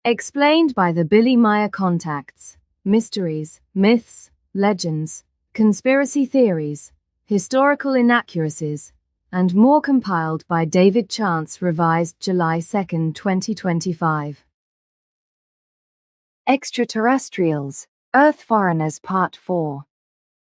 Explained by the Billy Meier contacts, mysteries, myths, legends, conspiracy theories, historical inaccuracies, and more, compiled by David Chance, revised July 2, 2025. Extraterrestrials, Earth Foreigners Part 4.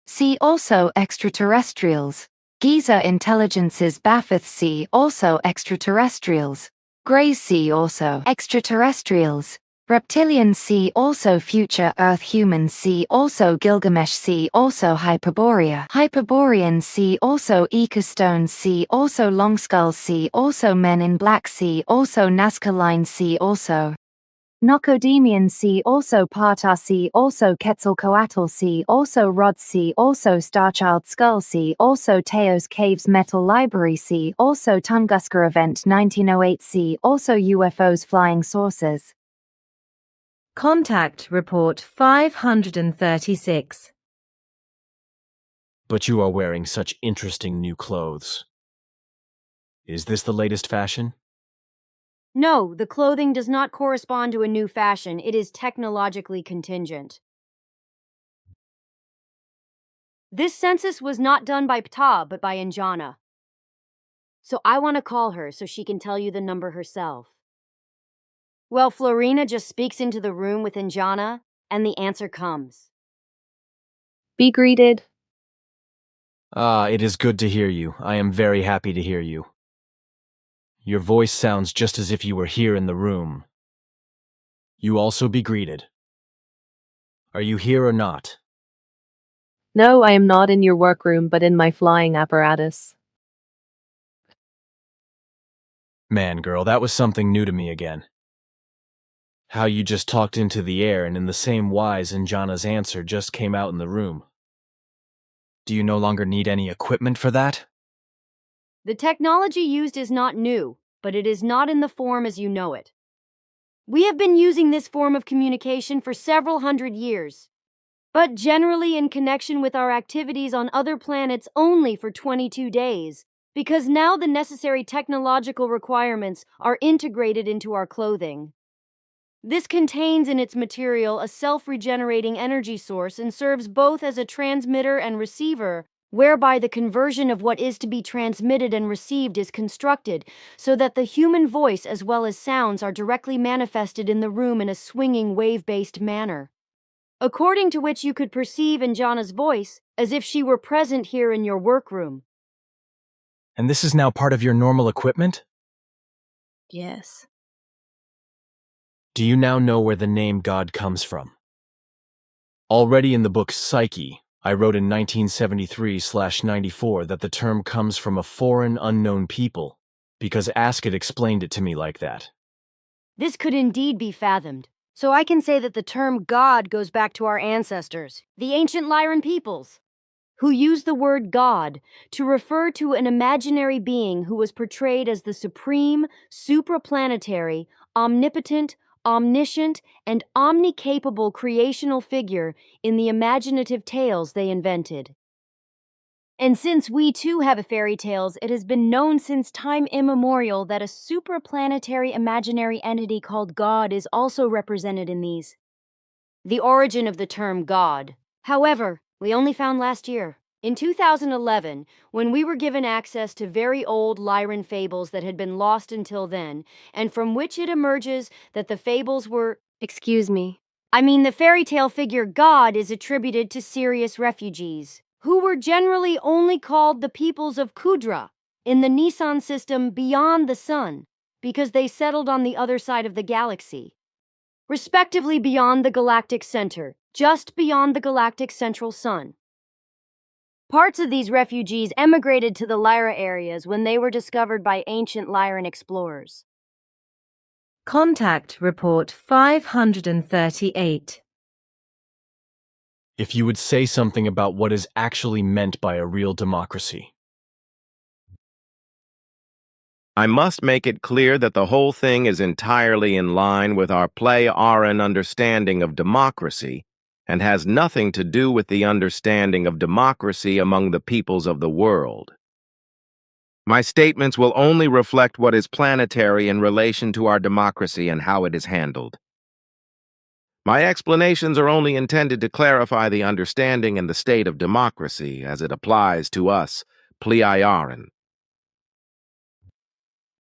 See also Extraterrestrials, Giza Intelligences Bafath. See also Extraterrestrials, Greys. See also Extraterrestrials, Reptilians. See also Future Earth Humans. See also Gilgamesh. See also Hyperborea, Hyperboreans. See also Ica Stones. See also Longskulls. See also Men in Black. See also Nazca Lines. See also Nokodemion. See also Ptah. See also Quetzalcoatl. See also Rods. See also Starchild Skull. See also Teos Caves Metal Library. See also Tunguska Event 1908. See also UFOs Flying Saucers. Contact Report 536. But you are wearing such interesting new clothes. Is this the latest fashion? No, the clothing does not correspond to a new fashion. It is technologically contingent. This census was not done by Ptah, but by en-GB. So I want to call her so she can tell you the number herself. Well, Florina just speaks into the room with en-GB, and the answer comes. Be greeted. It is good to hear you. I am very happy to hear you. Your voice sounds just as if you were here in the room. You also be greeted. Are you here or not? No, I am not in your workroom, but in my flying apparatus. Man, girl, that was something new to me again. How you just talked into the air and in the same wise en-GB's answer just came out in the room. Do you no longer need any equipment for that? The technology used is not new, but it is not in the form as you know it. We have been using this form of communication for several hundred years, but generally in connection with our activities on other planets only for 22 days, because now the necessary technological requirements are integrated into our clothing. This contains in its material a self-regenerating energy source and serves both as a transmitter and receiver, whereby the conversion of what is to be transmitted and received is constructed so that the human voice as well as sounds are directly manifested in the room in a swinging wave-based manner, according to which you could perceive en-GB's voice as if she were present here in your workroom. And this is now part of your normal equipment? Yes. Do you now know where the name God comes from? Already in the book Psyche, I wrote in 1973/94 that the term comes from a foreign unknown people, because Ask It explained it to me like that. This could indeed be fathomed. So I can say that the term God goes back to our ancestors, the ancient Lyran peoples, who used the word God to refer to an imaginary being who was portrayed as the supreme, supraplanetary, omnipotent, omniscient, and omnicapable creational figure in the imaginative tales they invented. And since we too have fairy tales, it has been known since time immemorial that a supraplanetary imaginary entity called God is also represented in these. The origin of the term God, however, we only found last year. In 2011, when we were given access to very old Lyran fables that had been lost until then, and from which it emerges that the fables were, the fairy tale figure God is attributed to Sirius refugees, who were generally only called the peoples of Kudra in the Nissan system beyond the sun, because they settled on the other side of the galaxy, respectively beyond the galactic center, just beyond the galactic central sun. Parts of these refugees emigrated to the Lyra areas when they were discovered by ancient Lyran explorers. Contact Report 538. If you would say something about what is actually meant by a real democracy. I must make it clear that the whole thing is entirely in line with our Play-Aran understanding of democracy and has nothing to do with the understanding of democracy among the peoples of the world. My statements will only reflect what is planetary in relation to our democracy and how it is handled. My explanations are only intended to clarify the understanding and the state of democracy as it applies to us, Pleiaren.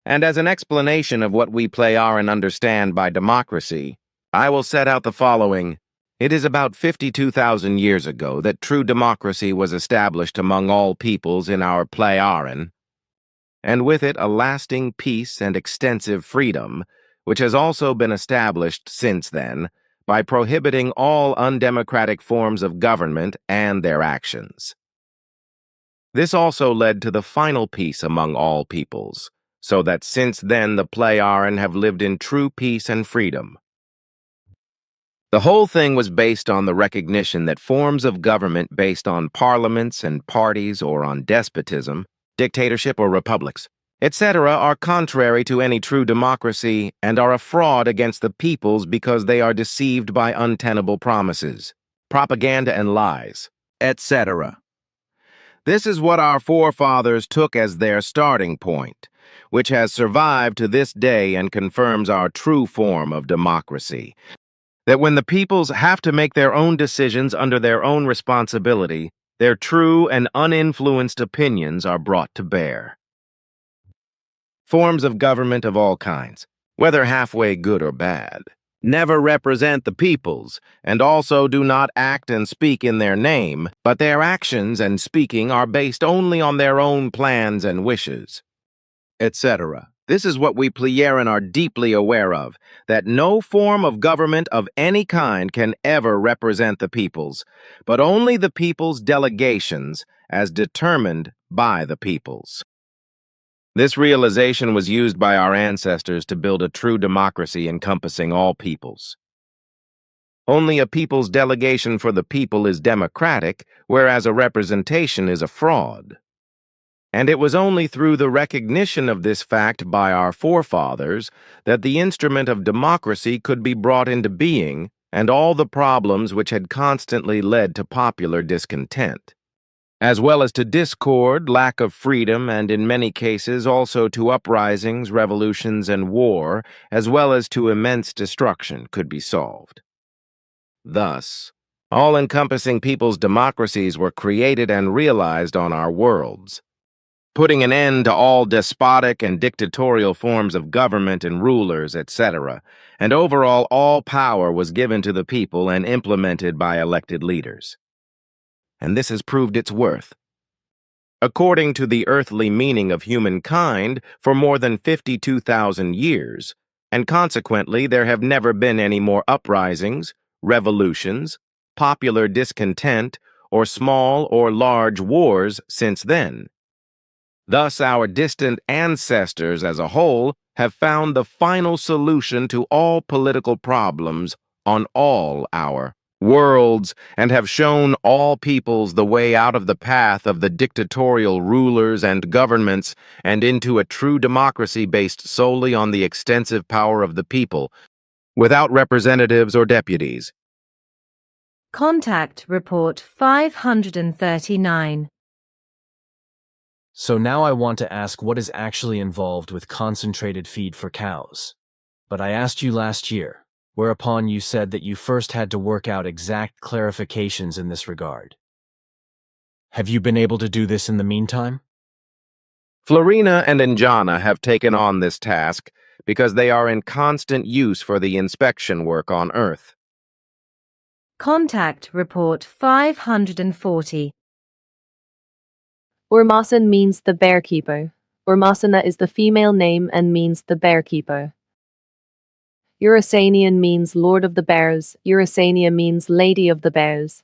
And as an explanation of what we Pleiaren understand by democracy, I will set out the following. It is about 52,000 years ago that true democracy was established among all peoples in our Pleiaren, and with it a lasting peace and extensive freedom, which has also been established since then by prohibiting all undemocratic forms of government and their actions. This also led to the final peace among all peoples, so that since then the Pleiaren have lived in true peace and freedom. The whole thing was based on the recognition that forms of government based on parliaments and parties or on despotism, dictatorship or republics, etc., are contrary to any true democracy and are a fraud against the peoples because they are deceived by untenable promises, propaganda and lies, etc. This is what our forefathers took as their starting point, which has survived to this day and confirms our true form of democracy. That when the peoples have to make their own decisions under their own responsibility, their true and uninfluenced opinions are brought to bear. Forms of government of all kinds, whether halfway good or bad, never represent the peoples, and also do not act and speak in their name, but their actions and speaking are based only on their own plans and wishes, etc. This is what we Pleiaren are deeply aware of, that no form of government of any kind can ever represent the peoples, but only the people's delegations as determined by the peoples. This realization was used by our ancestors to build a true democracy encompassing all peoples. Only a people's delegation for the people is democratic, whereas a representation is a fraud. And it was only through the recognition of this fact by our forefathers that the instrument of democracy could be brought into being, and all the problems which had constantly led to popular discontent, as well as to discord, lack of freedom, and in many cases also to uprisings, revolutions, and war, as well as to immense destruction, could be solved. Thus, all-encompassing people's democracies were created and realized on our worlds, putting an end to all despotic and dictatorial forms of government and rulers, etc., and overall all power was given to the people and implemented by elected leaders. And this has proved its worth. According to the earthly meaning of humankind, for more than 52,000 years, and consequently there have never been any more uprisings, revolutions, popular discontent, or small or large wars since then. Thus, our distant ancestors as a whole have found the final solution to all political problems on all our worlds and have shown all peoples the way out of the path of the dictatorial rulers and governments and into a true democracy based solely on the extensive power of the people, without representatives or deputies. Contact Report 539. So now I want to ask what is actually involved with concentrated feed for cows. But I asked you last year, whereupon you said that you first had to work out exact clarifications in this regard. Have you been able to do this in the meantime? Florina and Njana have taken on this task because they are in constant use for the inspection work on Earth. Contact Report 540. Urmasan means the bearkeeper. Urmasana is the female name and means the bearkeeper. Urasanian means Lord of the Bears. Urasania means Lady of the Bears.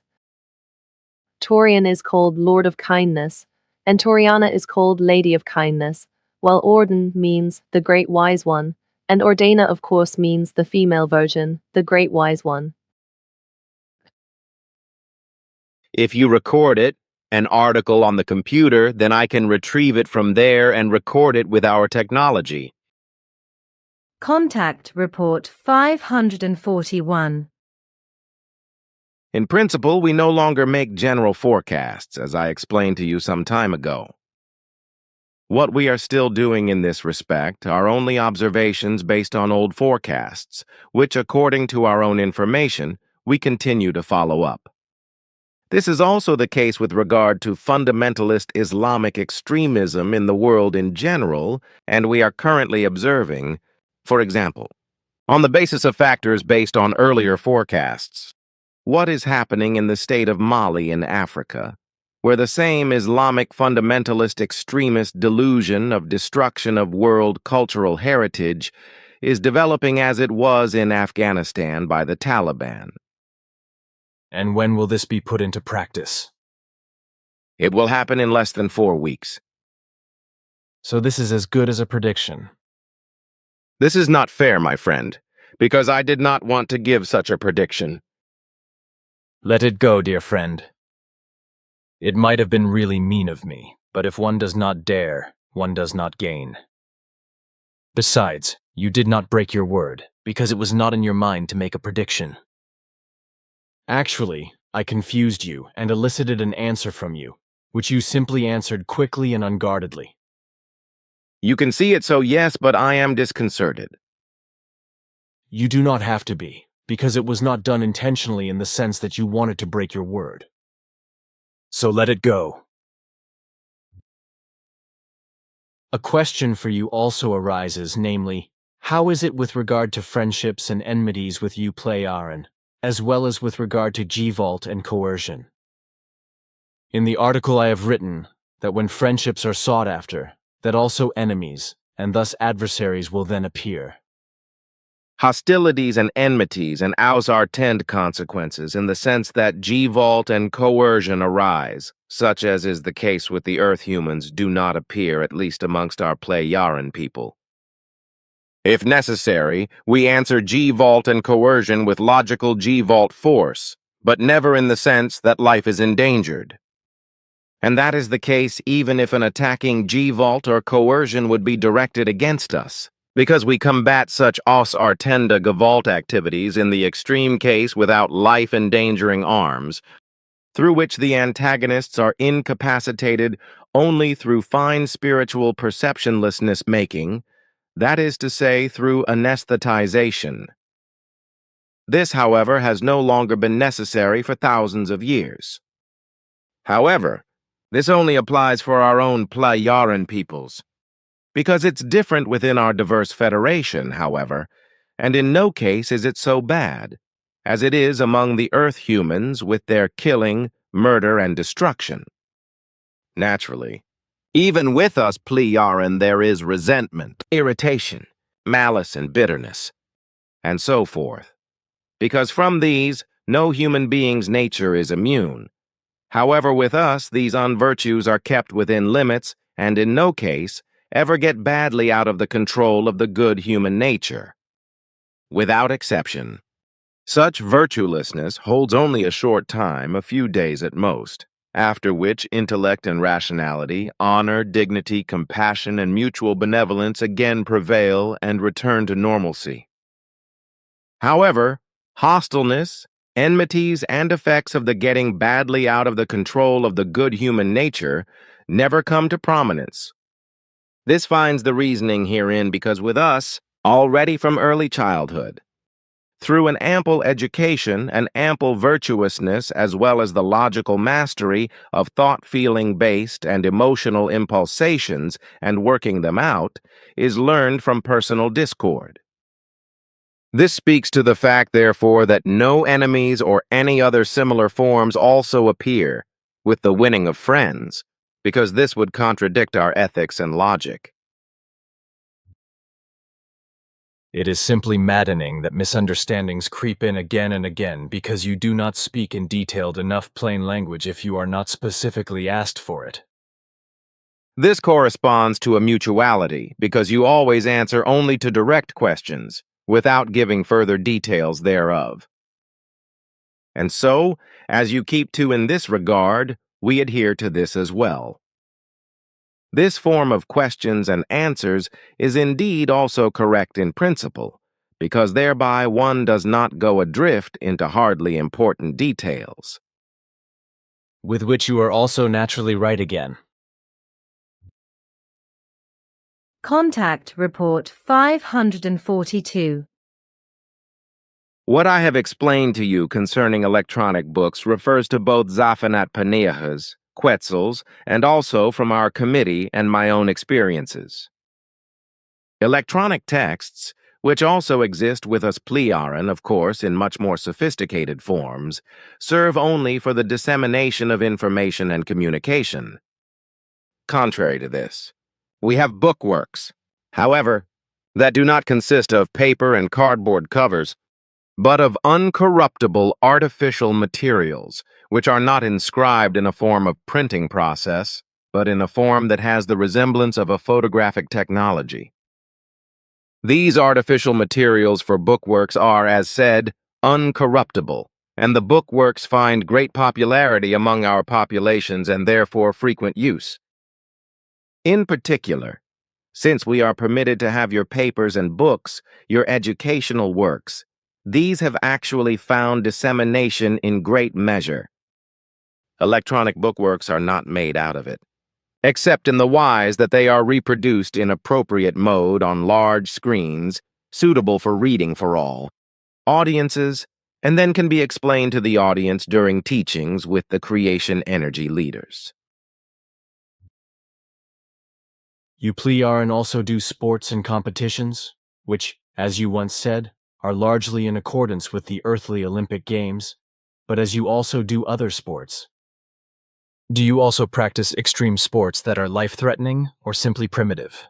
Torian is called Lord of Kindness, and Toriana is called Lady of Kindness, while Orden means the Great Wise One, and Ordena of course means the female version, the Great Wise One. If you record it, an article on the computer, then I can retrieve it from there and record it with our technology. Contact Report 541. In principle, we no longer make general forecasts, as I explained to you some time ago. What we are still doing in this respect are only observations based on old forecasts, which, according to our own information, we continue to follow up. This is also the case with regard to fundamentalist Islamic extremism in the world in general, and we are currently observing, for example, on the basis of factors based on earlier forecasts, what is happening in the state of Mali in Africa, where the same Islamic fundamentalist extremist delusion of destruction of world cultural heritage is developing as it was in Afghanistan by the Taliban. And when will this be put into practice? It will happen in less than 4 weeks. So this is as good as a prediction. This is not fair, my friend, because I did not want to give such a prediction. Let it go, dear friend. It might have been really mean of me, but if one does not dare, one does not gain. Besides, you did not break your word, because it was not in your mind to make a prediction. Actually, I confused you and elicited an answer from you, which you simply answered quickly and unguardedly. You can see it so, yes, but I am disconcerted. You do not have to be, because it was not done intentionally in the sense that you wanted to break your word. So let it go. A question for you also arises, namely, how is it with regard to friendships and enmities with you Pleiaren, as well as with regard to G-Vault and coercion? In the article I have written, that when friendships are sought after, that also enemies, and thus adversaries, will then appear. Hostilities and enmities and Ausar tend consequences in the sense that G-Vault and coercion arise, such as is the case with the Earth humans, do not appear, at least amongst our Pleiaren people. If necessary, we answer G-Vault and coercion with logical G-Vault force, but never in the sense that life is endangered. And that is the case even if an attacking G-Vault or coercion would be directed against us, because we combat such os artenda Gevalt activities in the extreme case without life-endangering arms, through which the antagonists are incapacitated only through fine spiritual perceptionlessness making, that is to say, through anesthetization. This, however, has no longer been necessary for thousands of years. However, this only applies for our own Pleiaren peoples, because it's different within our diverse federation, however, and in no case is it so bad, as it is among the Earth humans with their killing, murder, and destruction. Naturally, even with us Pleiaren there is resentment, irritation, malice, and bitterness, and so forth, because from these no human being's nature is immune. However, with us these unvirtues are kept within limits and in no case ever get badly out of the control of the good human nature. Without exception, such virtuelessness holds only a short time, a few days at most, after which intellect and rationality, honor, dignity, compassion, and mutual benevolence again prevail and return to normalcy. However, hostileness, enmities, and effects of the getting badly out of the control of the good human nature never come to prominence. This finds the reasoning herein because with us, already from early childhood, through an ample education, an ample virtuousness, as well as the logical mastery of thought-feeling-based and emotional impulsations and working them out, is learned from personal discord. This speaks to the fact, therefore, that no enemies or any other similar forms also appear with the winning of friends, because this would contradict our ethics and logic. It is simply maddening that misunderstandings creep in again and again because you do not speak in detailed enough plain language if you are not specifically asked for it. This corresponds to a mutuality because you always answer only to direct questions without giving further details thereof. And so, as you keep to in this regard, we adhere to this as well. This form of questions and answers is indeed also correct in principle, because thereby one does not go adrift into hardly important details. With which you are also naturally right again. Contact Report 542. What I have explained to you concerning electronic books refers to both Zaphanat-Paneah's, Quetzal's, and also from our committee and my own experiences. Electronic texts, which also exist with us Pleioran, of course, in much more sophisticated forms, serve only for the dissemination of information and communication. Contrary to this, we have bookworks, however, that do not consist of paper and cardboard covers, but of uncorruptible artificial materials, which are not inscribed in a form of printing process, but in a form that has the resemblance of a photographic technology. These artificial materials for bookworks are, as said, uncorruptible, and the bookworks find great popularity among our populations and therefore frequent use. In particular, since we are permitted to have your papers and books, your educational works, these have actually found dissemination in great measure. Electronic bookworks are not made out of it, except in the wise that they are reproduced in appropriate mode on large screens, suitable for reading for all audiences, and then can be explained to the audience during teachings with the creation energy leaders. You Pleioran also do sports and competitions, which, as you once said, are largely in accordance with the earthly Olympic Games, but as you also do other sports. Do you also practice extreme sports that are life-threatening or simply primitive?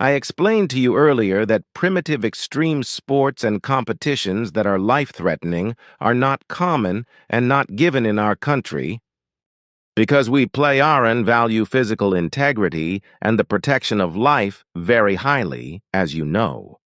I explained to you earlier that primitive extreme sports and competitions that are life-threatening are not common and not given in our country, because we Pleioran value physical integrity and the protection of life very highly, as you know.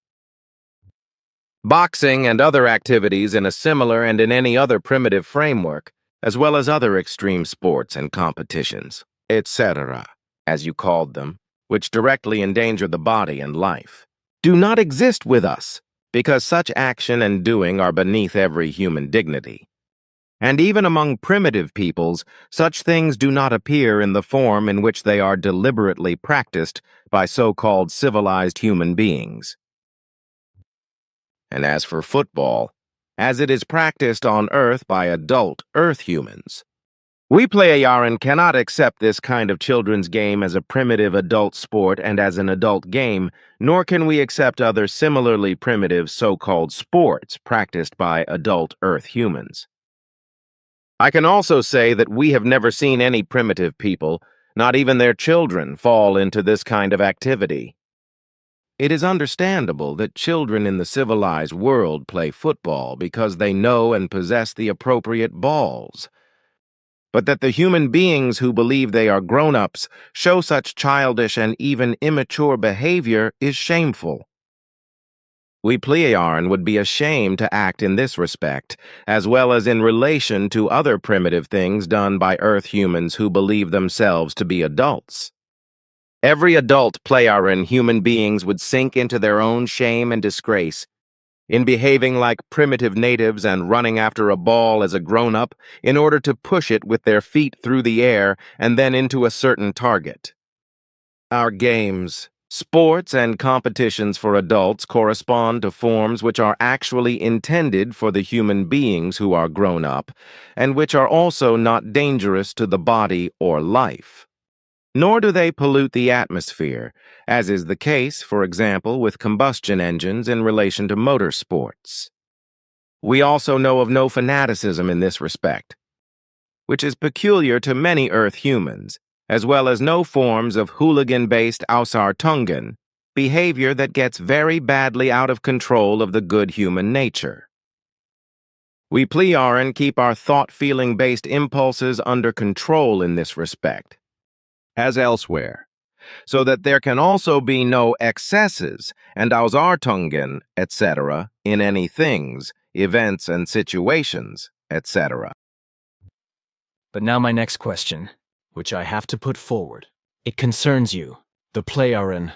Boxing and other activities in a similar and in any other primitive framework, as well as other extreme sports and competitions, etc., as you called them, which directly endanger the body and life, do not exist with us, because such action and doing are beneath every human dignity. And even among primitive peoples, such things do not appear in the form in which they are deliberately practiced by so-called civilized human beings. And as for football, as it is practiced on Earth by adult Earth humans, we Pleioran cannot accept this kind of children's game as a primitive adult sport and as an adult game, nor can we accept other similarly primitive so-called sports practiced by adult Earth humans. I can also say that we have never seen any primitive people, not even their children, fall into this kind of activity. It is understandable that children in the civilized world play football because they know and possess the appropriate balls. But that the human beings who believe they are grown-ups show such childish and even immature behavior is shameful. We Pleioran would be ashamed to act in this respect, as well as in relation to other primitive things done by Earth humans who believe themselves to be adults. Every adult Pleioran human beings would sink into their own shame and disgrace in behaving like primitive natives and running after a ball as a grown-up in order to push it with their feet through the air and then into a certain target. Our games, sports, and competitions for adults correspond to forms which are actually intended for the human beings who are grown up, and which are also not dangerous to the body or life. Nor do they pollute the atmosphere, as is the case, for example, with combustion engines in relation to motorsports. We also know of no fanaticism in this respect, which is peculiar to many Earth humans, as well as no forms of hooligan-based Ausartungan, behavior that gets very badly out of control of the good human nature. We Pleioran keep our thought-feeling-based impulses under control in this respect, as elsewhere, so that there can also be no excesses and Ausartungan, etc., in any things, events, and situations, etc. But now my next question, which I have to put forward. It concerns you, the Pleioran,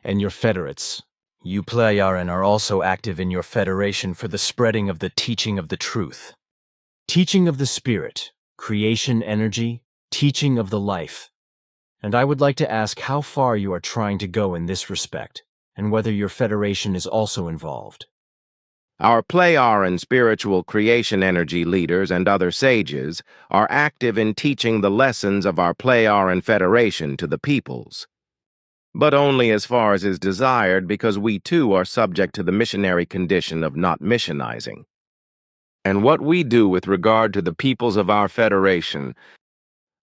and your federates. You Pleioran are also active in your federation for the spreading of the teaching of the truth. Teaching of the spirit, creation energy, teaching of the life. and I would like to ask how far you are trying to go in this respect, and whether your federation is also involved. Our Pleioran spiritual creation energy leaders and other sages are active in teaching the lessons of our Pleioran Federation to the peoples, but only as far as is desired, because we too are subject to the missionary condition of not missionizing. And what we do with regard to the peoples of our Federation,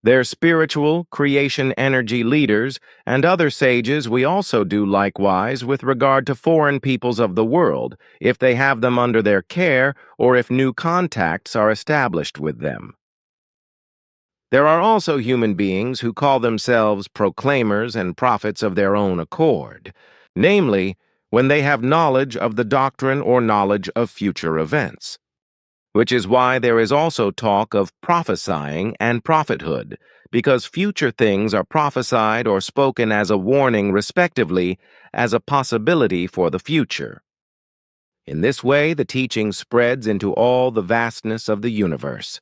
their spiritual creation energy leaders and other sages, we also do likewise with regard to foreign peoples of the world, if they have them under their care or if new contacts are established with them. There are also human beings who call themselves proclaimers and prophets of their own accord, namely, when they have knowledge of the doctrine or knowledge of future events. Which is why there is also talk of prophesying and prophethood, because future things are prophesied or spoken as a warning, respectively, as a possibility for the future. In this way, the teaching spreads into all the vastness of the universe.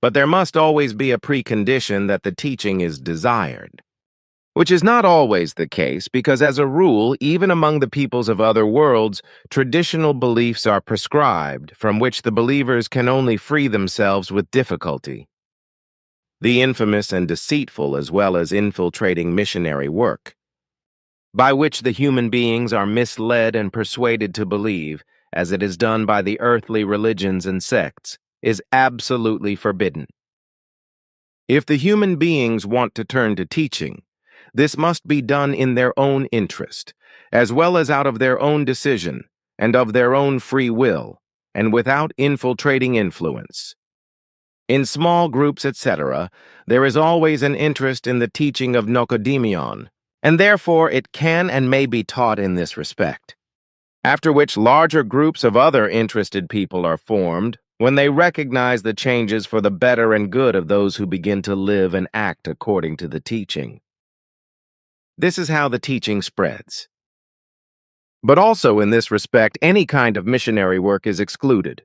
But there must always be a precondition that the teaching is desired. Which is not always the case, because as a rule, even among the peoples of other worlds, traditional beliefs are prescribed, from which the believers can only free themselves with difficulty. The infamous and deceitful as well as infiltrating missionary work, by which the human beings are misled and persuaded to believe, as it is done by the earthly religions and sects, is absolutely forbidden. If the human beings want to turn to teaching, this must be done in their own interest, as well as out of their own decision, and of their own free will, and without infiltrating influence. In small groups, etc., there is always an interest in the teaching of Nokodemion, and therefore it can and may be taught in this respect. After which larger groups of other interested people are formed, when they recognize the changes for the better and good of those who begin to live and act according to the teaching. This is how the teaching spreads. But also in this respect, any kind of missionary work is excluded.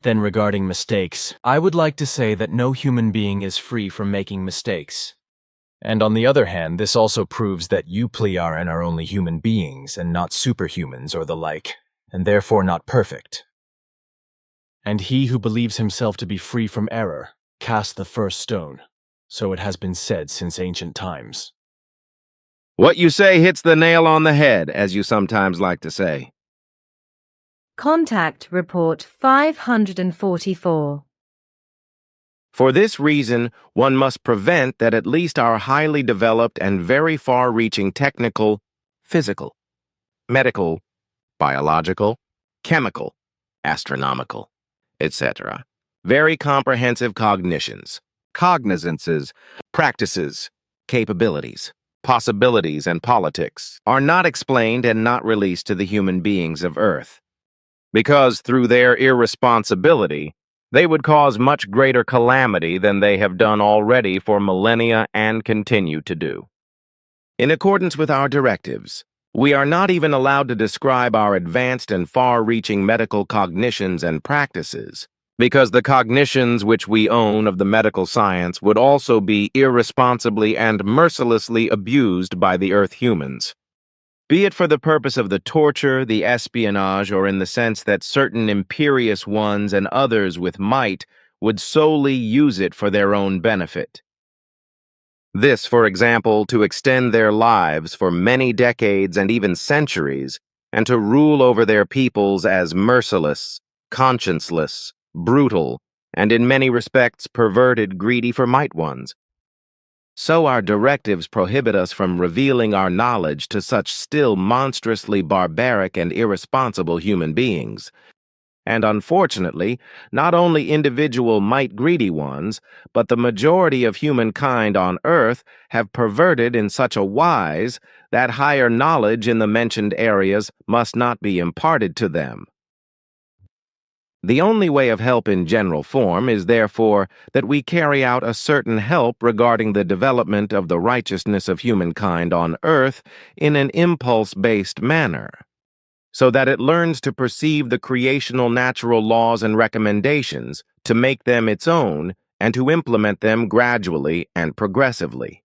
Then regarding mistakes, I would like to say that no human being is free from making mistakes. And on the other hand, this also proves that you Pleioran are only human beings and not superhumans or the like, and therefore not perfect. And he who believes himself to be free from error, cast the first stone. So it has been said since ancient times. What you say hits the nail on the head, as you sometimes like to say. Contact Report 544. For this reason, one must prevent that at least our highly developed and very far-reaching technical, physical, medical, biological, chemical, astronomical, etc., very comprehensive cognitions, cognizances, practices, capabilities, possibilities, and politics are not explained and not released to the human beings of Earth, because through their irresponsibility, they would cause much greater calamity than they have done already for millennia and continue to do. In accordance with our directives, we are not even allowed to describe our advanced and far-reaching medical cognitions and practices, because the cognitions which we own of the medical science would also be irresponsibly and mercilessly abused by the Earth humans. Be it for the purpose of the torture, the espionage, or in the sense that certain imperious ones and others with might would solely use it for their own benefit. This, for example, to extend their lives for many decades and even centuries, and to rule over their peoples as merciless, conscienceless, brutal, and in many respects perverted, greedy for might ones. So our directives prohibit us from revealing our knowledge to such still monstrously barbaric and irresponsible human beings. And unfortunately, not only individual might-greedy ones, but the majority of humankind on Earth have perverted in such a wise that higher knowledge in the mentioned areas must not be imparted to them. The only way of help in general form is therefore that we carry out a certain help regarding the development of the righteousness of humankind on Earth in an impulse-based manner, so that it learns to perceive the creational natural laws and recommendations, to make them its own, and to implement them gradually and progressively.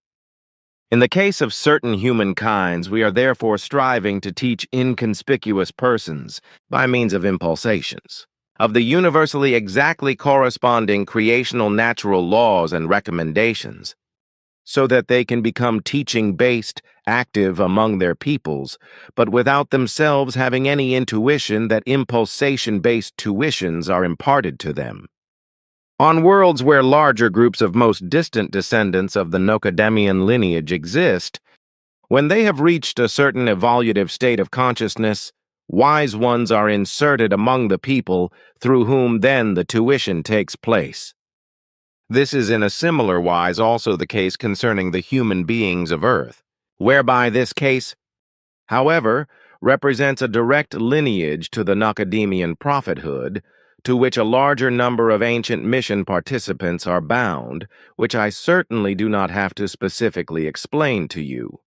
In the case of certain human kinds, we are therefore striving to teach inconspicuous persons, by means of impulsations, of the universally exactly corresponding creational natural laws and recommendations, so that they can become teaching-based, active among their peoples, but without themselves having any intuition that impulsation-based tuitions are imparted to them. On worlds where larger groups of most distant descendants of the Nokodemion lineage exist, when they have reached a certain evolutive state of consciousness, wise ones are inserted among the people through whom then the tuition takes place. This is in a similar wise also the case concerning the human beings of Earth, whereby this case, however, represents a direct lineage to the Nokodemion prophethood, to which a larger number of ancient mission participants are bound, which I certainly do not have to specifically explain to you.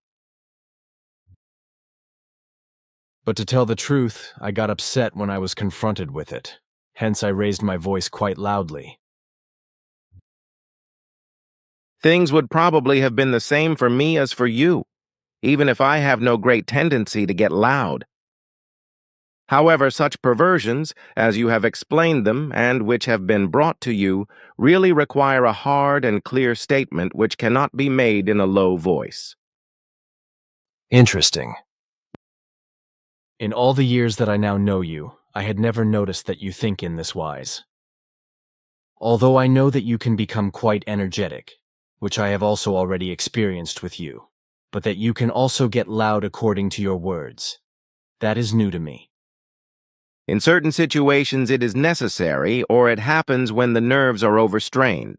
But to tell the truth, I got upset when I was confronted with it. Hence I raised my voice quite loudly. Things would probably have been the same for me as for you, even if I have no great tendency to get loud. However, such perversions, as you have explained them and which have been brought to you, really require a hard and clear statement which cannot be made in a low voice. Interesting. In all the years that I now know you, I had never noticed that you think in this wise. Although I know that you can become quite energetic, which I have also already experienced with you, but that you can also get loud according to your words. That is new to me. In certain situations it is necessary, or it happens when the nerves are overstrained.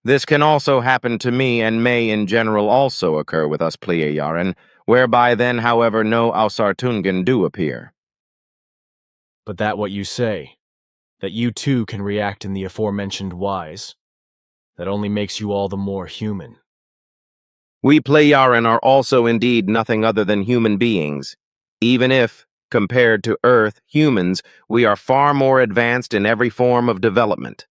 This can also happen to me and may in general also occur with us Pleiaren, whereby then, however, no Ausartungen do appear. But that what you say, that you too can react in the aforementioned wise, that only makes you all the more human. We Pleiaren are also indeed nothing other than human beings, even if, compared to Earth humans, we are far more advanced in every form of development.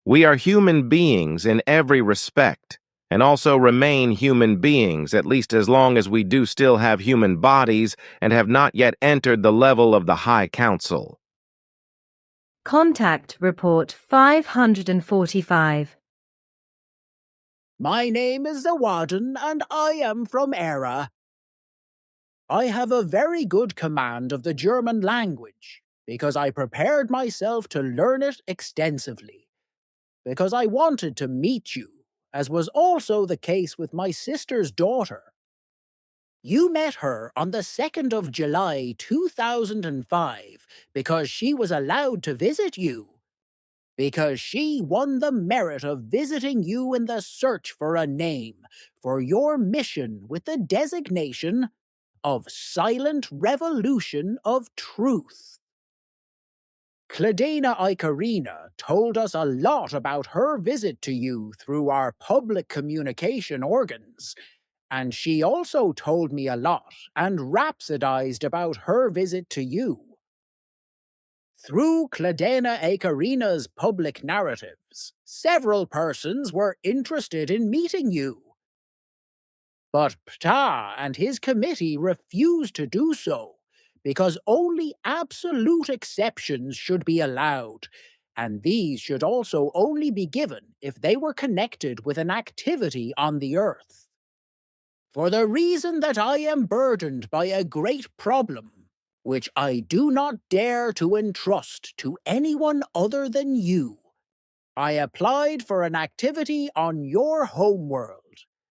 We are human beings in every respect, and also remain human beings, at least as long as we do still have human bodies and have not yet entered the level of the High Council. Contact Report 545. My name is the Warden, and I am from Era. I have a very good command of the German language, because I prepared myself to learn it extensively, because I wanted to meet you, as was also the case with my sister's daughter. You met her on the 2nd of July 2005 because she was allowed to visit you. Because she won the merit of visiting you in the search for a name for your mission with the designation of Silent Revolution of Truth. Cladena Icarina told us a lot about her visit to you through our public communication organs, and she also told me a lot and rhapsodized about her visit to you. Through Cladena Icarina's public narratives, several persons were interested in meeting you. But Ptah and his committee refused to do so, because only absolute exceptions should be allowed, and these should also only be given if they were connected with an activity on the Earth. For the reason that I am burdened by a great problem, which I do not dare to entrust to anyone other than you, I applied for an activity on your homeworld.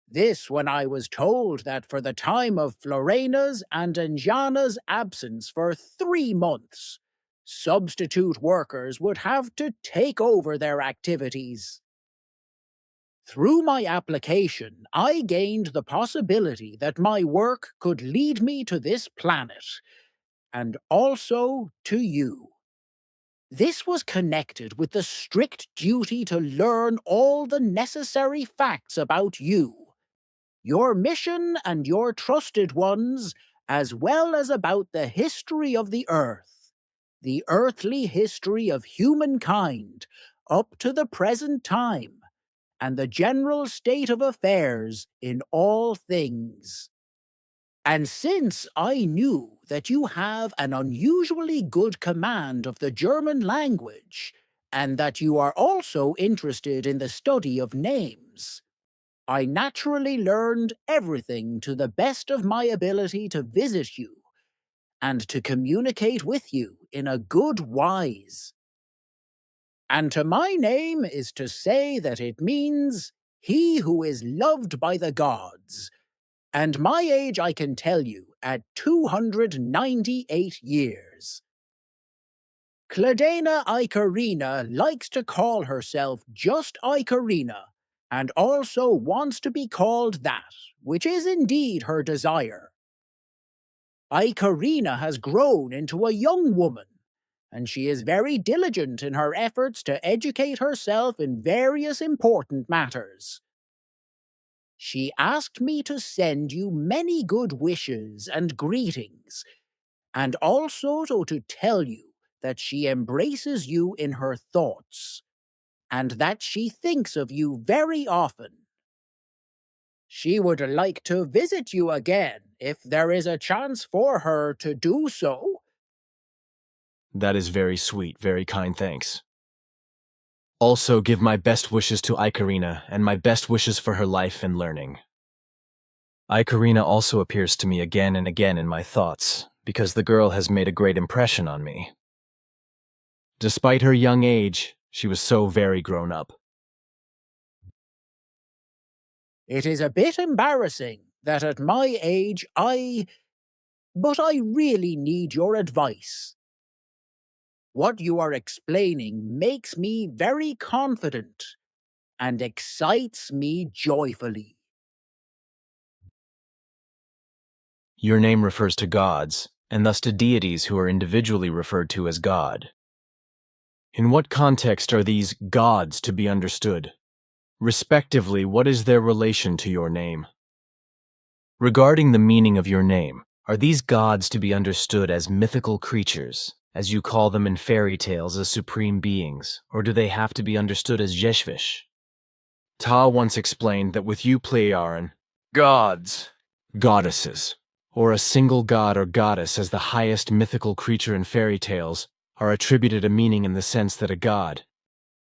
This when I was told that for the time of Florena's and Anjana's absence for 3 months, substitute workers would have to take over their activities. Through my application, I gained the possibility that my work could lead me to this planet, and also to you. This was connected with the strict duty to learn all the necessary facts about you, your mission and your trusted ones, as well as about the history of the Earth, the earthly history of humankind, up to the present time, and the general state of affairs in all things. And since I knew that you have an unusually good command of the German language, and that you are also interested in the study of names, I naturally learned everything to the best of my ability to visit you, and to communicate with you in a good wise. And to my name is to say that it means he who is loved by the gods, and my age I can tell you at 298 years. Cladena Icarina likes to call herself just Icarina, and also wants to be called that, which is indeed her desire. Icarina has grown into a young woman, and she is very diligent in her efforts to educate herself in various important matters. She asked me to send you many good wishes and greetings, and also to tell you that she embraces you in her thoughts, and that she thinks of you very often. She would like to visit you again if there is a chance for her to do so. That is very sweet, very kind, thanks. Also, give my best wishes to Icarina, and my best wishes for her life and learning. Icarina also appears to me again and again in my thoughts, because the girl has made a great impression on me. Despite her young age, she was so very grown up. It is a bit embarrassing that at my age but I really need your advice. What you are explaining makes me very confident and excites me joyfully. Your name refers to gods, and thus to deities who are individually referred to as God. In what context are these gods to be understood? Respectively, what is their relation to your name? Regarding the meaning of your name, are these gods to be understood as mythical creatures, as you call them in fairy tales as supreme beings, or do they have to be understood as Jeshvish? Ptah once explained that with you Pleiaren, gods, goddesses, or a single god or goddess as the highest mythical creature in fairy tales, are attributed a meaning in the sense that a god,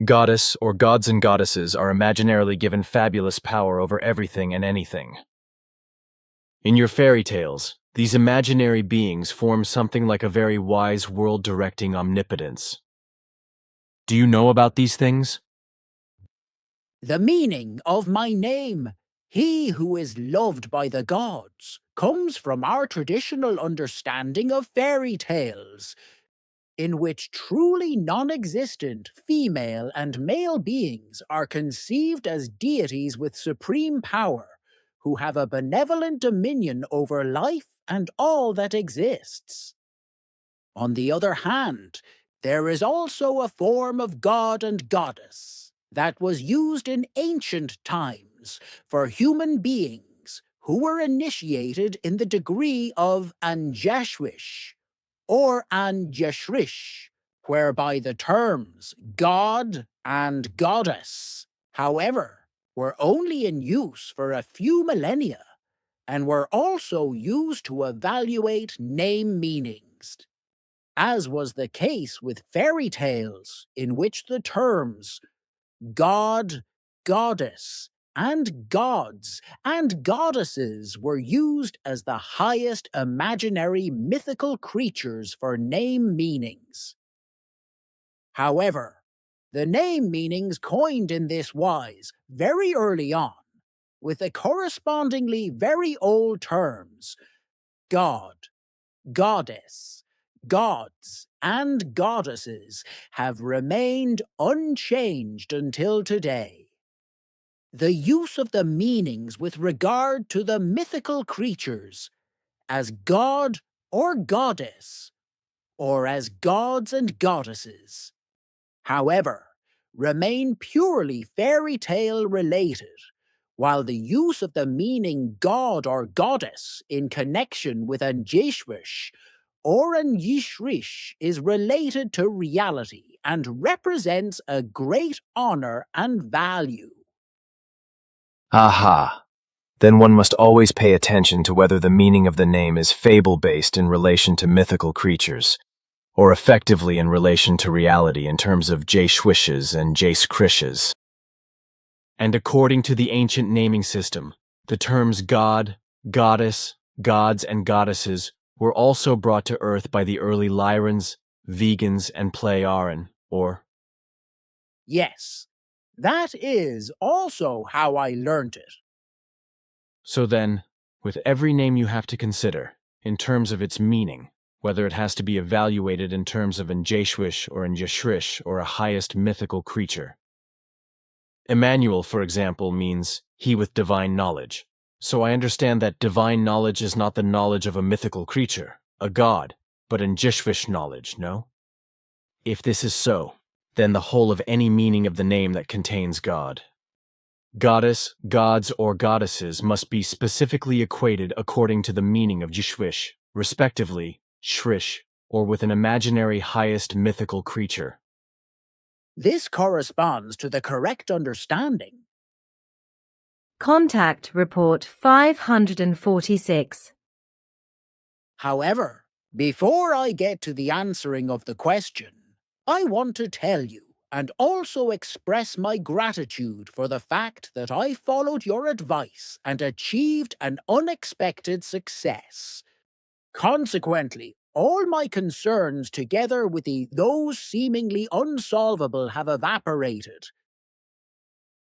goddess, or gods and goddesses are imaginarily given fabulous power over everything and anything. In your fairy tales, these imaginary beings form something like a very wise world-directing omnipotence. Do you know about these things? The meaning of my name, he who is loved by the gods, comes from our traditional understanding of fairy tales, in which truly non-existent female and male beings are conceived as deities with supreme power, who have a benevolent dominion over life and all that exists. On the other hand, there is also a form of god and goddess that was used in ancient times for human beings who were initiated in the degree of Anjashwish or Anjashrish, whereby the terms god and goddess, however, were only in use for a few millennia, and were also used to evaluate name meanings, as was the case with fairy tales in which the terms god, goddess, and gods and goddesses were used as the highest imaginary mythical creatures for name meanings. However, the name meanings coined in this wise very early on, with the correspondingly very old terms god, goddess, gods, and goddesses have remained unchanged until today. The use of the meanings with regard to the mythical creatures as god or goddess, or as gods and goddesses, however, remain purely fairy tale related, while the use of the meaning god or goddess in connection with Anjeshwish Oren Yishrish is related to reality and represents a great honor and value. Aha. Then one must always pay attention to whether the meaning of the name is fable-based in relation to mythical creatures, or effectively in relation to reality in terms of J-Schwishes and J-Skrishes. And according to the ancient naming system, the terms god, goddess, gods, and goddesses were also brought to Earth by the early Lyrans, Vegans, and Pleiaren, or... Yes, that is also how I learnt it. So then, with every name you have to consider, in terms of its meaning, whether it has to be evaluated in terms of an Jeshwish or an Jeshrish or a highest mythical creature. Emmanuel, for example, means he with divine knowledge. So I understand that divine knowledge is not the knowledge of a mythical creature, a god, but an Jeshwish knowledge, no? If this is so, then the whole of any meaning of the name that contains God. Goddess, gods, or goddesses must be specifically equated according to the meaning of Jeshwish, respectively, Shrish, or with an imaginary highest mythical creature. This corresponds to the correct understanding. Contact Report 546. However, before I get to the answering of the question, I want to tell you and also express my gratitude for the fact that I followed your advice and achieved an unexpected success. Consequently, all my concerns together with those seemingly unsolvable have evaporated.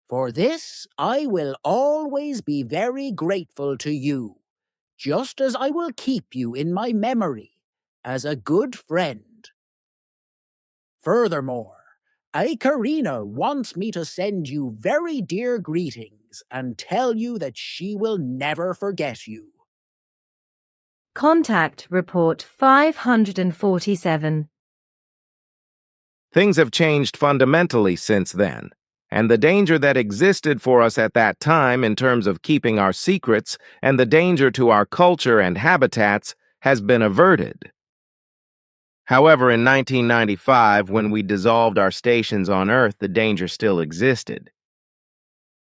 For this, I will always be very grateful to you, just as I will keep you in my memory as a good friend. Furthermore, Icarina wants me to send you very dear greetings and tell you that she will never forget you. Contact Report 547. Things have changed fundamentally since then, and the danger that existed for us at that time in terms of keeping our secrets and the danger to our culture and habitats has been averted. However, in 1995, when we dissolved our stations on Earth, the danger still existed.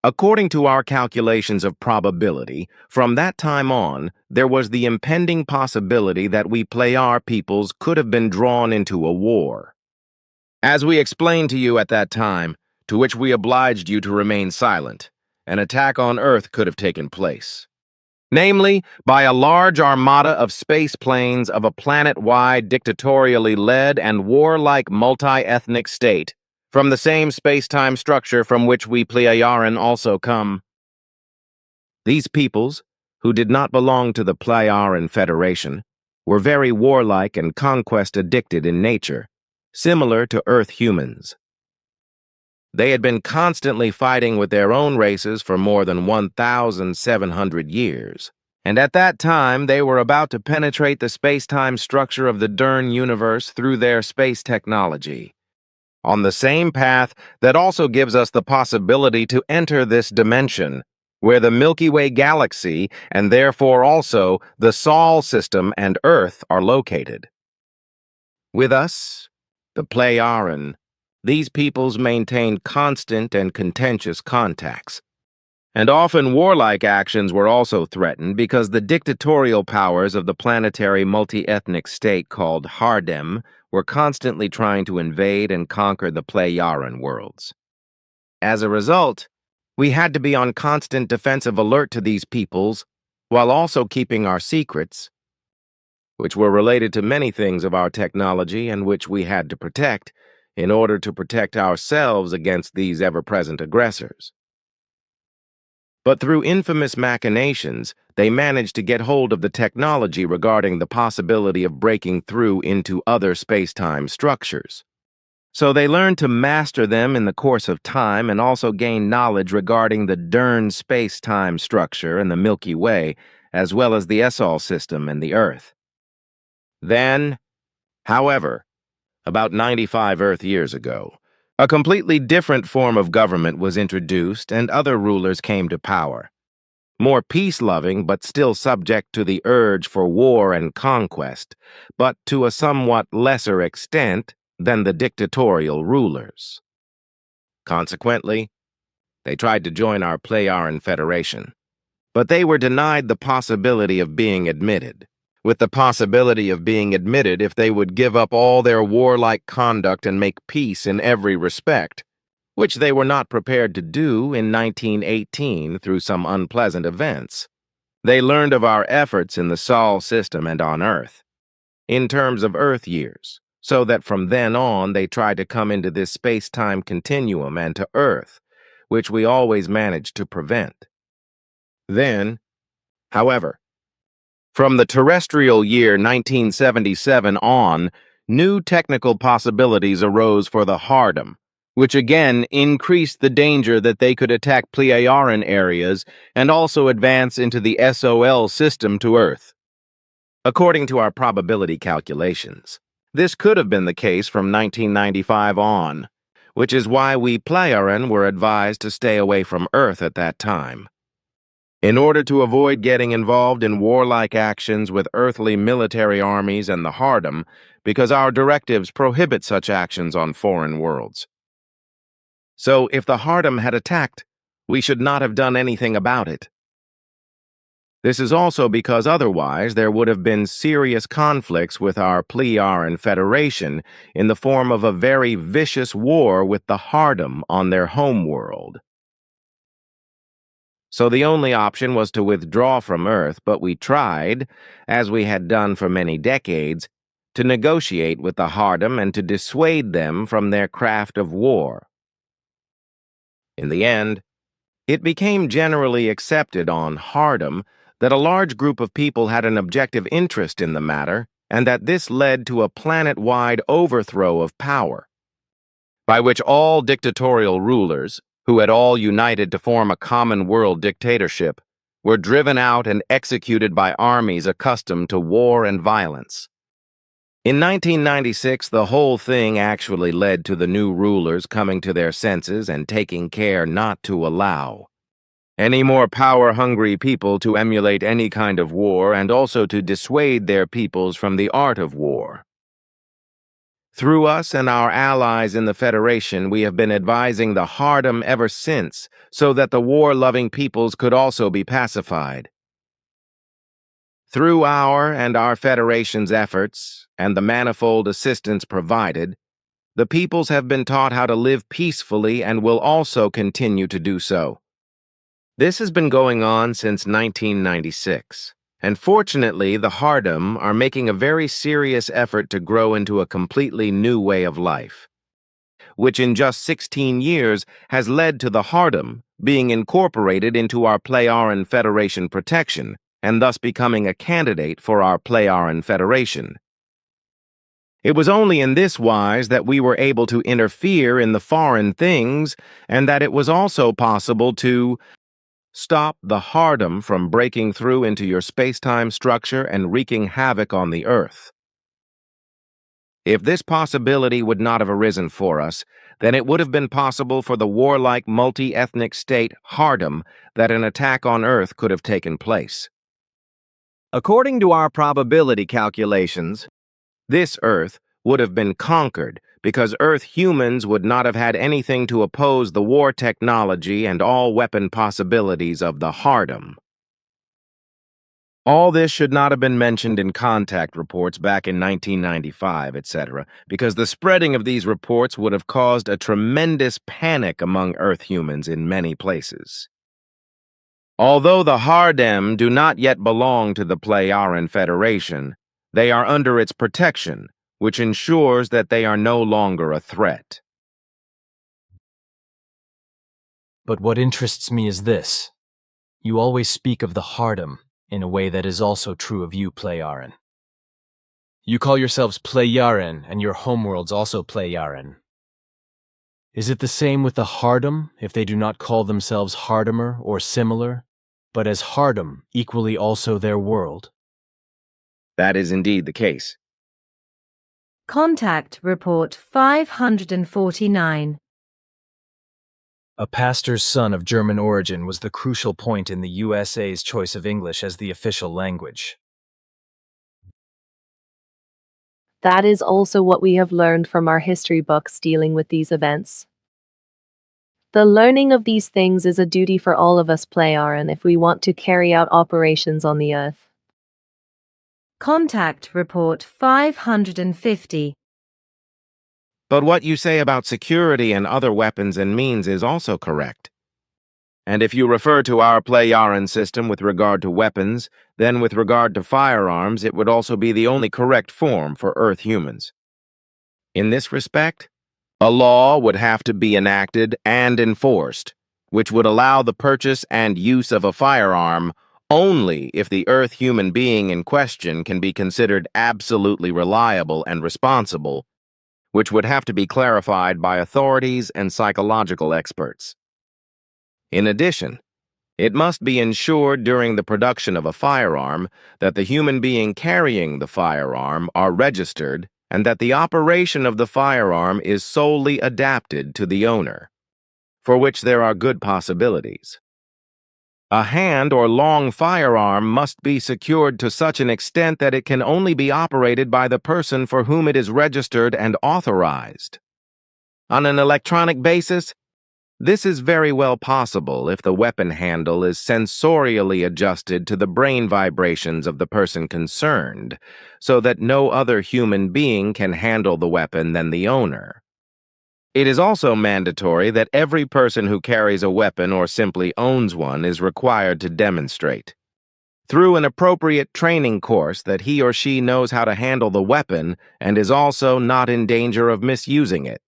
According to our calculations of probability, from that time on, there was the impending possibility that we Pleiar peoples could have been drawn into a war. As we explained to you at that time, to which we obliged you to remain silent, an attack on Earth could have taken place. Namely, by a large armada of space planes of a planet-wide dictatorially led and warlike multi-ethnic state, from the same space-time structure from which we Pleiaren also come. These peoples, who did not belong to the Pleiaren Federation, were very warlike and conquest-addicted in nature, similar to Earth humans. They had been constantly fighting with their own races for more than 1,700 years, and at that time they were about to penetrate the space-time structure of the Dern universe through their space technology, on the same path that also gives us the possibility to enter this dimension, where the Milky Way galaxy, and therefore also the Sol system and Earth, are located. With us, the Pleiaren, these peoples maintained constant and contentious contacts, and often warlike actions were also threatened because the dictatorial powers of the planetary multi-ethnic state called Hardem were constantly trying to invade and conquer the Pleiaren worlds. As a result, we had to be on constant defensive alert to these peoples, while also keeping our secrets, which were related to many things of our technology and which we had to protect, in order to protect ourselves against these ever-present aggressors. But through infamous machinations, they managed to get hold of the technology regarding the possibility of breaking through into other space-time structures. So they learned to master them in the course of time and also gain knowledge regarding the Dern space-time structure and the Milky Way, as well as the Sol system and the Earth. Then, however, about 95 Earth years ago, a completely different form of government was introduced and other rulers came to power. more peace-loving but still subject to the urge for war and conquest, but to a somewhat lesser extent than the dictatorial rulers. Consequently, they tried to join our Plejaran Federation, but they were denied the possibility of being admitted, with the possibility of being admitted if they would give up all their warlike conduct and make peace in every respect, which they were not prepared to do in 1918 through some unpleasant events. They learned of our efforts in the Sol system and on Earth, in terms of Earth years, so that from then on they tried to come into this space-time continuum and to Earth, which we always managed to prevent. Then, however, from the terrestrial year 1977 on, new technical possibilities arose for the Hardom, which again increased the danger that they could attack Plejaran areas and also advance into the SOL system to Earth. According to our probability calculations, this could have been the case from 1995 on, which is why we Plejaran were advised to stay away from Earth at that time. In order to avoid getting involved in warlike actions with earthly military armies and the Hardom, because our directives prohibit such actions on foreign worlds. So if the Hardom had attacked, we should not have done anything about it. This is also because otherwise there would have been serious conflicts with our Plejaran Federation in the form of a very vicious war with the Hardom on their home world. So the only option was to withdraw from Earth, but we tried, as we had done for many decades, to negotiate with the Hardom and to dissuade them from their craft of war. In the end, it became generally accepted on Hardom that a large group of people had an objective interest in the matter, and that this led to a planet-wide overthrow of power, by which all dictatorial rulers, who had all united to form a common world dictatorship, were driven out and executed by armies accustomed to war and violence. In 1996, the whole thing actually led to the new rulers coming to their senses and taking care not to allow any more power-hungry people to emulate any kind of war and also to dissuade their peoples from the art of war. Through us and our allies in the Federation, we have been advising the Hardom ever since, so that the war-loving peoples could also be pacified. Through our and our Federation's efforts, and the manifold assistance provided, the peoples have been taught how to live peacefully and will also continue to do so. This has been going on since 1996. And fortunately, the Hardom are making a very serious effort to grow into a completely new way of life, which in just 16 years has led to the Hardom being incorporated into our Plejaran Federation protection, and thus becoming a candidate for our Plejaran Federation. It was only in this wise that we were able to interfere in the foreign things, and that it was also possible to stop the Hardom from breaking through into your space-time structure and wreaking havoc on the Earth. If this possibility would not have arisen for us, then it would have been possible for the warlike multi-ethnic state Hardom that an attack on Earth could have taken place. According to our probability calculations, this Earth would have been conquered because Earth humans would not have had anything to oppose the war technology and all weapon possibilities of the Hardom. All this should not have been mentioned in contact reports back in 1995, etc., because the spreading of these reports would have caused a tremendous panic among Earth humans in many places. Although the Hardom do not yet belong to the Plejaran Federation, they are under its protection, which ensures that they are no longer a threat. But what interests me is this. You always speak of the Hardom in a way that is also true of you, Plejaran. You call yourselves Plejaran, and your homeworld's also Plejaran. Is it the same with the Hardom if they do not call themselves Hardomer or similar, but as Hardom equally also their world? That is indeed the case. Contact Report 549. A pastor's son of German origin was the crucial point in the USA's choice of English as the official language. That is also what we have learned from our history books dealing with these events. The learning of these things is a duty for all of us Pleiaren if we want to carry out operations on the Earth. Contact Report 550. But what you say about security and other weapons and means is also correct. And if you refer to our Pleiaren system with regard to weapons, then with regard to firearms, it would also be the only correct form for Earth humans. In this respect, a law would have to be enacted and enforced, which would allow the purchase and use of a firearm only if the Earth human being in question can be considered absolutely reliable and responsible, which would have to be clarified by authorities and psychological experts. In addition, it must be ensured during the production of a firearm that the human being carrying the firearm are registered and that the operation of the firearm is solely adapted to the owner, for which there are good possibilities. A hand or long firearm must be secured to such an extent that it can only be operated by the person for whom it is registered and authorized. On an electronic basis, this is very well possible if the weapon handle is sensorially adjusted to the brain vibrations of the person concerned, so that no other human being can handle the weapon than the owner. It is also mandatory that every person who carries a weapon or simply owns one is required to demonstrate, through an appropriate training course, that he or she knows how to handle the weapon and is also not in danger of misusing it.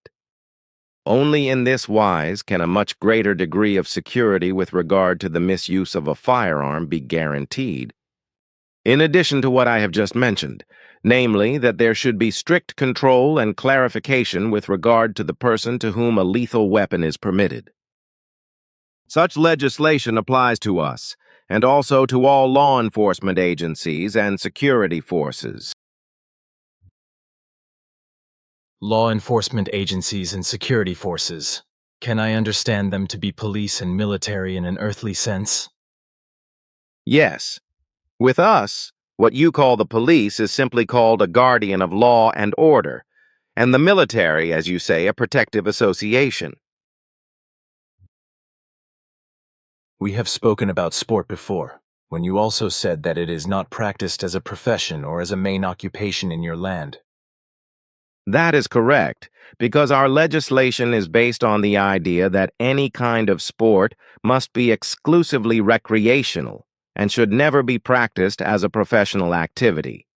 Only in this wise can a much greater degree of security with regard to the misuse of a firearm be guaranteed. In addition to what I have just mentioned, namely that there should be strict control and clarification with regard to the person to whom a lethal weapon is permitted. Such legislation applies to us, and also to all law enforcement agencies and security forces. Law enforcement agencies and security forces. Can I understand them to be police and military in an earthly sense? Yes. With us, what you call the police is simply called a guardian of law and order, and the military, as you say, a protective association. We have spoken about sport before, when you also said that it is not practiced as a profession or as a main occupation in your land. That is correct, because our legislation is based on the idea that any kind of sport must be exclusively recreational and should never be practiced as a professional activity.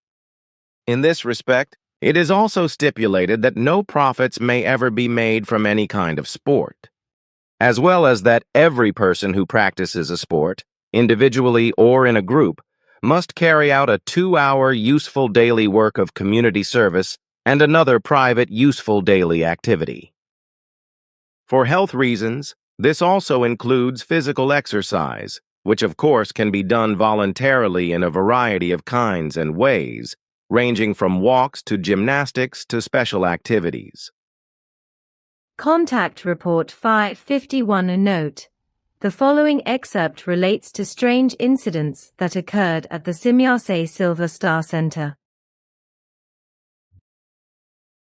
In this respect, it is also stipulated that no profits may ever be made from any kind of sport, as well as that every person who practices a sport, individually or in a group, must carry out a 2-hour useful daily work of community service and another private useful daily activity. For health reasons, this also includes physical exercise, which of course can be done voluntarily in a variety of kinds and ways, ranging from walks to gymnastics to special activities. Contact Report 551. A note. The following excerpt relates to strange incidents that occurred at the Simyase Silver Star Center.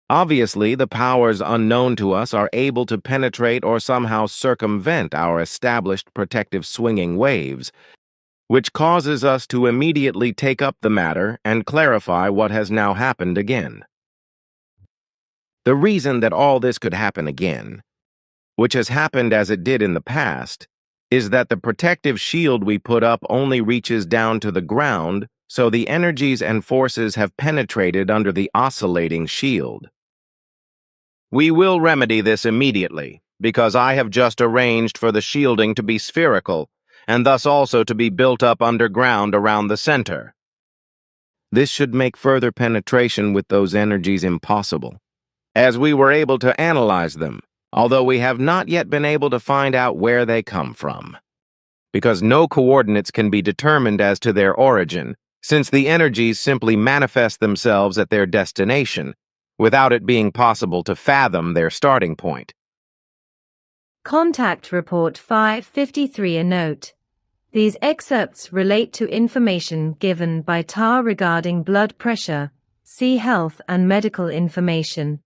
Obviously, the powers unknown to us are able to penetrate or somehow circumvent our established protective swinging waves, which causes us to immediately take up the matter and clarify what has now happened again. The reason that all this could happen again, which has happened as it did in the past, is that the protective shield we put up only reaches down to the ground, so the energies and forces have penetrated under the oscillating shield. We will remedy this immediately, because I have just arranged for the shielding to be spherical, and thus also to be built up underground around the center. This should make further penetration with those energies impossible, as we were able to analyze them, although we have not yet been able to find out where they come from, because no coordinates can be determined as to their origin, since the energies simply manifest themselves at their destination, without it being possible to fathom their starting point. Contact Report 553 a note. These excerpts relate to information given by Ptah regarding blood pressure, sea health and medical information.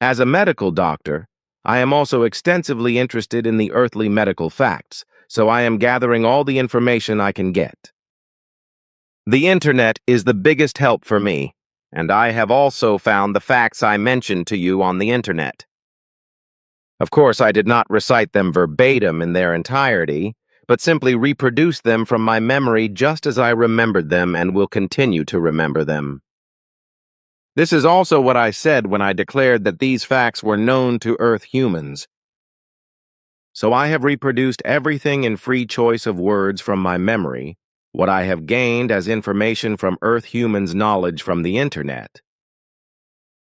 As a medical doctor, I am also extensively interested in the earthly medical facts, so I am gathering all the information I can get. The internet is the biggest help for me, and I have also found the facts I mentioned to you on the internet. Of course, I did not recite them verbatim in their entirety, but simply reproduced them from my memory just as I remembered them and will continue to remember them. This is also what I said when I declared that these facts were known to Earth humans. So I have reproduced everything in free choice of words from my memory, what I have gained as information from Earth humans' knowledge from the internet.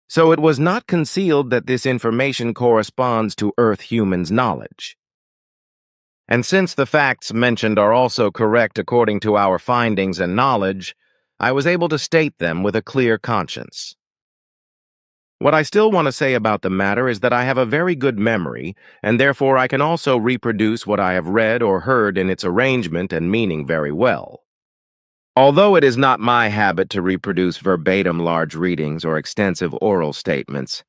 So it was not concealed that this information corresponds to Earth humans' knowledge. And since the facts mentioned are also correct according to our findings and knowledge, I was able to state them with a clear conscience. What I still want to say about the matter is that I have a very good memory, and therefore I can also reproduce what I have read or heard in its arrangement and meaning very well. Although it is not my habit to reproduce verbatim large readings or extensive oral statements,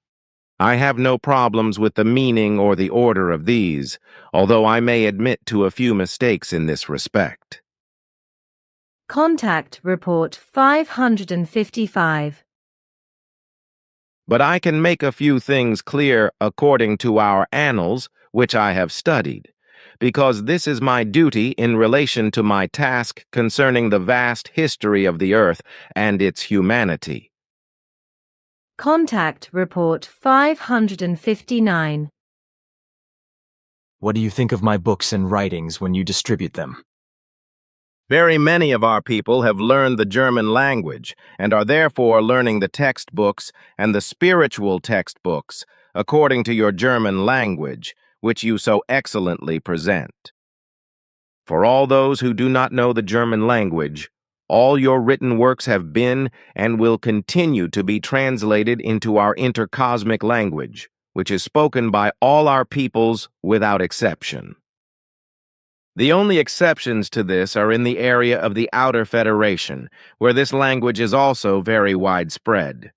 I have no problems with the meaning or the order of these, although I may admit to a few mistakes in this respect. Contact Report 555. But I can make a few things clear according to our annals, which I have studied, because this is my duty in relation to my task concerning the vast history of the earth and its humanity. Contact Report 559. What do you think of my books and writings when you distribute them? Very many of our people have learned the German language and are therefore learning the textbooks and the spiritual textbooks according to your German language, which you so excellently present. For all those who do not know the German language, all your written works have been and will continue to be translated into our intercosmic language, which is spoken by all our peoples without exception. The only exceptions to this are in the area of the Outer Federation, where this language is also very widespread.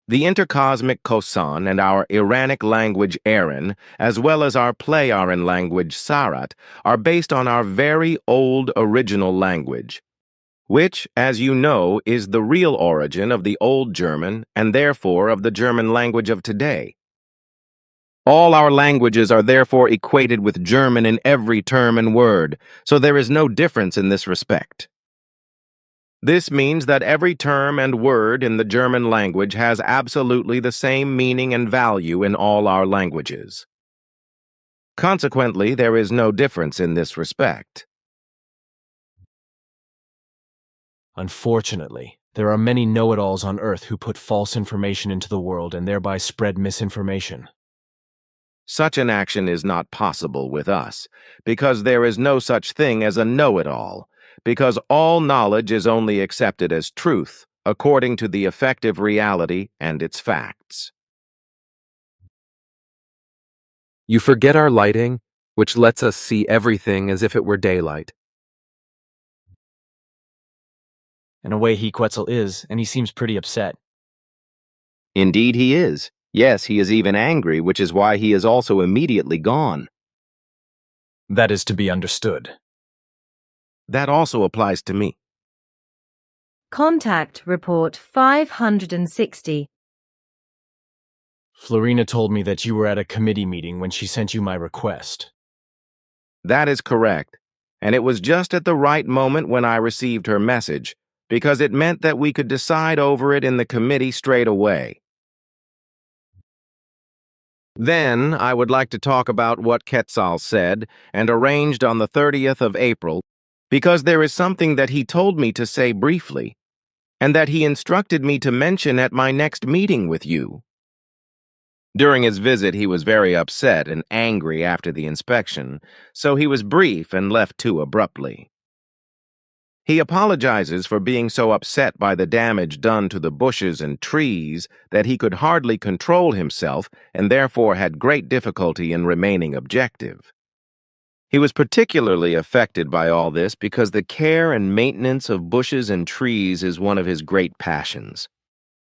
The intercosmic Kosan and our Iranic language Aran, as well as our Play-Aran language Sarat, are based on our very old original language, which, as you know, is the real origin of the Old German and therefore of the German language of today. All our languages are therefore equated with German in every term and word, so there is no difference in this respect. This means that every term and word in the German language has absolutely the same meaning and value in all our languages. Consequently, there is no difference in this respect. Unfortunately, there are many know-it-alls on Earth who put false information into the world and thereby spread misinformation. Such an action is not possible with us, because there is no such thing as a know-it-all, because all knowledge is only accepted as truth, according to the effective reality and its facts. You forget our lighting, which lets us see everything as if it were daylight. In a way, Quetzalcoatl is, and he seems pretty upset. Indeed he is. Yes, he is even angry, which is why he is also immediately gone. That is to be understood. That also applies to me. Contact Report 560. Florina told me that you were at a committee meeting when she sent you my request. That is correct, and it was just at the right moment when I received her message, because it meant that we could decide over it in the committee straight away. Then, I would like to talk about what Quetzal said and arranged on the 30th of April, because there is something that he told me to say briefly, and that he instructed me to mention at my next meeting with you. During his visit, he was very upset and angry after the inspection, so he was brief and left too abruptly. He apologizes for being so upset by the damage done to the bushes and trees that he could hardly control himself and therefore had great difficulty in remaining objective. He was particularly affected by all this because the care and maintenance of bushes and trees is one of his great passions,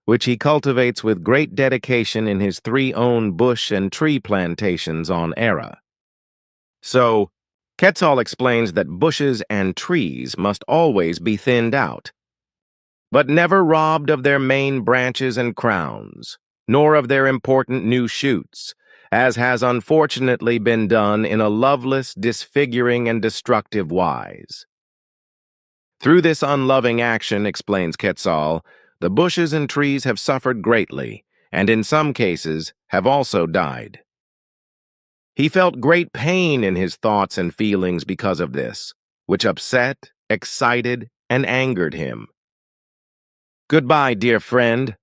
which he cultivates with great dedication in his 3 own bush and tree plantations on Era. So, Quetzal explains that bushes and trees must always be thinned out, but never robbed of their main branches and crowns, nor of their important new shoots, as has unfortunately been done in a loveless, disfiguring, and destructive wise. Through this unloving action, explains Quetzal, the bushes and trees have suffered greatly, and in some cases have also died. He felt great pain in his thoughts and feelings because of this, which upset, excited, and angered him. Goodbye, dear friend.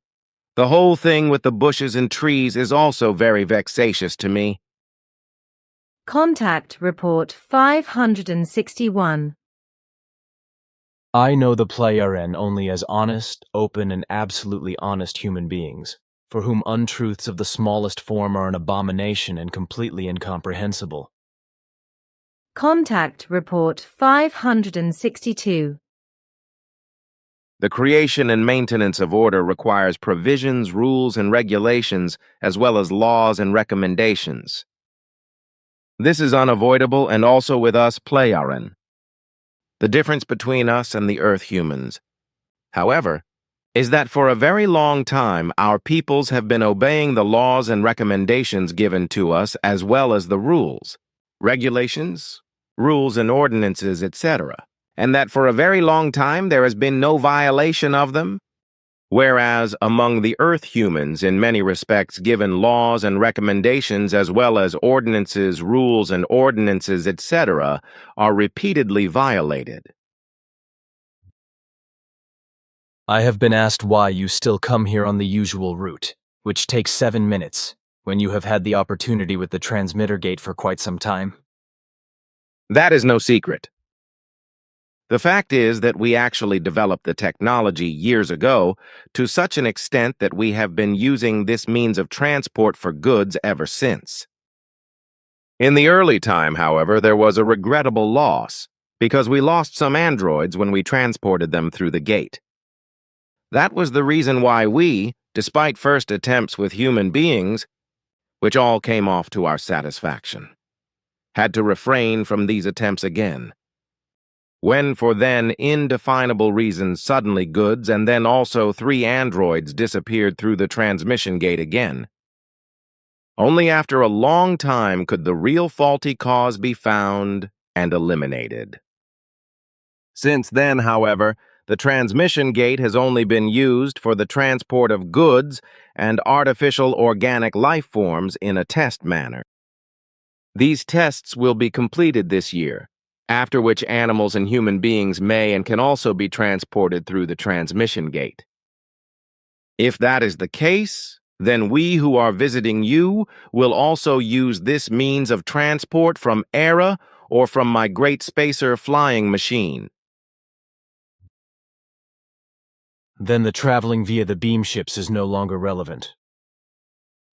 The whole thing with the bushes and trees is also very vexatious to me. Contact Report 561. I know the Pleiaren only as honest, open, and absolutely honest human beings, for whom untruths of the smallest form are an abomination and completely incomprehensible. Contact Report 562. The creation and maintenance of order requires provisions, rules, and regulations, as well as laws and recommendations. This is unavoidable and also with us Pleiaren. The difference between us and the Earth humans, however, is that for a very long time our peoples have been obeying the laws and recommendations given to us as well as the rules, regulations, rules and ordinances, etc., and that for a very long time there has been no violation of them, whereas among the Earth humans, in many respects given laws and recommendations as well as ordinances, rules and ordinances, etc., are repeatedly violated. I have been asked why you still come here on the usual route, which takes 7 minutes, when you have had the opportunity with the transmitter gate for quite some time. That is no secret. The fact is that we actually developed the technology years ago to such an extent that we have been using this means of transport for goods ever since. In the early time, however, there was a regrettable loss, because we lost some androids when we transported them through the gate. That was the reason why we, despite first attempts with human beings, which all came off to our satisfaction, had to refrain from these attempts again. When for then indefinable reasons suddenly goods and then also 3 androids disappeared through the transmission gate again. Only after a long time could the real faulty cause be found and eliminated. Since then, however, the transmission gate has only been used for the transport of goods and artificial organic life forms in a test manner. These tests will be completed this year, after which animals and human beings may and can also be transported through the transmission gate. If that is the case, then we who are visiting you will also use this means of transport from Era or from my great spacer flying machine. Then the traveling via the beam ships is no longer relevant.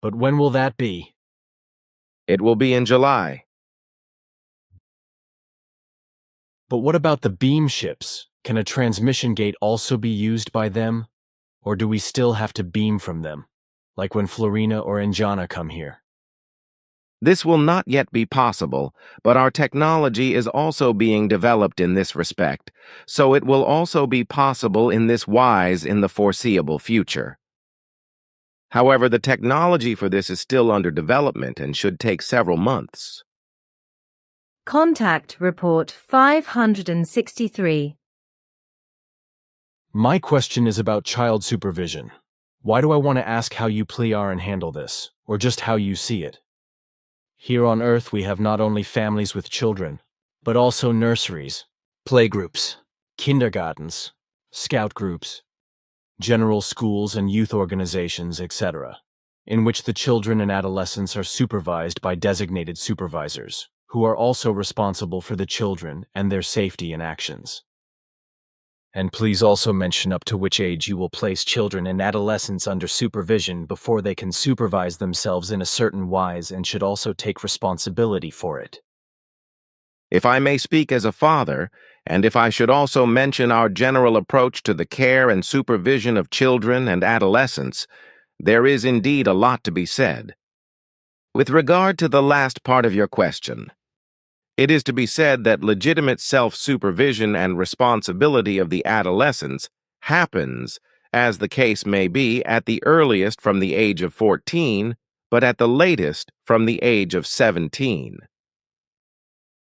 But when will that be? It will be in July. But what about the beam ships? Can a transmission gate also be used by them? Or do we still have to beam from them, like when Florina or Injana come here? This will not yet be possible, but our technology is also being developed in this respect, so it will also be possible in this wise in the foreseeable future. However, the technology for this is still under development and should take several months. Contact Report 563. My question is about child supervision. Why do I want to ask how you Pleiaren handle this, or just how you see it? Here on Earth we have not only families with children, but also nurseries, playgroups, kindergartens, scout groups, general schools and youth organizations, etc., in which the children and adolescents are supervised by designated supervisors, who are also responsible for the children and their safety and actions. And please also mention up to which age you will place children and adolescents under supervision before they can supervise themselves in a certain wise and should also take responsibility for it. If I may speak as a father, and if I should also mention our general approach to the care and supervision of children and adolescents, there is indeed a lot to be said. With regard to the last part of your question, it is to be said that legitimate self-supervision and responsibility of the adolescents happens, as the case may be, at the earliest from the age of 14, but at the latest from the age of 17.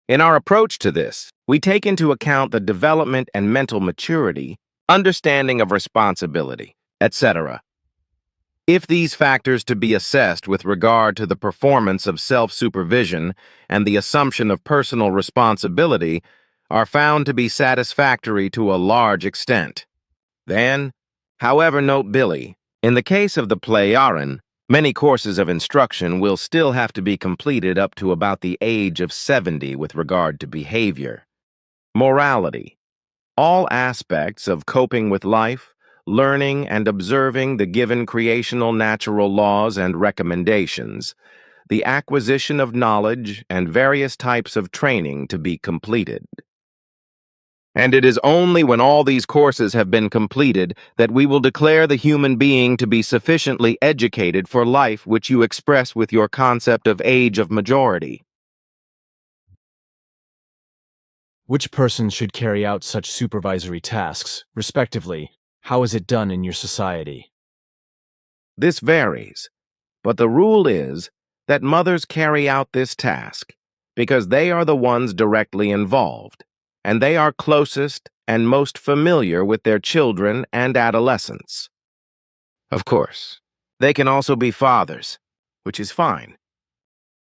In our approach to this, we take into account the development and mental maturity, understanding of responsibility, etc. If these factors to be assessed with regard to the performance of self-supervision and the assumption of personal responsibility are found to be satisfactory to a large extent, then, however, note Billy, in the case of the Plejaren, many courses of instruction will still have to be completed up to about the age of 70 with regard to behavior, morality, all aspects of coping with life, learning and observing the given creational natural laws and recommendations, the acquisition of knowledge and various types of training to be completed. And it is only when all these courses have been completed that we will declare the human being to be sufficiently educated for life, which you express with your concept of age of majority. Which persons should carry out such supervisory tasks, respectively? How is it done in your society? This varies, but the rule is that mothers carry out this task because they are the ones directly involved, and they are closest and most familiar with their children and adolescents. Of course, they can also be fathers, which is fine.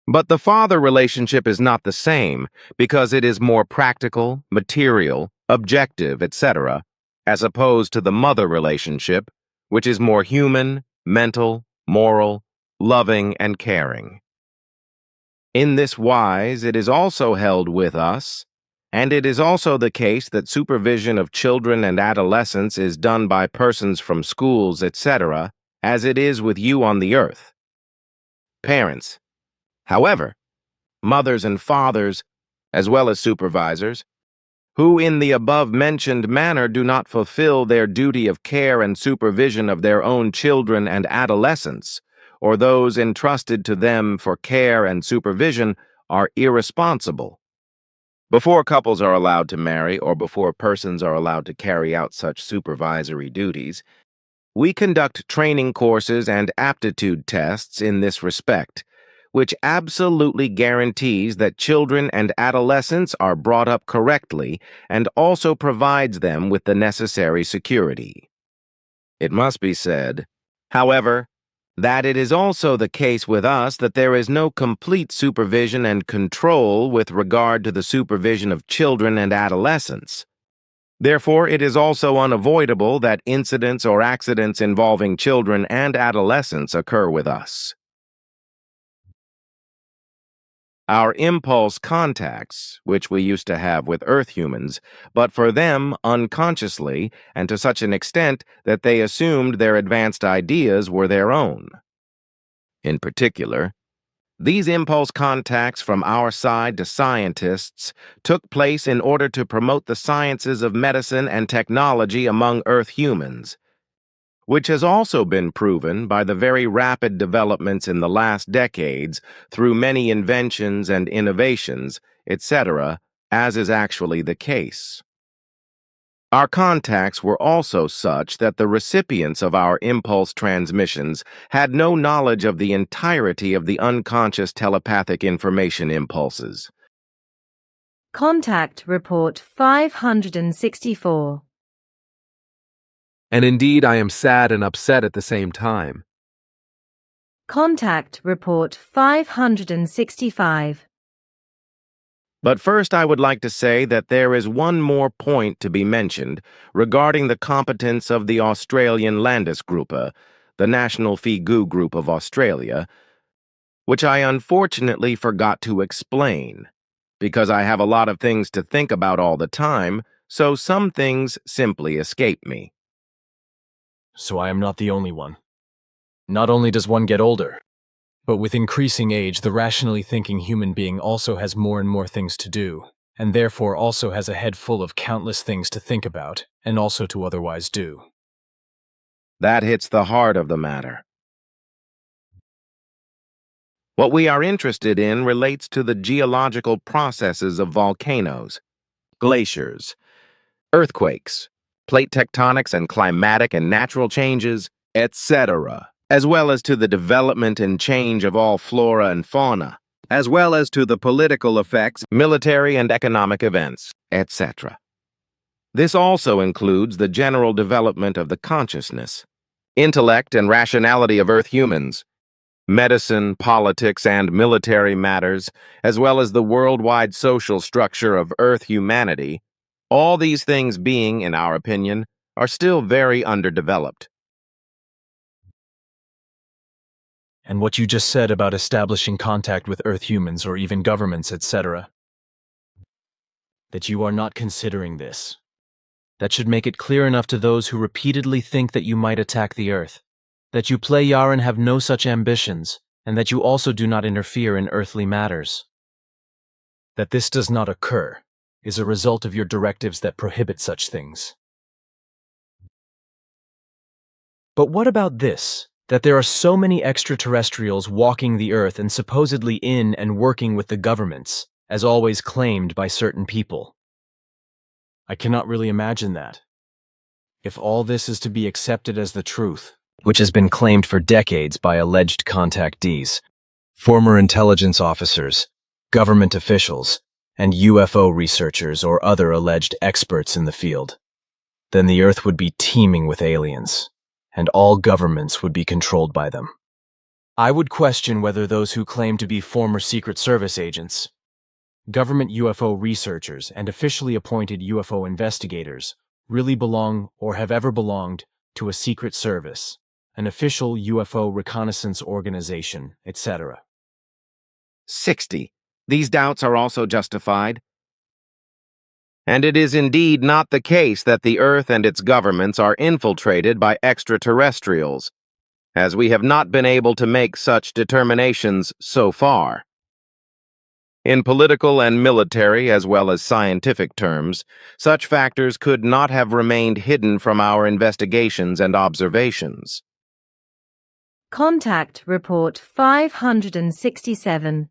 But the father relationship is not the same because it is more practical, material, objective, etc., as opposed to the mother relationship, which is more human, mental, moral, loving, and caring. In this wise, it is also held with us, and it is also the case that supervision of children and adolescents is done by persons from schools, etc., as it is with you on the earth. Parents, however, mothers and fathers, as well as supervisors, who in the above-mentioned manner do not fulfill their duty of care and supervision of their own children and adolescents, or those entrusted to them for care and supervision, are irresponsible. Before couples are allowed to marry or before persons are allowed to carry out such supervisory duties, we conduct training courses and aptitude tests in this respect, which absolutely guarantees that children and adolescents are brought up correctly and also provides them with the necessary security. It must be said, however, that it is also the case with us that there is no complete supervision and control with regard to the supervision of children and adolescents. Therefore, it is also unavoidable that incidents or accidents involving children and adolescents occur with us. Our impulse contacts, which we used to have with Earth humans, but for them unconsciously and to such an extent that they assumed their advanced ideas were their own. In particular, these impulse contacts from our side to scientists took place in order to promote the sciences of medicine and technology among Earth humans, which has also been proven by the very rapid developments in the last decades through many inventions and innovations, etc., as is actually the case. Our contacts were also such that the recipients of our impulse transmissions had no knowledge of the entirety of the unconscious telepathic information impulses. Contact Report 564. And indeed, I am sad and upset at the same time. Contact Report 565. But first I would like to say that there is one more point to be mentioned regarding the competence of the Australian Landesgruppe, the National Figu Group of Australia, which I unfortunately forgot to explain, because I have a lot of things to think about all the time, so some things simply escape me. So I am not the only one. Not only does one get older, but with increasing age, the rationally thinking human being also has more and more things to do, and therefore also has a head full of countless things to think about, and also to otherwise do. That hits the heart of the matter. What we are interested in relates to the geological processes of volcanoes, glaciers, earthquakes, plate tectonics and climatic and natural changes, etc., as well as to the development and change of all flora and fauna, as well as to the political effects, military and economic events, etc. This also includes the general development of the consciousness, intellect and rationality of Earth humans, medicine, politics, and military matters, as well as the worldwide social structure of Earth humanity, all these things being, in our opinion, are still very underdeveloped. And what you just said about establishing contact with Earth humans or even governments, etc., that you are not considering this. That should make it clear enough to those who repeatedly think that you might attack the Earth, that you play Yaren have no such ambitions, and that you also do not interfere in earthly matters. That this does not occur is a result of your directives that prohibit such things. But what about this, that there are so many extraterrestrials walking the Earth and supposedly in and working with the governments, as always claimed by certain people? I cannot really imagine that. If all this is to be accepted as the truth, which has been claimed for decades by alleged contactees, former intelligence officers, government officials, and UFO researchers or other alleged experts in the field, then the Earth would be teeming with aliens, and all governments would be controlled by them. I would question whether those who claim to be former Secret Service agents, government UFO researchers, and officially appointed UFO investigators really belong or have ever belonged to a secret service, an official UFO reconnaissance organization, etc. 60. These doubts are also justified. And it is indeed not the case that the Earth and its governments are infiltrated by extraterrestrials, as we have not been able to make such determinations so far. In political and military as well as scientific terms, such factors could not have remained hidden from our investigations and observations. Contact Report 567.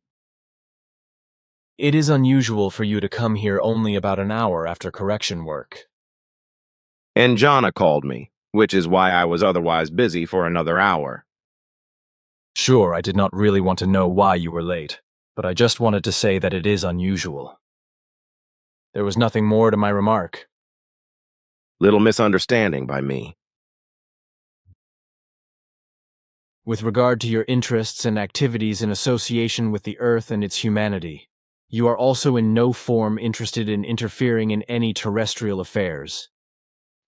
It is unusual for you to come here only about an hour after correction work. And Jana called me, which is why I was otherwise busy for another hour. Sure, I did not really want to know why you were late, but I just wanted to say that it is unusual. There was nothing more to my remark. Little misunderstanding by me. With regard to your interests and activities in association with the Earth and its humanity, you are also in no form interested in interfering in any terrestrial affairs.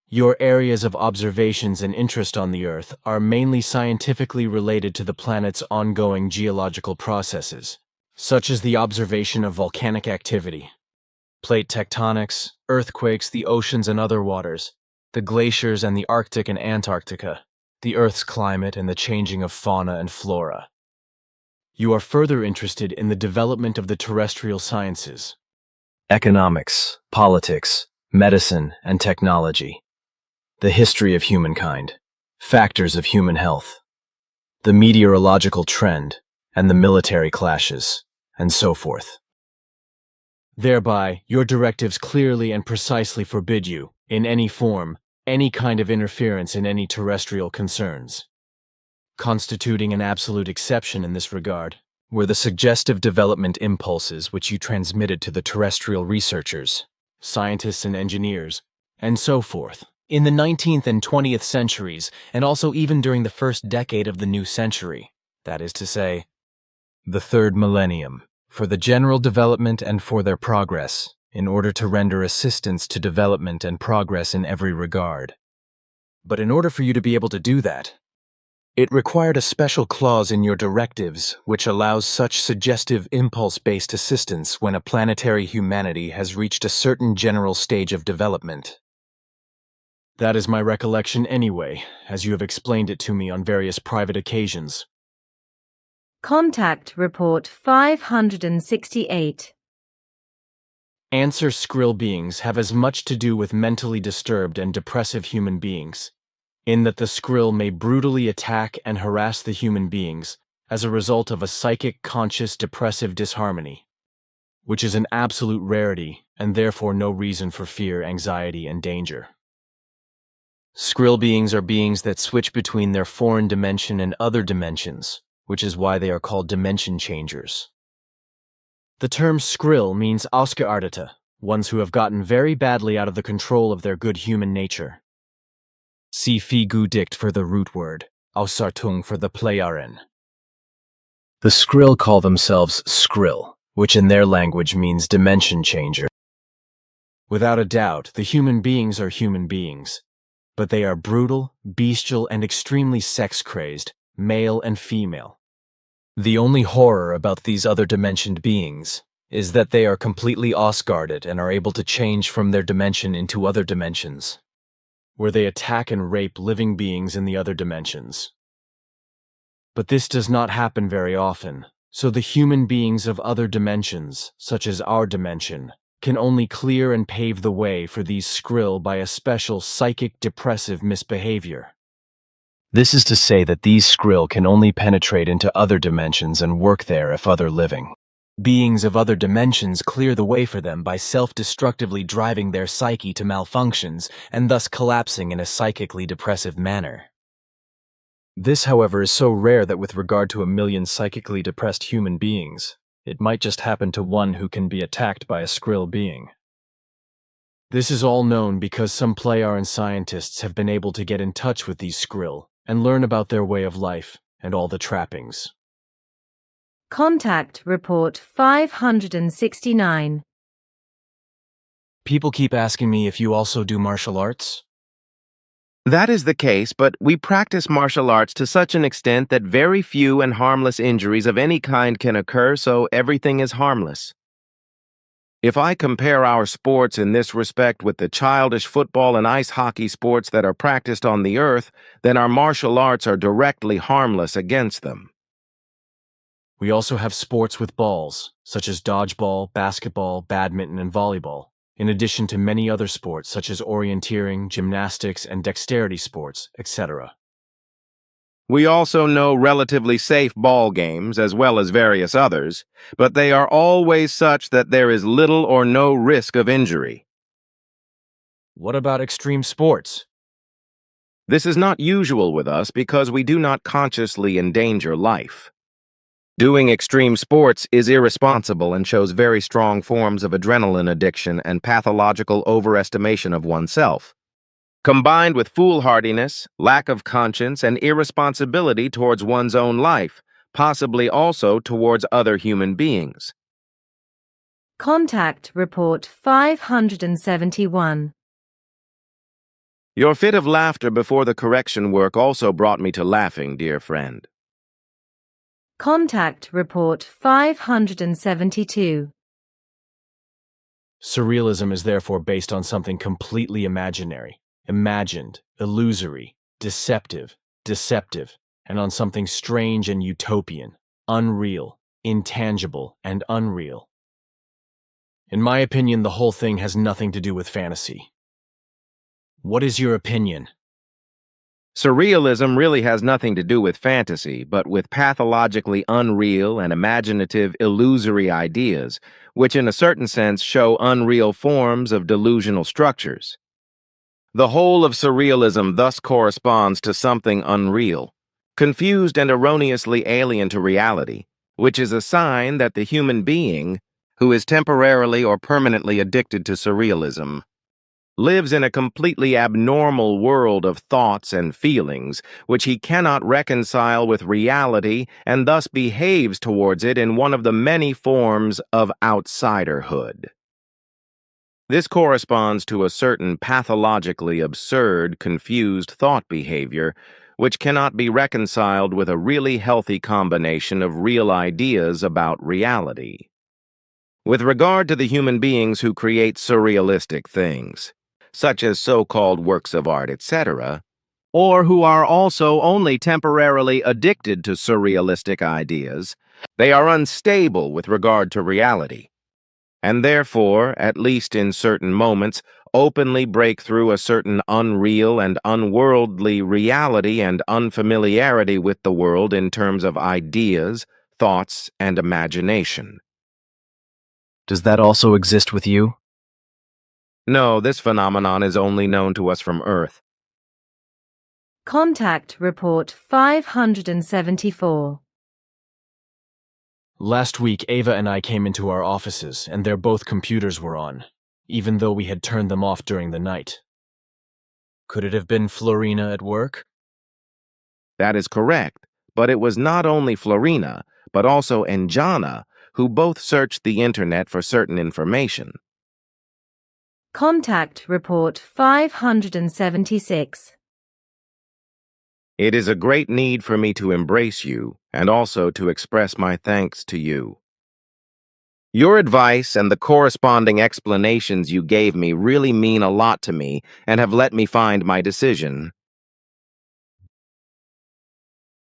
Your areas of observations and interest on the Earth are mainly scientifically related to the planet's ongoing geological processes, such as the observation of volcanic activity, plate tectonics, earthquakes, the oceans and other waters, the glaciers and the Arctic and Antarctica, the Earth's climate and the changing of fauna and flora. You are further interested in the development of the terrestrial sciences, economics, politics, medicine, and technology, the history of humankind, factors of human health, the meteorological trend, and the military clashes, and so forth. Thereby, your directives clearly and precisely forbid you, in any form, any kind of interference in any terrestrial concerns. Constituting an absolute exception in this regard were the suggestive development impulses which you transmitted to the terrestrial researchers, scientists and engineers, and so forth, in the 19th and 20th centuries, and also even during the first decade of the new century, that is to say, the third millennium, for the general development and for their progress, in order to render assistance to development and progress in every regard. But in order for you to be able to do that, It required a special clause in your directives which allows such suggestive impulse-based assistance when a planetary humanity has reached a certain general stage of development. That is my recollection anyway, as you have explained it to me on various private occasions. Contact Report 568. Answer: Skrill beings have as much to do with mentally disturbed and depressive human beings, in that the Skrill may brutally attack and harass the human beings as a result of a psychic conscious depressive disharmony, which is an absolute rarity and therefore no reason for fear, anxiety, and danger. Skrill beings are beings that switch between their foreign dimension and other dimensions, which is why they are called dimension changers. The term Skrill means ausgeartete, ones who have gotten very badly out of the control of their good human nature. See Figudikt for the root word, Ausartung for the Pleiaren. The Skrill call themselves Skrill, which in their language means dimension changer. Without a doubt, the human beings are human beings, but they are brutal, bestial, and extremely sex-crazed, male and female. The only horror about these other dimensioned beings is that they are completely ausguarded and are able to change from their dimension into other dimensions, where they attack and rape living beings in the other dimensions. But this does not happen very often, so the human beings of other dimensions, such as our dimension, can only clear and pave the way for these Skrill by a special psychic depressive misbehavior. This is to say that these Skrill can only penetrate into other dimensions and work there if other living beings of other dimensions clear the way for them by self-destructively driving their psyche to malfunctions and thus collapsing in a psychically depressive manner. This, however, is so rare that with regard to 1 million psychically depressed human beings, it might just happen to one who can be attacked by a Skrill being. This is all known because some Pleiaren scientists have been able to get in touch with these Skrill and learn about their way of life and all the trappings. Contact Report 569. People keep asking me if you also do martial arts. That is the case, but we practice martial arts to such an extent that very few and harmless injuries of any kind can occur, so everything is harmless. If I compare our sports in this respect with the childish football and ice hockey sports that are practiced on the earth, then our martial arts are directly harmless against them. We also have sports with balls, such as dodgeball, basketball, badminton, and volleyball, in addition to many other sports such as orienteering, gymnastics, and dexterity sports, etc. We also know relatively safe ball games, as well as various others, but they are always such that there is little or no risk of injury. What about extreme sports? This is not usual with us because we do not consciously endanger life. Doing extreme sports is irresponsible and shows very strong forms of adrenaline addiction and pathological overestimation of oneself, combined with foolhardiness, lack of conscience, and irresponsibility towards one's own life, possibly also towards other human beings. Contact Report 571. Your fit of laughter before the correction work also brought me to laughing, dear friend. Contact Report 572. Surrealism is therefore based on something completely imaginary, imagined, illusory, deceptive, and on something strange and utopian, unreal, intangible, and unreal. In my opinion, the whole thing has nothing to do with fantasy. What is your opinion? Surrealism really has nothing to do with fantasy, but with pathologically unreal and imaginative illusory ideas, which in a certain sense show unreal forms of delusional structures. The whole of surrealism thus corresponds to something unreal, confused and erroneously alien to reality, which is a sign that the human being, who is temporarily or permanently addicted to surrealism, lives in a completely abnormal world of thoughts and feelings, which he cannot reconcile with reality and thus behaves towards it in one of the many forms of outsiderhood. This corresponds to a certain pathologically absurd, confused thought behavior which cannot be reconciled with a really healthy combination of real ideas about reality. With regard to the human beings who create surrealistic things, such as so-called works of art, etc., or who are also only temporarily addicted to surrealistic ideas, they are unstable with regard to reality, and therefore, at least in certain moments, openly break through a certain unreal and unworldly reality and unfamiliarity with the world in terms of ideas, thoughts, and imagination. Does that also exist with you? No, this phenomenon is only known to us from Earth. Contact Report 574. Last week, Ava and I came into our offices, and their both computers were on, even though we had turned them off during the night. Could it have been Florina at work? That is correct, but it was not only Florina, but also en-GB, who both searched the internet for certain information. Contact Report 576. It is a great need for me to embrace you and also to express my thanks to you. Your advice and the corresponding explanations you gave me really mean a lot to me and have let me find my decision.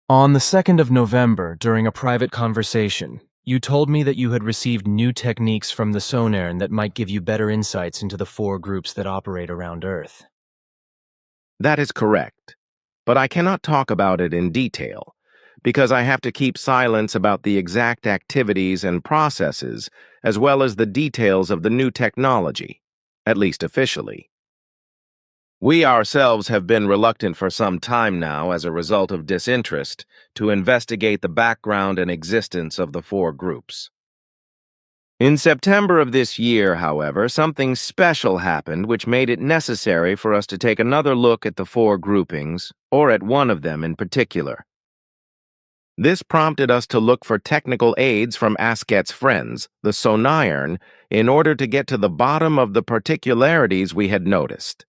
On the 2nd of November, during a private conversation, you told me that you had received new techniques from the sonar that might give you better insights into the 4 groups that operate around Earth. That is correct, but I cannot talk about it in detail, because I have to keep silence about the exact activities and processes, as well as the details of the new technology, at least officially. We ourselves have been reluctant for some time now, as a result of disinterest, to investigate the background and existence of the 4 groups. In September of this year, however, something special happened which made it necessary for us to take another look at the 4 groupings, or at one of them in particular. This prompted us to look for technical aids from Asket's friends, the Sonairon, in order to get to the bottom of the particularities we had noticed.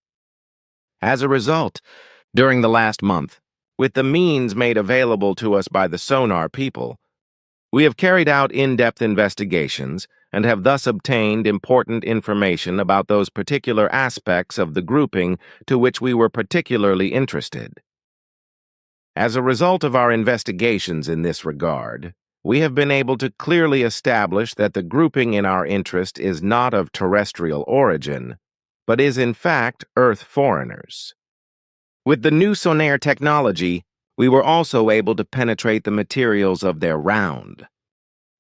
As a result, during the last month, with the means made available to us by the sonar people, we have carried out in-depth investigations and have thus obtained important information about those particular aspects of the grouping to which we were particularly interested. As a result of our investigations in this regard, we have been able to clearly establish that the grouping in our interest is not of terrestrial origin, but is in fact Earth foreigners. With the new sonar technology, we were also able to penetrate the materials of their round,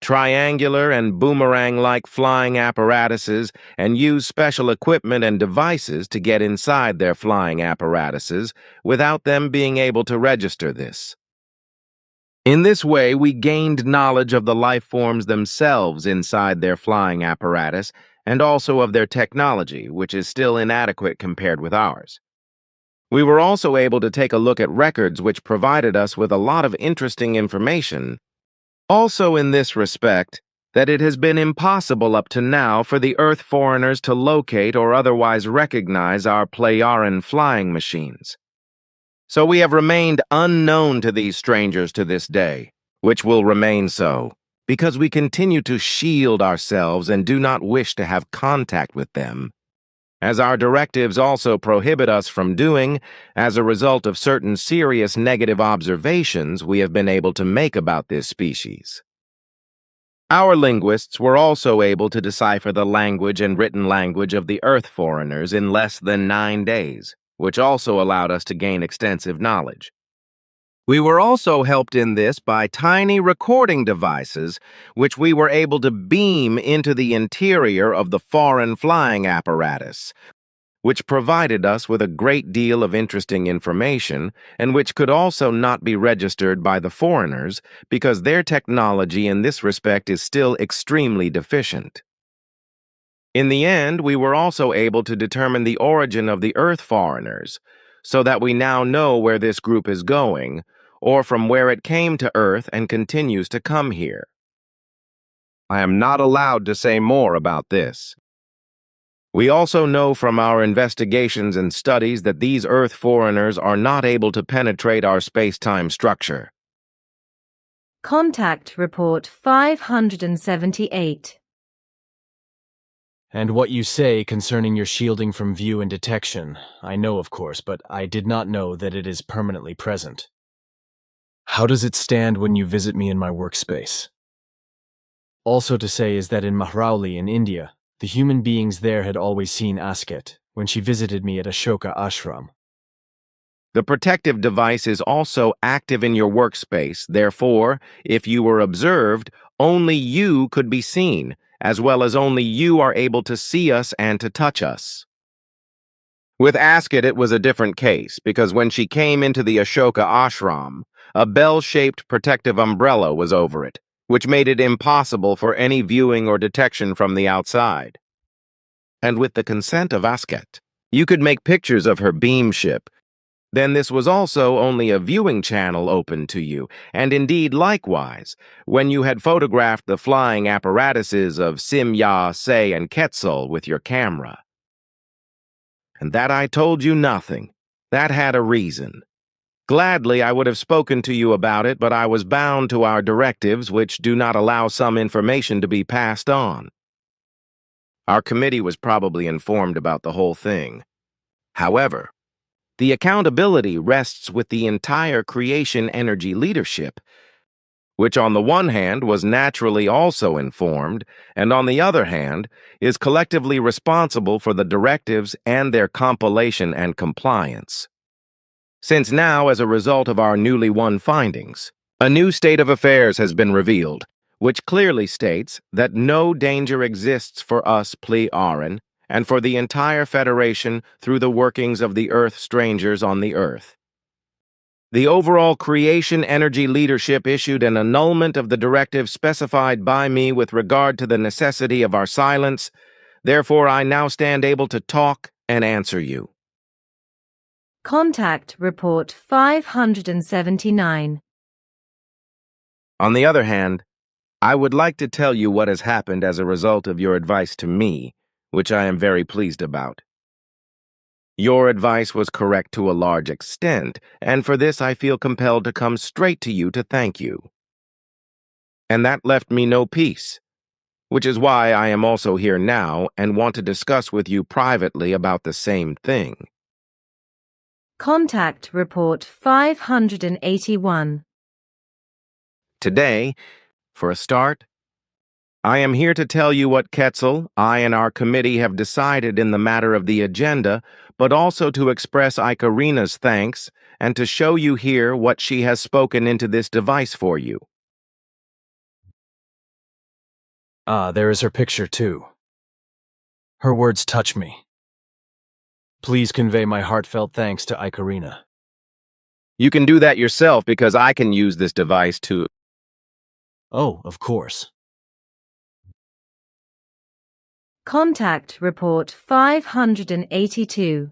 triangular and boomerang-like flying apparatuses and use special equipment and devices to get inside their flying apparatuses without them being able to register this. In this way, we gained knowledge of the life forms themselves inside their flying apparatus and also of their technology, which is still inadequate compared with ours. We were also able to take a look at records which provided us with a lot of interesting information. Also in this respect, that it has been impossible up to now for the Earth foreigners to locate or otherwise recognize our Plejaran flying machines. So we have remained unknown to these strangers to this day, which will remain so, because we continue to shield ourselves and do not wish to have contact with them, as our directives also prohibit us from doing as a result of certain serious negative observations we have been able to make about this species. Our linguists were also able to decipher the language and written language of the Earth foreigners in less than 9 days, which also allowed us to gain extensive knowledge. We were also helped in this by tiny recording devices, which we were able to beam into the interior of the foreign flying apparatus, which provided us with a great deal of interesting information and which could also not be registered by the foreigners because their technology in this respect is still extremely deficient. In the end, we were also able to determine the origin of the Earth foreigners, so that we now know where this group is going, or from where it came to Earth and continues to come here. I am not allowed to say more about this. We also know from our investigations and studies that these Earth foreigners are not able to penetrate our space-time structure. Contact Report 578. And what you say concerning your shielding from view and detection, I know, of course, but I did not know that it is permanently present. How does it stand when you visit me in my workspace? Also to say is that in Mahrauli in India, the human beings there had always seen Asket when she visited me at Ashoka Ashram. The protective device is also active in your workspace. Therefore, if you were observed, only you could be seen, as well as only you are able to see us and to touch us. With Asket, it was a different case, because when she came into the Ashoka Ashram, a bell-shaped protective umbrella was over it, which made it impossible for any viewing or detection from the outside. And with the consent of Asket, you could make pictures of her beam ship. Then this was also only a viewing channel open to you, and indeed likewise, when you had photographed the flying apparatuses of Simya, Se, and Quetzal with your camera. And that I told you nothing. That had a reason. Gladly I would have spoken to you about it, but I was bound to our directives, which do not allow some information to be passed on. Our committee was probably informed about the whole thing. However, the accountability rests with the entire creation energy leadership, which on the one hand was naturally also informed, and on the other hand is collectively responsible for the directives and their compilation and compliance. Since now, as a result of our newly won findings, a new state of affairs has been revealed, which clearly states that no danger exists for us Ptah and for the entire Federation through the workings of the Earth strangers on the Earth. The overall creation energy leadership issued an annulment of the directive specified by me with regard to the necessity of our silence. Therefore, I now stand able to talk and answer you. Contact Report 579. On the other hand, I would like to tell you what has happened as a result of your advice to me, which I am very pleased about. Your advice was correct to a large extent, and for this I feel compelled to come straight to you to thank you. And that left me no peace, which is why I am also here now and want to discuss with you privately about the same thing. Contact Report 581. Today, for a start, I am here to tell you what Quetzal, I, and our committee have decided in the matter of the agenda, but also to express Icarina's thanks and to show you here what she has spoken into this device for you. Ah, there is her picture, too. Her words touch me. Please convey my heartfelt thanks to Icarina. You can do that yourself because I can use this device to... Oh, of course. Contact Report 582.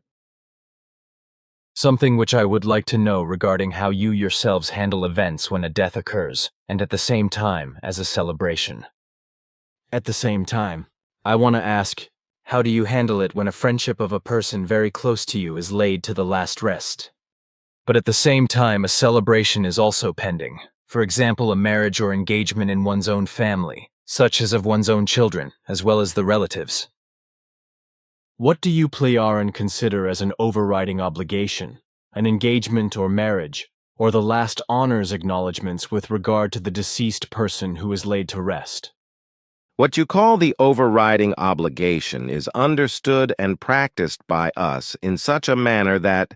Something which I would like to know regarding how you yourselves handle events when a death occurs, and at the same time as a celebration. At the same time, I want to ask, how do you handle it when a friendship of a person very close to you is laid to the last rest? But at the same time, a celebration is also pending. For example, a marriage or engagement in one's own family, such as of one's own children, as well as the relatives. What do you Pleiaren consider as an overriding obligation, an engagement or marriage, or the last honors acknowledgments with regard to the deceased person who is laid to rest? What you call the overriding obligation is understood and practiced by us in such a manner that,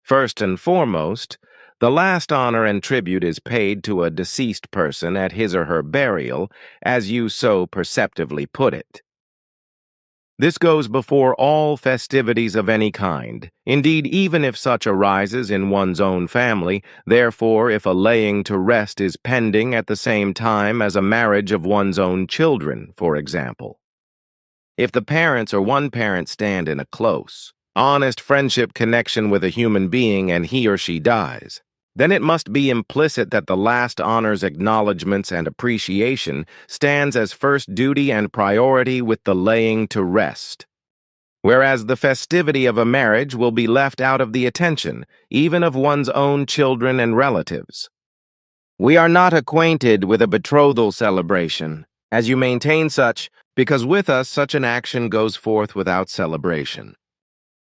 first and foremost, the last honor and tribute is paid to a deceased person at his or her burial, as you so perceptively put it. This goes before all festivities of any kind, indeed even if such arises in one's own family, therefore if a laying to rest is pending at the same time as a marriage of one's own children, for example. If the parents or one parent stand in a close, honest friendship connection with a human being and he or she dies, then it must be implicit that the last honors acknowledgments and appreciation stands as first duty and priority with the laying to rest. whereas the festivity of a marriage will be left out of the attention, even of one's own children and relatives. We are not acquainted with a betrothal celebration, as you maintain such, because with us such an action goes forth without celebration.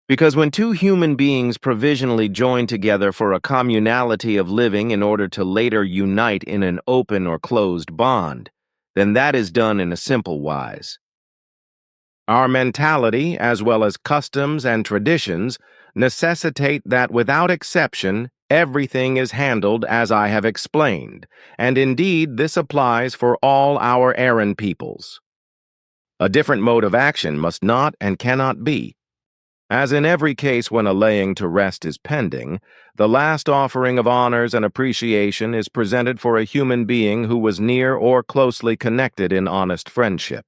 Because when two human beings provisionally join together for a communality of living in order to later unite in an open or closed bond, then that is done in a simple wise. Our mentality, as well as customs and traditions, necessitate that without exception, everything is handled as I have explained, and indeed this applies for all our Aryan peoples. A different mode of action must not and cannot be. As in every case when a laying to rest is pending, the last offering of honors and appreciation is presented for a human being who was near or closely connected in honest friendship.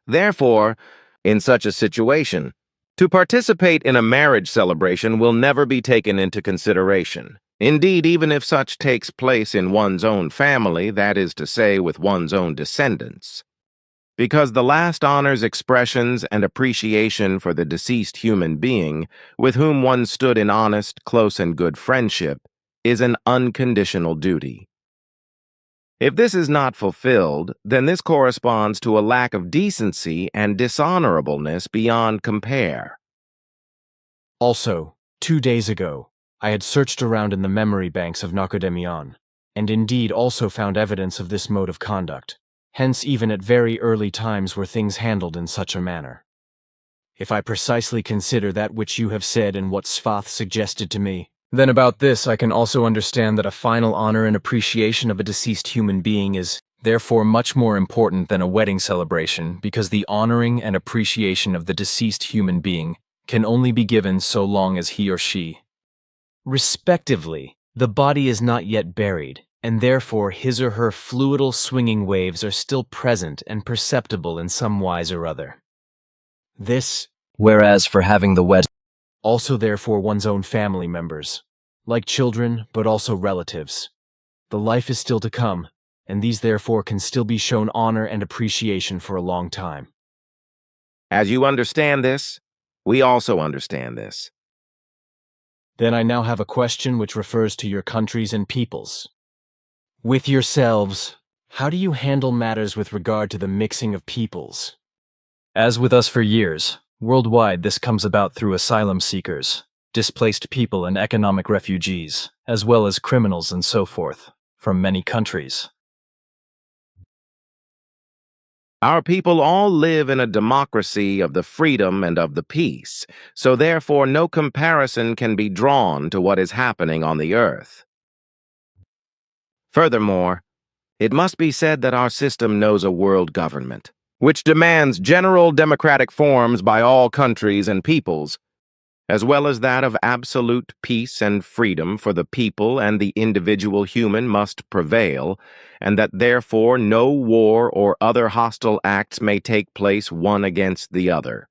Therefore, in such a situation, to participate in a marriage celebration will never be taken into consideration. Indeed, even if such takes place in one's own family, that is to say, with one's own descendants. Because the last honors, expressions, and appreciation for the deceased human being, with whom one stood in honest, close, and good friendship, is an unconditional duty. If this is not fulfilled, then this corresponds to a lack of decency and dishonorableness beyond compare. Also, 2 days ago, I had searched around in the memory banks of Nokodemion, and indeed also found evidence of this mode of conduct. Hence, even at very early times were things handled in such a manner. If I precisely consider that which you have said and what Bafath suggested to me, then about this I can also understand that a final honor and appreciation of a deceased human being is, therefore, much more important than a wedding celebration, because the honoring and appreciation of the deceased human being can only be given so long as he or she, respectively, the body is not yet buried, and therefore his or her fluidal swinging waves are still present and perceptible in some wise or other. This, whereas for having the wedding, also therefore one's own family members, like children but also relatives. The life is still to come, and these therefore can still be shown honor and appreciation for a long time. As you understand this, we also understand this. Then I now have a question which refers to your countries and peoples. With yourselves, how do you handle matters with regard to the mixing of peoples? As with us for years, worldwide this comes about through asylum seekers, displaced people and economic refugees, as well as criminals and so forth, from many countries. Our people all live in a democracy of the freedom and of the peace, so therefore no comparison can be drawn to what is happening on the earth. Furthermore, it must be said that our system knows a world government, which demands general democratic forms by all countries and peoples, as well as that of absolute peace and freedom for the people and the individual human must prevail, and that therefore no war or other hostile acts may take place one against the other.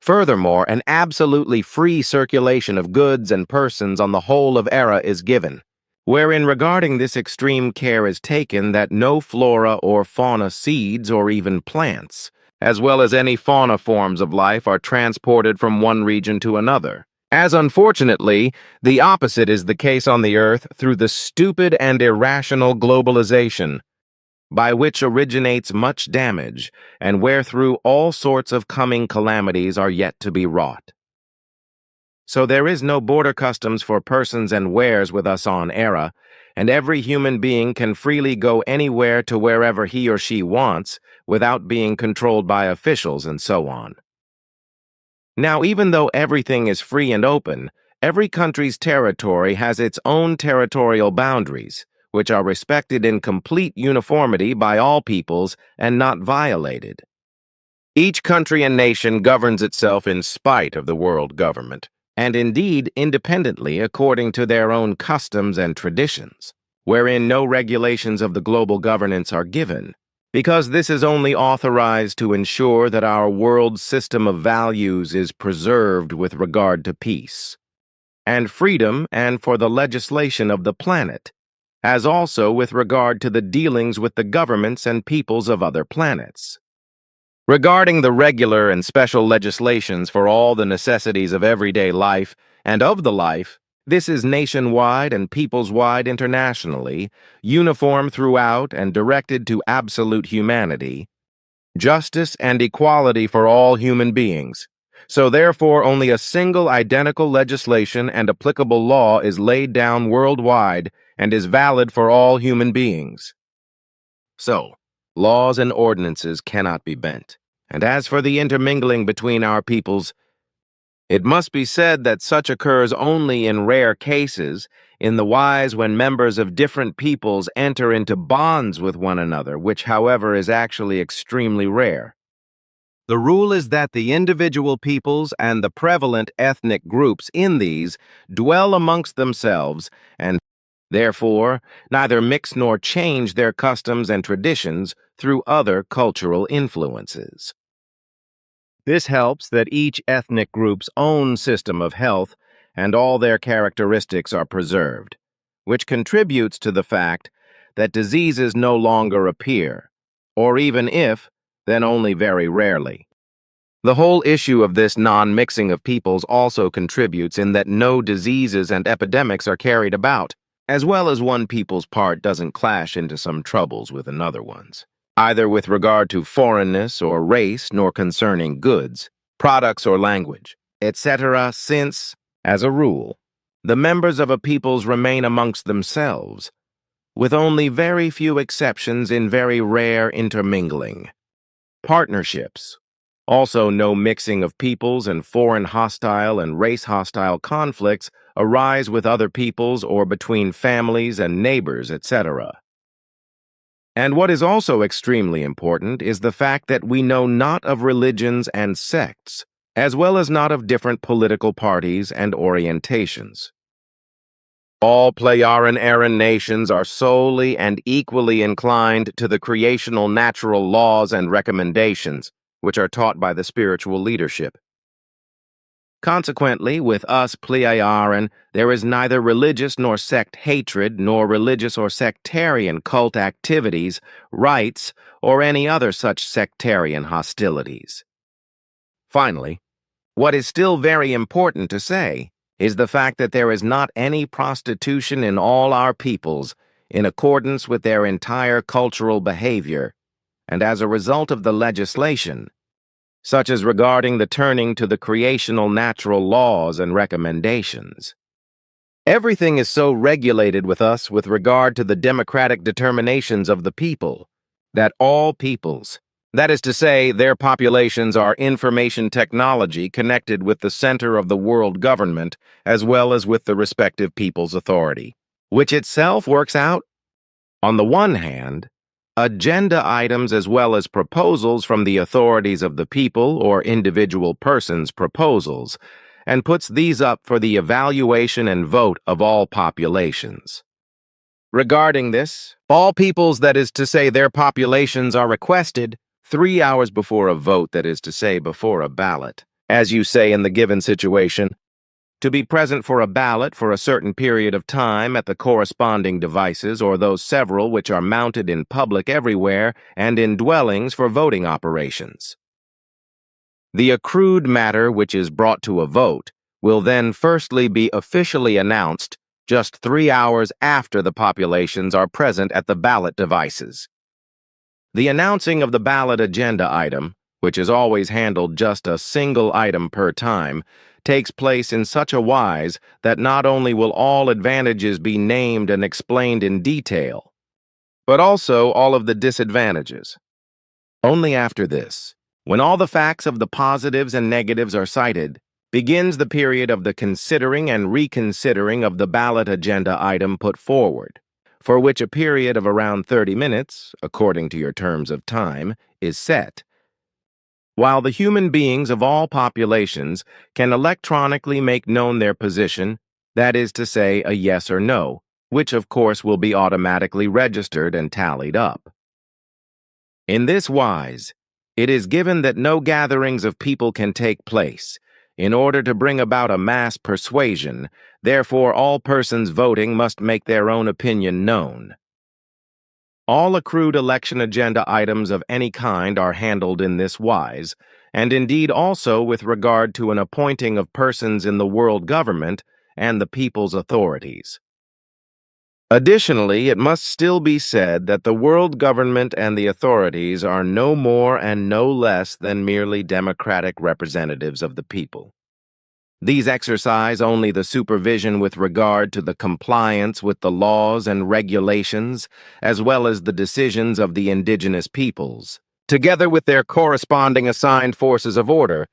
Furthermore, an absolutely free circulation of goods and persons on the whole of Era is given, wherein regarding this extreme care is taken that no flora or fauna seeds or even plants, as well as any fauna forms of life, are transported from one region to another, as unfortunately the opposite is the case on the earth through the stupid and irrational globalization, by which originates much damage, and wherethrough all sorts of coming calamities are yet to be wrought. So there is no border customs for persons and wares with us on Era, and every human being can freely go anywhere to wherever he or she wants, without being controlled by officials and so on. Now, even though everything is free and open, every country's territory has its own territorial boundaries, which are respected in complete uniformity by all peoples and not violated. Each country and nation governs itself in spite of the world government, and indeed independently according to their own customs and traditions, wherein no regulations of the global governance are given, because this is only authorized to ensure that our world system of values is preserved with regard to peace and freedom and for the legislation of the planet, as also with regard to the dealings with the governments and peoples of other planets. Regarding the regular and special legislations for all the necessities of everyday life and of the life, this is nationwide and peoples-wide internationally, uniform throughout and directed to absolute humanity, justice and equality for all human beings. So therefore only a single identical legislation and applicable law is laid down worldwide and is valid for all human beings. So, laws and ordinances cannot be bent. And as for the intermingling between our peoples, it must be said that such occurs only in rare cases, in the wise when members of different peoples enter into bonds with one another, which, however, is actually extremely rare. The rule is that the individual peoples and the prevalent ethnic groups in these dwell amongst themselves and therefore neither mix nor change their customs and traditions through other cultural influences. This helps that each ethnic group's own system of health and all their characteristics are preserved, which contributes to the fact that diseases no longer appear, or even if, then only very rarely. The whole issue of this non-mixing of peoples also contributes in that no diseases and epidemics are carried about, as well as one people's part doesn't clash into some troubles with another one's, either with regard to foreignness or race nor concerning goods, products or language, etc., since, as a rule, the members of a peoples remain amongst themselves, with only very few exceptions in very rare intermingling. Partnerships. Also, no mixing of peoples and foreign hostile and race hostile conflicts arise with other peoples or between families and neighbors, etc. And what is also extremely important is the fact that we know not of religions and sects, as well as not of different political parties and orientations. All Pleiaren nations are solely and equally inclined to the creational natural laws and recommendations, which are taught by the spiritual leadership. Consequently, with us Pleiaren, there is neither religious nor sect hatred, nor religious or sectarian cult activities, rites, or any other such sectarian hostilities. Finally, what is still very important to say is the fact that there is not any prostitution in all our peoples in accordance with their entire cultural behavior, and as a result of the legislation, such as regarding the turning to the creational natural laws and recommendations. Everything is so regulated with us with regard to the democratic determinations of the people, that all peoples, that is to say, their populations are information technology connected with the center of the world government as well as with the respective people's authority, which itself works out, on the one hand, agenda items as well as proposals from the authorities of the people or individual persons' proposals, and puts these up for the evaluation and vote of all populations. Regarding this, all peoples, that is to say their populations, are requested 3 hours before a vote, that is to say before a ballot, as you say in the given situation, to be present for a ballot for a certain period of time at the corresponding devices or those several which are mounted in public everywhere and in dwellings for voting operations. The accrued matter which is brought to a vote will then firstly be officially announced just 3 hours after the populations are present at the ballot devices. The announcing of the ballot agenda item, which is always handled just a single item per time, takes place in such a wise that not only will all advantages be named and explained in detail, but also all of the disadvantages. Only after this, when all the facts of the positives and negatives are cited, begins the period of the considering and reconsidering of the ballot agenda item put forward, for which a period of around 30 minutes, according to your terms of time, is set, while the human beings of all populations can electronically make known their position, that is to say, a yes or no, which of course will be automatically registered and tallied up. In this wise, it is given that no gatherings of people can take place, in order to bring about a mass persuasion. Therefore all persons voting must make their own opinion known. All accrued election agenda items of any kind are handled in this wise, and indeed also with regard to an appointing of persons in the world government and the people's authorities. Additionally, it must still be said that the world government and the authorities are no more and no less than merely democratic representatives of the people. These exercise only the supervision with regard to the compliance with the laws and regulations, as well as the decisions of the indigenous peoples, together with their corresponding assigned forces of order,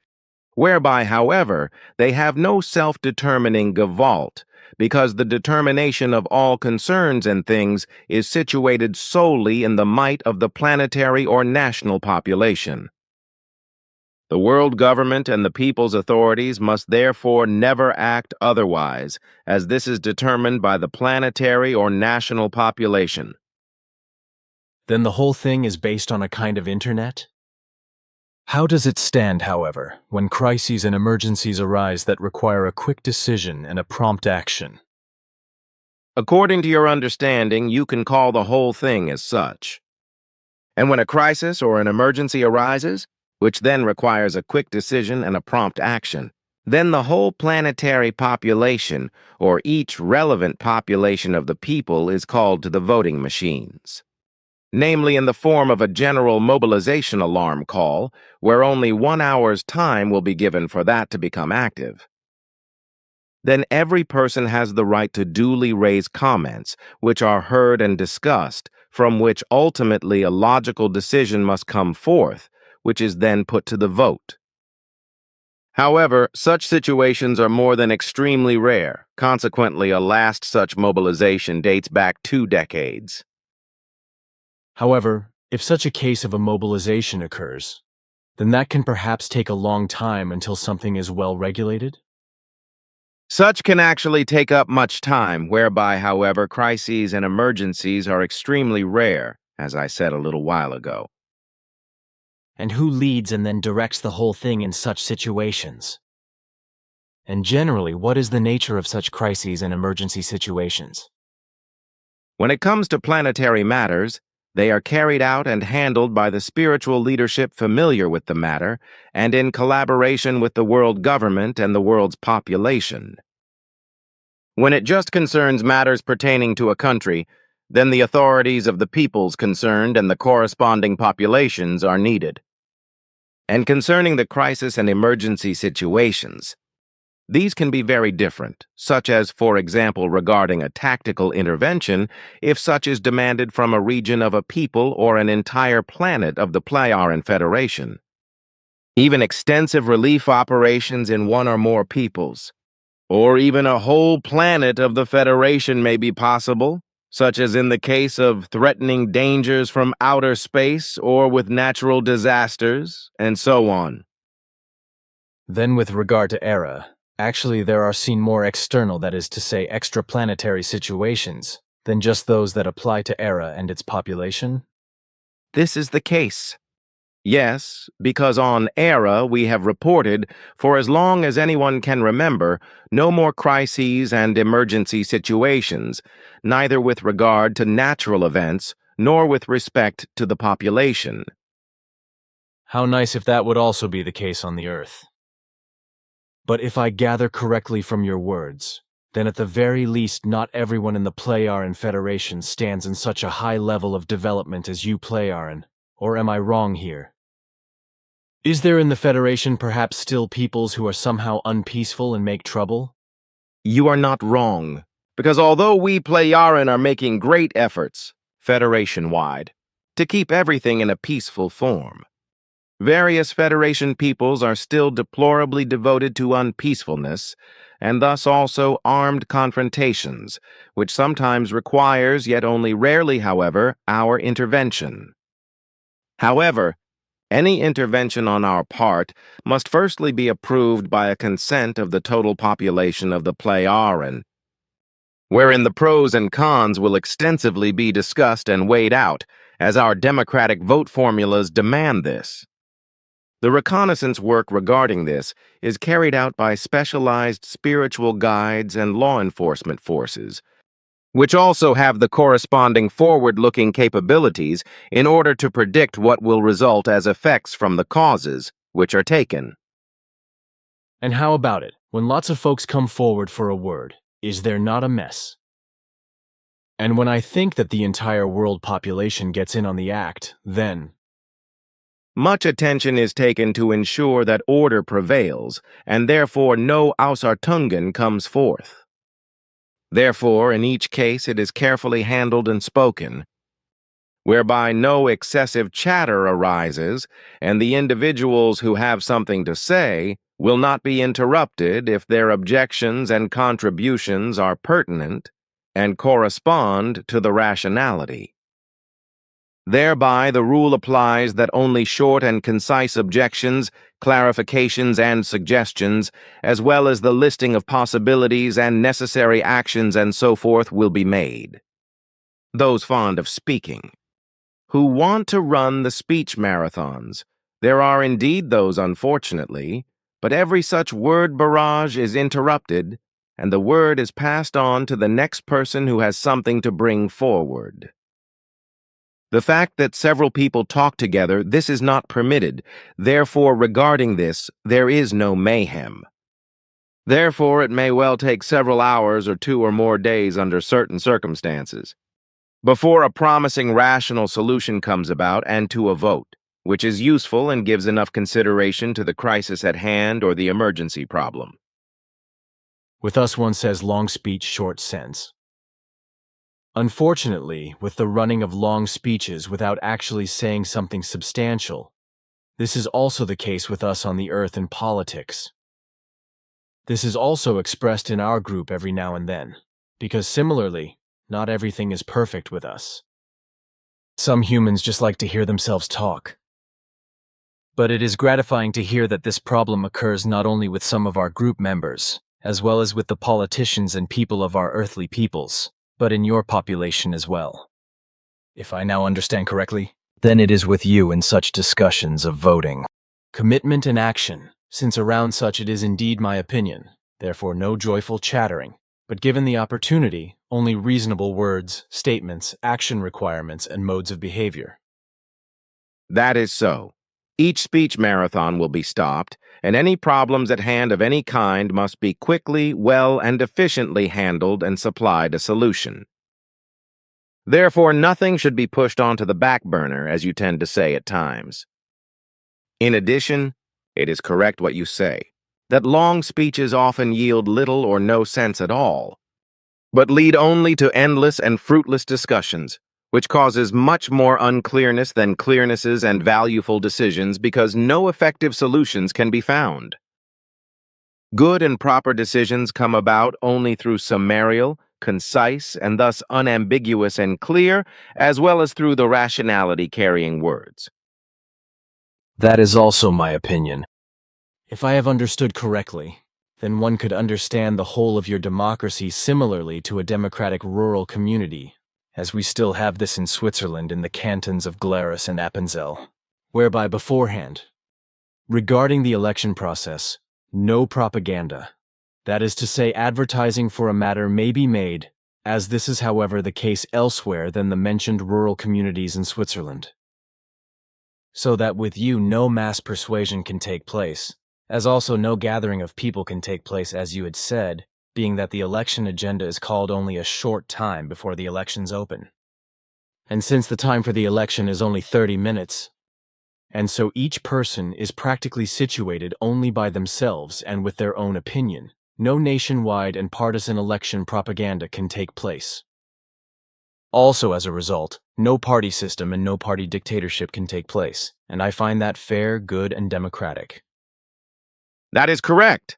whereby, however, they have no self-determining gewalt, because the determination of all concerns and things is situated solely in the might of the planetary or national population. The world government and the people's authorities must therefore never act otherwise, as this is determined by the planetary or national population. Then the whole thing is based on a kind of internet? How does it stand, however, when crises and emergencies arise that require a quick decision and a prompt action? According to your understanding, you can call the whole thing as such. And when a crisis or an emergency arises, which then requires a quick decision and a prompt action, then the whole planetary population, or each relevant population of the people, is called to the voting machines. Namely in the form of a general mobilization alarm call, where only 1 hour's time will be given for that to become active. Then every person has the right to duly raise comments, which are heard and discussed, from which ultimately a logical decision must come forth, which is then put to the vote. However, such situations are more than extremely rare. Consequently, a last such mobilization dates back 2 decades. However, if such a case of a mobilization occurs, then that can perhaps take a long time until something is well regulated? Such can actually take up much time, whereby, however, crises and emergencies are extremely rare, as I said a little while ago. And who leads and then directs the whole thing in such situations? And generally, what is the nature of such crises and emergency situations? When it comes to planetary matters, they are carried out and handled by the spiritual leadership familiar with the matter and in collaboration with the world government and the world's population. When it just concerns matters pertaining to a country, then the authorities of the peoples concerned and the corresponding populations are needed. And concerning the crisis and emergency situations, these can be very different, such as, for example, regarding a tactical intervention, if such is demanded from a region of a people or an entire planet of the Playaran Federation. Even extensive relief operations in one or more peoples, or even a whole planet of the Federation may be possible, such as in the case of threatening dangers from outer space or with natural disasters, and so on. Then with regard to era, actually there are seen more external, that is to say, extraplanetary situations, than just those that apply to era and its population? This is the case. Yes, because on Era we have reported, for as long as anyone can remember, no more crises and emergency situations, neither with regard to natural events nor with respect to the population. How nice if that would also be the case on the Earth. But if I gather correctly from your words, then at the very least not everyone in the Playaran Federation stands in such a high level of development as you Playaran, or am I wrong here? Is there in the Federation perhaps still peoples who are somehow unpeaceful and make trouble? You are not wrong, because although we Playaran are making great efforts, Federation-wide, to keep everything in a peaceful form, various Federation peoples are still deplorably devoted to unpeacefulness, and thus also armed confrontations, which sometimes requires, yet only rarely, however, our intervention. However, any intervention on our part must firstly be approved by a consent of the total population of the Playaran, wherein the pros and cons will extensively be discussed and weighed out, as our democratic vote formulas demand this. The reconnaissance work regarding this is carried out by specialized spiritual guides and law enforcement forces, which also have the corresponding forward-looking capabilities in order to predict what will result as effects from the causes which are taken. And how about it? When lots of folks come forward for a word, is there not a mess? And when I think that the entire world population gets in on the act, then Much attention is taken to ensure that order prevails, and therefore no Ausartungen comes forth. Therefore, in each case it is carefully handled and spoken, whereby no excessive chatter arises, and the individuals who have something to say will not be interrupted if their objections and contributions are pertinent and correspond to the rationality. Thereby, the rule applies that only short and concise objections, clarifications, and suggestions, as well as the listing of possibilities and necessary actions and so forth, will be made. Those fond of speaking, who want to run the speech marathons, there are indeed those, unfortunately, but every such word barrage is interrupted, and the word is passed on to the next person who has something to bring forward. The fact that several people talk together, this is not permitted. Therefore, regarding this, there is no mayhem. Therefore, it may well take several hours or 2 or more days under certain circumstances before a promising rational solution comes about and to a vote, which is useful and gives enough consideration to the crisis at hand or the emergency problem. with us one says long speech, short sense. Unfortunately, with the running of long speeches without actually saying something substantial, this is also the case with us on the earth in politics. This is also expressed in our group every now and then, because similarly, not everything is perfect with us. Some humans just like to hear themselves talk. But it is gratifying to hear that this problem occurs not only with some of our group members, as well as with the politicians and people of our earthly peoples, but in your population as well. If I now understand correctly, then it is with you in such discussions of voting. Commitment and action, since around such it is indeed my opinion, therefore no joyful chattering, but given the opportunity, only reasonable words, statements, action requirements, and modes of behavior. That is so. Each speech marathon will be stopped, and any problems at hand of any kind must be quickly, well, and efficiently handled and supplied a solution. Therefore, nothing should be pushed onto the back burner, as you tend to say at times. In addition, it is correct what you say, that long speeches often yield little or no sense at all, but lead only to endless and fruitless discussions, which causes much more unclearness than clearnesses and valueful decisions because no effective solutions can be found. Good and proper decisions come about only through summarial, concise, and thus unambiguous and clear, as well as through the rationality carrying words. That is also my opinion. If I have understood correctly, then one could understand the whole of your democracy similarly to a democratic rural community, as we still have this in Switzerland in the cantons of Glarus and Appenzell, whereby beforehand, regarding the election process, no propaganda, that is to say advertising for a matter may be made, as this is however the case elsewhere than the mentioned rural communities in Switzerland. So that with you no mass persuasion can take place, as also no gathering of people can take place as you had said, being that the election agenda is called only a short time before the elections open. And since the time for the election is only 30 minutes, and so each person is practically situated only by themselves and with their own opinion, no nationwide and partisan election propaganda can take place. Also, as a result, no party system and no party dictatorship can take place, and I find that fair, good, and democratic. That is correct.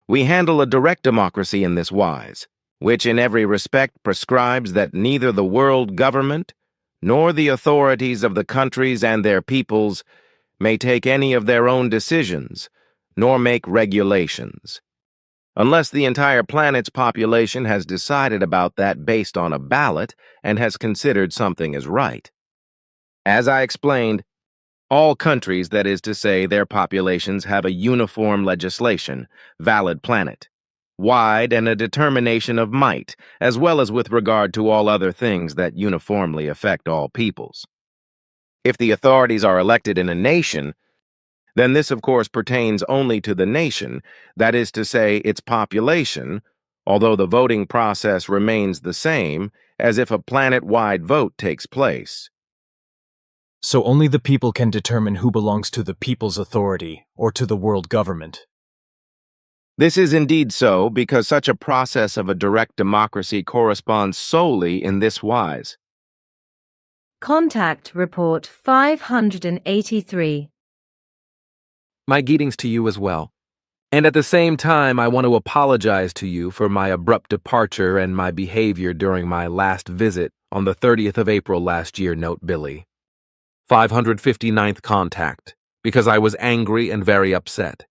We handle a direct democracy in this wise, which in every respect prescribes that neither the world government nor the authorities of the countries and their peoples may take any of their own decisions, nor make regulations, unless the entire planet's population has decided about that based on a ballot and has considered something as right. As I explained, all countries, that is to say, their populations, have a uniform legislation, valid planet, wide, and a determination of might, as well as with regard to all other things that uniformly affect all peoples. If the authorities are elected in a nation, then this of course pertains only to the nation, that is to say, its population, although the voting process remains the same as if a planet-wide vote takes place. So only the people can determine who belongs to the people's authority or to the world government. This is indeed so because such a process of a direct democracy corresponds solely in this wise. Contact Report 583. My greetings to you as well. And at the same time, I want to apologize to you for my abrupt departure and my behavior during my last visit on the 30th of April last year, note Billy. 559th contact, because I was angry and very upset.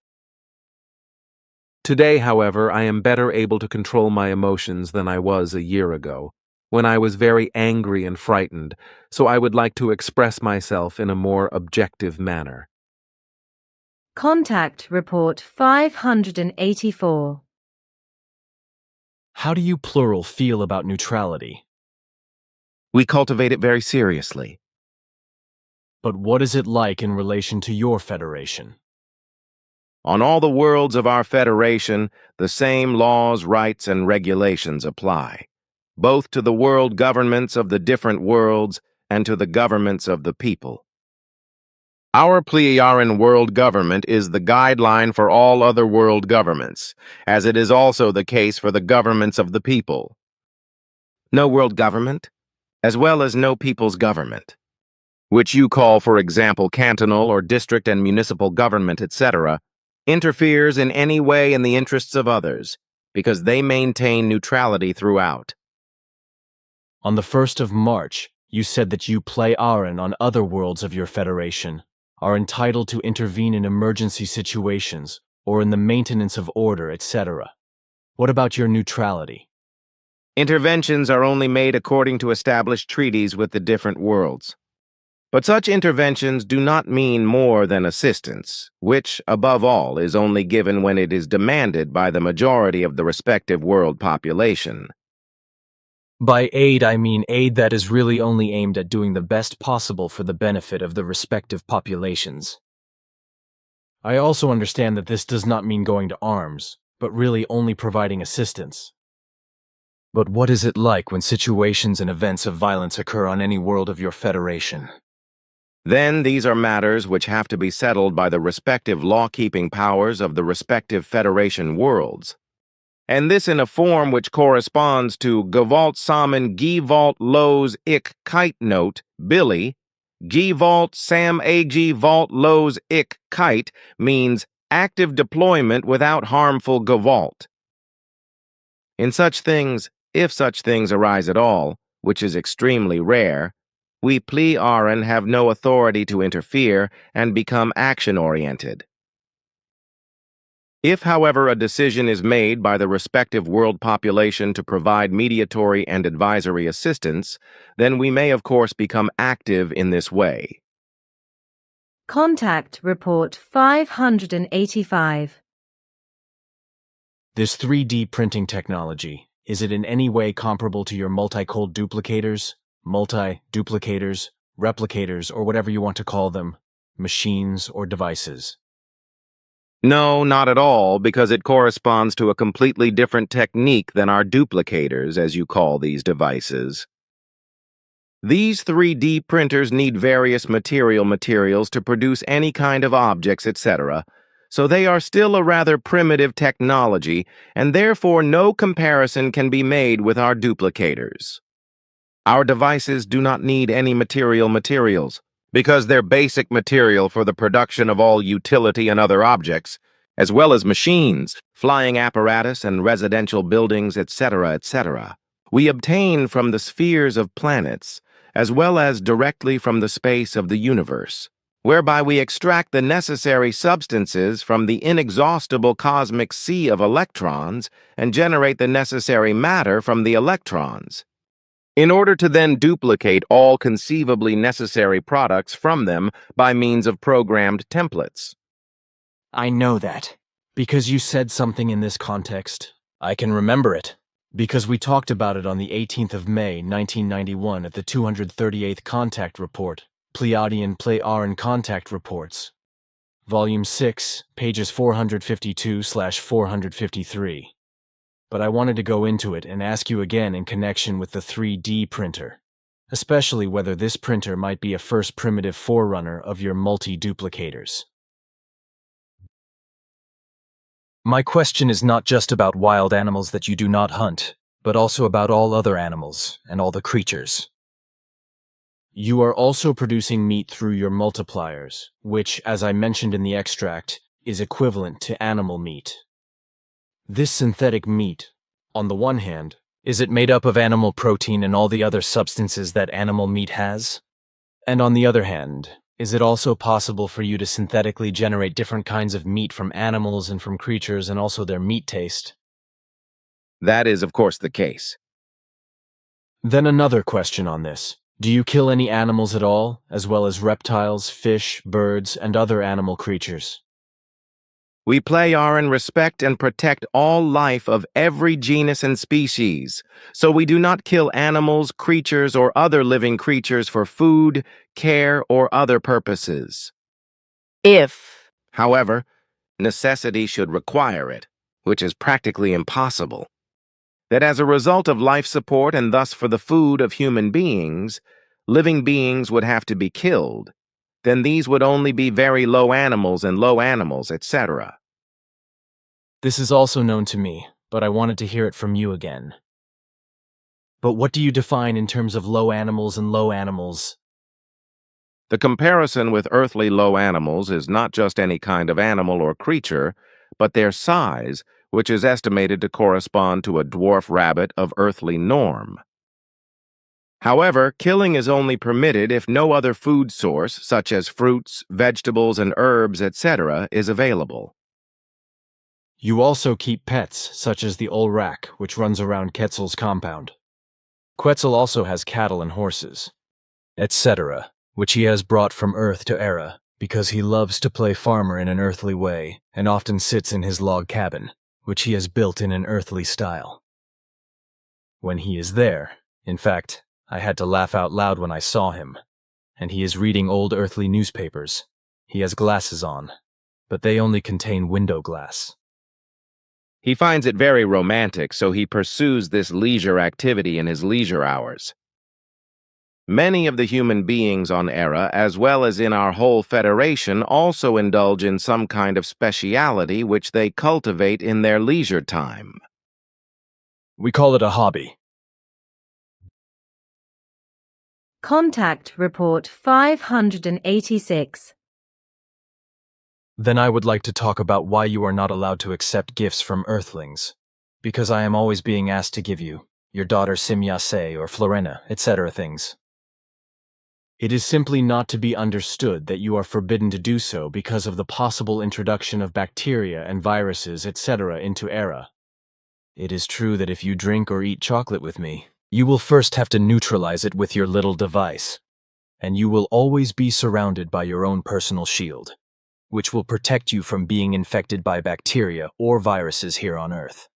Today, however, I am better able to control my emotions than I was a year ago, when I was very angry and frightened, so I would like to express myself in a more objective manner. Contact Report 584. How do you plural feel about neutrality? We cultivate it very seriously. But what is it like in relation to your federation? On all the worlds of our federation, the same laws, rights, and regulations apply, both to the world governments of the different worlds and to the governments of the people. Our Pleiadian world government is the guideline for all other world governments, as it is also the case for the governments of the people. No world government, as well as no people's government, which you call, for example, cantonal or district and municipal government, etc., interferes in any way in the interests of others, because they maintain neutrality throughout. On the 1st of March, you said that you Pleiadian on other worlds of your federation are entitled to intervene in emergency situations or in the maintenance of order, etc. What about your neutrality? Interventions are only made according to established treaties with the different worlds. But such interventions do not mean more than assistance, which, above all, is only given when it is demanded by the majority of the respective world population. By aid, I mean aid that is really only aimed at doing the best possible for the benefit of the respective populations. I also understand that this does not mean going to arms, but really only providing assistance. But what is it like when situations and events of violence occur on any world of your federation? Then these are matters which have to be settled by the respective law-keeping powers of the respective Federation worlds, and this in a form which corresponds to Gewalt Samen Gewalt Los Ich Kite Note Billy. Gewalt Sam Ag Vault Los Ich Kite means active deployment without harmful Gewalt. In such things, if such things arise at all, which is extremely rare, we Pleiadian have no authority to interfere and become action-oriented. If, however, a decision is made by the respective world population to provide mediatory and advisory assistance, then we may of course become active in this way. Contact Report 585. This 3D printing technology, is it in any way comparable to your multi-cold duplicators, multi-duplicators, replicators, or whatever you want to call them, machines or devices? No, not at all, because it corresponds to a completely different technique than our duplicators, as you call these devices. These 3D printers need various materials to produce any kind of objects, etc., so they are still a rather primitive technology, and therefore no comparison can be made with our duplicators. Our devices do not need any materials, because their basic material for the production of all utility and other objects, as well as machines, flying apparatus, and residential buildings, etc., we obtain from the spheres of planets, as well as directly from the space of the universe, whereby we extract the necessary substances from the inexhaustible cosmic sea of electrons and generate the necessary matter from the electrons, in order to then duplicate all conceivably necessary products from them by means of programmed templates. I know that, because you said something in this context. I can remember it, because we talked about it on the 18th of May, 1991 at the 238th Contact Report, Pleiadian Contact Reports, Volume 6, pages 452/453. But I wanted to go into it and ask you again in connection with the 3D printer, especially whether this printer might be a first primitive forerunner of your multi-duplicators. My question is not just about wild animals that you do not hunt, but also about all other animals and all the creatures. You are also producing meat through your multipliers, which, as I mentioned in the extract, is equivalent to animal meat. This synthetic meat, on the one hand, is it made up of animal protein and all the other substances that animal meat has? And on the other hand, is it also possible for you to synthetically generate different kinds of meat from animals and from creatures and also their meat taste? That is, of course, the case. Then another question on this. Do you kill any animals at all, as well as reptiles, fish, birds, and other animal creatures? We play and respect and protect all life of every genus and species, so we do not kill animals, creatures, or other living creatures for food, care, or other purposes. If, however, necessity should require it, which is practically impossible, that as a result of life support and thus for the food of human beings, living beings would have to be killed, then these would only be very low animals, etc. This is also known to me, but I wanted to hear it from you again. But what do you define in terms of low animals and low animals? The comparison with earthly low animals is not just any kind of animal or creature, but their size, which is estimated to correspond to a dwarf rabbit of earthly norm. However, killing is only permitted if no other food source, such as fruits, vegetables, and herbs, etc., is available. You also keep pets, such as the Olrak, which runs around Quetzal's compound. Quetzal also has cattle and horses, etc., which he has brought from Earth to Era, because he loves to play farmer in an earthly way and often sits in his log cabin, which he has built in an earthly style. When he is there, in fact, I had to laugh out loud when I saw him, and he is reading old earthly newspapers. He has glasses on, but they only contain window glass. He finds it very romantic, so he pursues this leisure activity in his leisure hours. Many of the human beings on Era, as well as in our whole Federation, also indulge in some kind of speciality which they cultivate in their leisure time. We call it a hobby. Contact Report 586. Then I would like to talk about why you are not allowed to accept gifts from Earthlings, because I am always being asked to give you, your daughter Simyase or Florena, etc. things. It is simply not to be understood that you are forbidden to do so because of the possible introduction of bacteria and viruses, etc. into Era. It is true that if you drink or eat chocolate with me, you will first have to neutralize it with your little device, and you will always be surrounded by your own personal shield, which will protect you from being infected by bacteria or viruses here on Earth.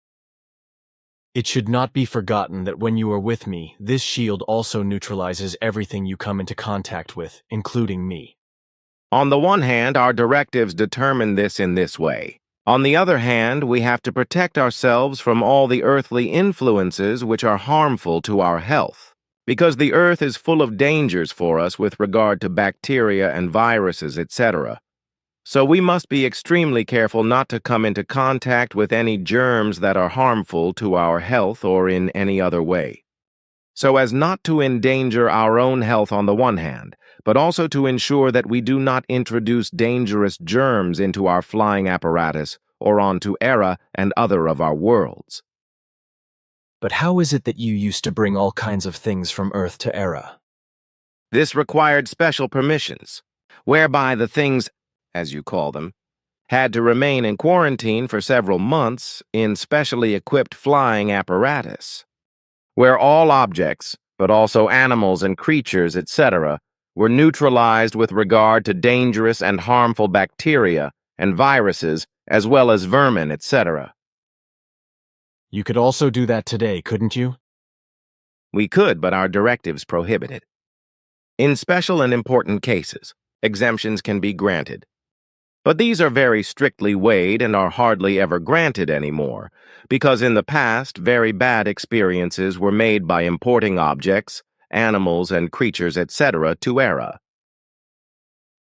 It should not be forgotten that when you are with me, this shield also neutralizes everything you come into contact with, including me. On the one hand, our directives determine this in this way. On the other hand, we have to protect ourselves from all the earthly influences which are harmful to our health, because the Earth is full of dangers for us with regard to bacteria and viruses, etc. So we must be extremely careful not to come into contact with any germs that are harmful to our health or in any other way, so as not to endanger our own health on the one hand, but also to ensure that we do not introduce dangerous germs into our flying apparatus or onto Era and other of our worlds. But how is it that you used to bring all kinds of things from Earth to Era? This required special permissions, whereby the things, as you call them, had to remain in quarantine for several months in specially equipped flying apparatus, where all objects, but also animals and creatures, etc., were neutralized with regard to dangerous and harmful bacteria and viruses, as well as vermin, etc. You could also do that today, couldn't you? We could, but our directives prohibit it. In special and important cases, exemptions can be granted. But these are very strictly weighed and are hardly ever granted anymore, because in the past, very bad experiences were made by importing objects, animals, and creatures, etc. to Era.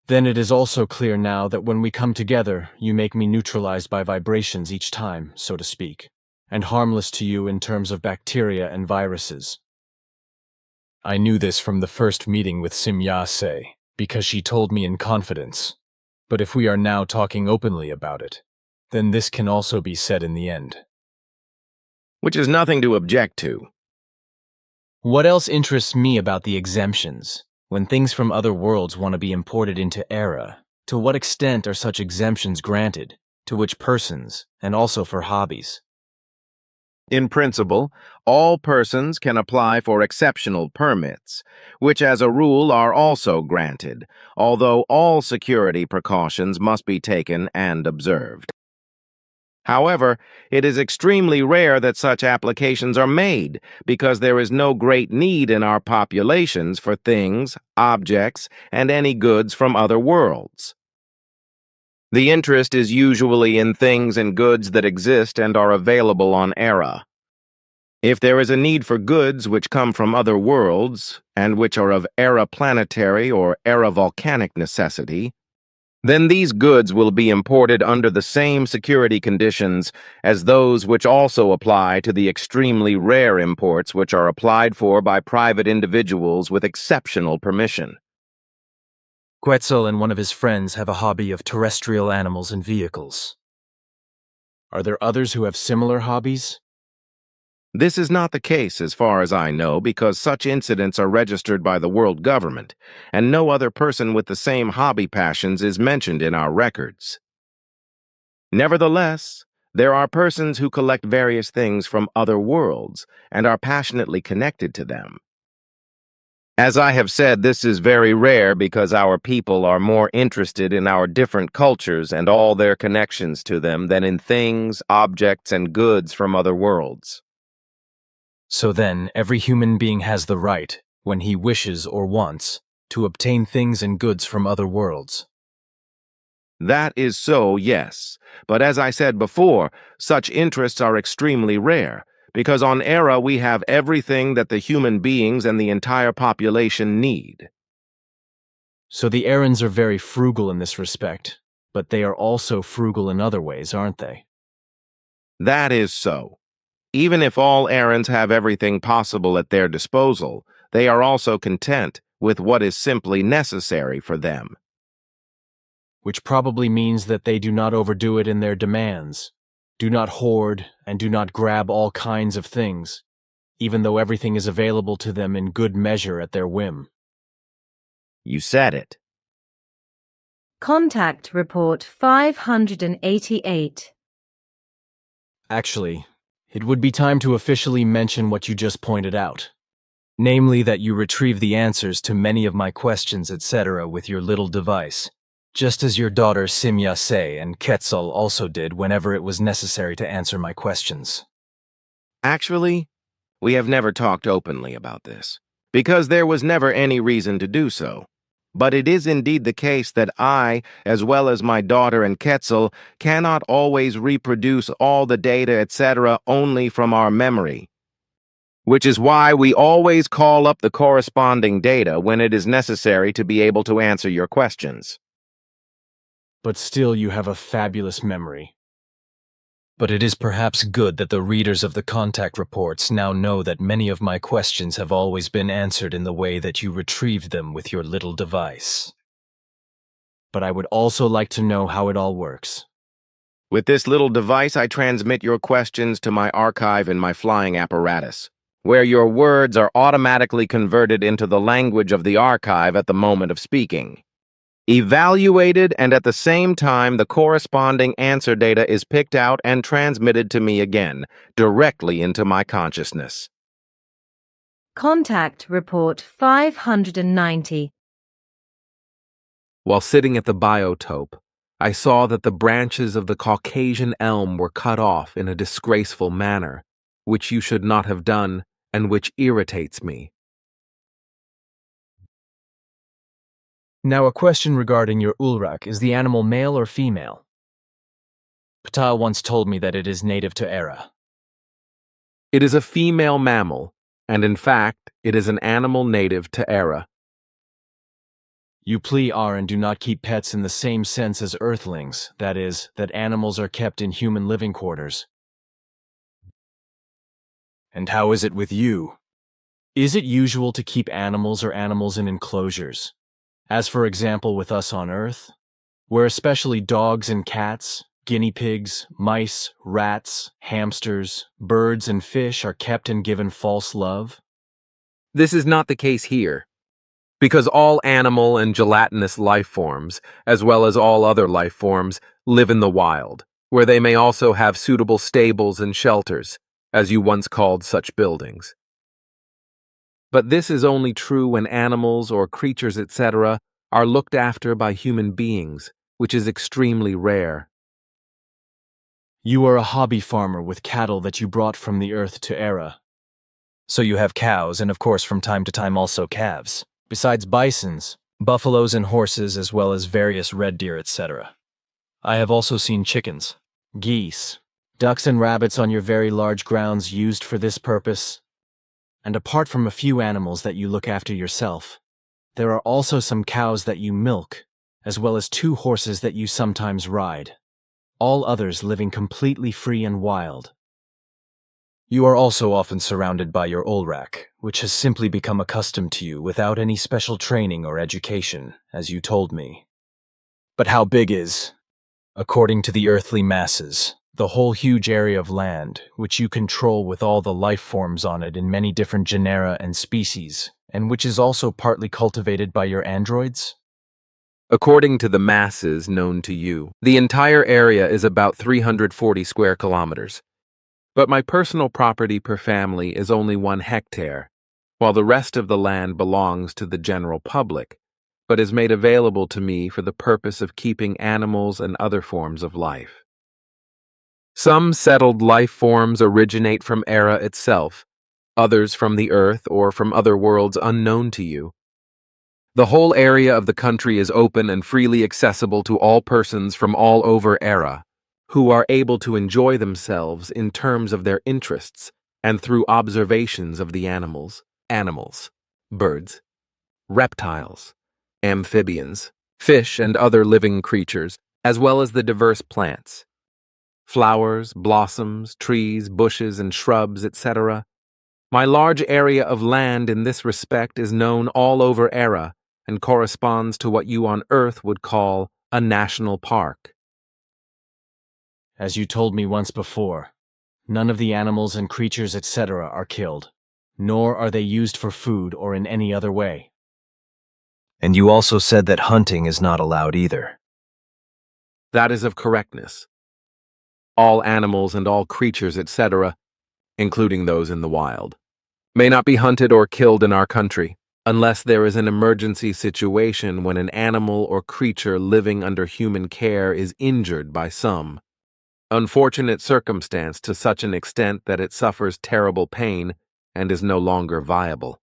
Then it is also clear now that when we come together, you make me neutralized by vibrations each time, so to speak, and harmless to you in terms of bacteria and viruses. I knew this from the first meeting with Simya-se, because she told me in confidence. But if we are now talking openly about it, then this can also be said in the end. Which is nothing to object to. What else interests me about the exemptions? When things from other worlds want to be imported into Era, to what extent are such exemptions granted? To which persons, and also for hobbies? In principle, all persons can apply for exceptional permits, which as a rule are also granted, although all security precautions must be taken and observed. However, it is extremely rare that such applications are made because there is no great need in our populations for things, objects, and any goods from other worlds. The interest is usually in things and goods that exist and are available on Era. If there is a need for goods which come from other worlds, and which are of Era-planetary or Era-volcanic necessity, then these goods will be imported under the same security conditions as those which also apply to the extremely rare imports which are applied for by private individuals with exceptional permission. Quetzal and one of his friends have a hobby of terrestrial animals and vehicles. Are there others who have similar hobbies? This is not the case as far as I know because such incidents are registered by the world government, and no other person with the same hobby passions is mentioned in our records. Nevertheless, there are persons who collect various things from other worlds and are passionately connected to them. As I have said, this is very rare because our people are more interested in our different cultures and all their connections to them than in things, objects, and goods from other worlds. So then, every human being has the right, when he wishes or wants, to obtain things and goods from other worlds. That is so, yes, but as I said before, such interests are extremely rare, because on Era we have everything that the human beings and the entire population need. So the Erans are very frugal in this respect, but they are also frugal in other ways, aren't they? That is so. Even if all Erans have everything possible at their disposal, they are also content with what is simply necessary for them. Which probably means that they do not overdo it in their demands, do not hoard, and do not grab all kinds of things, even though everything is available to them in good measure at their whim. You said it. Contact Report 588. Actually, it would be time to officially mention what you just pointed out. Namely that you retrieve the answers to many of my questions, etc. with your little device, just as your daughter Simya-se and Quetzal also did whenever it was necessary to answer my questions. Actually, we have never talked openly about this, because there was never any reason to do so. But it is indeed the case that I, as well as my daughter and Quetzal, cannot always reproduce all the data, etc., only from our memory. Which is why we always call up the corresponding data when it is necessary to be able to answer your questions. But still you have a fabulous memory. But it is perhaps good that the readers of the contact reports now know that many of my questions have always been answered in the way that you retrieved them with your little device. But I would also like to know how it all works. With this little device, I transmit your questions to my archive in my flying apparatus, where your words are automatically converted into the language of the archive at the moment of speaking. Evaluated, and at the same time the corresponding answer data is picked out and transmitted to me again, directly into my consciousness. Contact Report 590. While sitting at the biotope, I saw that the branches of the Caucasian elm were cut off in a disgraceful manner, which you should not have done and which irritates me. Now a question regarding your ulrak. Is the animal male or female? Ptah once told me that it is native to Era. It is a female mammal, and in fact, it is an animal native to Era. You Aren do not keep pets in the same sense as Earthlings, that is, that animals are kept in human living quarters. And how is it with you? Is it usual to keep animals in enclosures? As for example with us on Earth, where especially dogs and cats, guinea pigs, mice, rats, hamsters, birds, and fish are kept and given false love? This is not the case here, because all animal and gelatinous life forms, as well as all other life forms, live in the wild, where they may also have suitable stables and shelters, as you once called such buildings. But this is only true when animals or creatures, etc., are looked after by human beings, which is extremely rare. You are a hobby farmer with cattle that you brought from the Earth to Era. So you have cows and of course from time to time also calves, besides bisons, buffaloes and horses as well as various red deer, etc. I have also seen chickens, geese, ducks and rabbits on your very large grounds used for this purpose. And apart from a few animals that you look after yourself, there are also some cows that you milk, as well as 2 horses that you sometimes ride, all others living completely free and wild. You are also often surrounded by your ulrak, which has simply become accustomed to you without any special training or education, as you told me. But how big is, according to the earthly masses, the whole huge area of land, which you control with all the life forms on it in many different genera and species, and which is also partly cultivated by your androids? According to the masses known to you, the entire area is about 340 square kilometers. But my personal property per family is only 1 hectare, while the rest of the land belongs to the general public, but is made available to me for the purpose of keeping animals and other forms of life. Some settled life forms originate from Era itself, others from the Earth or from other worlds unknown to you. The whole area of the country is open and freely accessible to all persons from all over Era, who are able to enjoy themselves in terms of their interests and through observations of the animals, birds, reptiles, amphibians, fish and other living creatures, as well as the diverse plants. Flowers, blossoms, trees, bushes, and shrubs, etc. My large area of land in this respect is known all over Era and corresponds to what you on Earth would call a national park. As you told me once before, none of the animals and creatures, etc. are killed, nor are they used for food or in any other way. And you also said that hunting is not allowed either. That is of correctness. All animals and all creatures, etc., including those in the wild, may not be hunted or killed in our country, unless there is an emergency situation when an animal or creature living under human care is injured by some unfortunate circumstance to such an extent that it suffers terrible pain and is no longer viable.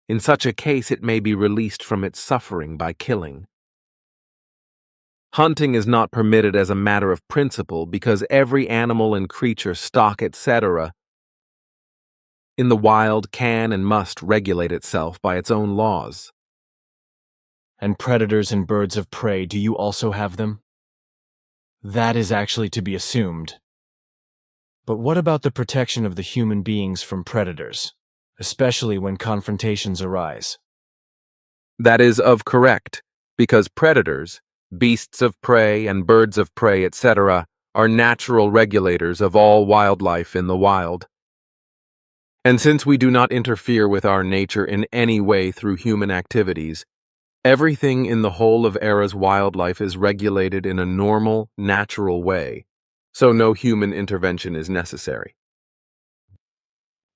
In such a case, it may be released from its suffering by killing. Hunting is not permitted as a matter of principle because every animal and creature, stock, etc., in the wild can and must regulate itself by its own laws. And predators and birds of prey, do you also have them? That is actually to be assumed. But what about the protection of the human beings from predators, especially when confrontations arise? That is of correct, because predators, beasts of prey and birds of prey, etc., are natural regulators of all wildlife in the wild. And since we do not interfere with our nature in any way through human activities, everything in the whole of Era's wildlife is regulated in a normal, natural way, so no human intervention is necessary.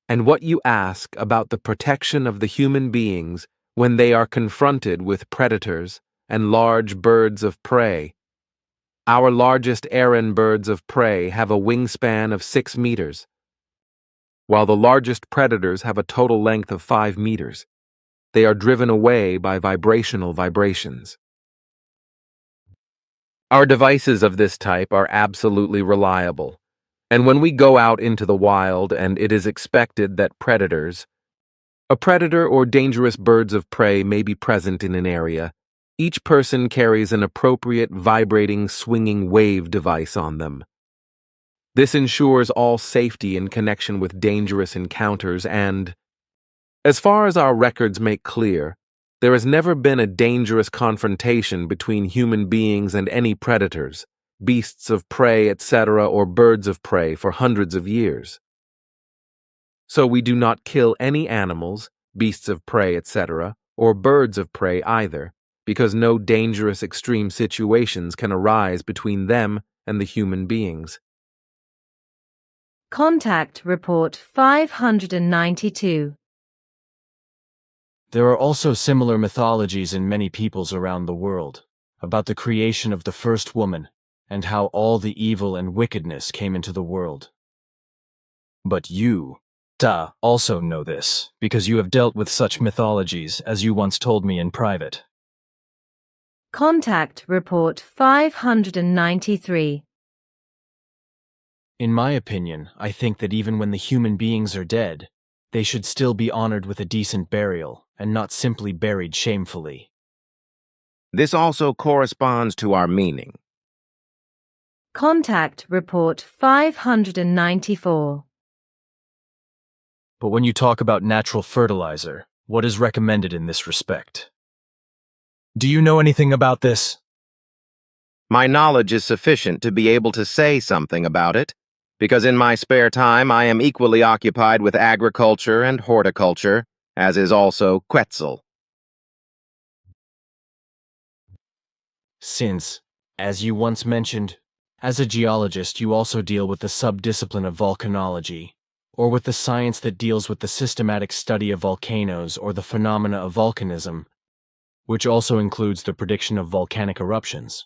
And what you ask about the protection of the human beings when they are confronted with predators and large birds of prey. Our largest Eran birds of prey have a wingspan of 6 meters, while the largest predators have a total length of 5 meters. They are driven away by vibrational vibrations. Our devices of this type are absolutely reliable, and when we go out into the wild and it is expected that a predator or dangerous birds of prey may be present in an area, each person carries an appropriate vibrating swinging wave device on them. This ensures all safety in connection with dangerous encounters and, as far as our records make clear, there has never been a dangerous confrontation between human beings and any predators, beasts of prey, etc., or birds of prey for hundreds of years. So we do not kill any animals, beasts of prey, etc., or birds of prey either, because no dangerous extreme situations can arise between them and the human beings. Contact Report 592. There are also similar mythologies in many peoples around the world, about the creation of the first woman, and how all the evil and wickedness came into the world. But you, Ptah, also know this, because you have dealt with such mythologies, as you once told me in private. Contact Report 593. In my opinion, I think that even when the human beings are dead, they should still be honored with a decent burial, and not simply buried shamefully. This also corresponds to our meaning. Contact Report 594. But when you talk about natural fertilizer, what is recommended in this respect? Do you know anything about this? My knowledge is sufficient to be able to say something about it, because in my spare time I am equally occupied with agriculture and horticulture, as is also Quetzal. Since, as you once mentioned, as a geologist you also deal with the subdiscipline of volcanology, or with the science that deals with the systematic study of volcanoes or the phenomena of volcanism, which also includes the prediction of volcanic eruptions.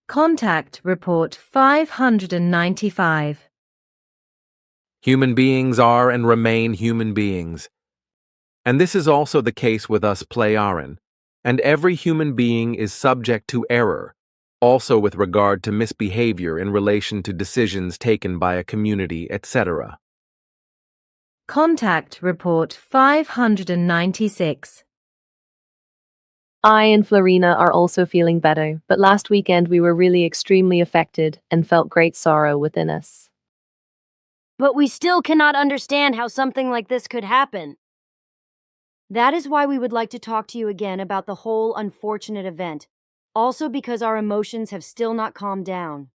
Contact Report 595. Human beings are and remain human beings. And this is also the case with us Pleiaren, and every human being is subject to error, also with regard to misbehavior in relation to decisions taken by a community, etc. Contact Report 596. I and Florina are also feeling better, but last weekend we were really extremely affected and felt great sorrow within us. But we still cannot understand how something like this could happen. That is why we would like to talk to you again about the whole unfortunate event, also because our emotions have still not calmed down.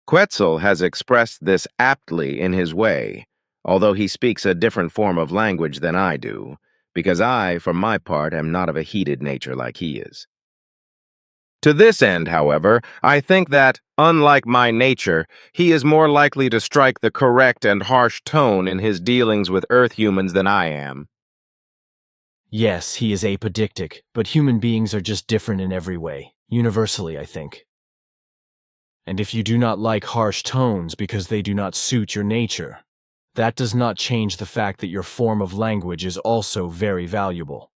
Quetzal has expressed this aptly in his way, although he speaks a different form of language than I do, because I, for my part, am not of a heated nature like he is. To this end, however, I think that, unlike my nature, he is more likely to strike the correct and harsh tone in his dealings with Earth humans than I am. Yes, he is apodictic, but human beings are just different in every way, universally, I think. And if you do not like harsh tones because they do not suit your nature, that does not change the fact that your form of language is also very valuable.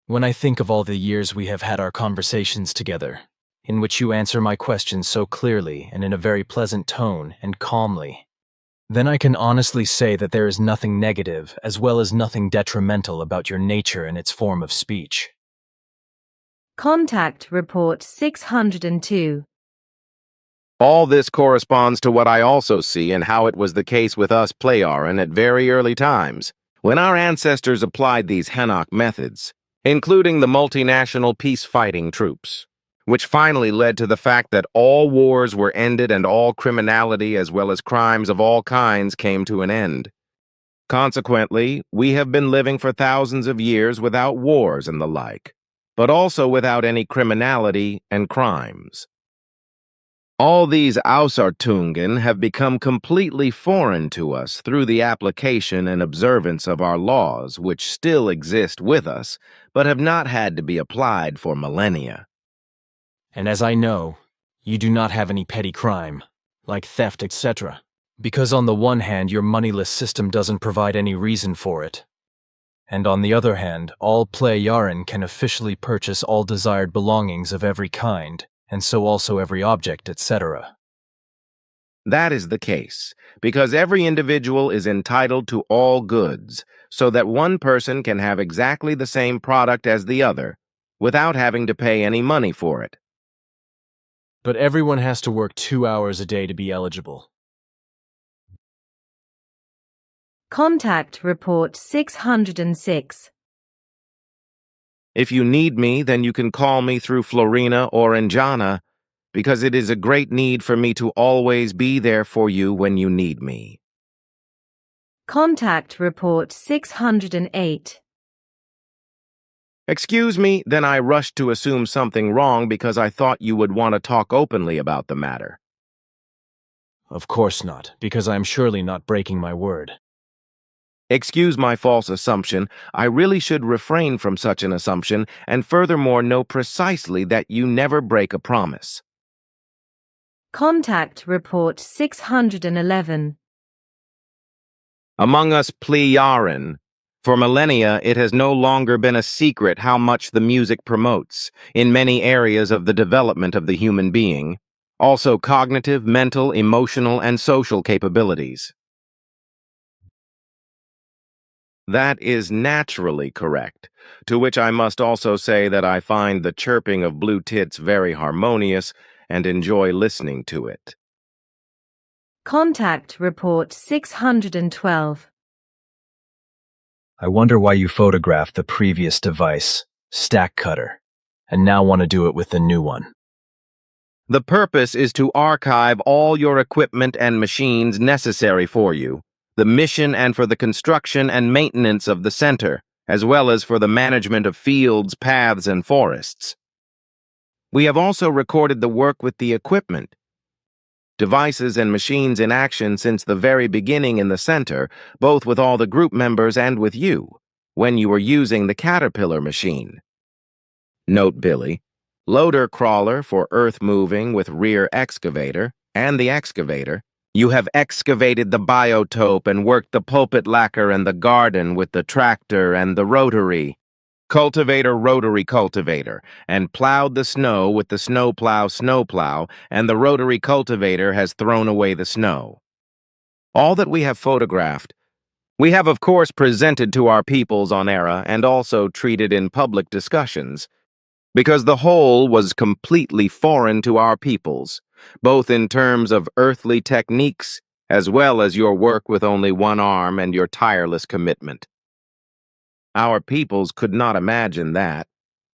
When I think of all the years we have had our conversations together, in which you answer my questions so clearly and in a very pleasant tone and calmly, then I can honestly say that there is nothing negative as well as nothing detrimental about your nature and its form of speech. Contact Report 602. All this corresponds to what I also see and how it was the case with us Pleiaren at very early times, when our ancestors applied these Henok methods, including the multinational peace-fighting troops, which finally led to the fact that all wars were ended and all criminality as well as crimes of all kinds came to an end. Consequently, we have been living for thousands of years without wars and the like, but also without any criminality and crimes. All these Ausartungen have become completely foreign to us through the application and observance of our laws, which still exist with us, but have not had to be applied for millennia. And as I know, you do not have any petty crime, like theft, etc. Because on the one hand, your moneyless system doesn't provide any reason for it. And on the other hand, all Plejaren can officially purchase all desired belongings of every kind, and so also every object, etc. That is the case, because every individual is entitled to all goods, so that one person can have exactly the same product as the other, without having to pay any money for it. But everyone has to work 2 hours a day to be eligible. Contact Report 606. If you need me, then you can call me through Florina or Anjana, because it is a great need for me to always be there for you when you need me. Contact Report 608. Excuse me, then I rushed to assume something wrong because I thought you would want to talk openly about the matter. Of course not, because I am surely not breaking my word. Excuse my false assumption. I really should refrain from such an assumption, and furthermore know precisely that you never break a promise. Contact Report 611. Among us Plejaren, for millennia it has no longer been a secret how much the music promotes, in many areas of the development of the human being, also cognitive, mental, emotional, and social capabilities. That is naturally correct, to which I must also say that I find the chirping of blue tits very harmonious and enjoy listening to it. Contact Report 612. I wonder why you photographed the previous device, Stack Cutter, and now want to do it with the new one. The purpose is to archive all your equipment and machines necessary for you, the mission and for the construction and maintenance of the center, as well as for the management of fields, paths, and forests. We have also recorded the work with the equipment, devices and machines in action since the very beginning in the center, both with all the group members and with you, when you were using the Caterpillar machine. Note Billy, loader crawler for earth moving with rear excavator, and the excavator. You have excavated the biotope and worked the pulpit lacquer and the garden with the tractor and the rotary cultivator, and plowed the snow with the snowplow, and the rotary cultivator has thrown away the snow. All that we have photographed, we have of course presented to our peoples on Era and also treated in public discussions, because the whole was completely foreign to our peoples, both in terms of earthly techniques as well as your work with only one arm and your tireless commitment. Our peoples could not imagine that,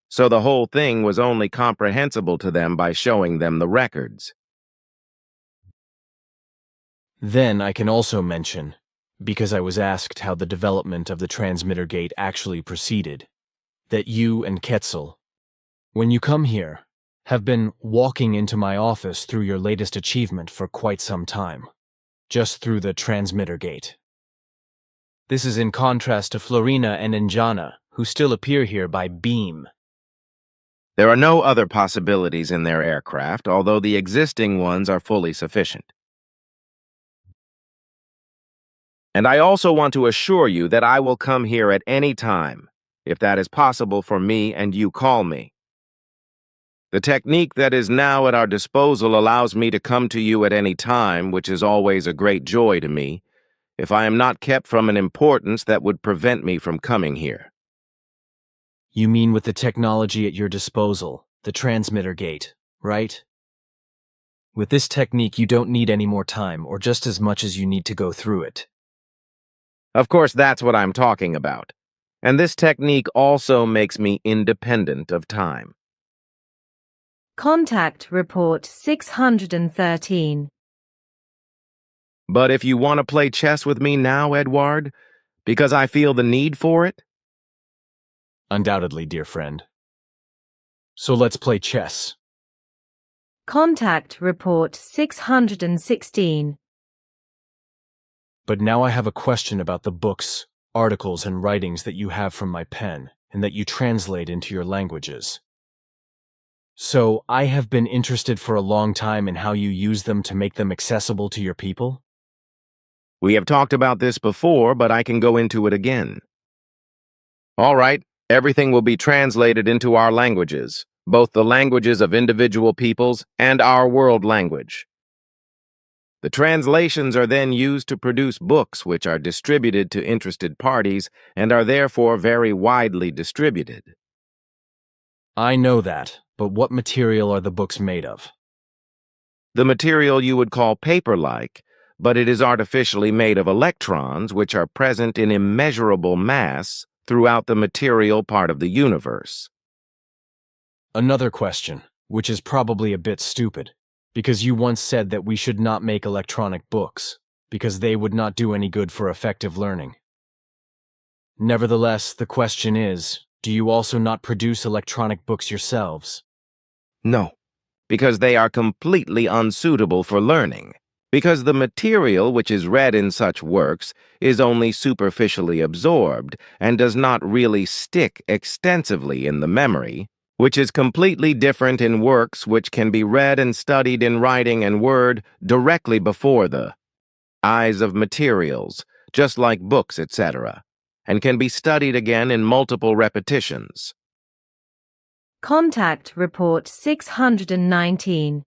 so the whole thing was only comprehensible to them by showing them the records. Then I can also mention, because I was asked how the development of the transmitter gate actually proceeded, that you and Quetzal, when you come here, have been walking into my office through your latest achievement for quite some time, just through the transmitter gate. This is in contrast to Florina and Anjana, who still appear here by beam. There are no other possibilities in their aircraft, although the existing ones are fully sufficient. And I also want to assure you that I will come here at any time, if that is possible for me and you call me. The technique that is now at our disposal allows me to come to you at any time, which is always a great joy to me, if I am not kept from an importance that would prevent me from coming here. You mean with the technology at your disposal, the transmitter gate, right? With this technique, you don't need any more time, or just as much as you need to go through it. Of course, that's what I'm talking about. And this technique also makes me independent of time. Contact Report 613. But if you want to play chess with me now, Edward, because I feel the need for it? Undoubtedly, dear friend. So let's play chess. Contact Report 616. But now I have a question about the books, articles, and writings that you have from my pen, and that you translate into your languages. So, I have been interested for a long time in how you use them to make them accessible to your people? We have talked about this before, but I can go into it again. All right, everything will be translated into our languages, both the languages of individual peoples and our world language. The translations are then used to produce books which are distributed to interested parties and are therefore very widely distributed. I know that, but what material are the books made of? The material you would call paper-like, but it is artificially made of electrons which are present in immeasurable mass throughout the material part of the universe. Another question, which is probably a bit stupid, because you once said that we should not make electronic books, because they would not do any good for effective learning. Nevertheless, the question is, do you also not produce electronic books yourselves? No, because they are completely unsuitable for learning, because the material which is read in such works is only superficially absorbed and does not really stick extensively in the memory, which is completely different in works which can be read and studied in writing and word directly before the eyes of materials, just like books, etc., and can be studied again in multiple repetitions. Contact Report 619.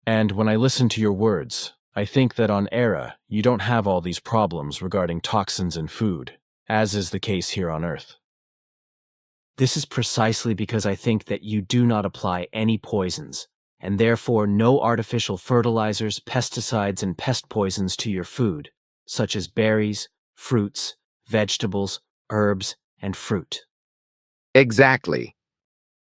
And when I listen to your words, I think that on Era, you don't have all these problems regarding toxins in food, as is the case here on Earth. This is precisely because I think that you do not apply any poisons, and therefore no artificial fertilizers, pesticides, and pest poisons to your food, such as berries, fruits, vegetables, herbs, and fruit. Exactly.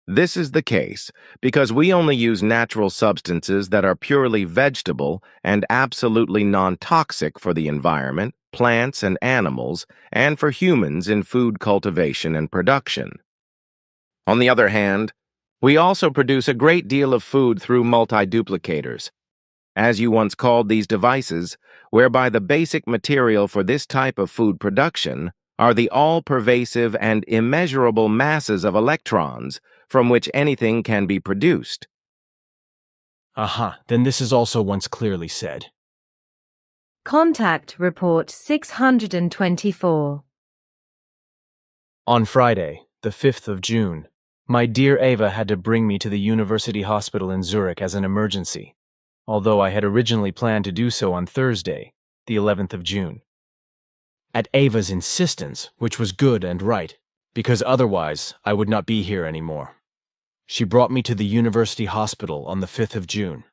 This is the case because we only use natural substances that are purely vegetable and absolutely non-toxic for the environment, plants and animals, and for humans in food cultivation and production. On the other hand, we also produce a great deal of food through multiduplicators, as you once called these devices, whereby the basic material for this type of food production are the all-pervasive and immeasurable masses of electrons from which anything can be produced. Aha, then this is also once clearly said. Contact Report 624. On Friday, the 5th of June, my dear Ava had to bring me to the university hospital in Zurich as an emergency, although I had originally planned to do so on Thursday, the 11th of June. At Ava's insistence, which was good and right, because otherwise I would not be here anymore. She brought me to the university hospital on the 5th of June,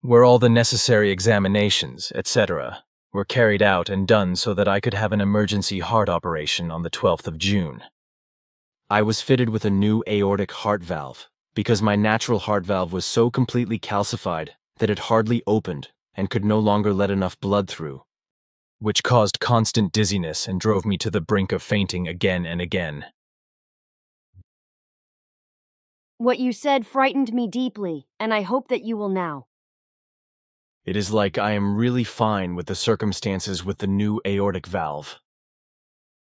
where all the necessary examinations, etc., were carried out and done so that I could have an emergency heart operation on the 12th of June. I was fitted with a new aortic heart valve, because my natural heart valve was so completely calcified that it hardly opened and could no longer let enough blood through, which caused constant dizziness and drove me to the brink of fainting again and again. What you said frightened me deeply, and I hope that you will now. It is like I am really fine with the circumstances with the new aortic valve.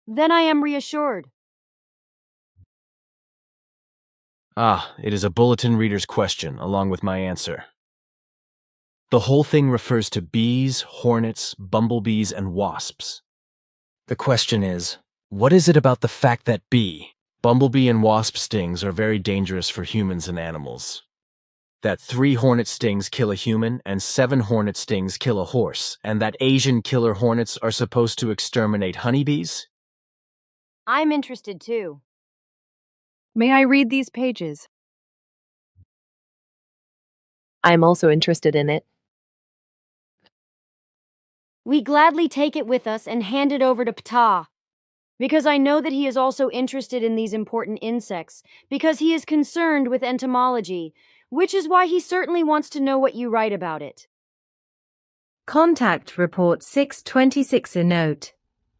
Then I am reassured. Ah, it is a bulletin reader's question along with my answer. The whole thing refers to bees, hornets, bumblebees, and wasps. The question is, what is it about the fact that bumblebee and wasp stings are very dangerous for humans and animals? That 3 hornet stings kill a human and 7 hornet stings kill a horse, and that Asian killer hornets are supposed to exterminate honeybees? I'm interested too. May I read these pages? I'm also interested in it. We gladly take it with us and hand it over to Ptah, because I know that he is also interested in these important insects, because he is concerned with entomology, which is why he certainly wants to know what you write about it. Contact Report 626. A note.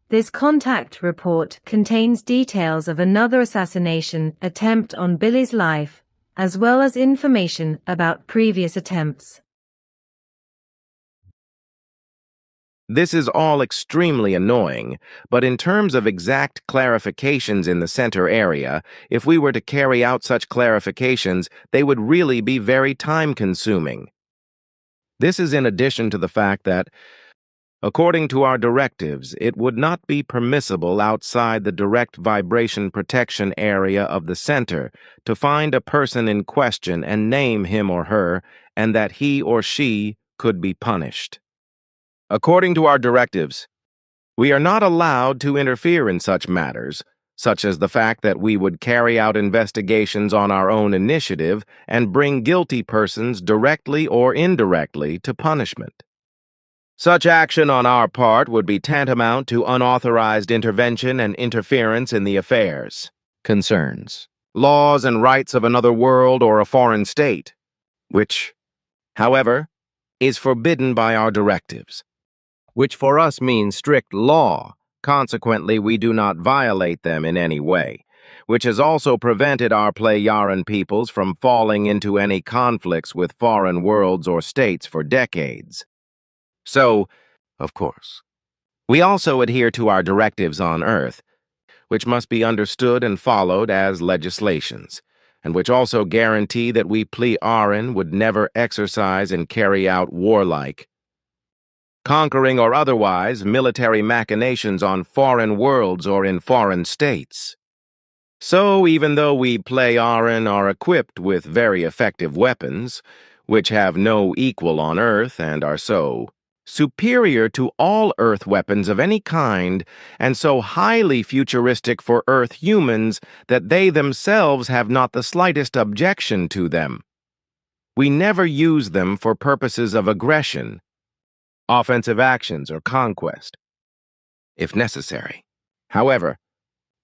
This contact report contains details of another assassination attempt on Billy's life, as well as information about previous attempts. This is all extremely annoying, but in terms of exact clarifications in the center area, if we were to carry out such clarifications, they would really be very time-consuming. This is in addition to the fact that, according to our directives, it would not be permissible outside the direct vibration protection area of the center to find a person in question and name him or her, and that he or she could be punished. According to our directives, we are not allowed to interfere in such matters, such as the fact that we would carry out investigations on our own initiative and bring guilty persons directly or indirectly to punishment. Such action on our part would be tantamount to unauthorized intervention and interference in the affairs, concerns, laws and rights of another world or a foreign state, which, however, is forbidden by our directives, which for us means strict law. Consequently, we do not violate them in any way, which has also prevented our Plejaran peoples from falling into any conflicts with foreign worlds or states for decades. So, of course, we also adhere to our directives on Earth, which must be understood and followed as legislations, and which also guarantee that we Plejaran would never exercise and carry out warlike, conquering or otherwise military machinations on foreign worlds or in foreign states. So, even though we Plejaran are equipped with very effective weapons, which have no equal on Earth and are so superior to all Earth weapons of any kind, and so highly futuristic for Earth humans that they themselves have not the slightest objection to them, we never use them for purposes of aggression, offensive actions, or conquest, if necessary. However,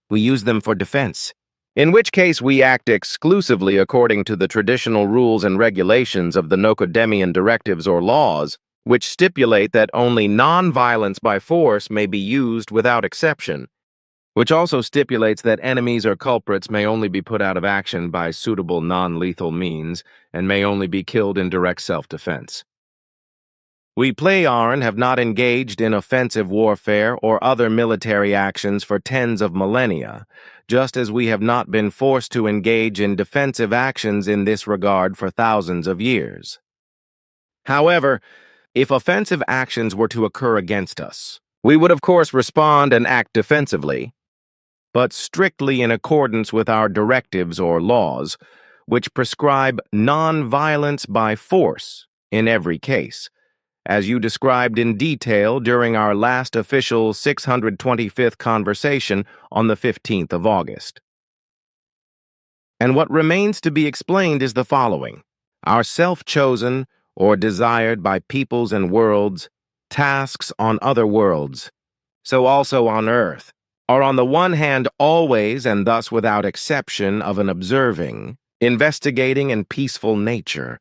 we use them for defense, in which case we act exclusively according to the traditional rules and regulations of the Nokodemion directives or laws, which stipulate that only non-violence by force may be used without exception, which also stipulates that enemies or culprits may only be put out of action by suitable non-lethal means and may only be killed in direct self-defense. We Plejaran have not engaged in offensive warfare or other military actions for tens of millennia, just as we have not been forced to engage in defensive actions in this regard for thousands of years. However, if offensive actions were to occur against us, we would of course respond and act defensively, but strictly in accordance with our directives or laws, which prescribe non-violence by force in every case, as you described in detail during our last official 625th conversation on the 15th of August. And what remains to be explained is the following: our self-chosen, or desired by peoples and worlds, tasks on other worlds, so also on Earth, are on the one hand always and thus without exception of an observing, investigating, and peaceful nature.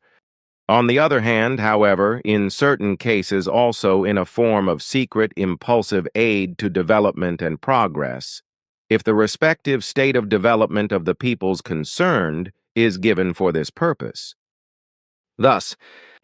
On the other hand, however, in certain cases also in a form of secret, impulsive aid to development and progress, if the respective state of development of the peoples concerned is given for this purpose. Thus,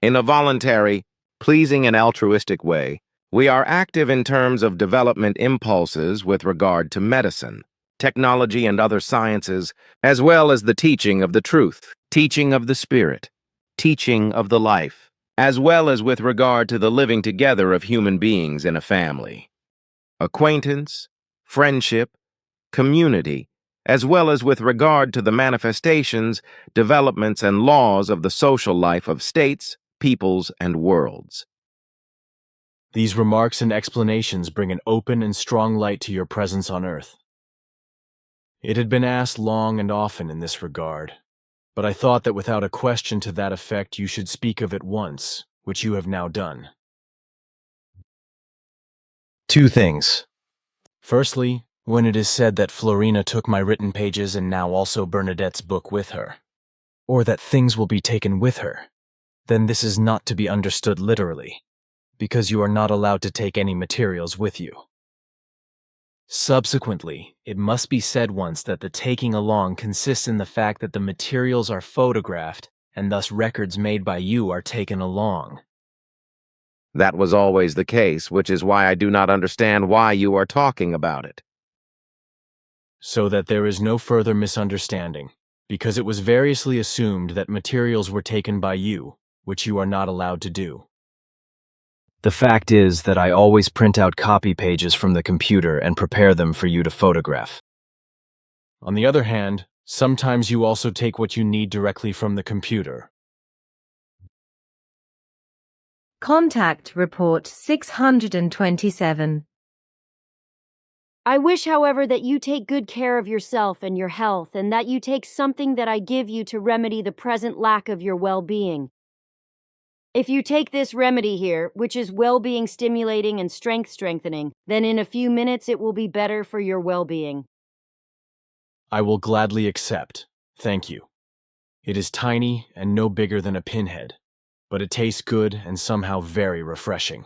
in a voluntary, pleasing and altruistic way, we are active in terms of development impulses with regard to medicine, technology, and other sciences, as well as the teaching of the truth, teaching of the spirit, teaching of the life, as well as with regard to the living together of human beings in a family, acquaintance, friendship, community, as well as with regard to the manifestations, developments, and laws of the social life of states, peoples, and worlds. These remarks and explanations bring an open and strong light to your presence on Earth. It had been asked long and often in this regard, but I thought that without a question to that effect you should speak of it once, which you have now done. Two things. Firstly, when it is said that Florina took my written pages and now also Bernadette's book with her, or that things will be taken with her, then this is not to be understood literally, because you are not allowed to take any materials with you. Subsequently, it must be said once that the taking along consists in the fact that the materials are photographed, and thus records made by you are taken along. That was always the case, which is why I do not understand why you are talking about it. So that there is no further misunderstanding, because it was variously assumed that materials were taken by you, which you are not allowed to do. The fact is that I always print out copy pages from the computer and prepare them for you to photograph. On the other hand, sometimes you also take what you need directly from the computer. Contact Report 627. I wish, however, that you take good care of yourself and your health, and that you take something that I give you to remedy the present lack of your well-being. If you take this remedy here, which is well-being stimulating and strength strengthening, then in a few minutes it will be better for your well-being. I will gladly accept. Thank you. It is tiny and no bigger than a pinhead, but it tastes good and somehow very refreshing.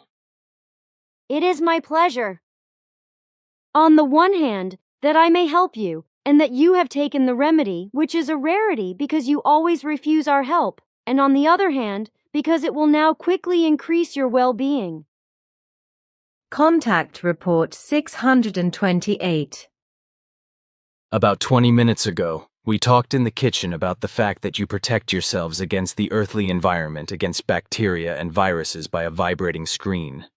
It is my pleasure. On the one hand, that I may help you, and that you have taken the remedy, which is a rarity because you always refuse our help, and on the other hand, because it will now quickly increase your well-being. Contact Report 628. About 20 minutes ago, we talked in the kitchen about the fact that you protect yourselves against the earthly environment, against bacteria and viruses by a vibrating screen.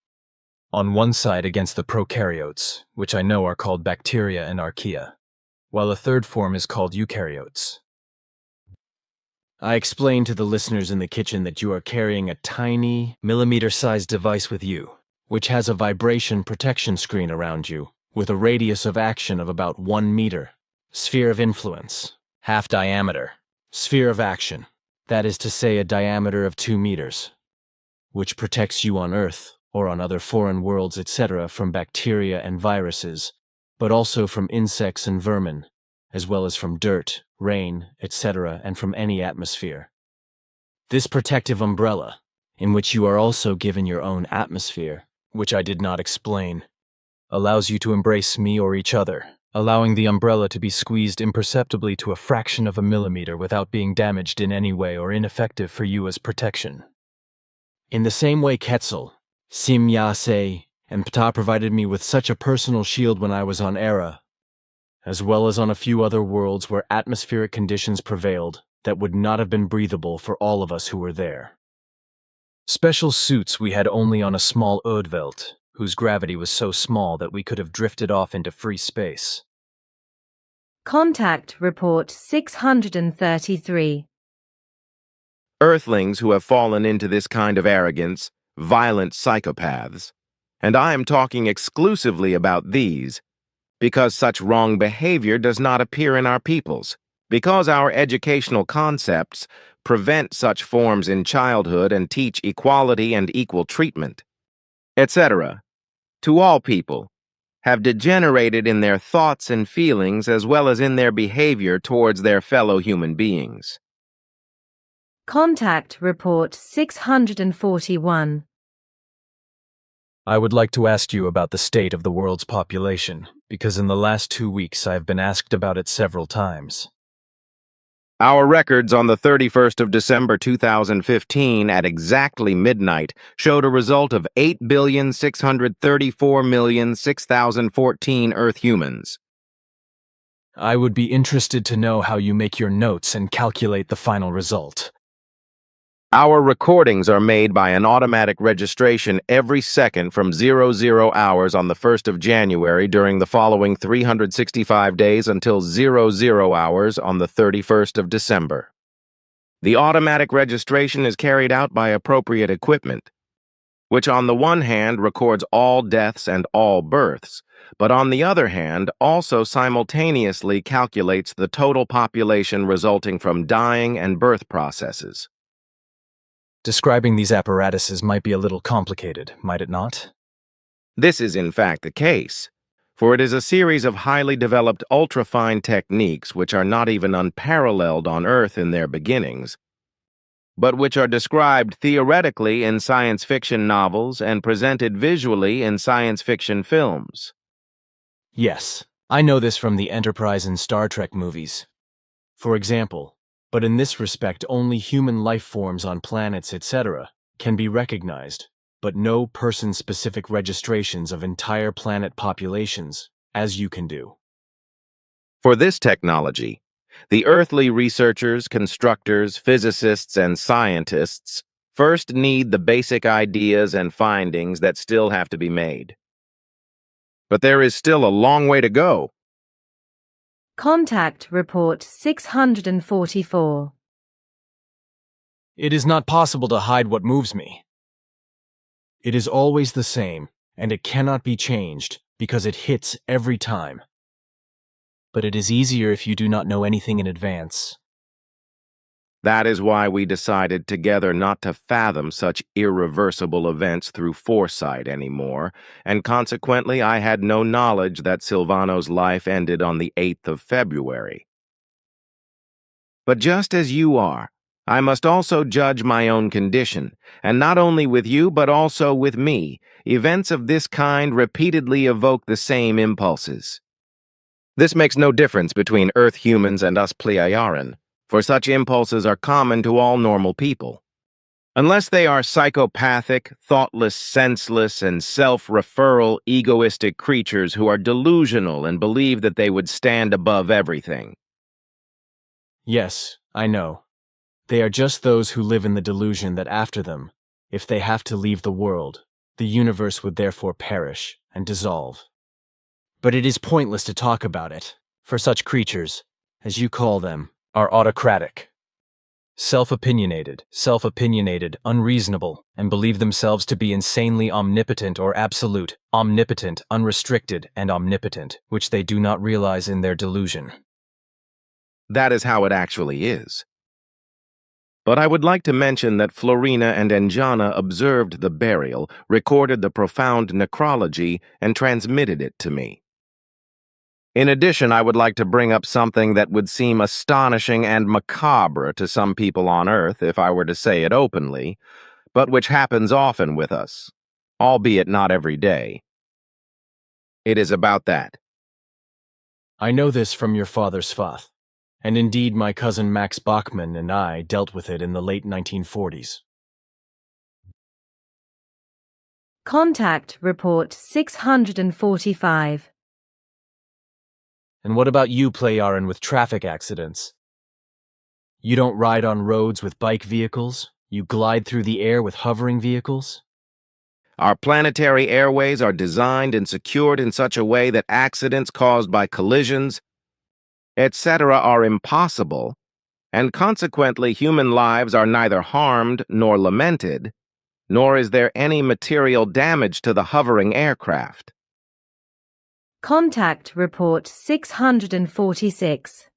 On one side against the prokaryotes, which I know are called bacteria and archaea, while a third form is called eukaryotes. I explained to the listeners in the kitchen that you are carrying a tiny, millimeter-sized device with you, which has a vibration protection screen around you, with a radius of action of about 1 meter. Sphere of influence, half diameter. Sphere of action, that is to say a diameter of 2 meters, which protects you on Earth, or on other foreign worlds, etc., from bacteria and viruses, but also from insects and vermin, as well as from dirt, rain, etc., and from any atmosphere. This protective umbrella, in which you are also given your own atmosphere, which I did not explain, allows you to embrace me or each other, allowing the umbrella to be squeezed imperceptibly to a fraction of a millimeter without being damaged in any way or ineffective for you as protection. In the same way Quetzal, Simyase, and Ptah provided me with such a personal shield when I was on Era, as well as on a few other worlds where atmospheric conditions prevailed that would not have been breathable for all of us who were there. Special suits we had only on a small Oddvelt, whose gravity was so small that we could have drifted off into free space. Contact Report 633. Earthlings who have fallen into this kind of arrogance, violent psychopaths, and I am talking exclusively about these, because such wrong behavior does not appear in our peoples, because our educational concepts prevent such forms in childhood and teach equality and equal treatment, etc., to all people, have degenerated in their thoughts and feelings as well as in their behavior towards their fellow human beings. Contact Report 641. I would like to ask you about the state of the world's population, because in the last 2 weeks I have been asked about it several times. Our records on the 31st of December 2015 at exactly midnight showed a result of 8,634,006,014 Earth humans. I would be interested to know how you make your notes and calculate the final result. Our recordings are made by an automatic registration every second from 00 hours on the 1st of January during the following 365 days until 00 hours on the 31st of December. The automatic registration is carried out by appropriate equipment, which on the one hand records all deaths and all births, but on the other hand also simultaneously calculates the total population resulting from dying and birth processes. Describing these apparatuses might be a little complicated, might it not? This is in fact the case, for it is a series of highly developed ultrafine techniques which are not even unparalleled on Earth in their beginnings, but which are described theoretically in science fiction novels and presented visually in science fiction films. Yes, I know this from the Enterprise and Star Trek movies. For example, but in this respect only human life forms on planets, etc., can be recognized, but no person-specific registrations of entire planet populations, as you can do. For this technology, the earthly researchers, constructors, physicists, and scientists first need the basic ideas and findings that still have to be made. But there is still a long way to go. Contact Report 644. It is not possible to hide what moves me. It is always the same, and it cannot be changed, because it hits every time. But it is easier if you do not know anything in advance. That is why we decided together not to fathom such irreversible events through foresight anymore, and consequently I had no knowledge that Silvano's life ended on the 8th of February. But just as you are, I must also judge my own condition, and not only with you but also with me. Events of this kind repeatedly evoke the same impulses. This makes no difference between Earth humans and us Pleiaren, for such impulses are common to all normal people. Unless they are psychopathic, thoughtless, senseless, and self-referral, egoistic creatures who are delusional and believe that they would stand above everything. Yes, I know. They are just those who live in the delusion that after them, if they have to leave the world, the universe would therefore perish and dissolve. But it is pointless to talk about it, for such creatures, as you call them, are autocratic, self-opinionated, unreasonable, and believe themselves to be insanely omnipotent or absolute, omnipotent, unrestricted, and omnipotent, which they do not realize in their delusion. That is how it actually is. But I would like to mention that Florina and Enjana observed the burial, recorded the profound necrology, and transmitted it to me. In addition, I would like to bring up something that would seem astonishing and macabre to some people on Earth if I were to say it openly, but which happens often with us, albeit not every day. It is about that. I know this from your father's Fath, and indeed my cousin Max Bachmann and I dealt with it in the late 1940s. Contact Report 645. And what about you, Pleiaren, with traffic accidents? You don't ride on roads with bike vehicles? You glide through the air with hovering vehicles? Our planetary airways are designed and secured in such a way that accidents caused by collisions, etc. are impossible, and consequently human lives are neither harmed nor lamented, nor is there any material damage to the hovering aircraft. Contact Report 646.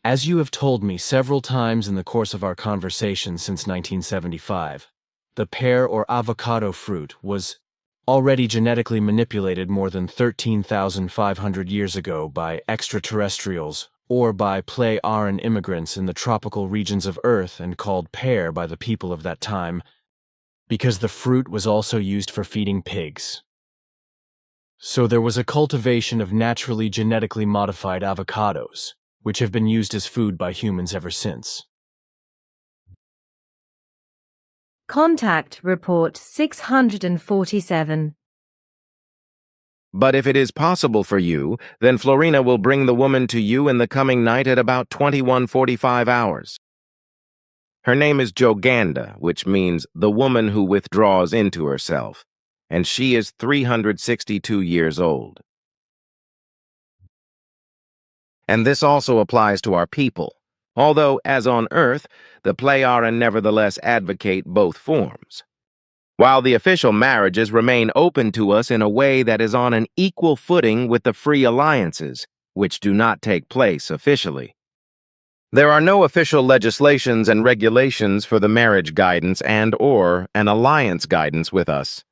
As you have told me several times in the course of our conversation since 1975, the pear or avocado fruit was already genetically manipulated more than 13,500 years ago by extraterrestrials or by Pleiaren immigrants in the tropical regions of Earth and called pear by the people of that time, because the fruit was also used for feeding pigs. So there was a cultivation of naturally genetically modified avocados, which have been used as food by humans ever since. Contact Report 647. But if it is possible for you, then Florina will bring the woman to you in the coming night at about 21:45 hours. Her name is Joganda, which means the woman who withdraws into herself, and she is 362 years old. And this also applies to our people, although, as on Earth, the Pleiaren nevertheless advocate both forms. While the official marriages remain open to us in a way that is on an equal footing with the free alliances, which do not take place officially. There are no official legislations and regulations for the marriage guidance and/or an alliance guidance with us,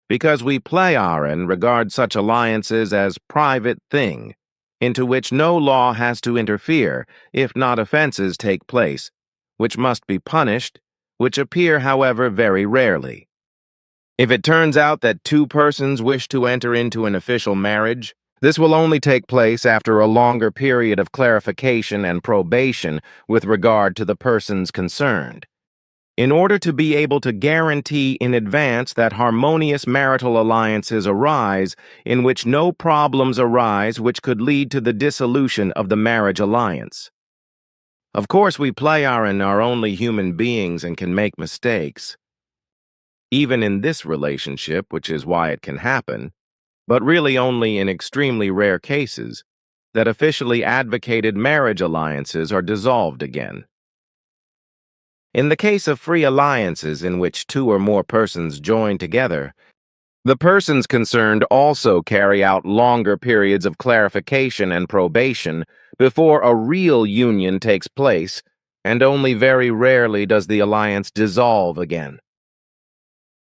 because we Pleiaren regard such alliances as private thing, into which no law has to interfere if not offenses take place, which must be punished, which appear, however, very rarely. If it turns out that two persons wish to enter into an official marriage, this will only take place after a longer period of clarification and probation with regard to the persons concerned. in order to be able to guarantee in advance that harmonious marital alliances arise in which no problems arise which could lead to the dissolution of the marriage alliance. Of course, we Pleiaren are only human beings and can make mistakes. Even in this relationship, which is why it can happen, but really only in extremely rare cases, that officially advocated marriage alliances are dissolved again. In the case of free alliances in which two or more persons join together, the persons concerned also carry out longer periods of clarification and probation before a real union takes place, and only very rarely does the alliance dissolve again.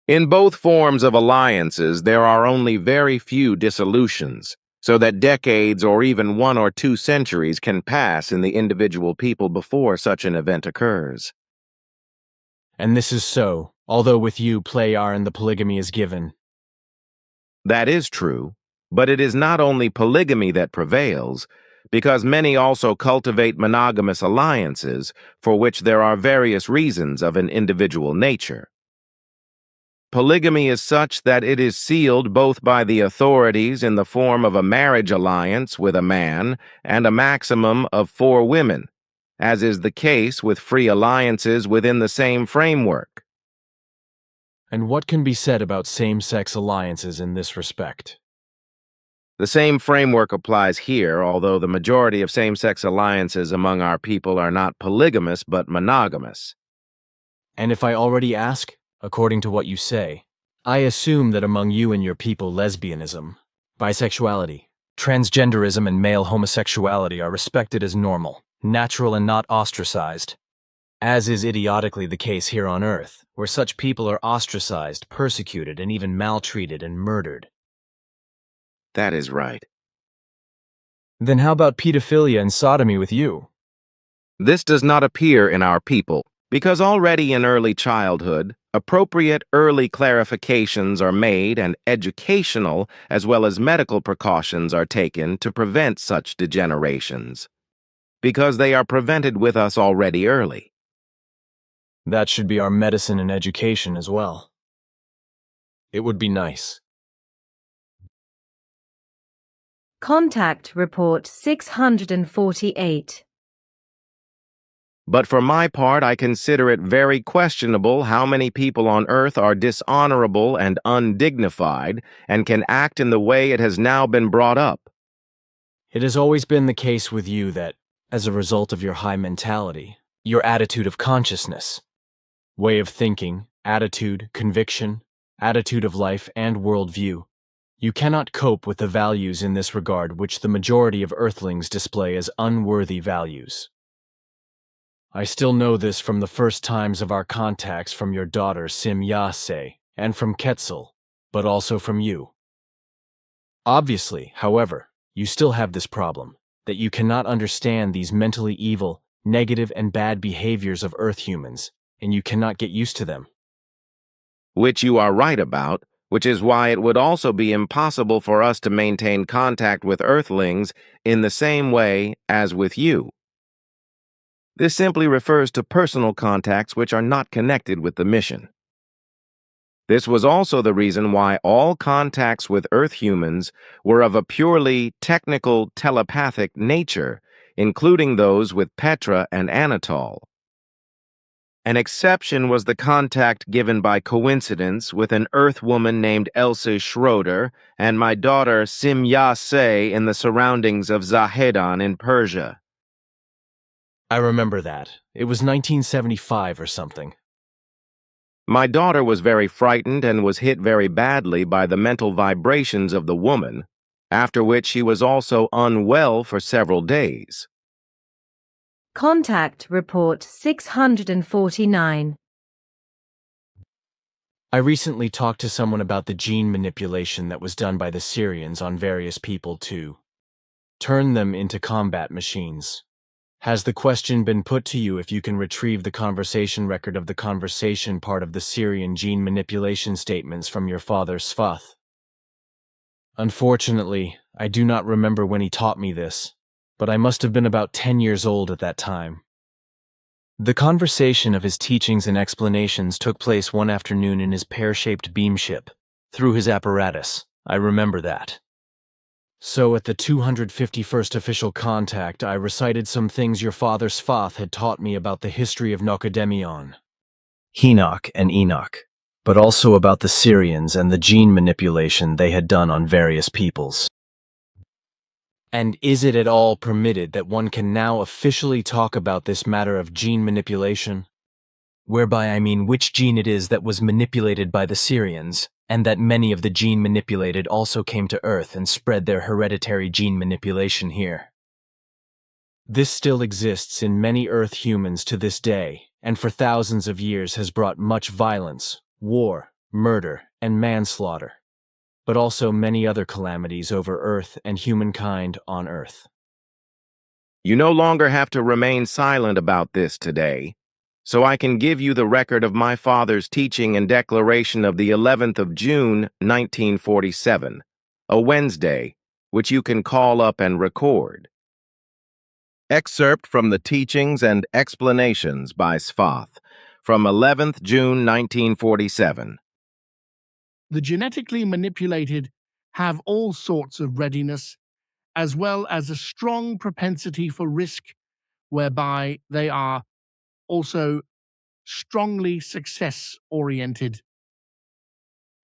In both forms of alliances, there are only very few dissolutions, so that decades or even 1 or 2 centuries can pass in the individual people before such an event occurs. And this is so, although with you, Pleiaren, the polygamy is given. That is true, but it is not only polygamy that prevails, because many also cultivate monogamous alliances, for which there are various reasons of an individual nature. Polygamy is such that it is sealed both by the authorities in the form of a marriage alliance with a man and a maximum of 4 women, as is the case with free alliances within the same framework. And what can be said about same-sex alliances in this respect? The same framework applies here, although the majority of same-sex alliances among our people are not polygamous but monogamous. And if I already ask, according to what you say, I assume that among you and your people lesbianism, bisexuality, transgenderism and male homosexuality are respected as normal, natural and not ostracized, as is idiotically the case here on Earth, where such people are ostracized, persecuted, and even maltreated and murdered. That is right. Then how about pedophilia and sodomy with you? This does not appear in our people, because already in early childhood, appropriate early clarifications are made and educational as well as medical precautions are taken to prevent such degenerations, because they are prevented with us already early. That should be our medicine and education as well. It would be nice. Contact Report 648. But for my part, I consider it very questionable how many people on Earth are dishonorable and undignified and can act in the way it has now been brought up. It has always been the case with you that, as a result of your high mentality, your attitude of consciousness, way of thinking, attitude, conviction, attitude of life, and worldview, you cannot cope with the values in this regard which the majority of Earthlings display as unworthy values. I still know this from the first times of our contacts from your daughter Sim-Yase and from Quetzal, but also from you. Obviously, however, you still have this problem, that you cannot understand these mentally evil, negative, and bad behaviors of Earth humans, and you cannot get used to them. Which you are right about, which is why it would also be impossible for us to maintain contact with Earthlings in the same way as with you. This simply refers to personal contacts which are not connected with the mission. This was also the reason why all contacts with Earth humans were of a purely technical telepathic nature, including those with Petra and Anatole. An exception was the contact given by coincidence with an Earth woman named Elsa Schroeder and my daughter Sim-Yase in the surroundings of Zahedan in Persia. I remember that. It was 1975 or something. My daughter was very frightened and was hit very badly by the mental vibrations of the woman, after which she was also unwell for several days. Contact Report 649. I recently talked to someone about the gene manipulation that was done by the Syrians on various people to turn them into combat machines. Has the question been put to you if you can retrieve the conversation record of the conversation part of the Syrian gene manipulation statements from your father Bafath? Unfortunately, I do not remember when he taught me this, but I must have been about 10 years old at that time. The conversation of his teachings and explanations took place one afternoon in his pear-shaped beam ship, through his apparatus. I remember that. So at the 251st official contact, I recited some things your father Bafath had taught me about the history of Nokodemion, Enoch and Enoch, but also about the Syrians and the gene manipulation they had done on various peoples. And is it at all permitted that one can now officially talk about this matter of gene manipulation? Whereby I mean which gene it is that was manipulated by the Syrians, and that many of the gene manipulated also came to Earth and spread their hereditary gene manipulation here. This still exists in many Earth humans to this day, and for thousands of years has brought much violence, war, murder, and manslaughter, but also many other calamities over Earth and humankind on Earth. You no longer have to remain silent about this today, so I can give you the record of my father's teaching and declaration of the 11th of June, 1947, a Wednesday, which you can call up and record. Excerpt from the Teachings and Explanations by Bafath, from 11th June, 1947. The genetically manipulated have all sorts of readiness, as well as a strong propensity for risk, whereby they are also strongly success-oriented.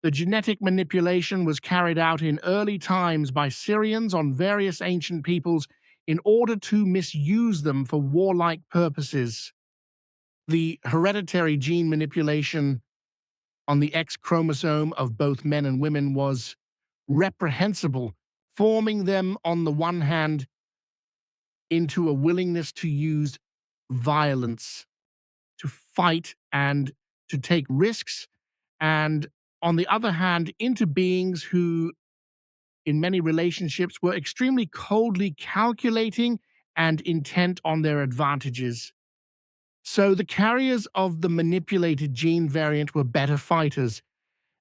The genetic manipulation was carried out in early times by Syrians on various ancient peoples in order to misuse them for warlike purposes. The hereditary gene manipulation on the X chromosome of both men and women was reprehensible, forming them on the one hand into a willingness to use violence, to fight and to take risks, and on the other hand into beings who in many relationships were extremely coldly calculating and intent on their advantages. So the carriers of the manipulated gene variant were better fighters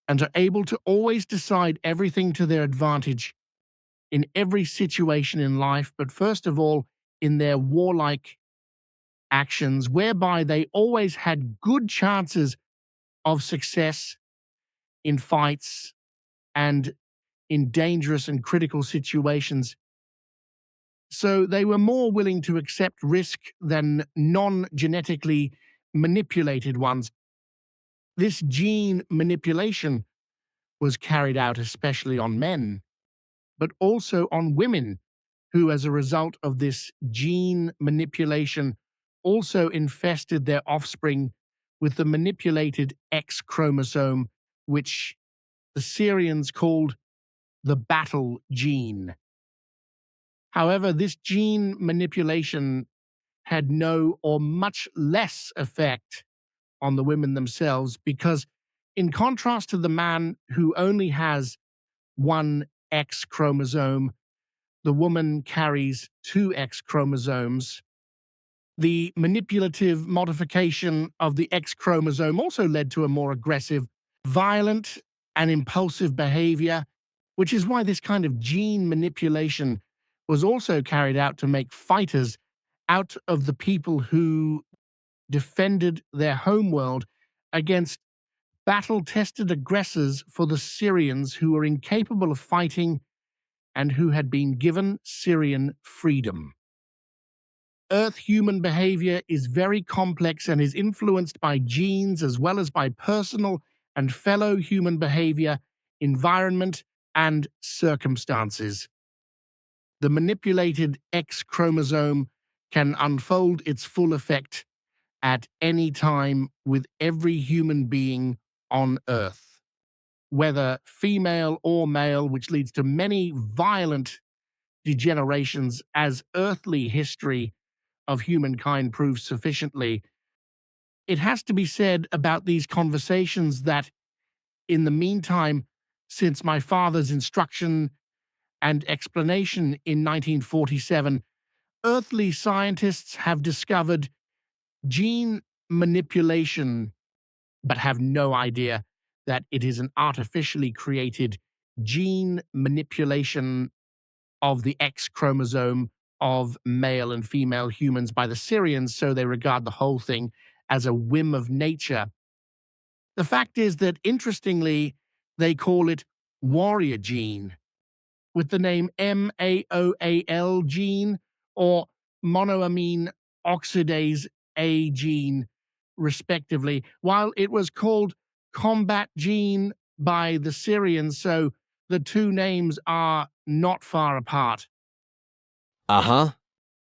and are able to always decide everything to their advantage in every situation in life, but first of all in their warlike actions, whereby they always had good chances of success in fights and in dangerous and critical situations. So they were more willing to accept risk than non-genetically manipulated ones. This gene manipulation was carried out especially on men, but also on women, who as a result of this gene manipulation also infested their offspring with the manipulated X chromosome, which the Syrians called the battle gene. However, this gene manipulation had no or much less effect on the women themselves because, in contrast to the man who only has one X chromosome, the woman carries two X chromosomes. The manipulative modification of the X chromosome also led to a more aggressive, violent, and impulsive behavior, which is why this kind of gene manipulation was also carried out to make fighters out of the people who defended their homeworld against battle-tested aggressors for the Syrians who were incapable of fighting and who had been given Syrian freedom. Earth human behavior is very complex and is influenced by genes as well as by personal and fellow human behavior, environment, and circumstances. The manipulated X chromosome can unfold its full effect at any time with every human being on Earth, whether female or male, which leads to many violent degenerations as earthly history of humankind proves sufficiently. It has to be said about these conversations that, in the meantime, since my father's instruction and explanation in 1947, earthly scientists have discovered gene manipulation, but have no idea that it is an artificially created gene manipulation of the X chromosome of male and female humans by the Syrians, so they regard the whole thing as a whim of nature. The fact is that, interestingly, they call it warrior gene, with the name MAOAL gene or monoamine oxidase A gene, respectively, while it was called combat gene by the Syrians, so the two names are not far apart. Uh-huh.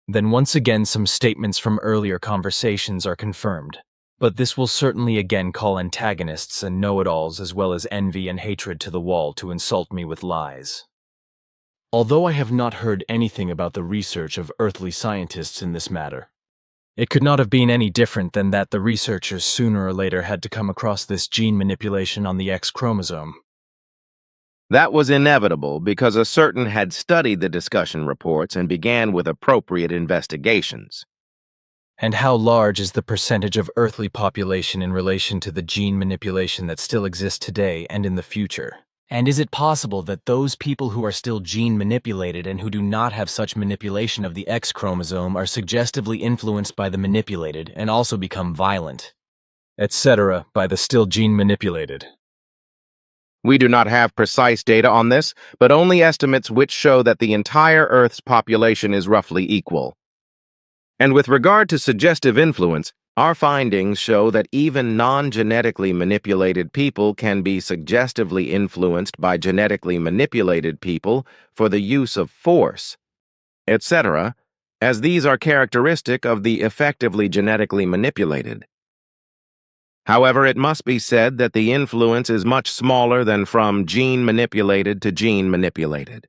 Then once again some statements from earlier conversations are confirmed. But this will certainly again call antagonists and know-it-alls as well as envy and hatred to the wall to insult me with lies. Although I have not heard anything about the research of earthly scientists in this matter, it could not have been any different than that the researchers sooner or later had to come across this gene manipulation on the X chromosome. That was inevitable because a certain had studied the discussion reports and began with appropriate investigations. And how large is the percentage of earthly population in relation to the gene manipulation that still exists today and in the future? And is it possible that those people who are still gene manipulated and who do not have such manipulation of the X chromosome are suggestively influenced by the manipulated and also become violent, etc., by the still gene manipulated? We do not have precise data on this, but only estimates which show that the entire Earth's population is roughly equal. And with regard to suggestive influence, our findings show that even non-genetically manipulated people can be suggestively influenced by genetically manipulated people for the use of force, etc., as these are characteristic of the effectively genetically manipulated. However, it must be said that the influence is much smaller than from gene manipulated to gene manipulated.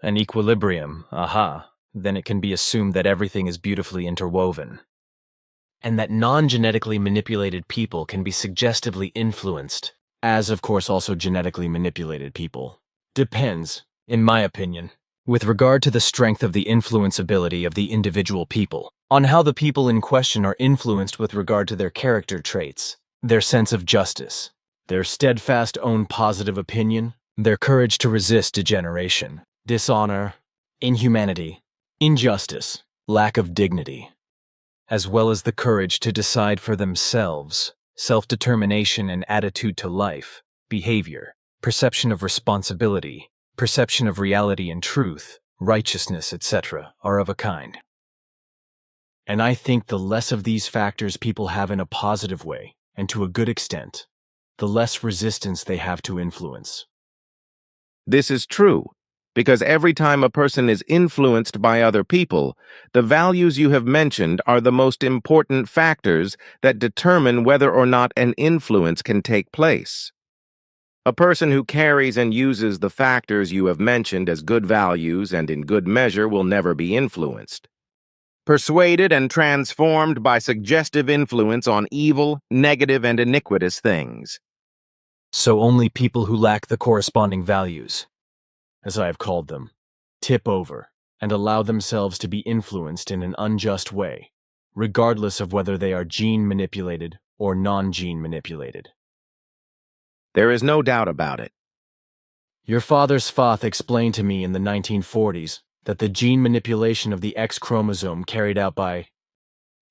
An equilibrium, aha. Then it can be assumed that everything is beautifully interwoven. And that non-genetically manipulated people can be suggestively influenced, as of course also genetically manipulated people. Depends, in my opinion, with regard to the strength of the influence ability of the individual people, on how the people in question are influenced with regard to their character traits, their sense of justice, their steadfast own positive opinion, their courage to resist degeneration, dishonor, inhumanity, injustice, lack of dignity, as well as the courage to decide for themselves, self-determination and attitude to life, behavior, perception of responsibility, perception of reality and truth, righteousness, etc., are of a kind. And I think the less of these factors people have in a positive way, and to a good extent, the less resistance they have to influence. This is true, because every time a person is influenced by other people, the values you have mentioned are the most important factors that determine whether or not an influence can take place. A person who carries and uses the factors you have mentioned as good values and in good measure will never be influenced. Persuaded and transformed by suggestive influence on evil, negative, and iniquitous things. So only people who lack the corresponding values, as I have called them, tip over and allow themselves to be influenced in an unjust way, regardless of whether they are gene manipulated or non-gene manipulated. There is no doubt about it. Your father Bafath explained to me in the 1940s that the gene manipulation of the X chromosome carried out by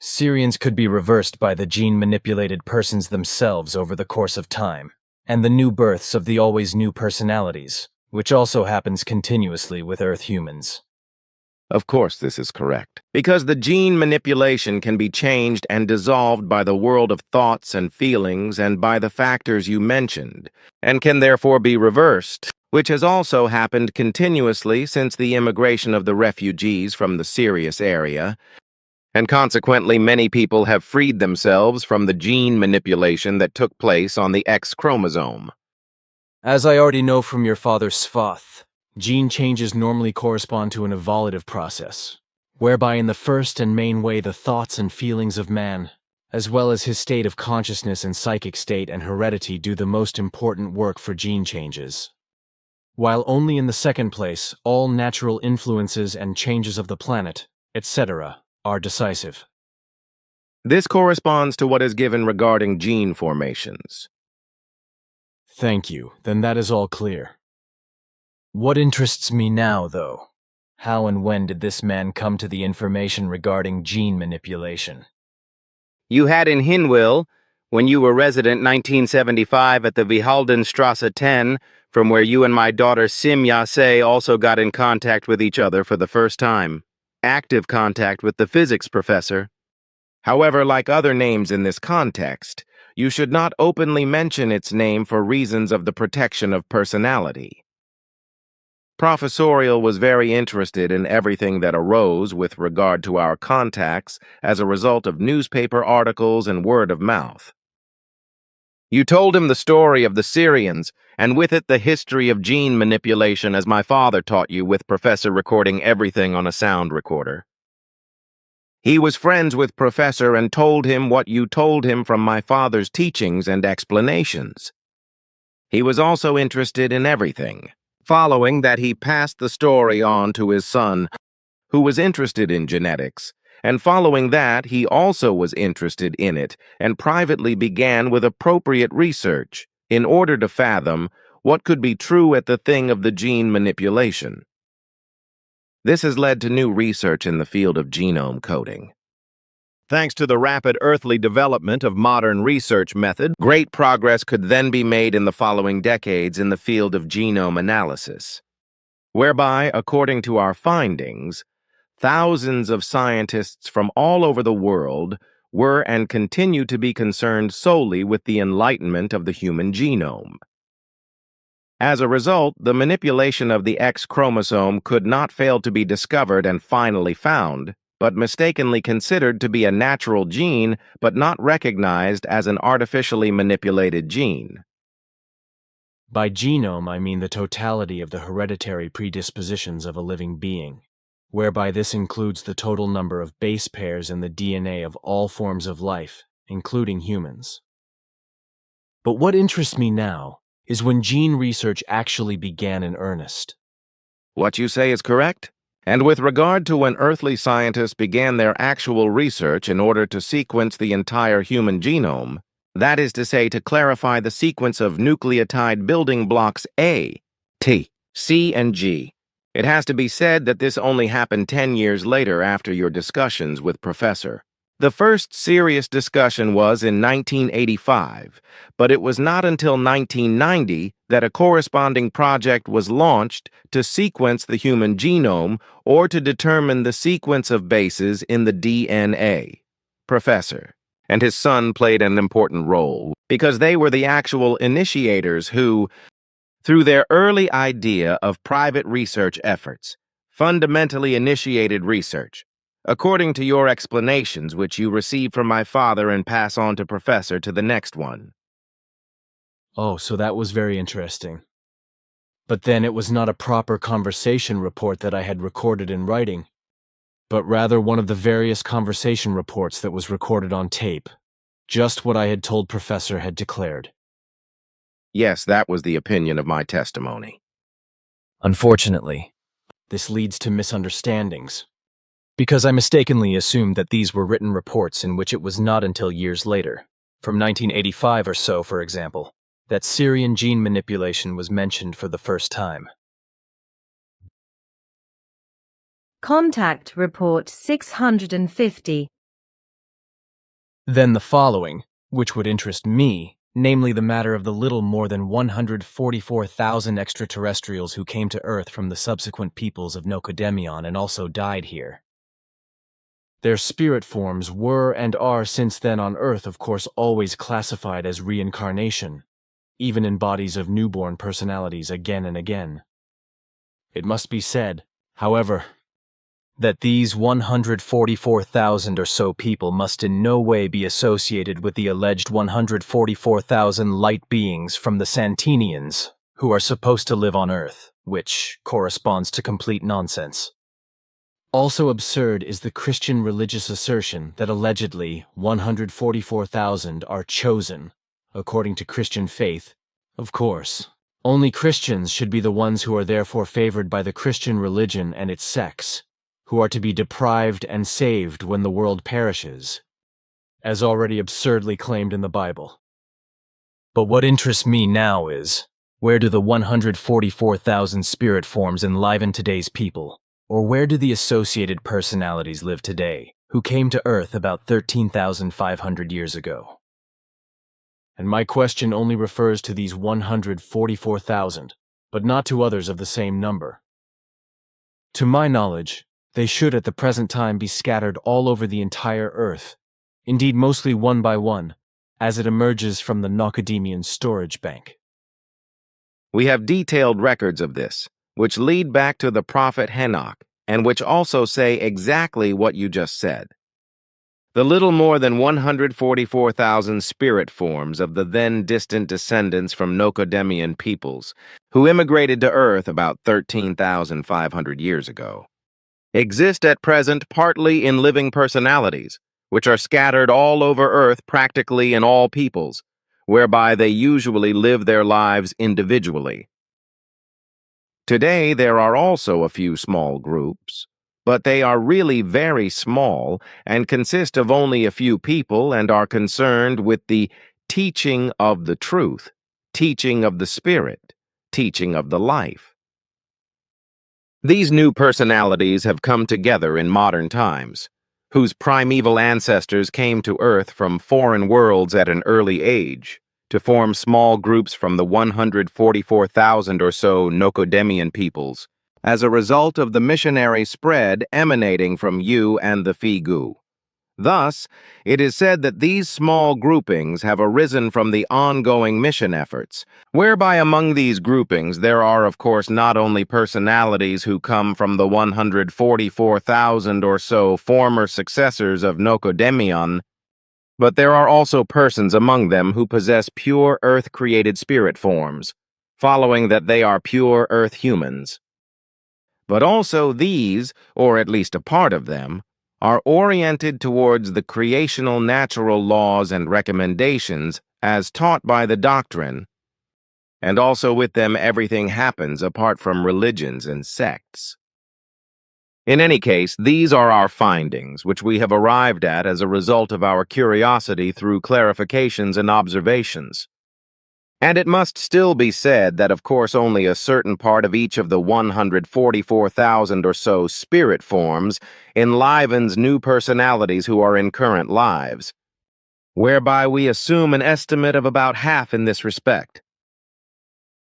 Syrians could be reversed by the gene-manipulated persons themselves over the course of time, and the new births of the always new personalities, which also happens continuously with Earth humans. Of course this is correct, because the gene manipulation can be changed and dissolved by the world of thoughts and feelings and by the factors you mentioned, and can therefore be reversed, which has also happened continuously since the immigration of the refugees from the Syrian area, and consequently many people have freed themselves from the gene manipulation that took place on the X chromosome. As I already know from your father Bafath, gene changes normally correspond to an evolutive process, whereby in the first and main way the thoughts and feelings of man, as well as his state of consciousness and psychic state and heredity do the most important work for gene changes. While only in the second place, all natural influences and changes of the planet, etc., are decisive. This corresponds to what is given regarding gene formations. Thank you, then that is all clear. What interests me now, though, How and when did this man come to the information regarding gene manipulation? You had in Hinwil, when you were resident 1975 at the Vihaldenstrasse 10, from where you and my daughter Sim Yase also got in contact with each other for the first time. Active contact with the physics professor. However, like other names in this context, you should not openly mention its name for reasons of the protection of personality. Professorial was very interested in everything that arose with regard to our contacts as a result of newspaper articles and word of mouth. You told him the story of the Syrians, and with it the history of gene manipulation as my father taught you, with Professor recording everything on a sound recorder. He was friends with Professor and told him what you told him from my father's teachings and explanations. He was also interested in everything. Following that, he passed the story on to his son, who was interested in genetics, and following that, he also was interested in it and privately began with appropriate research in order to fathom what could be true at the thing of the gene manipulation. This has led to new research in the field of genome coding. Thanks to the rapid earthly development of modern research methods, great progress could then be made in the following decades in the field of genome analysis, whereby, according to our findings, thousands of scientists from all over the world were and continue to be concerned solely with the enlightenment of the human genome. As a result, the manipulation of the X chromosome could not fail to be discovered and finally found, but mistakenly considered to be a natural gene, but not recognized as an artificially manipulated gene. By genome, I mean the totality of the hereditary predispositions of a living being, whereby this includes the total number of base pairs in the DNA of all forms of life, including humans. But what interests me now is when gene research actually began in earnest. What you say is correct. And with regard to when earthly scientists began their actual research in order to sequence the entire human genome, that is to say, to clarify the sequence of nucleotide building blocks A, T, C, and G, it has to be said that this only happened 10 years later after your discussions with Professor. The first serious discussion was in 1985, but it was not until 1990 that a corresponding project was launched to sequence the human genome or to determine the sequence of bases in the DNA. Professor and his son played an important role because they were the actual initiators who, through their early idea of private research efforts, fundamentally initiated research. According to your explanations, which you receive from my father and pass on to Professor to the next one. Oh, so that was very interesting. But then it was not a proper conversation report that I had recorded in writing, but rather one of the various conversation reports that was recorded on tape. Just what I had told Professor had declared. Yes, that was the opinion of my testimony. Unfortunately, this leads to misunderstandings, because I mistakenly assumed that these were written reports in which it was not until years later, from 1985 or so, for example, that Syrian gene manipulation was mentioned for the first time. Contact Report 650. Then the following, which would interest me, namely the matter of the little more than 144,000 extraterrestrials who came to Earth from the subsequent peoples of Nokodemion and also died here. Their spirit forms were and are since then on Earth, of course, always classified as reincarnation, even in bodies of newborn personalities again and again. It must be said, however, that these 144,000 or so people must in no way be associated with the alleged 144,000 light beings from the Santinians who are supposed to live on Earth, which corresponds to complete nonsense. Also absurd is the Christian religious assertion that allegedly 144,000 are chosen, according to Christian faith. Of course, only Christians should be the ones who are therefore favored by the Christian religion and its sects, who are to be deprived and saved when the world perishes, as already absurdly claimed in the Bible. But what interests me now is, where do the 144,000 spirit forms enliven today's people, Or where do the associated personalities live today, who came to Earth about 13,500 years ago? And my question only refers to these 144,000, but not to others of the same number. To my knowledge, they should at the present time be scattered all over the entire Earth, indeed mostly one by one, as it emerges from the Nokodemion storage bank. We have detailed records of this, which lead back to the prophet Enoch, and which also say exactly what you just said. The little more than 144,000 spirit forms of the then distant descendants from Nokodemion peoples, who immigrated to Earth about 13,500 years ago, exist at present partly in living personalities, which are scattered all over Earth practically in all peoples, whereby they usually live their lives individually. Today there are also a few small groups, but they are really very small and consist of only a few people and are concerned with the teaching of the truth, teaching of the spirit, teaching of the life. These new personalities have come together in modern times, whose primeval ancestors came to Earth from foreign worlds at an early age, to form small groups from the 144,000 or so Nokodemion peoples, as a result of the missionary spread emanating from you and the Figu. Thus, it is said that these small groupings have arisen from the ongoing mission efforts, whereby among these groupings there are of course not only personalities who come from the 144,000 or so former successors of Nokodemion, but there are also persons among them who possess pure Earth-created spirit forms, following that they are pure Earth humans. But also these, or at least a part of them, are oriented towards the creational natural laws and recommendations as taught by the doctrine, and also with them everything happens apart from religions and sects. In any case, these are our findings, which we have arrived at as a result of our curiosity through clarifications and observations. And it must still be said that of course only a certain part of each of the 144,000 or so spirit forms enlivens new personalities who are in current lives, whereby we assume an estimate of about half in this respect.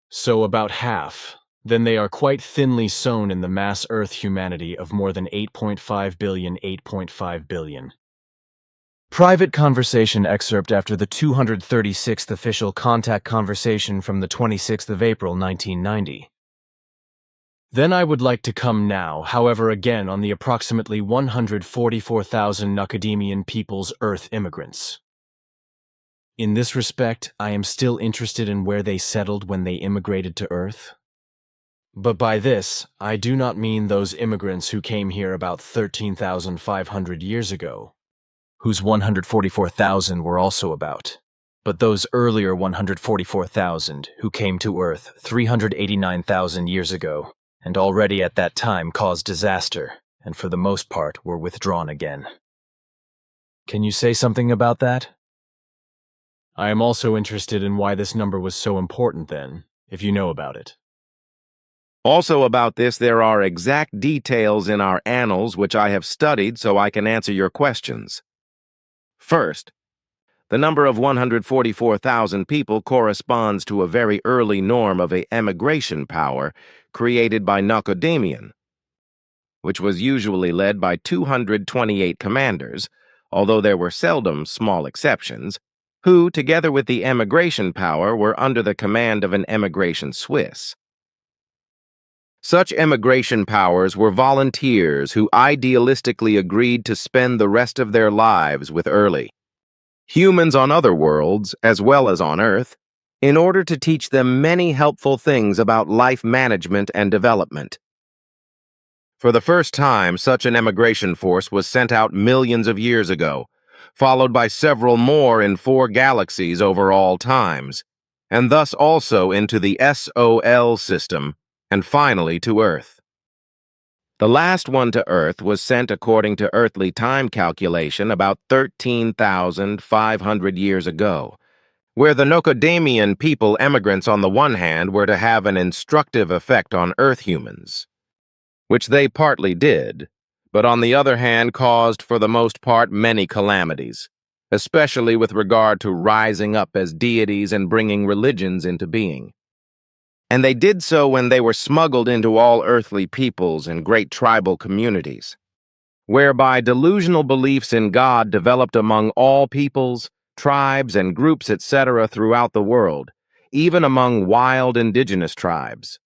So about half. Then they are quite thinly sown in the mass Earth humanity of more than 8.5 billion, 8.5 billion. Private conversation excerpt after the 236th official contact conversation from the 26th of April, 1990. Then I would like to come now, however, again on the approximately 144,000 Nokodemion people's Earth immigrants. In this respect, I am still interested in where they settled when they immigrated to Earth. But by this, I do not mean those immigrants who came here about 13,500 years ago, whose 144,000 were also about, but those earlier 144,000 who came to Earth 389,000 years ago, and already at that time caused disaster, and for the most part were withdrawn again. Can you say something about that? I am also interested in why this number was so important then, if you know about it. Also about this, there are exact details in our annals which I have studied so I can answer your questions. First, the number of 144,000 people corresponds to a very early norm of a emigration power created by Nokodemion, which was usually led by 228 commanders, although there were seldom small exceptions, who, together with the emigration power, were under the command of an emigration Swiss. Such emigration powers were volunteers who idealistically agreed to spend the rest of their lives with humans on other worlds, as well as on Earth, in order to teach them many helpful things about life management and development. For the first time, such an emigration force was sent out millions of years ago, followed by several more in 4 galaxies over all times, and thus also into the SOL system, and finally to Earth. The last one to Earth was sent according to earthly time calculation about 13,500 years ago, where the Nokodemion people emigrants on the one hand were to have an instructive effect on Earth humans, which they partly did, but on the other hand caused for the most part many calamities, especially with regard to rising up as deities and bringing religions into being. And they did so when they were smuggled into all earthly peoples and great tribal communities, whereby delusional beliefs in God developed among all peoples, tribes, and groups, etc. throughout the world, even among wild indigenous tribes.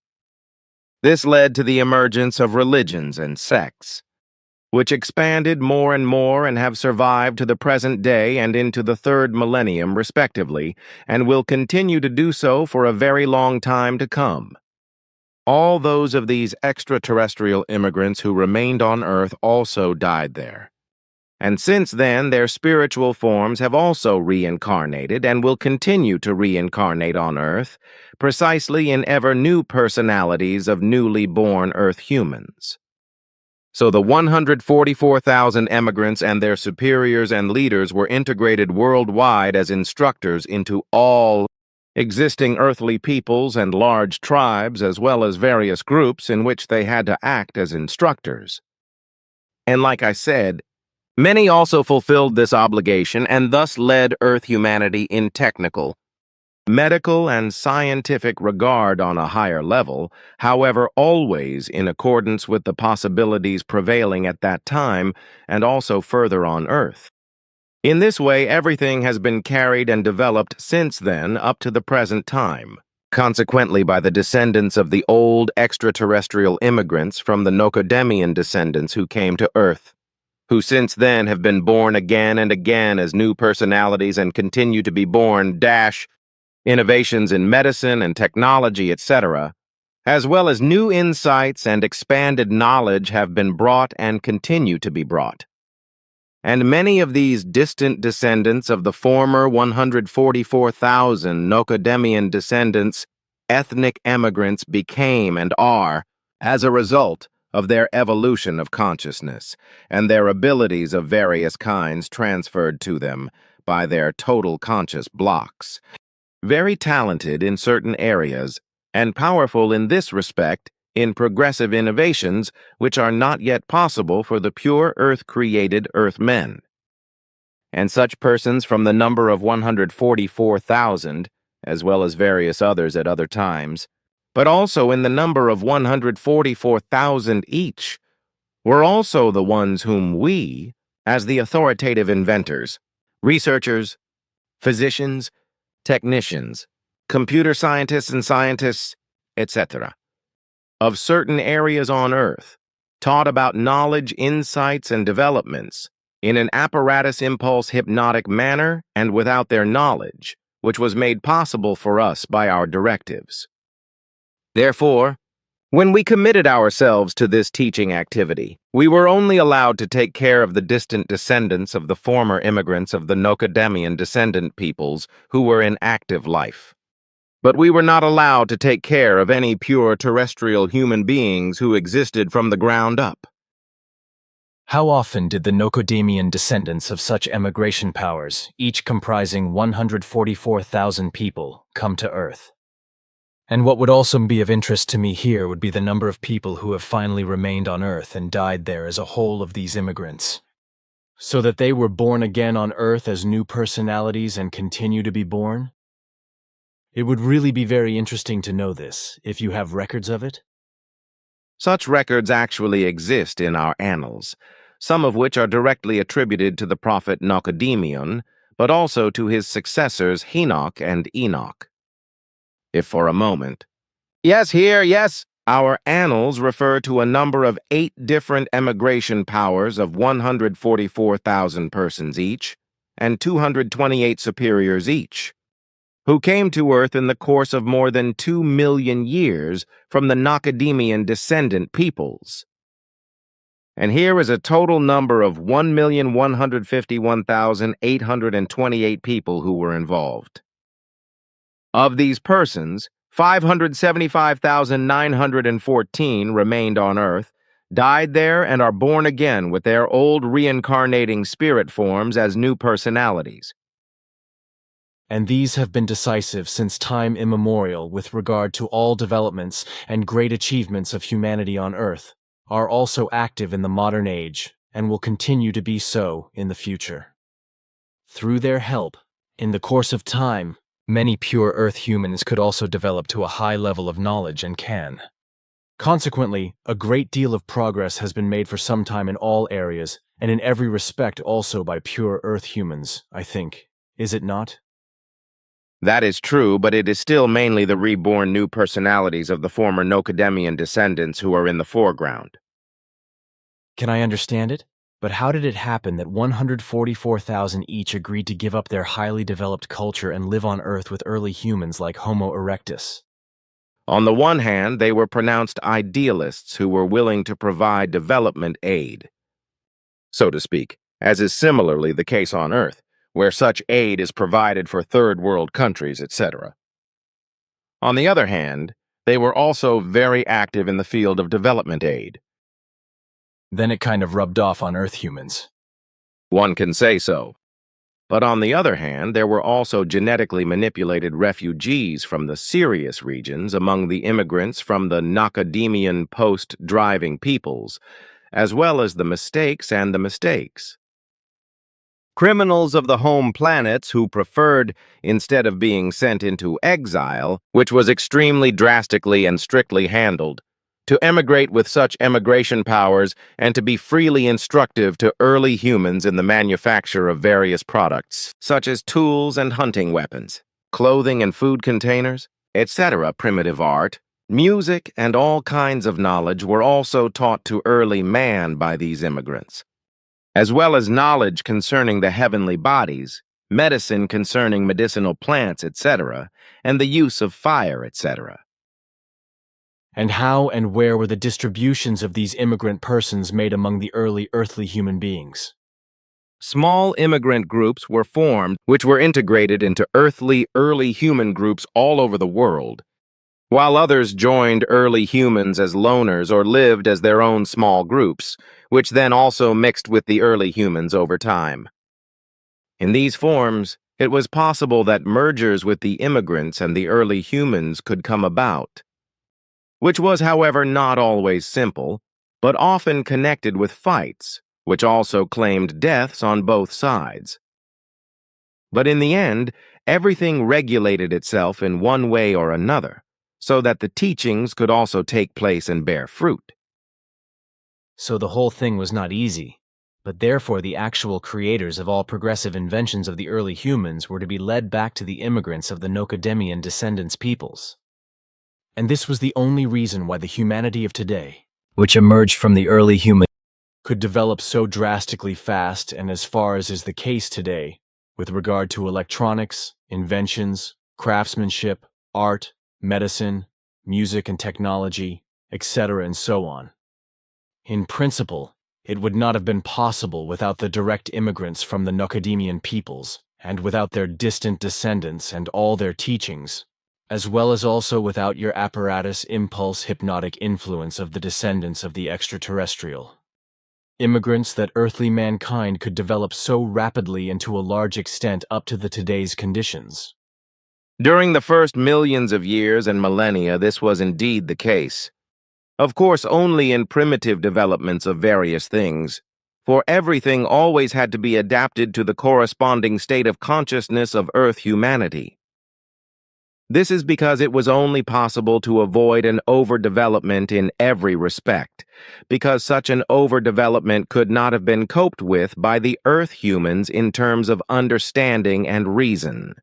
This led to the emergence of religions and sects, which expanded more and more and have survived to the present day and into the third millennium, respectively, and will continue to do so for a very long time to come. All those of these extraterrestrial immigrants who remained on Earth also died there. And since then, their spiritual forms have also reincarnated and will continue to reincarnate on Earth, precisely in ever new personalities of newly born Earth humans. So the 144,000 emigrants and their superiors and leaders were integrated worldwide as instructors into all existing earthly peoples and large tribes, as well as various groups in which they had to act as instructors. And like I said, many also fulfilled this obligation and thus led Earth humanity in technical, medical, and scientific regard on a higher level, however always in accordance with the possibilities prevailing at that time and also further on Earth. In this way, everything has been carried and developed since then up to the present time, consequently by the descendants of the old extraterrestrial immigrants from the Nokodemion descendants who came to Earth, who since then have been born again and again as new personalities and continue to be born innovations in medicine and technology, etc., as well as new insights and expanded knowledge have been brought and continue to be brought. And many of these distant descendants of the former 144,000 Nokodemion descendants, ethnic emigrants became and are, as a result of their evolution of consciousness and their abilities of various kinds transferred to them by their total conscious blocks, very talented in certain areas, and powerful in this respect in progressive innovations which are not yet possible for the pure Earth-created Earthmen. And such persons from the number of 144,000, as well as various others at other times, but also in the number of 144,000 each, were also the ones whom we, as the authoritative inventors, researchers, physicians, technicians, computer scientists and scientists, etc., of certain areas on Earth, taught about knowledge, insights, and developments in an apparatus impulse hypnotic manner and without their knowledge, which was made possible for us by our directives. Therefore, when we committed ourselves to this teaching activity, we were only allowed to take care of the distant descendants of the former immigrants of the Nokodemion descendant peoples who were in active life. But we were not allowed to take care of any pure terrestrial human beings who existed from the ground up. How often did the Nokodemion descendants of such emigration powers, each comprising 144,000 people, come to Earth? And what would also be of interest to me here would be the number of people who have finally remained on Earth and died there as a whole of these immigrants, so that they were born again on Earth as new personalities and continue to be born? It would really be very interesting to know this, if you have records of it. Such records actually exist in our annals, some of which are directly attributed to the prophet Nokodemion, but also to his successors Enoch and Enoch. If for a moment, our annals refer to a number of 8 different emigration powers of 144,000 persons each, and 228 superiors each, who came to Earth in the course of more than 2 million years from the Nokodemion descendant peoples. And here is a total number of 1,151,828 people who were involved. Of these persons, 575,914 remained on Earth, died there, and are born again with their old reincarnating spirit forms as new personalities. And these have been decisive since time immemorial with regard to all developments and great achievements of humanity on Earth. are also active in the modern age and will continue to be so in the future. Through their help, in the course of time, many pure Earth humans could also develop to a high level of knowledge and can. Consequently, a great deal of progress has been made for some time in all areas, and in every respect also by pure Earth humans, I think. Is it not? That is true, but it is still mainly the reborn new personalities of the former Nokodemion descendants who are in the foreground. Can I understand it? But how did it happen that 144,000 each agreed to give up their highly developed culture and live on Earth with early humans like Homo erectus? On the one hand, they were pronounced idealists who were willing to provide development aid, so to speak, as is similarly the case on Earth, where such aid is provided for third world countries, etc. On the other hand, they were also very active in the field of development aid. Then it kind of rubbed off on Earth humans. One can say so. But on the other hand, there were also genetically manipulated refugees from the Sirius regions among the immigrants from the Nokodemion post-driving peoples, as well as the mistakes and the mistakes. Criminals of the home planets who preferred, instead of being sent into exile, which was extremely drastically and strictly handled, to emigrate with such emigration powers and to be freely instructive to early humans in the manufacture of various products, such as tools and hunting weapons, clothing and food containers, etc. Primitive art, music, and all kinds of knowledge were also taught to early man by these immigrants, as well as knowledge concerning the heavenly bodies, medicine concerning medicinal plants, etc., and the use of fire, etc. And how and where were the distributions of these immigrant persons made among the early earthly human beings? Small immigrant groups were formed which were integrated into earthly early human groups all over the world, while others joined early humans as loners or lived as their own small groups, which then also mixed with the early humans over time. In these forms, it was possible that mergers with the immigrants and the early humans could come about, which was, however, not always simple, but often connected with fights, which also claimed deaths on both sides. But in the end, everything regulated itself in one way or another, so that the teachings could also take place and bear fruit. So the whole thing was not easy, but therefore the actual creators of all progressive inventions of the early humans were to be led back to the immigrants of the Nokodemion descendants peoples. And this was the only reason why the humanity of today, which emerged from the early human, could develop so drastically fast and as far as is the case today, with regard to electronics, inventions, craftsmanship, art, medicine, music and technology, etc. and so on. In principle, it would not have been possible without the direct immigrants from the Nokodemion peoples, and without their distant descendants and all their teachings, as well as also without your apparatus impulse hypnotic influence of the descendants of the extraterrestrial. Immigrants that earthly mankind could develop so rapidly and to a large extent up to the today's conditions. During the first millions of years and millennia, this was indeed the case. Of course, only in primitive developments of various things, for everything always had to be adapted to the corresponding state of consciousness of Earth humanity. This is because it was only possible to avoid an overdevelopment in every respect, because such an overdevelopment could not have been coped with by the Earth humans in terms of understanding and reason.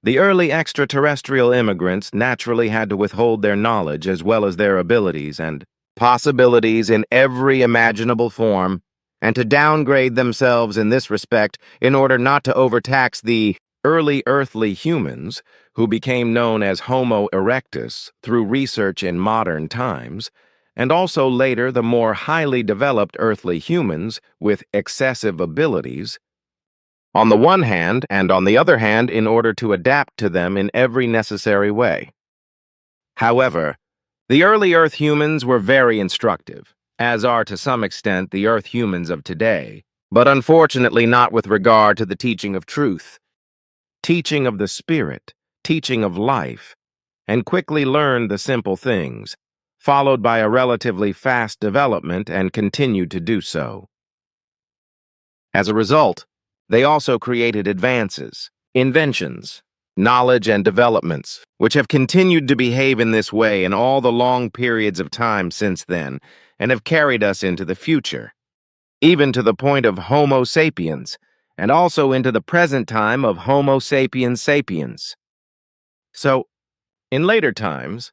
The early extraterrestrial immigrants naturally had to withhold their knowledge as well as their abilities and possibilities in every imaginable form, and to downgrade themselves in this respect in order not to overtax the early earthly humans, who became known as Homo erectus through research in modern times, and also later the more highly developed earthly humans with excessive abilities, on the one hand, and on the other hand in order to adapt to them in every necessary way. However, the early Earth humans were very instructive, as are to some extent the Earth humans of today, but unfortunately not with regard to the teaching of truth, teaching of the spirit, teaching of life, and quickly learned the simple things, followed by a relatively fast development and continued to do so. As a result, they also created advances, inventions, knowledge and developments, which have continued to behave in this way in all the long periods of time since then, and have carried us into the future, even to the point of Homo sapiens, and also into the present time of Homo sapiens sapiens. So, in later times,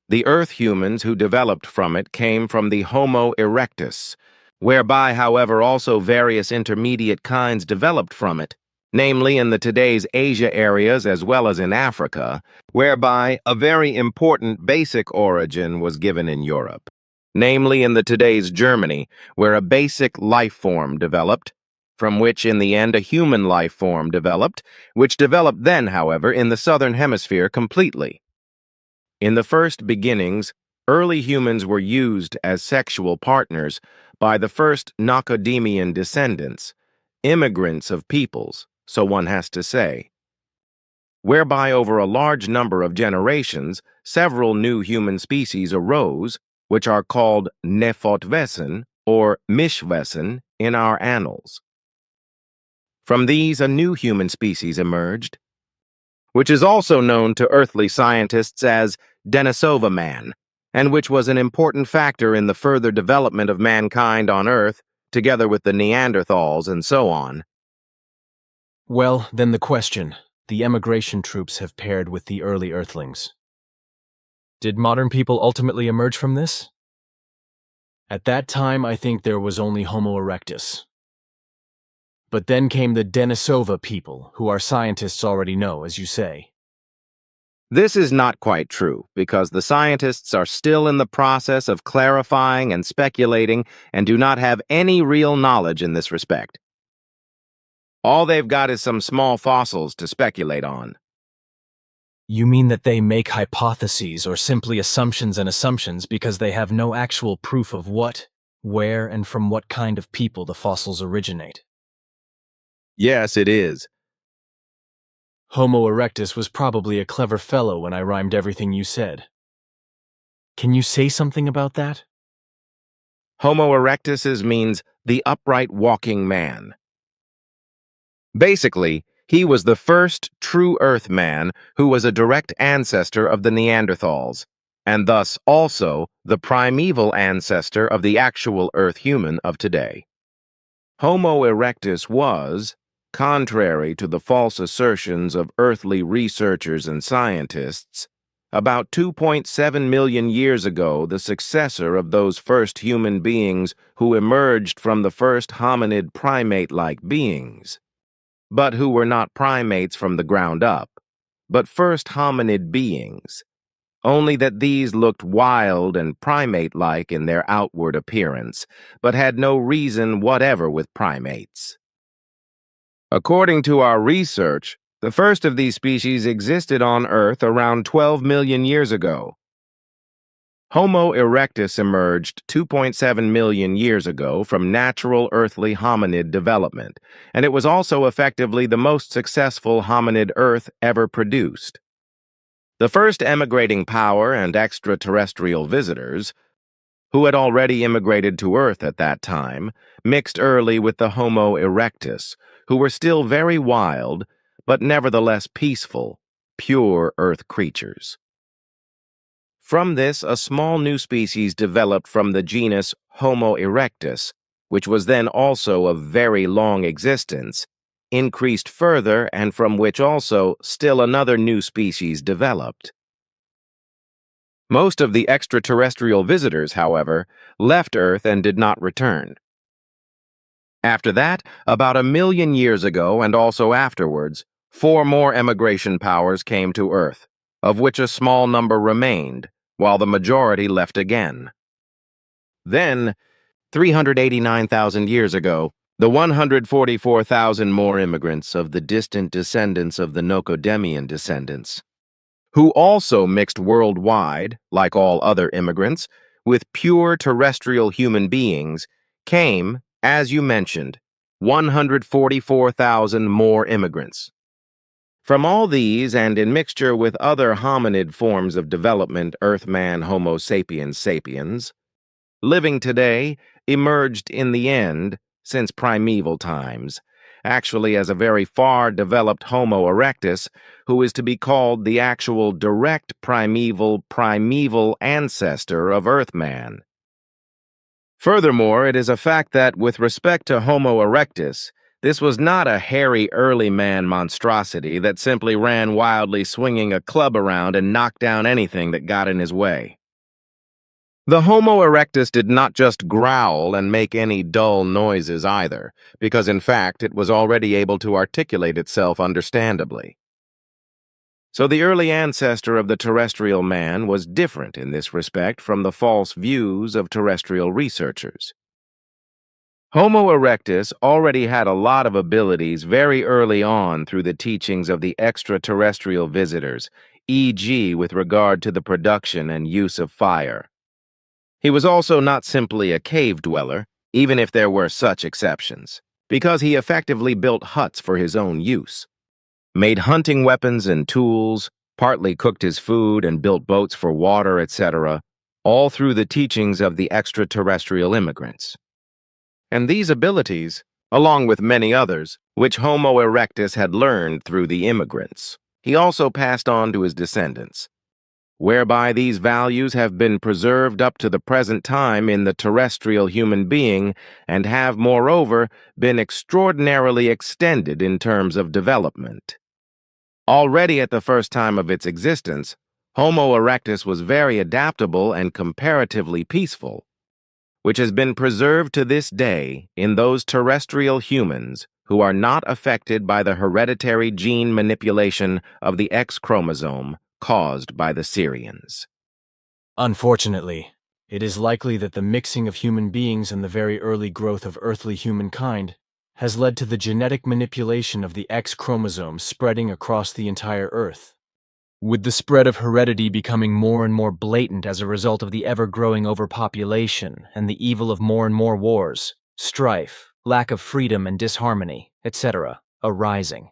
the Earth humans who developed from it came from the Homo erectus, whereby, however, also various intermediate kinds developed from it, namely in the today's Asia areas as well as in Africa, whereby a very important basic origin was given in Europe, namely in the today's Germany, where a basic life form developed, from which in the end a human life form developed, which developed then, however, in the southern hemisphere completely. In the first beginnings, early humans were used as sexual partners by the first Nokodemion descendants, immigrants of peoples, so one has to say, whereby over a large number of generations, several new human species arose, which are called Nephotwesen or Mischwesen in our annals. From these, a new human species emerged, which is also known to earthly scientists as Denisova man, and which was an important factor in the further development of mankind on Earth, together with the Neanderthals and so on. Well, then the question. The emigration troops have paired with the early Earthlings. Did modern people ultimately emerge from this? At that time, I think there was only Homo erectus. But then came the Denisova people, who our scientists already know, as you say. This is not quite true, because the scientists are still in the process of clarifying and speculating and do not have any real knowledge in this respect. All they've got is some small fossils to speculate on. You mean that they make hypotheses or simply assumptions and assumptions because they have no actual proof of what, where, and from what kind of people the fossils originate? Yes, it is. Homo erectus was probably a clever fellow when I rhymed everything you said. Can you say something about that? Homo erectus means the upright walking man. Basically, he was the first true Earth man who was a direct ancestor of the Neanderthals, and thus also the primeval ancestor of the actual Earth human of today. Homo erectus was, contrary to the false assertions of earthly researchers and scientists, about 2.7 million years ago the successor of those first human beings who emerged from the first hominid primate-like beings, but who were not primates from the ground up, but first hominid beings, only that these looked wild and primate-like in their outward appearance, but had no reason whatever with primates. According to our research, the first of these species existed on Earth around 12 million years ago. Homo erectus emerged 2.7 million years ago from natural earthly hominid development, and it was also effectively the most successful hominid Earth ever produced. The first emigrating power and extraterrestrial visitors, who had already immigrated to Earth at that time, mixed early with the Homo erectus, who were still very wild, but nevertheless peaceful, pure Earth creatures. From this, a small new species developed from the genus Homo erectus, which was then also of very long existence, increased further, and from which also still another new species developed. Most of the extraterrestrial visitors, however, left Earth and did not return. After that, about 1 million years ago and also afterwards, 4 more emigration powers came to Earth, of which a small number remained, while the majority left again. Then, 389,000 years ago, the 144,000 more immigrants of the distant descendants of the Nokodemion descendants, who also mixed worldwide, like all other immigrants, with pure terrestrial human beings, came, as you mentioned, 144,000 more immigrants. From all these, and in mixture with other hominid forms of development, Earthman, Homo sapiens sapiens, living today emerged in the end, since primeval times, actually as a very far developed Homo erectus, who is to be called the actual direct primeval ancestor of Earthman. Furthermore, it is a fact that, with respect to Homo erectus, this was not a hairy early man monstrosity that simply ran wildly swinging a club around and knocked down anything that got in his way. The Homo erectus did not just growl and make any dull noises either, because in fact it was already able to articulate itself understandably. So the early ancestor of the terrestrial man was different in this respect from the false views of terrestrial researchers. Homo erectus already had a lot of abilities very early on through the teachings of the extraterrestrial visitors, e.g. with regard to the production and use of fire. He was also not simply a cave dweller, even if there were such exceptions, because he effectively built huts for his own use, made hunting weapons and tools, partly cooked his food and built boats for water, etc., all through the teachings of the extraterrestrial immigrants. And these abilities, along with many others, which Homo erectus had learned through the immigrants, he also passed on to his descendants, whereby these values have been preserved up to the present time in the terrestrial human being and have, moreover, been extraordinarily extended in terms of development. Already at the first time of its existence, Homo erectus was very adaptable and comparatively peaceful, which has been preserved to this day in those terrestrial humans who are not affected by the hereditary gene manipulation of the X chromosome caused by the Sirians. Unfortunately, it is likely that the mixing of human beings and the very early growth of earthly humankind has led to the genetic manipulation of the X chromosome spreading across the entire Earth, with the spread of heredity becoming more and more blatant as a result of the ever-growing overpopulation and the evil of more and more wars, strife, lack of freedom and disharmony, etc., arising.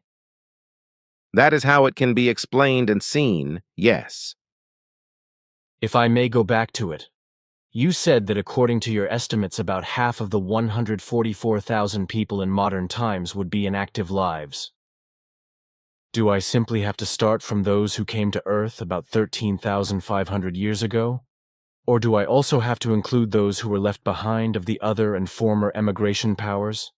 That is how it can be explained and seen, yes. If I may go back to it, you said that according to your estimates about half of the 144,000 people in modern times would be in active lives. Do I simply have to start from those who came to Earth about 13,500 years ago? Or do I also have to include those who were left behind of the other and former emigration powers?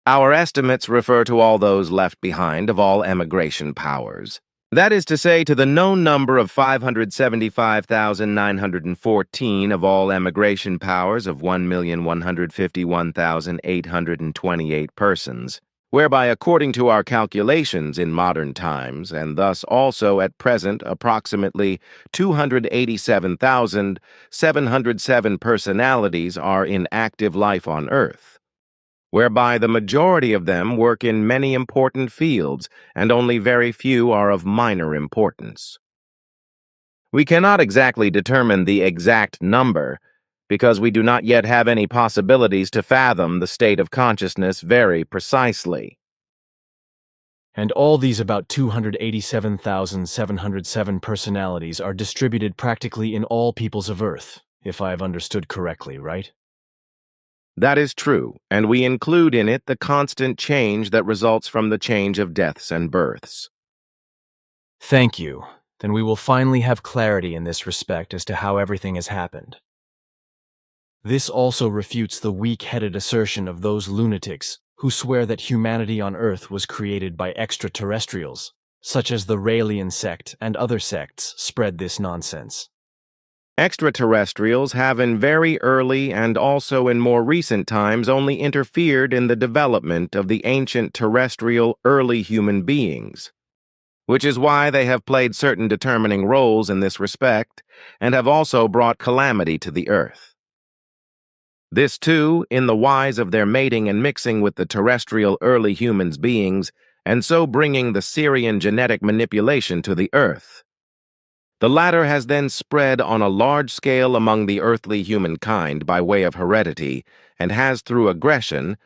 Our estimates refer to all those left behind of all emigration powers. That is to say, to the known number of 575,914 of all emigration powers of 1,151,828 persons, whereby according to our calculations in modern times, and thus also at present approximately 287,707 personalities are in active life on Earth, whereby the majority of them work in many important fields, and only very few are of minor importance. We cannot exactly determine the exact number, because we do not yet have any possibilities to fathom the state of consciousness very precisely. And all these about 287,707 personalities are distributed practically in all peoples of Earth, if I have understood correctly, right? That is true, and we include in it the constant change that results from the change of deaths and births. Thank you. Then we will finally have clarity in this respect as to how everything has happened. This also refutes the weak-headed assertion of those lunatics who swear that humanity on Earth was created by extraterrestrials, such as the Raelian sect and other sects spread this nonsense. Extraterrestrials have in very early and also in more recent times only interfered in the development of the ancient terrestrial early human beings, which is why they have played certain determining roles in this respect and have also brought calamity to the Earth. This, too, in the wise of their mating and mixing with the terrestrial early humans beings, and so bringing the Syrian genetic manipulation to the Earth. The latter has then spread on a large scale among the earthly humankind by way of heredity, and has through aggression,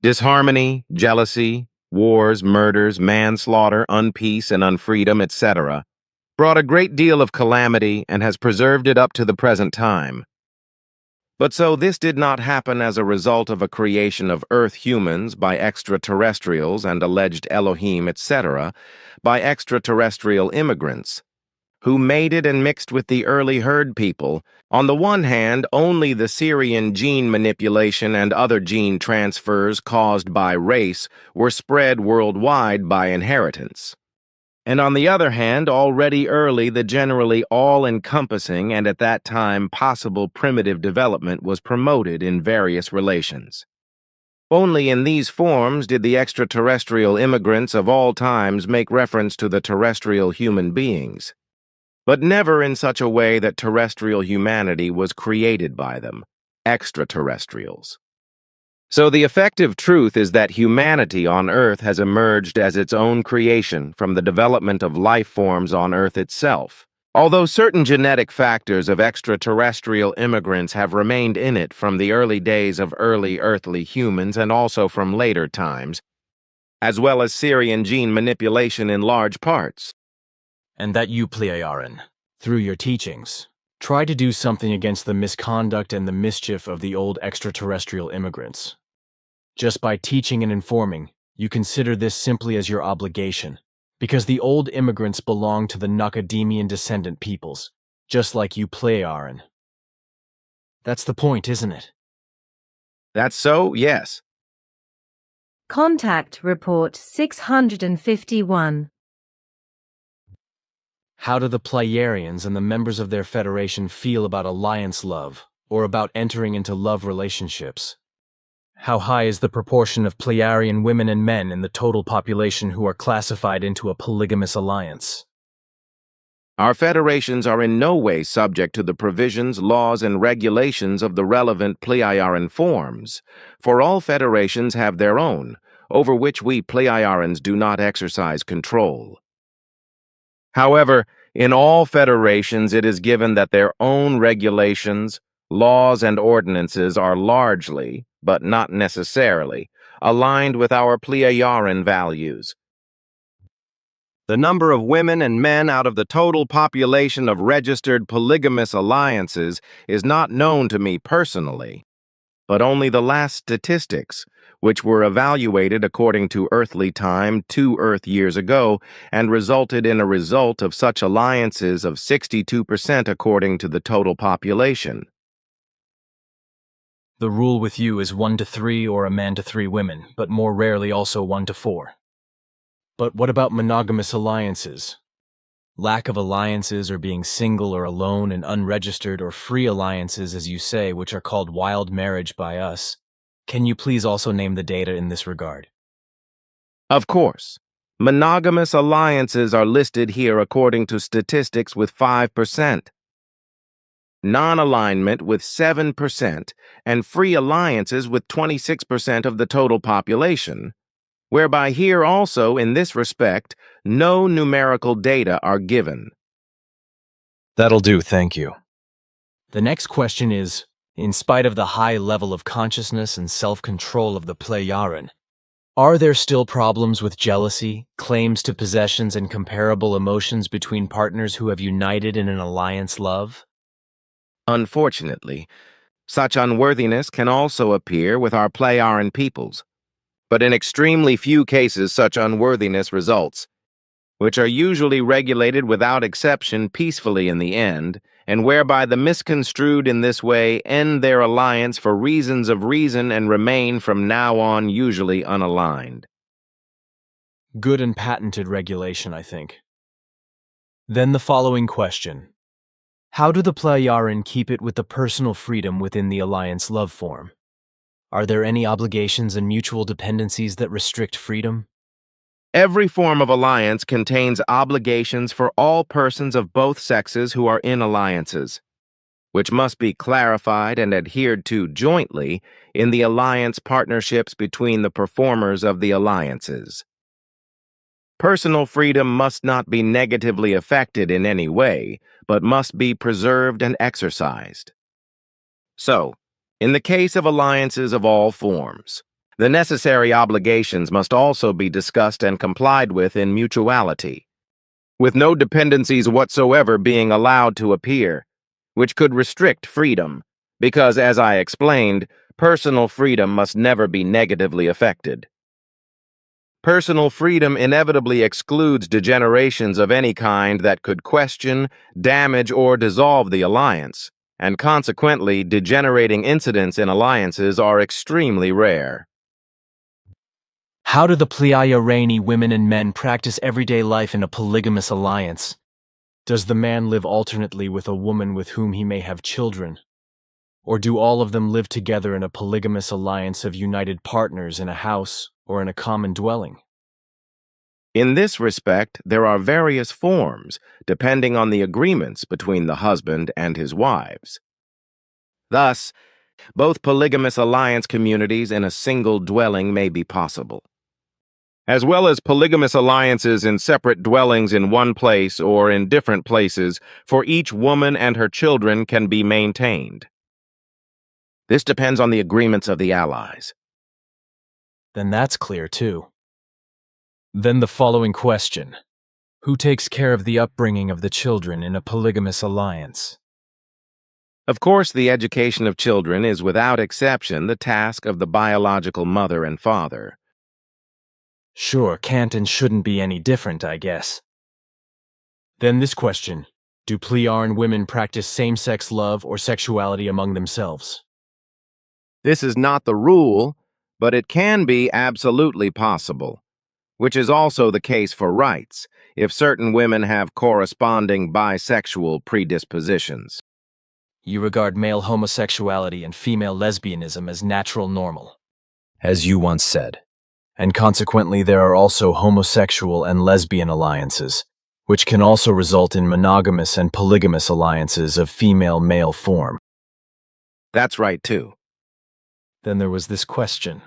disharmony, jealousy, wars, murders, manslaughter, unpeace and unfreedom, etc., brought a great deal of calamity and has preserved it up to the present time. But so this did not happen as a result of a creation of Earth humans by extraterrestrials and alleged Elohim, etc., by extraterrestrial immigrants, who mated and mixed with the early herd people. On the one hand, only the Syrian gene manipulation and other gene transfers caused by race were spread worldwide by inheritance. And on the other hand, already early, the generally all-encompassing and at that time possible primitive development was promoted in various relations. Only in these forms did the extraterrestrial immigrants of all times make reference to the terrestrial human beings, but never in such a way that terrestrial humanity was created by them, extraterrestrials. So the effective truth is that humanity on Earth has emerged as its own creation from the development of life forms on Earth itself, although certain genetic factors of extraterrestrial immigrants have remained in it from the early days of early earthly humans and also from later times, as well as Syrian gene manipulation in large parts. And that you, Pleiaren, through your teachings, try to do something against the misconduct and the mischief of the old extraterrestrial immigrants. Just by teaching and informing, you consider this simply as your obligation, because the old immigrants belong to the Nokodemion descendant peoples, just like you, Pleiaren. That's the point, isn't it? That's so, yes. Contact Report 651. How do the Pleiarians and the members of their federation feel about alliance love, or about entering into love relationships? How high is the proportion of Pleiarian women and men in the total population who are classified into a polygamous alliance? Our federations are in no way subject to the provisions, laws, and regulations of the relevant Pleiaren forms, for all federations have their own, over which we Pleiarans do not exercise control. However, in all federations it is given that their own regulations, laws, and ordinances are largely, but not necessarily, aligned with our Pleiaren values. The number of women and men out of the total population of registered polygamous alliances is not known to me personally, but only the last statistics, which were evaluated according to earthly time 2 Earth years ago and resulted in a result of such alliances of 62% according to the total population. The rule with you is 1 to 3 or a man to 3 women, but more rarely also 1 to 4. But what about monogamous alliances? Lack of alliances or being single or alone and unregistered or free alliances, as you say, which are called wild marriage by us. Can you please also name the data in this regard? Of course. Monogamous alliances are listed here according to statistics with 5%, non-alignment with 7%, and free alliances with 26% of the total population, whereby here also, in this respect, no numerical data are given. That'll do, thank you. The next question is, in spite of the high level of consciousness and self-control of the Pleiaren, are there still problems with jealousy, claims to possessions, and comparable emotions between partners who have united in an alliance love? Unfortunately, such unworthiness can also appear with our Pleiaren peoples, but in extremely few cases such unworthiness results, which are usually regulated without exception peacefully in the end, and whereby the misconstrued in this way end their alliance for reasons of reason and remain from now on usually unaligned. Good and patented regulation, I think. Then the following question. How do the Pleiaren keep it with the personal freedom within the alliance love form? Are there any obligations and mutual dependencies that restrict freedom? Every form of alliance contains obligations for all persons of both sexes who are in alliances, which must be clarified and adhered to jointly in the alliance partnerships between the performers of the alliances. Personal freedom must not be negatively affected in any way, but must be preserved and exercised. So, in the case of alliances of all forms, The necessary obligations must also be discussed and complied with in mutuality, with no dependencies whatsoever being allowed to appear, which could restrict freedom, because, as I explained, personal freedom must never be negatively affected. Personal freedom inevitably excludes degenerations of any kind that could question, damage, or dissolve the alliance, and consequently, degenerating incidents in alliances are extremely rare. How do the Pleiadian women and men practice everyday life in a polygamous alliance? Does the man live alternately with a woman with whom he may have children? Or do all of them live together in a polygamous alliance of united partners in a house or in a common dwelling? In this respect, there are various forms, depending on the agreements between the husband and his wives. Thus, both polygamous alliance communities in a single dwelling may be possible, as well as polygamous alliances in separate dwellings in one place or in different places for each woman and her children can be maintained. This depends on the agreements of the allies. Then that's clear too. Then the following question: who takes care of the upbringing of the children in a polygamous alliance? Of course, the education of children is without exception the task of the biological mother and father. Sure, can't and shouldn't be any different, I guess. Then this question: do Pleiadian women practice same-sex love or sexuality among themselves? This is not the rule, but it can be absolutely possible, which is also the case for rights, if certain women have corresponding bisexual predispositions. You regard male homosexuality and female lesbianism as natural normal, as you once said, and consequently there are also homosexual and lesbian alliances, which can also result in monogamous and polygamous alliances of female-male form. That's right, too. Then there was this question.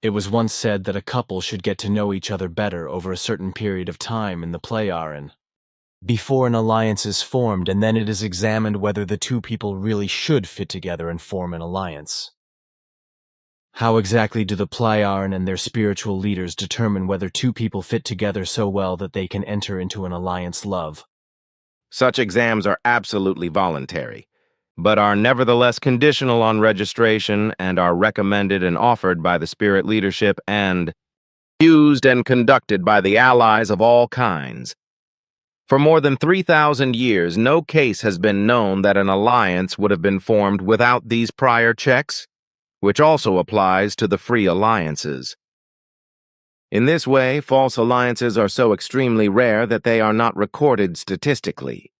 It was once said that a couple should get to know each other better over a certain period of time in the Pleiadian, before an alliance is formed, and then it is examined whether the two people really should fit together and form an alliance. How exactly do the Pleiadian and their spiritual leaders determine whether two people fit together so well that they can enter into an alliance love? Such exams are absolutely voluntary, but are nevertheless conditional on registration and are recommended and offered by the spirit leadership and used and conducted by the allies of all kinds. For more than 3,000 years, no case has been known that an alliance would have been formed without these prior checks, which also applies to the free alliances. In this way, false alliances are so extremely rare that they are not recorded statistically.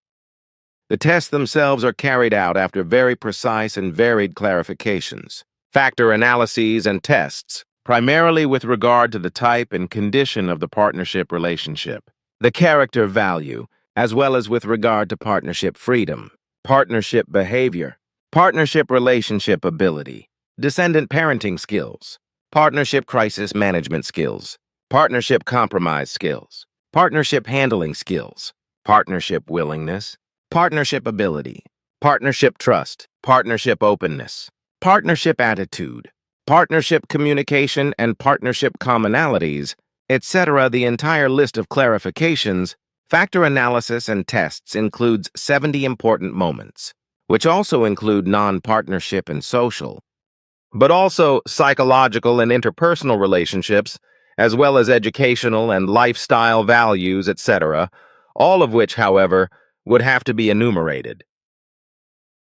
The tests themselves are carried out after very precise and varied clarifications, factor analyses and tests, primarily with regard to the type and condition of the partnership relationship, the character value, as well as with regard to partnership freedom, partnership behavior, partnership relationship ability, descendant parenting skills, partnership crisis management skills, partnership compromise skills, partnership handling skills, partnership willingness, partnership ability, partnership trust, partnership openness, partnership attitude, partnership communication, and partnership commonalities, etc. The entire list of clarifications, factor analysis, and tests includes 70 important moments, which also include non-partnership and social, but also psychological and interpersonal relationships, as well as educational and lifestyle values, etc., all of which, however, would have to be enumerated.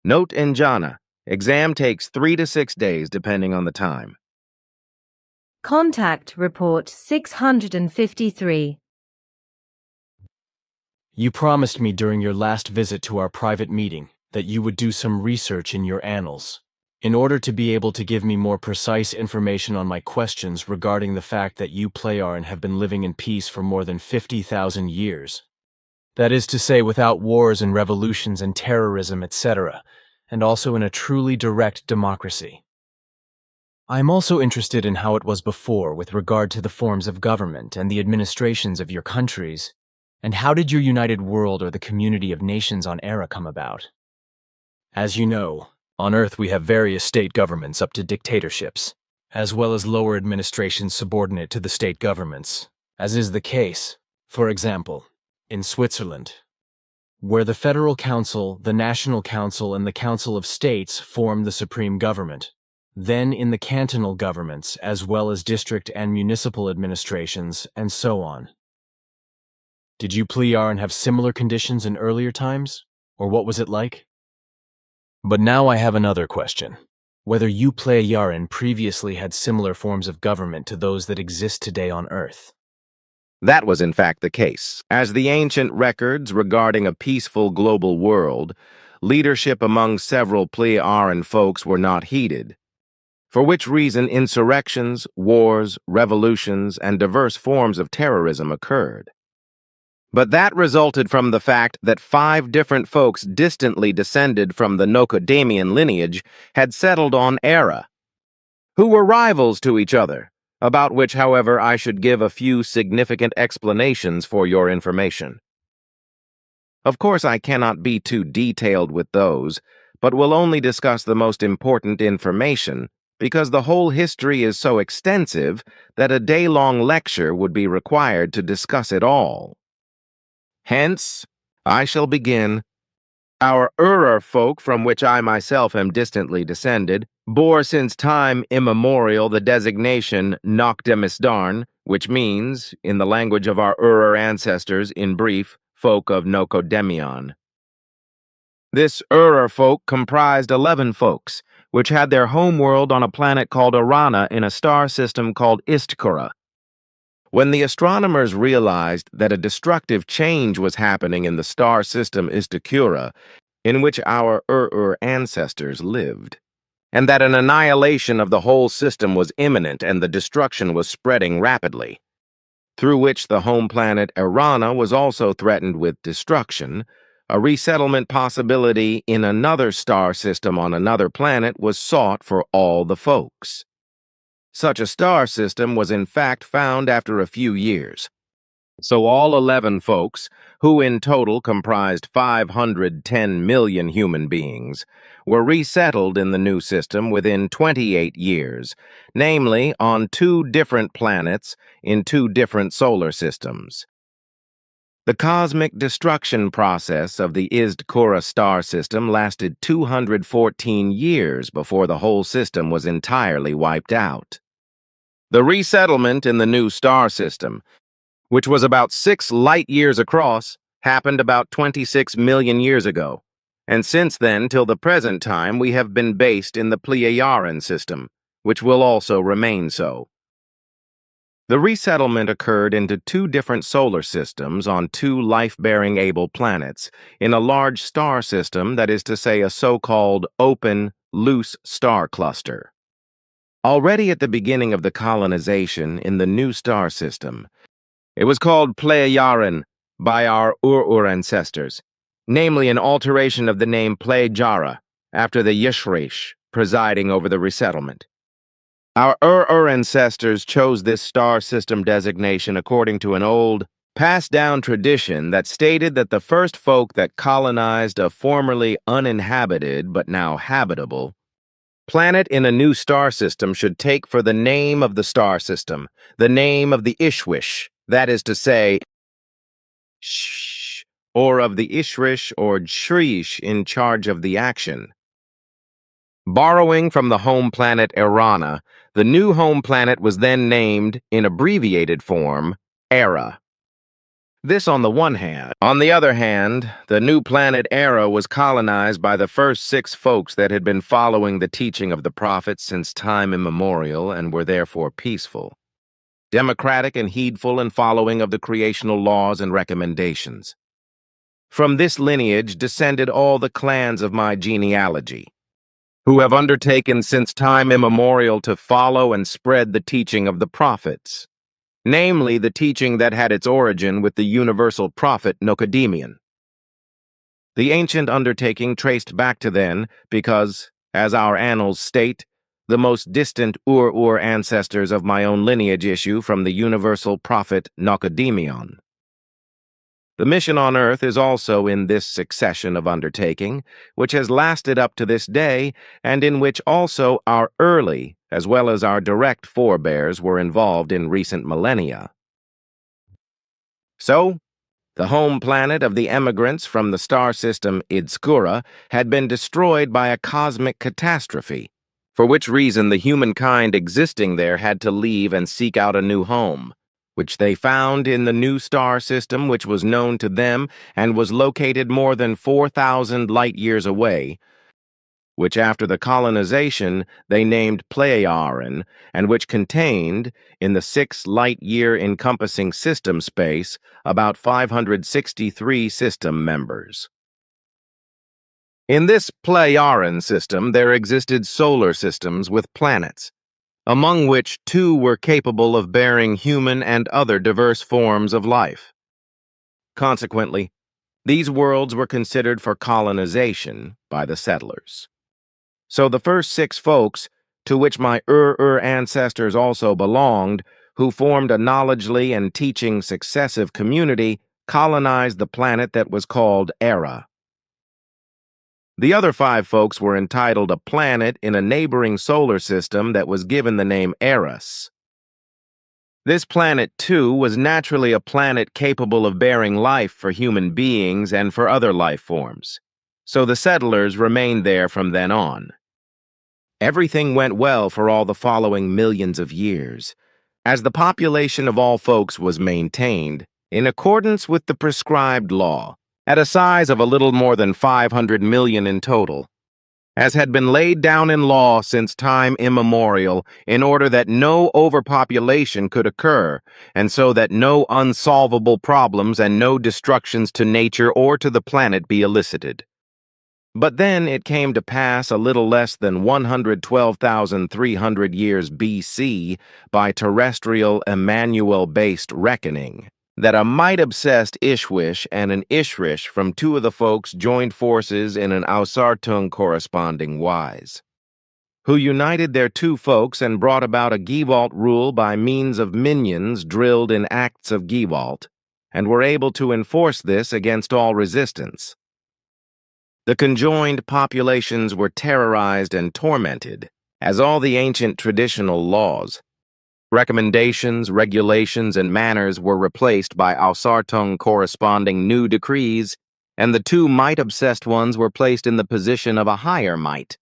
Note in jhana, exam takes 3 to 6 days depending on the time. Contact Report 653. You promised me during your last visit to our private meeting that you would do some research in your annals, in order to be able to give me more precise information on my questions regarding the fact that you Pleiadian have been living in peace for more than 50,000 years. That is to say, without wars and revolutions and terrorism, etc., and also in a truly direct democracy. I am also interested in how it was before with regard to the forms of government and the administrations of your countries, and how did your united world or the community of nations on Era come about? As you know, on Earth we have various state governments up to dictatorships, as well as lower administrations subordinate to the state governments, as is the case, for example, in Switzerland, where the Federal Council, the National Council, and the Council of States form the supreme government. Then in the cantonal governments, as well as district and municipal administrations, and so on. Did you, Plejarin, have similar conditions in earlier times? Or what was it like? But now I have another question. Whether you, Plejarin, previously had similar forms of government to those that exist today on Earth. That was in fact the case. As the ancient records regarding a peaceful global world, leadership among several Plejarin folks were not heeded, for which reason insurrections, wars, revolutions, and diverse forms of terrorism occurred. But that resulted from the fact that 5 different folks distantly descended from the Nokodemion lineage had settled on Era, who were rivals to each other, about which, however, I should give a few significant explanations for your information. Of course, I cannot be too detailed with those, but will only discuss the most important information, because the whole history is so extensive that a day-long lecture would be required to discuss it all. Hence, I shall begin. Our folk, from which I myself am distantly descended, bore since time immemorial the designation Nokodemion, which means, in the language of our ancestors, in brief, folk of Nokodemion. This folk comprised 11 folks, which had their homeworld on a planet called Arana in a star system called Istkura. When the astronomers realized that a destructive change was happening in the star system Istikura, in which our ancestors lived, and that an annihilation of the whole system was imminent and the destruction was spreading rapidly, through which the home planet Arana was also threatened with destruction, a resettlement possibility in another star system on another planet was sought for all the folks. Such a star system was in fact found after a few years. So all 11 folks, who in total comprised 510 million human beings, were resettled in the new system within 28 years, namely on 2 different planets in 2 different solar systems. The cosmic destruction process of the Istkura star system lasted 214 years before the whole system was entirely wiped out. The resettlement in the new star system, which was about 6 light years across, happened about 26 million years ago, and since then till the present time we have been based in the Plejarin system, which will also remain so. The resettlement occurred into 2 different solar systems on 2 life-bearing able planets in a large star system, that is to say a so-called open, loose star cluster. Already at the beginning of the colonization in the new star system, it was called Plejarin by our ancestors, namely an alteration of the name Plejara after the Yishrish presiding over the resettlement. Our ancestors chose this star system designation according to an old, passed-down tradition that stated that the first folk that colonized a formerly uninhabited but now habitable planet in a new star system should take for the name of the star system the name of the Ishwish, that is to say, or of the Ishrish or Shrish in charge of the action. Borrowing from the home planet Arana, the new home planet was then named, in abbreviated form, Era. This on the one hand. On the other hand, the new planet Era was colonized by the first 6 folks that had been following the teaching of the prophets since time immemorial and were therefore peaceful, democratic and heedful in following of the creational laws and recommendations. From this lineage descended all the clans of my genealogy, who have undertaken since time immemorial to follow and spread the teaching of the prophets, namely the teaching that had its origin with the universal prophet Nokodemion. The ancient undertaking traced back to then because, as our annals state, the most distant ancestors of my own lineage issue from the universal prophet Nokodemion. The mission on Earth is also in this succession of undertaking, which has lasted up to this day, and in which also our early, as well as our direct forebears, were involved in recent millennia. So, the home planet of the emigrants from the star system Idskura had been destroyed by a cosmic catastrophe, for which reason the humankind existing there had to leave and seek out a new home, which they found in the new star system, which was known to them and was located more than 4,000 light-years away, which after the colonization they named Pleiaren, and which contained, in the 6 light-year encompassing system space, about 563 system members. In this Pleiaren system there existed solar systems with planets, among which 2 were capable of bearing human and other diverse forms of life. Consequently, these worlds were considered for colonization by the settlers. So the first 6 folks, to which my ancestors also belonged, who formed a knowledgely and teaching successive community, colonized the planet that was called Era. The other 5 folks were entitled a planet in a neighboring solar system that was given the name Eris. This planet, too, was naturally a planet capable of bearing life for human beings and for other life forms. So the settlers remained there from then on. Everything went well for all the following millions of years, as the population of all folks was maintained, in accordance with the prescribed law, at a size of a little more than 500 million in total, as had been laid down in law since time immemorial, in order that no overpopulation could occur, and so that no unsolvable problems and no destructions to nature or to the planet be elicited. But then it came to pass a little less than 112,300 years BC, by terrestrial Emmanuel-based reckoning, that a might-obsessed Ishwish and an Ishrish from 2 of the folks joined forces in an Ausartung corresponding wise, who united their 2 folks and brought about a Gewalt rule by means of minions drilled in acts of Gewalt, and were able to enforce this against all resistance. The conjoined populations were terrorized and tormented, as all the ancient traditional laws, recommendations, regulations, and manners were replaced by Ausartung corresponding new decrees, and the 2 might-obsessed ones were placed in the position of a higher might.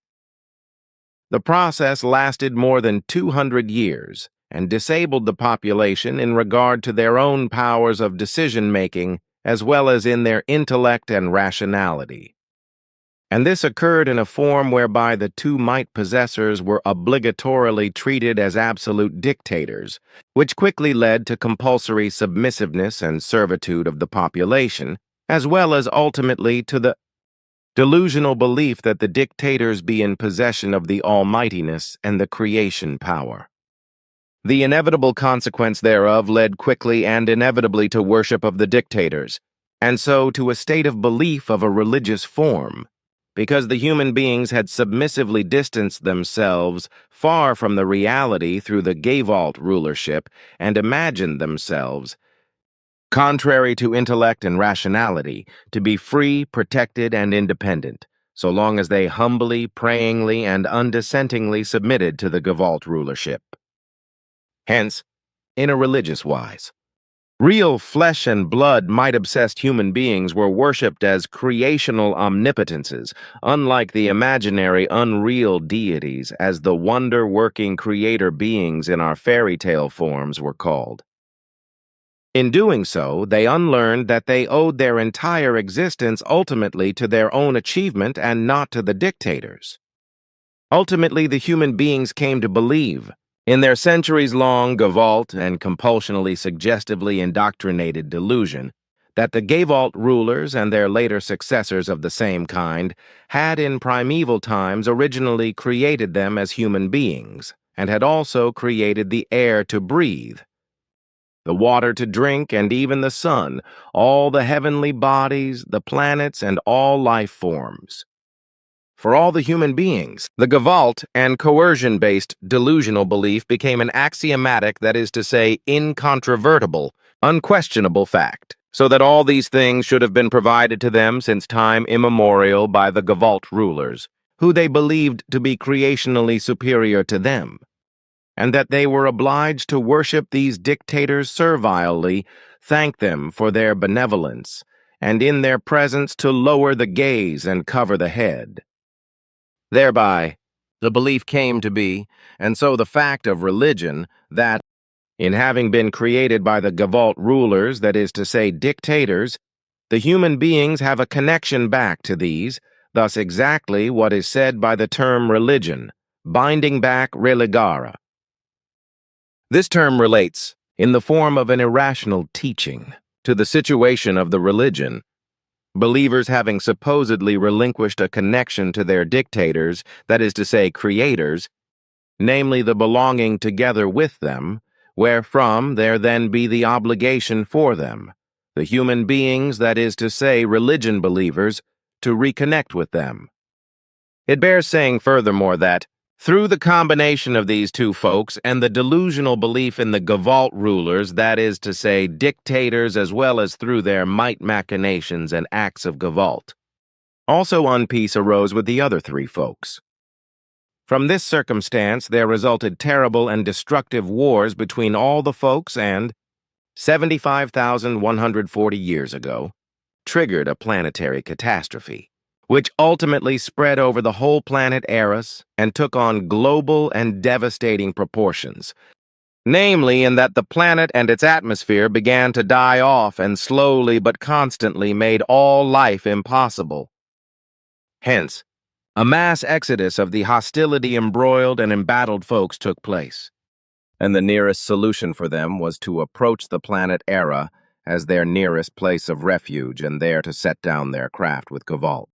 The process lasted more than 200 years and disabled the population in regard to their own powers of decision-making as well as in their intellect and rationality. And this occurred in a form whereby the 2 might possessors were obligatorily treated as absolute dictators, which quickly led to compulsory submissiveness and servitude of the population, as well as ultimately to the delusional belief that the dictators be in possession of the almightiness and the creation power. The inevitable consequence thereof led quickly and inevitably to worship of the dictators, and so to a state of belief of a religious form, because the human beings had submissively distanced themselves far from the reality through the Gewalt rulership and imagined themselves, contrary to intellect and rationality, to be free, protected, and independent, so long as they humbly, prayingly, and undissentingly submitted to the Gewalt rulership. Hence, in a religious wise, real flesh and blood might-obsessed human beings were worshipped as creational omnipotences, unlike the imaginary unreal deities as the wonder-working creator beings in our fairy tale forms were called. In doing so, they unlearned that they owed their entire existence ultimately to their own achievement and not to the dictators. Ultimately, the human beings came to believe, in their centuries-long Gewalt and compulsionally suggestively indoctrinated delusion, that the Gewalt rulers and their later successors of the same kind had in primeval times originally created them as human beings, and had also created the air to breathe, the water to drink, and even the sun, all the heavenly bodies, the planets, and all life forms. For all the human beings, the Gewalt and coercion-based delusional belief became an axiomatic, that is to say, incontrovertible, unquestionable fact, so that all these things should have been provided to them since time immemorial by the Gewalt rulers, who they believed to be creationally superior to them, and that they were obliged to worship these dictators servilely, thank them for their benevolence, and in their presence to lower the gaze and cover the head. Thereby, the belief came to be, and so the fact of religion, that, in having been created by the Gault rulers, that is to say, dictators, the human beings have a connection back to these, thus exactly what is said by the term religion, binding back religare. This term relates, in the form of an irrational teaching, to the situation of the religion, believers having supposedly relinquished a connection to their dictators, that is to say, creators, namely the belonging together with them, wherefrom there then be the obligation for them, the human beings, that is to say, religion believers, to reconnect with them. It bears saying furthermore that, through the combination of these two folks and the delusional belief in the Gault rulers, that is to say, dictators, as well as through their might machinations and acts of Gault, also unpeace arose with the other three folks. From this circumstance there resulted terrible and destructive wars between all the folks and, 75,140 years ago, triggered a planetary catastrophe, which ultimately spread over the whole planet Eris and took on global and devastating proportions, namely in that the planet and its atmosphere began to die off and slowly but constantly made all life impossible. Hence, a mass exodus of the hostility-embroiled and embattled folks took place, and the nearest solution for them was to approach the planet Era as their nearest place of refuge and there to set down their craft with Gault.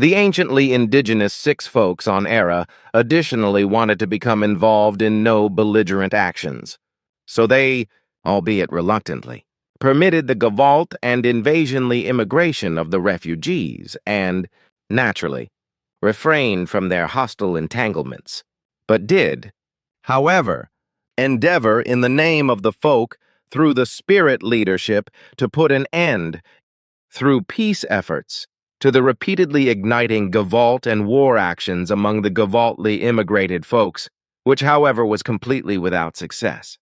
The anciently indigenous six folks on Era additionally wanted to become involved in no belligerent actions, so they, albeit reluctantly, permitted the Gault and invasionly immigration of the refugees and, naturally, refrained from their hostile entanglements, but did, however, endeavor in the name of the folk, through the spirit leadership, to put an end, through peace efforts, to the repeatedly igniting Gault and war actions among the Gaultly immigrated folks, which, however, was completely without success.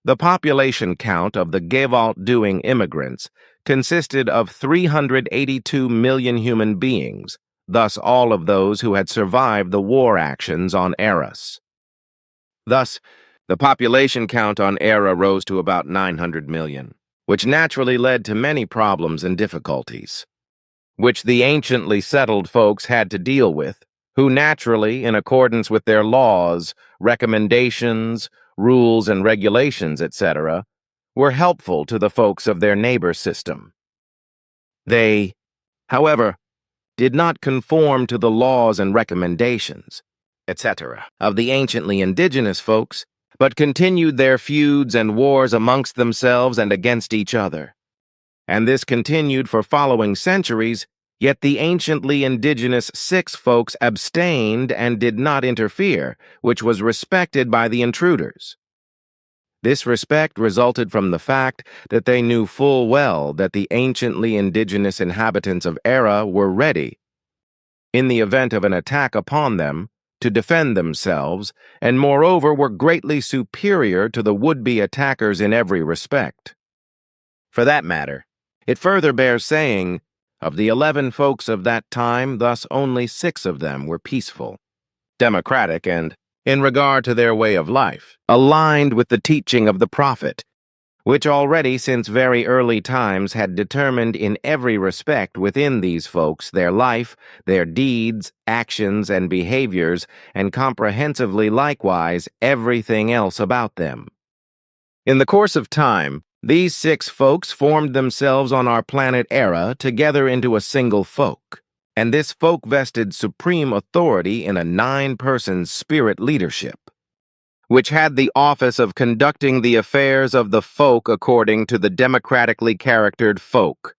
The population count of the Gault-doing immigrants consisted of 382 million human beings, thus all of those who had survived the war actions on Eris. Thus, the population count on Era rose to about 900 million, which naturally led to many problems and difficulties, which the anciently settled folks had to deal with, who naturally, in accordance with their laws, recommendations, rules and regulations, etc., were helpful to the folks of their neighbor system. They, however, did not conform to the laws and recommendations, etc., of the anciently indigenous folks, but continued their feuds and wars amongst themselves and against each other. And this continued for following centuries, yet the anciently indigenous six folks abstained and did not interfere, which was respected by the intruders. This respect resulted from the fact that they knew full well that the anciently indigenous inhabitants of Era were ready, in the event of an attack upon them, to defend themselves, and moreover were greatly superior to the would-be attackers in every respect. For that matter, it further bears saying, of the 11 folks of that time, thus only 6 of them were peaceful, democratic, and, in regard to their way of life, aligned with the teaching of the prophet, which already since very early times had determined in every respect within these folks their life, their deeds, actions, and behaviors, and comprehensively likewise everything else about them. In the course of time, these 6 folks formed themselves on our planet Era together into a single folk, and this folk vested supreme authority in a 9-person spirit leadership, which had the office of conducting the affairs of the folk according to the democratically charactered folk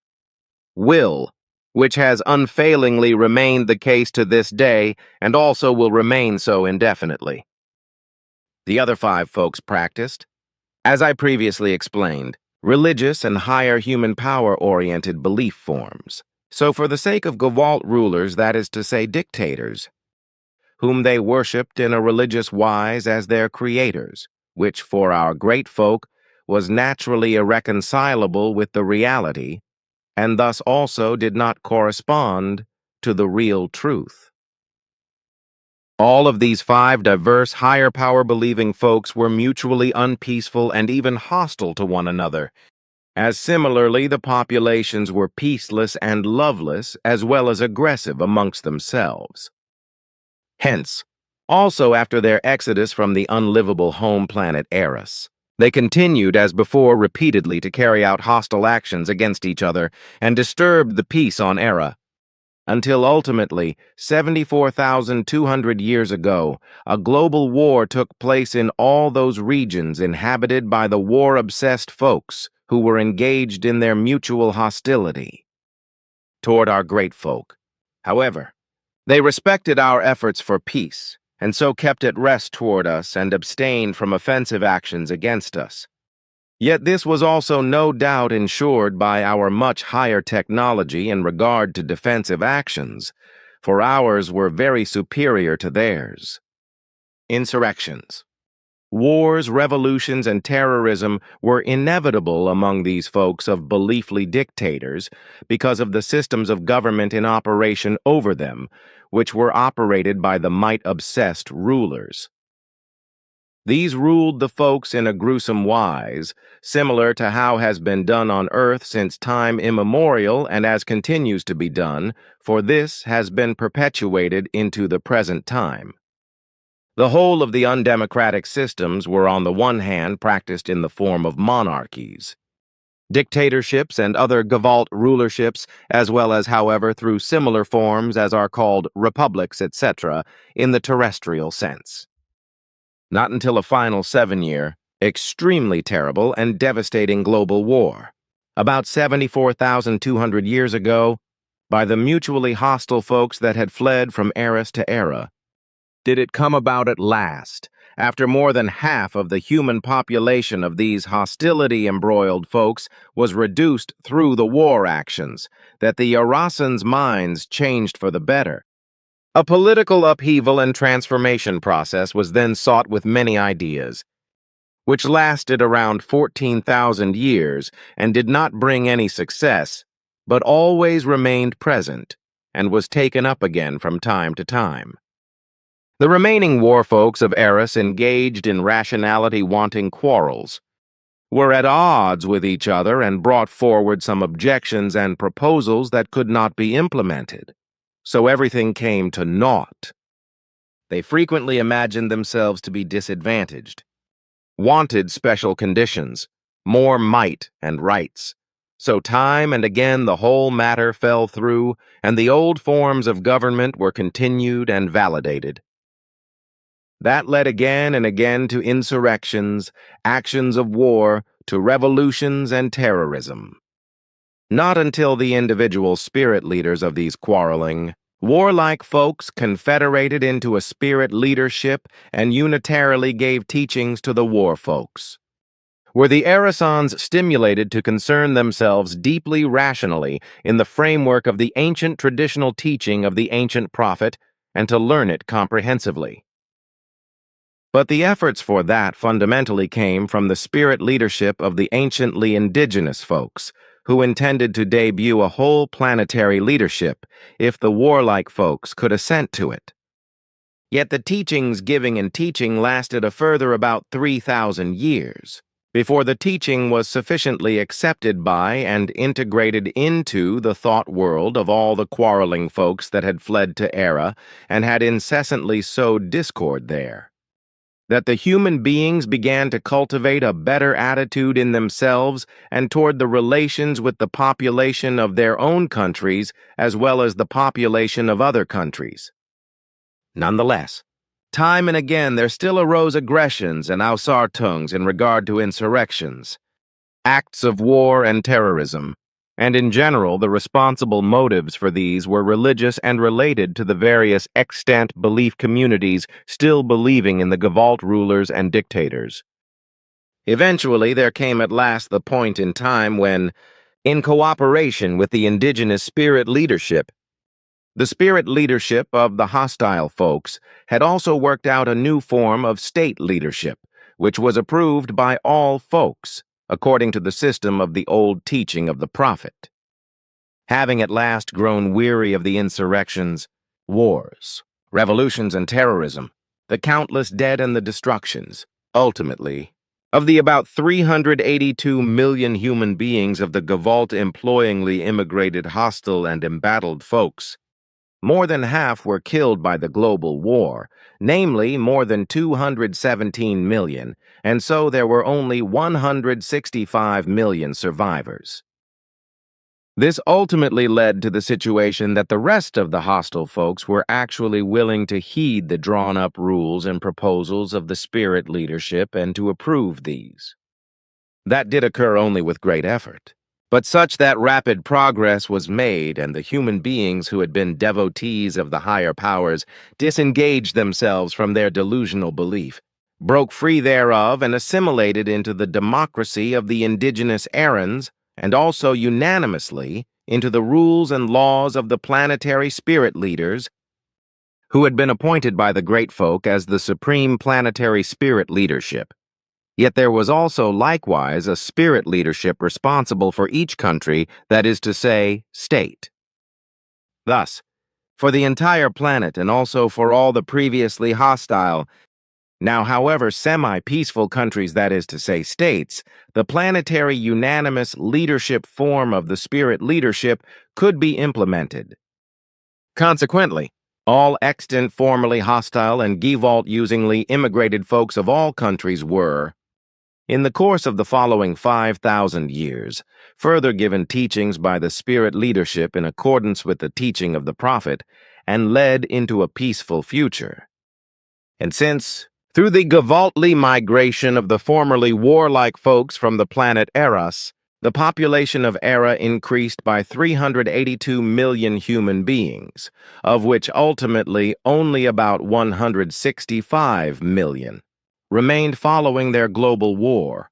will, which has unfailingly remained the case to this day and also will remain so indefinitely. The other 5 folks practiced, as I previously explained, religious and higher human power-oriented belief forms. So for the sake of Gault rulers, that is to say dictators, whom they worshipped in a religious wise as their creators, which for our great folk was naturally irreconcilable with the reality, and thus also did not correspond to the real truth. All of these 5 diverse higher power believing folks were mutually unpeaceful and even hostile to one another, as similarly the populations were peaceless and loveless as well as aggressive amongst themselves. Hence, also after their exodus from the unlivable home planet Eris, they continued as before repeatedly to carry out hostile actions against each other and disturbed the peace on Era, until ultimately, 74,200 years ago, a global war took place in all those regions inhabited by the war-obsessed folks who were engaged in their mutual hostility toward our great folk. However, they respected our efforts for peace, and so kept at rest toward us and abstained from offensive actions against us. Yet this was also no doubt ensured by our much higher technology in regard to defensive actions, for ours were very superior to theirs. Insurrections. Wars, revolutions, and terrorism were inevitable among these folks of beliefly dictators because of the systems of government in operation over them, which were operated by the might-obsessed rulers. These ruled the folks in a gruesome wise, similar to how has been done on earth since time immemorial and as continues to be done, for this has been perpetuated into the present time. The whole of the undemocratic systems were on the one hand practiced in the form of monarchies, dictatorships and other Gestalt rulerships, as well as, however, through similar forms as are called republics, etc., in the terrestrial sense. Not until a final 7-year, extremely terrible and devastating global war, about 74,200 years ago, by the mutually hostile folks that had fled from Eris to Era, did it come about at last, after more than half of the human population of these hostility-embroiled folks was reduced through the war actions, that the Arasans' minds changed for the better. A political upheaval and transformation process was then sought with many ideas, which lasted around 14,000 years and did not bring any success, but always remained present and was taken up again from time to time. The remaining war folks of Eris engaged in rationality-wanting quarrels, were at odds with each other and brought forward some objections and proposals that could not be implemented. So everything came to naught. They frequently imagined themselves to be disadvantaged, wanted special conditions, more might and rights. So time and again the whole matter fell through, and the old forms of government were continued and validated. That led again and again to insurrections, actions of war, to revolutions and terrorism. Not until the individual spirit leaders of these quarreling, warlike folks confederated into a spirit leadership and unitarily gave teachings to the war folks, were the Arasans stimulated to concern themselves deeply rationally in the framework of the ancient traditional teaching of the ancient prophet and to learn it comprehensively. But the efforts for that fundamentally came from the spirit leadership of the anciently indigenous folks, who intended to debut a whole planetary leadership if the warlike folks could assent to it. Yet the teachings giving and teaching lasted a further about 3,000 years, before the teaching was sufficiently accepted by and integrated into the thought world of all the quarreling folks that had fled to Era and had incessantly sowed discord there, that the human beings began to cultivate a better attitude in themselves and toward the relations with the population of their own countries as well as the population of other countries. Nonetheless, time and again there still arose aggressions and ausartungs in regard to insurrections, acts of war and terrorism, and in general the responsible motives for these were religious and related to the various extant belief communities still believing in the Gestalt rulers and dictators. Eventually there came at last the point in time when, in cooperation with the indigenous spirit leadership, The spirit leadership of the hostile folks had also worked out a new form of state leadership, which was approved by all folks, according to the system of the old teaching of the prophet. Having at last grown weary of the insurrections, wars, revolutions, and terrorism, the countless dead and the destructions, ultimately, of the about 382 million human beings of the Gavalt-employingly immigrated hostile and embattled folks, more than half were killed by the global war, namely more than 217 million, and so there were only 165 million survivors. This ultimately led to the situation that the rest of the hostile folks were actually willing to heed the drawn-up rules and proposals of the spirit leadership and to approve these. That did occur only with great effort, but such that rapid progress was made and the human beings who had been devotees of the higher powers disengaged themselves from their delusional belief, broke free thereof and assimilated into the democracy of the indigenous Arans, and also unanimously into the rules and laws of the planetary spirit leaders who had been appointed by the great folk as the supreme planetary spirit leadership. Yet there was also likewise a spirit leadership responsible for each country, that is to say, state. Thus, for the entire planet and also for all the previously hostile, now however semi-peaceful countries, that is to say states, the planetary unanimous leadership form of the spirit leadership could be implemented. Consequently, all extant formerly hostile and Gavalt-usingly immigrated folks of all countries were, in the course of the following 5,000 years, further given teachings by the spirit leadership in accordance with the teaching of the prophet, and led into a peaceful future. And since, through the Gavaltly migration of the formerly warlike folks from the planet Eros, the population of Era increased by 382 million human beings, of which ultimately only about 165 million remained following their global war,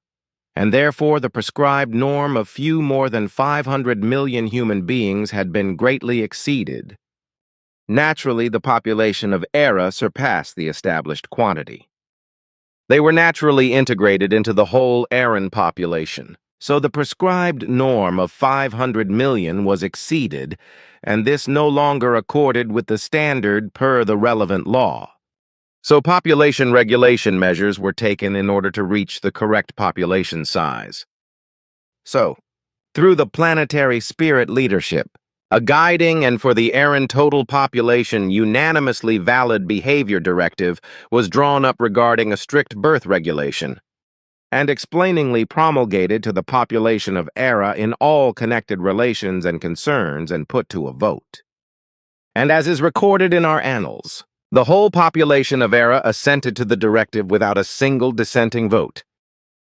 and therefore the prescribed norm of few more than 500 million human beings had been greatly exceeded. Naturally, the population of Era surpassed the established quantity. They were naturally integrated into the whole Aran population, so the prescribed norm of 500 million was exceeded, and this no longer accorded with the standard per the relevant law. So population regulation measures were taken in order to reach the correct population size. So, through the planetary spirit leadership, a guiding and for the Aran total population unanimously valid behavior directive was drawn up regarding a strict birth regulation, and explainingly promulgated to the population of Era in all connected relations and concerns and put to a vote. And as is recorded in our annals, the whole population of Era assented to the directive without a single dissenting vote.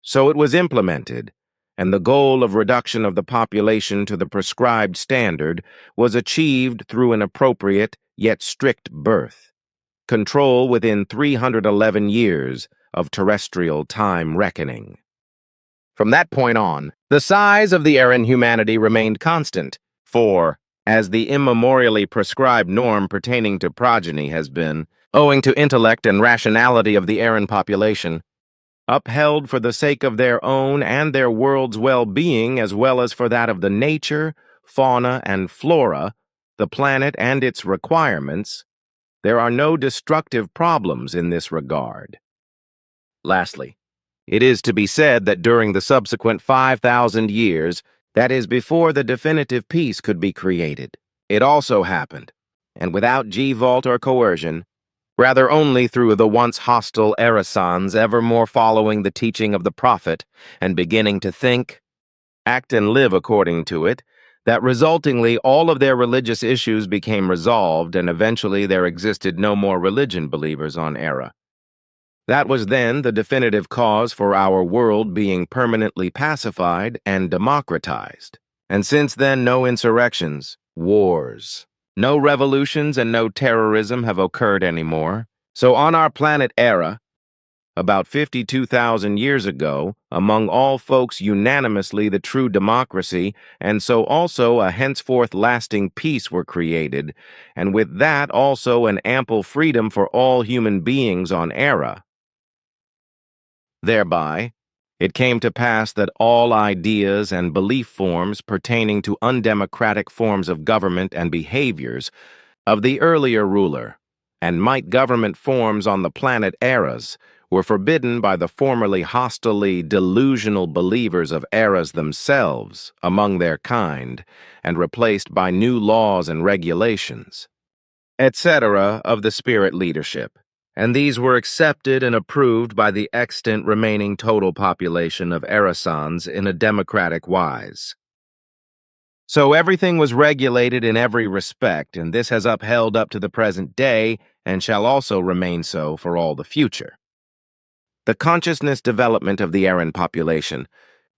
So it was implemented, and the goal of reduction of the population to the prescribed standard was achieved through an appropriate yet strict birth control within 311 years of terrestrial time reckoning. From that point on, the size of the Aran humanity remained constant, for, as the immemorially prescribed norm pertaining to progeny has been, owing to intellect and rationality of the Aran population, upheld for the sake of their own and their world's well-being as well as for that of the nature, fauna, and flora, the planet and its requirements, there are no destructive problems in this regard. Lastly, it is to be said that during the subsequent 5,000 years, that is before the definitive peace could be created, it also happened, and without Gavalt or coercion, rather only through the once hostile Erasans ever more following the teaching of the prophet and beginning to think, act, and live according to it, that resultingly all of their religious issues became resolved and eventually there existed no more religion believers on Era. That was then the definitive cause for our world being permanently pacified and democratized. And since then, no insurrections, wars, no revolutions, and no terrorism have occurred anymore. So on our planet Era, about 52,000 years ago, among all folks unanimously the true democracy, and so also a henceforth lasting peace were created, and with that also an ample freedom for all human beings on Era. Thereby, it came to pass that all ideas and belief forms pertaining to undemocratic forms of government and behaviors of the earlier ruler, and might government forms on the planet Eras, were forbidden by the formerly hostilely delusional believers of Eras themselves among their kind, and replaced by new laws and regulations, etc. of the spirit leadership, and these were accepted and approved by the extant remaining total population of Erasans in a democratic wise. So everything was regulated in every respect, and this has upheld up to the present day, and shall also remain so for all the future. The consciousness development of the Eran population,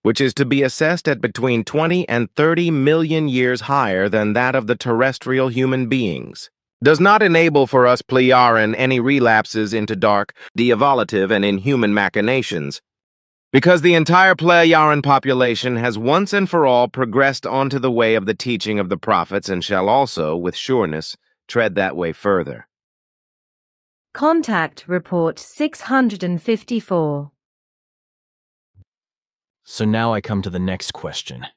which is to be assessed at between 20 and 30 million years higher than that of the terrestrial human beings, does not enable for us Plejaran any relapses into dark, de-evolutive, and inhuman machinations, because the entire Plejaran population has once and for all progressed onto the way of the teaching of the prophets and shall also, with sureness, tread that way further. Contact Report 654. So now I come to the next question,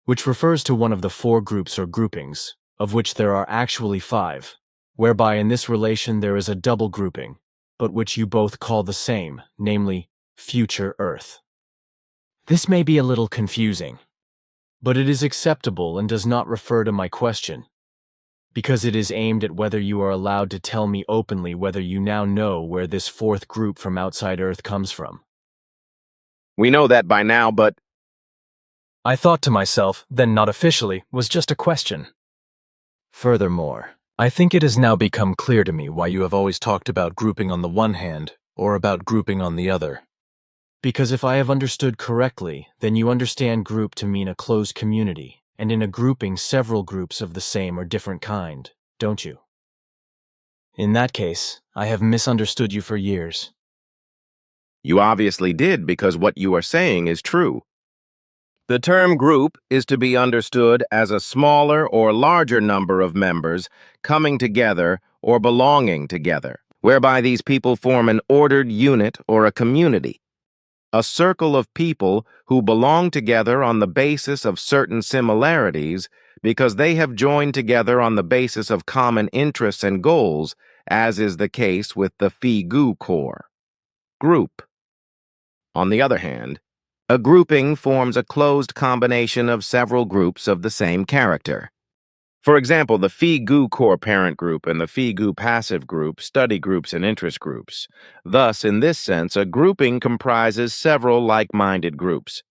which refers to one of the 4 groups or groupings, of which there are actually 5, whereby in this relation there is a double grouping, but which you both call the same, namely, future Earth. This may be a little confusing, but it is acceptable and does not refer to my question, because it is aimed at whether you are allowed to tell me openly whether you now know where this 4th group from outside Earth comes from. We know that by now, but I thought to myself, then not officially, was just a question. Furthermore, I think it has now become clear to me why you have always talked about grouping on the one hand, or about grouping on the other. Because if I have understood correctly, then you understand group to mean a closed community, and in a grouping several groups of the same or different kind, don't you? In that case, I have misunderstood you for years. you obviously did, because what you are saying is true. The term group is to be understood as a smaller or larger number of members coming together or belonging together, whereby these people form an ordered unit or a community, a circle of people who belong together on the basis of certain similarities because they have joined together on the basis of common interests and goals, as is the case with the Figu Corps. Group. On the other hand, a grouping forms a closed combination of several groups of the same character. For example, the Figu Core parent group and the Figu passive group, study groups and interest groups. Thus, in this sense, a grouping comprises several like-minded groups.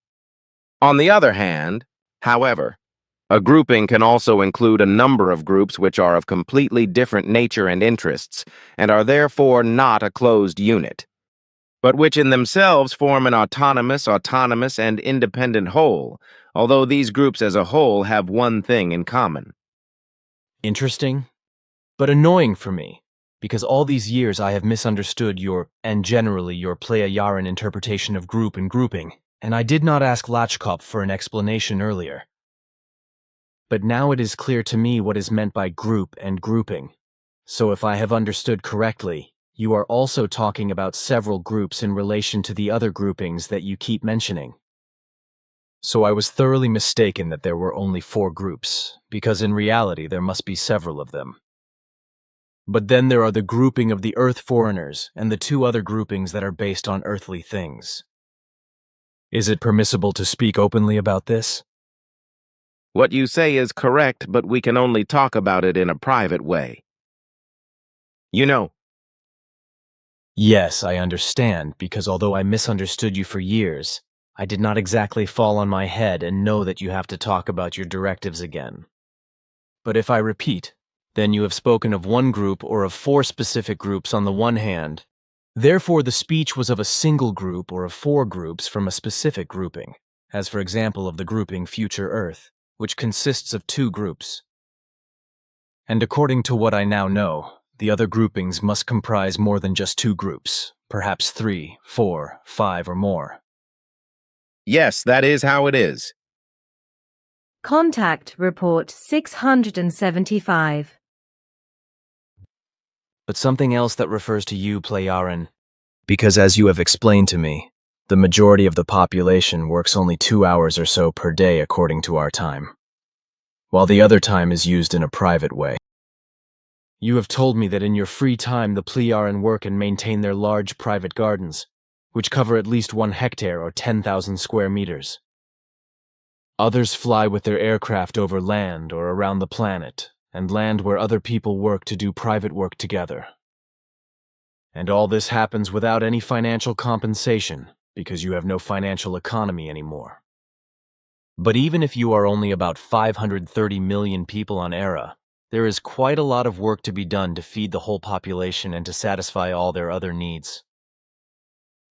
On the other hand, however, a grouping can also include a number of groups which are of completely different nature and interests, and are therefore not a closed unit, but which in themselves form an autonomous, and independent whole, although these groups as a whole have one thing in common. Interesting, but annoying for me, because all these years I have misunderstood your, and generally your Plejaran interpretation of group and grouping, and I did not ask Lachkop for an explanation earlier. But now it is clear to me what is meant by group and grouping. So if I have understood correctly, you are also talking about several groups in relation to the other groupings that you keep mentioning. So I was thoroughly mistaken that there were only 4 groups, because in reality there must be several of them. But then there are the grouping of the Earth foreigners and the 2 other groupings that are based on earthly things. Is it permissible to speak openly about this? What you say is correct, but we can only talk about it in a private way. You know. Yes, I understand, because although I misunderstood you for years, I did not exactly fall on my head and know that you have to talk about your directives again. But if I repeat, then you have spoken of one group or of 4 specific groups on the one hand. Therefore, the speech was of a single group or of 4 groups from a specific grouping, as for example of the grouping Future Earth, which consists of 2 groups. And according to what I now know, the other groupings must comprise more than just 2 groups, Perhaps 3, 4, 5, or more. Yes, that is how it is. Contact report 675. But something else that refers to you, Playaran. Because as you have explained to me, the majority of the population works only 2 hours or so per day according to our time, while the other time is used in a private way. You have told me that in your free time the Playaran work and maintain their large private gardens, which cover at least 1 hectare or 10,000 square meters. Others fly with their aircraft over land or around the planet, and land where other people work to do private work together. And all this happens without any financial compensation, because you have no financial economy anymore. But even if you are only about 530 million people on Era, there is quite a lot of work to be done to feed the whole population and to satisfy all their other needs.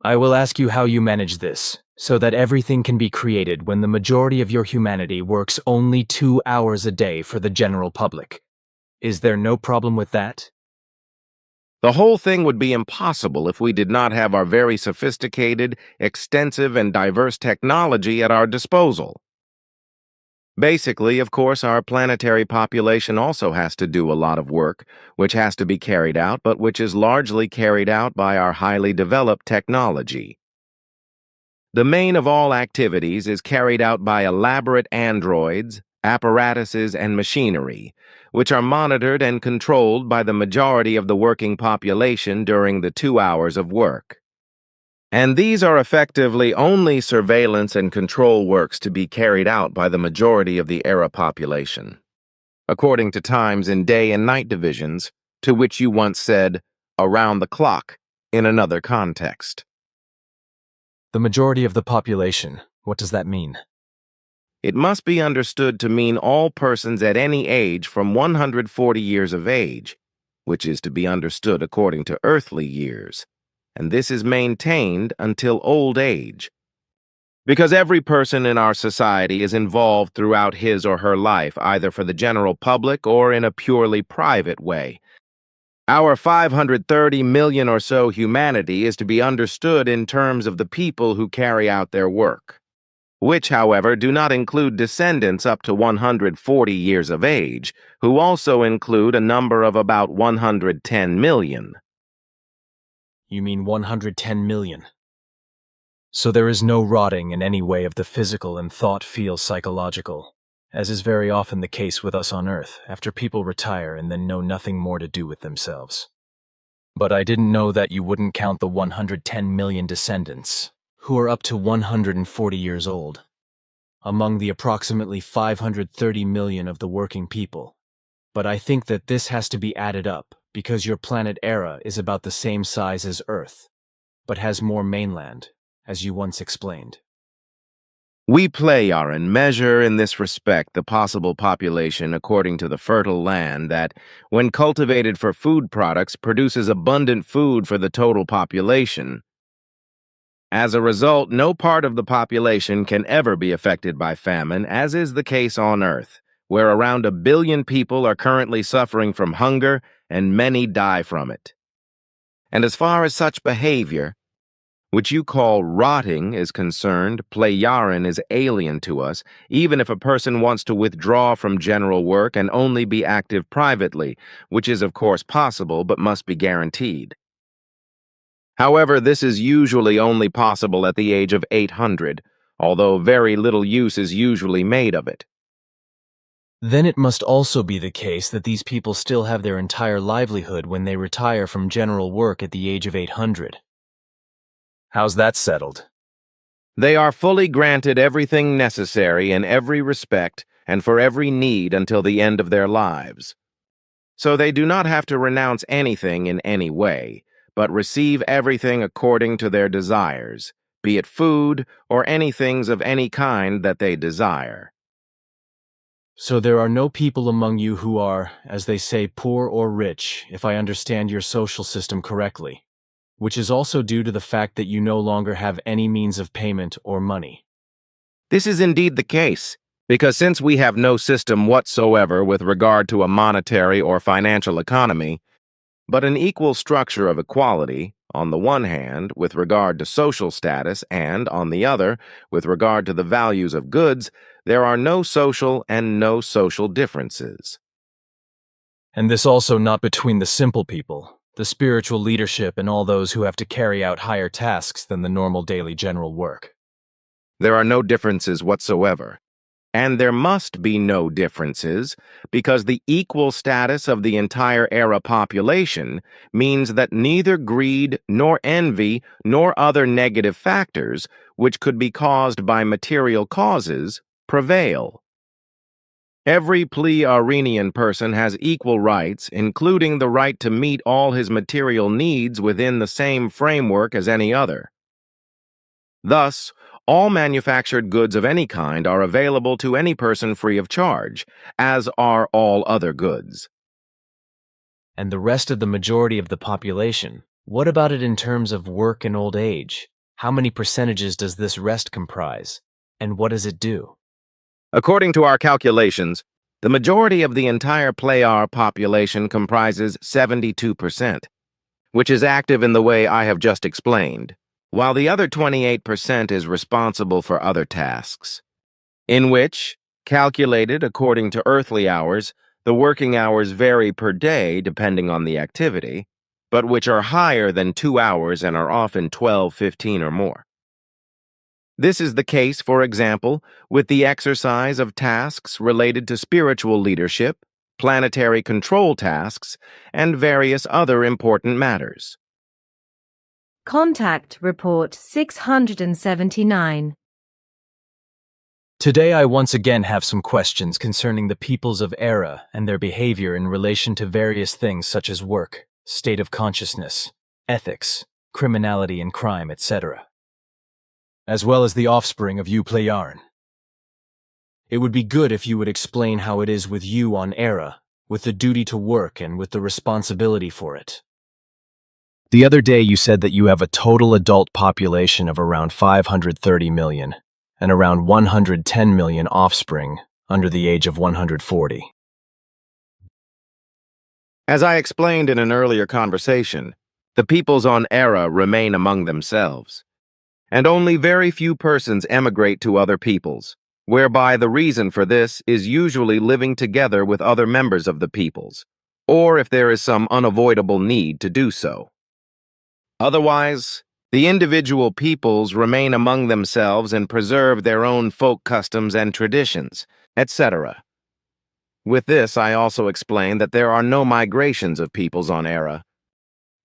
I will ask you how you manage this, so that everything can be created when the majority of your humanity works only 2 hours a day for the general public. Is there no problem with that? The whole thing would be impossible if we did not have our very sophisticated, extensive, and diverse technology at our disposal. Basically, of course, our planetary population also has to do a lot of work, which has to be carried out, but which is largely carried out by our highly developed technology. The main of all activities is carried out by elaborate androids, apparatuses, and machinery, which are monitored and controlled by the majority of the working population during the 2 hours of work. And these are effectively only surveillance and control works to be carried out by the majority of the Era population, according to times in day and night divisions, to which you once said, around the clock, in another context. The majority of the population, what does that mean? It must be understood to mean all persons at any age from 140 years of age, which is to be understood according to earthly years, and this is maintained until old age. Because every person in our society is involved throughout his or her life, either for the general public or in a purely private way. Our 530 million or so humanity is to be understood in terms of the people who carry out their work, which, however, do not include descendants up to 140 years of age, who also include a number of about 110 million. You mean 110 million. So there is no rotting in any way of the physical and thought-feel-psychological, as is very often the case with us on Earth, after people retire and then know nothing more to do with themselves. But I didn't know that you wouldn't count the 110 million descendants, who are up to 140 years old, among the approximately 530 million of the working people. But I think that this has to be added up, because your planet Era is about the same size as Earth, but has more mainland, as you once explained. We Playaran measure in this respect the possible population according to the fertile land that, when cultivated for food products, produces abundant food for the total population. As a result, no part of the population can ever be affected by famine, as is the case on Earth, where around 1 billion people are currently suffering from hunger and many die from it. And as far as such behavior, which you call rotting, is concerned, Playaran is alien to us, even if a person wants to withdraw from general work and only be active privately, which is of course possible but must be guaranteed. However, this is usually only possible at the age of 800, although very little use is usually made of it. Then it must also be the case that these people still have their entire livelihood when they retire from general work at the age of 800. How's that settled? They are fully granted everything necessary in every respect and for every need until the end of their lives. So they do not have to renounce anything in any way, but receive everything according to their desires, be it food or any things of any kind that they desire. So there are no people among you who are, as they say, poor or rich, if I understand your social system correctly, which is also due to the fact that you no longer have any means of payment or money. This is indeed the case, because since we have no system whatsoever with regard to a monetary or financial economy, but an equal structure of equality, on the one hand, with regard to social status, and, on the other, with regard to the values of goods, there are no social and no social differences. And this also not between the simple people, the spiritual leadership, and all those who have to carry out higher tasks than the normal daily general work. There are no differences whatsoever. And there must be no differences because the equal status of the entire era population means that neither greed nor envy nor other negative factors, which could be caused by material causes, prevail. Every Pleiadian person has equal rights, including the right to meet all his material needs within the same framework as any other. Thus, all manufactured goods of any kind are available to any person free of charge, as are all other goods. And the rest of the majority of the population, what about it in terms of work and old age? How many percentages does this rest comprise, and what does it do? According to our calculations, the majority of the entire Pleiar population comprises 72%, which is active in the way I have just explained, while the other 28% is responsible for other tasks, in which, calculated according to earthly hours, the working hours vary per day depending on the activity, but which are higher than 2 hours and are often 12, 15, or more. This is the case, for example, with the exercise of tasks related to spiritual leadership, planetary control tasks, and various other important matters. Contact Report 679. Today I once again have some questions concerning the peoples of Era and their behavior in relation to various things such as work, state of consciousness, ethics, criminality and crime, etc., as well as the offspring of you Pleiaren. It would be good if you would explain how it is with you on Era, with the duty to work and with the responsibility for it. The other day you said that you have a total adult population of around 530 million and around 110 million offspring under the age of 140. As I explained in an earlier conversation, the peoples on Era remain among themselves, and only very few persons emigrate to other peoples, whereby the reason for this is usually living together with other members of the peoples, or if there is some unavoidable need to do so. Otherwise, the individual peoples remain among themselves and preserve their own folk customs and traditions, etc. With this, I also explained that there are no migrations of peoples on Era,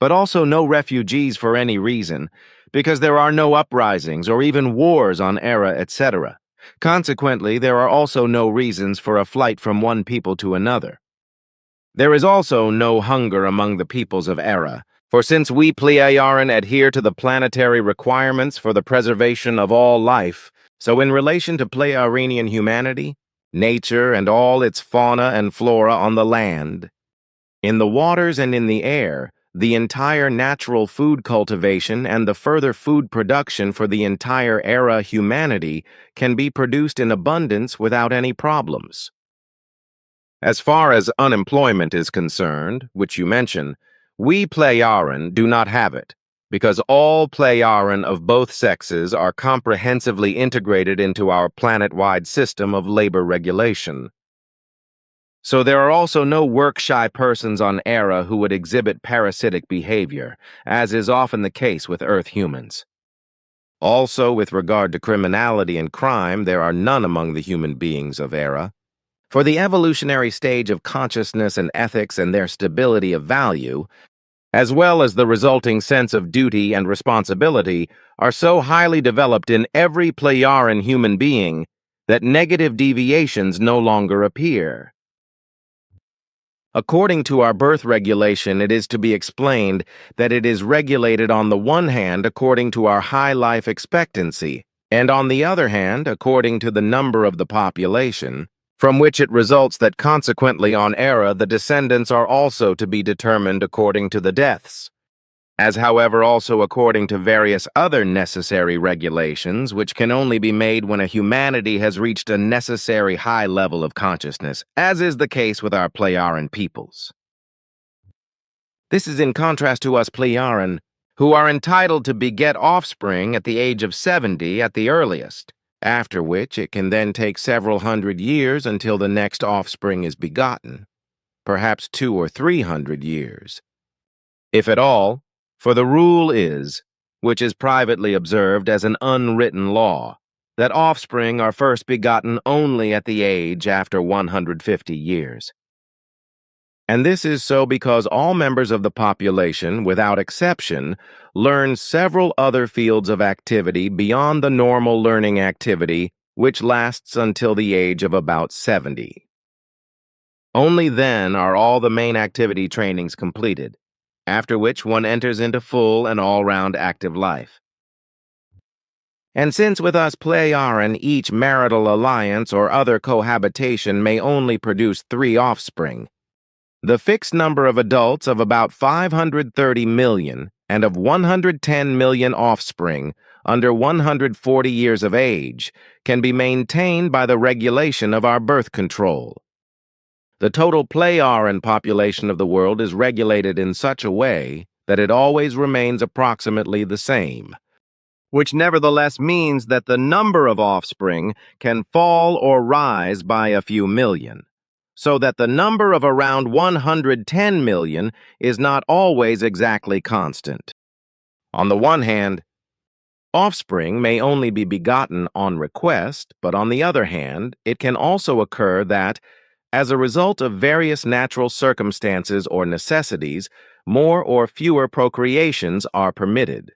but also no refugees for any reason, because there are no uprisings or even wars on Era, etc. Consequently, there are also no reasons for a flight from one people to another. There is also no hunger among the peoples of Era, for since we Pleiaren adhere to the planetary requirements for the preservation of all life, so in relation to Pleiarenian humanity, nature and all its fauna and flora on the land, in the waters and in the air, the entire natural food cultivation and the further food production for the entire Era humanity can be produced in abundance without any problems. As far as unemployment is concerned, which you mention, we Pleiaren do not have it, because all Pleiaren of both sexes are comprehensively integrated into our planet-wide system of labor regulation. So there are also no work-shy persons on Era who would exhibit parasitic behavior, as is often the case with Earth humans. Also, with regard to criminality and crime, there are none among the human beings of Era. For the evolutionary stage of consciousness and ethics and their stability of value, as well as the resulting sense of duty and responsibility, are so highly developed in every Pleiaren human being that negative deviations no longer appear. According to our birth regulation, it is to be explained that it is regulated on the one hand according to our high life expectancy, and on the other hand according to the number of the population, from which it results that consequently on Era the descendants are also to be determined according to the deaths, as however also according to various other necessary regulations which can only be made when a humanity has reached a necessary high level of consciousness, as is the case with our Pleiaren peoples. This is in contrast to us Pleiaren, who are entitled to beget offspring at the age of 70 at the earliest, after which it can then take several hundred years until the next offspring is begotten, perhaps 200 or 300 years. If at all, for the rule is, which is privately observed as an unwritten law, that offspring are first begotten only at the age after 150 years. And this is so because all members of the population, without exception, learn several other fields of activity beyond the normal learning activity, which lasts until the age of about 70. Only then are all the main activity trainings completed, after which one enters into full and all-round active life. And since with us Pleiaren each marital alliance or other cohabitation may only produce 3 offspring, the fixed number of adults of about 530 million and of 110 million offspring under 140 years of age can be maintained by the regulation of our birth control. The total Pleiaren population of the world is regulated in such a way that it always remains approximately the same, which nevertheless means that the number of offspring can fall or rise by a few million, so that the number of around 110 million is not always exactly constant. On the one hand, offspring may only be begotten on request, but on the other hand, it can also occur that, as a result of various natural circumstances or necessities, more or fewer procreations are permitted.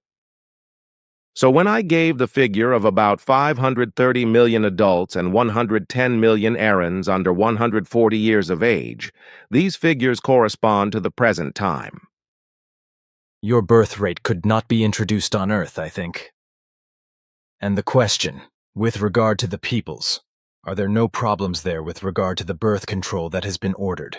So when I gave the figure of about 530 million adults and 110 million errands under 140 years of age, these figures correspond to the present time. Your birth rate could not be introduced on Earth, I think. And the question, with regard to the peoples, are there no problems there with regard to the birth control that has been ordered?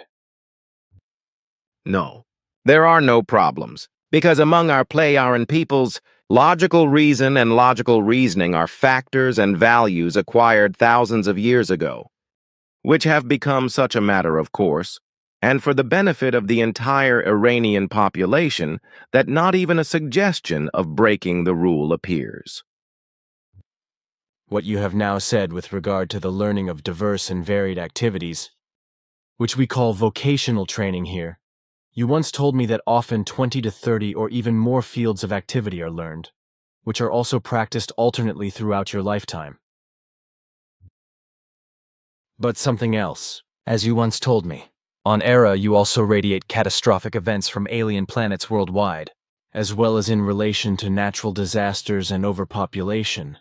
No, there are no problems, because among our Pleiaren peoples, logical reason and logical reasoning are factors and values acquired thousands of years ago, which have become such a matter of course, and for the benefit of the entire Iranian population, that not even a suggestion of breaking the rule appears. What you have now said with regard to the learning of diverse and varied activities, which we call vocational training here, you once told me that often 20 to 30 or even more fields of activity are learned, which are also practiced alternately throughout your lifetime. But something else, as you once told me, on Era you also radiate catastrophic events from alien planets worldwide, as well as in relation to natural disasters and overpopulation,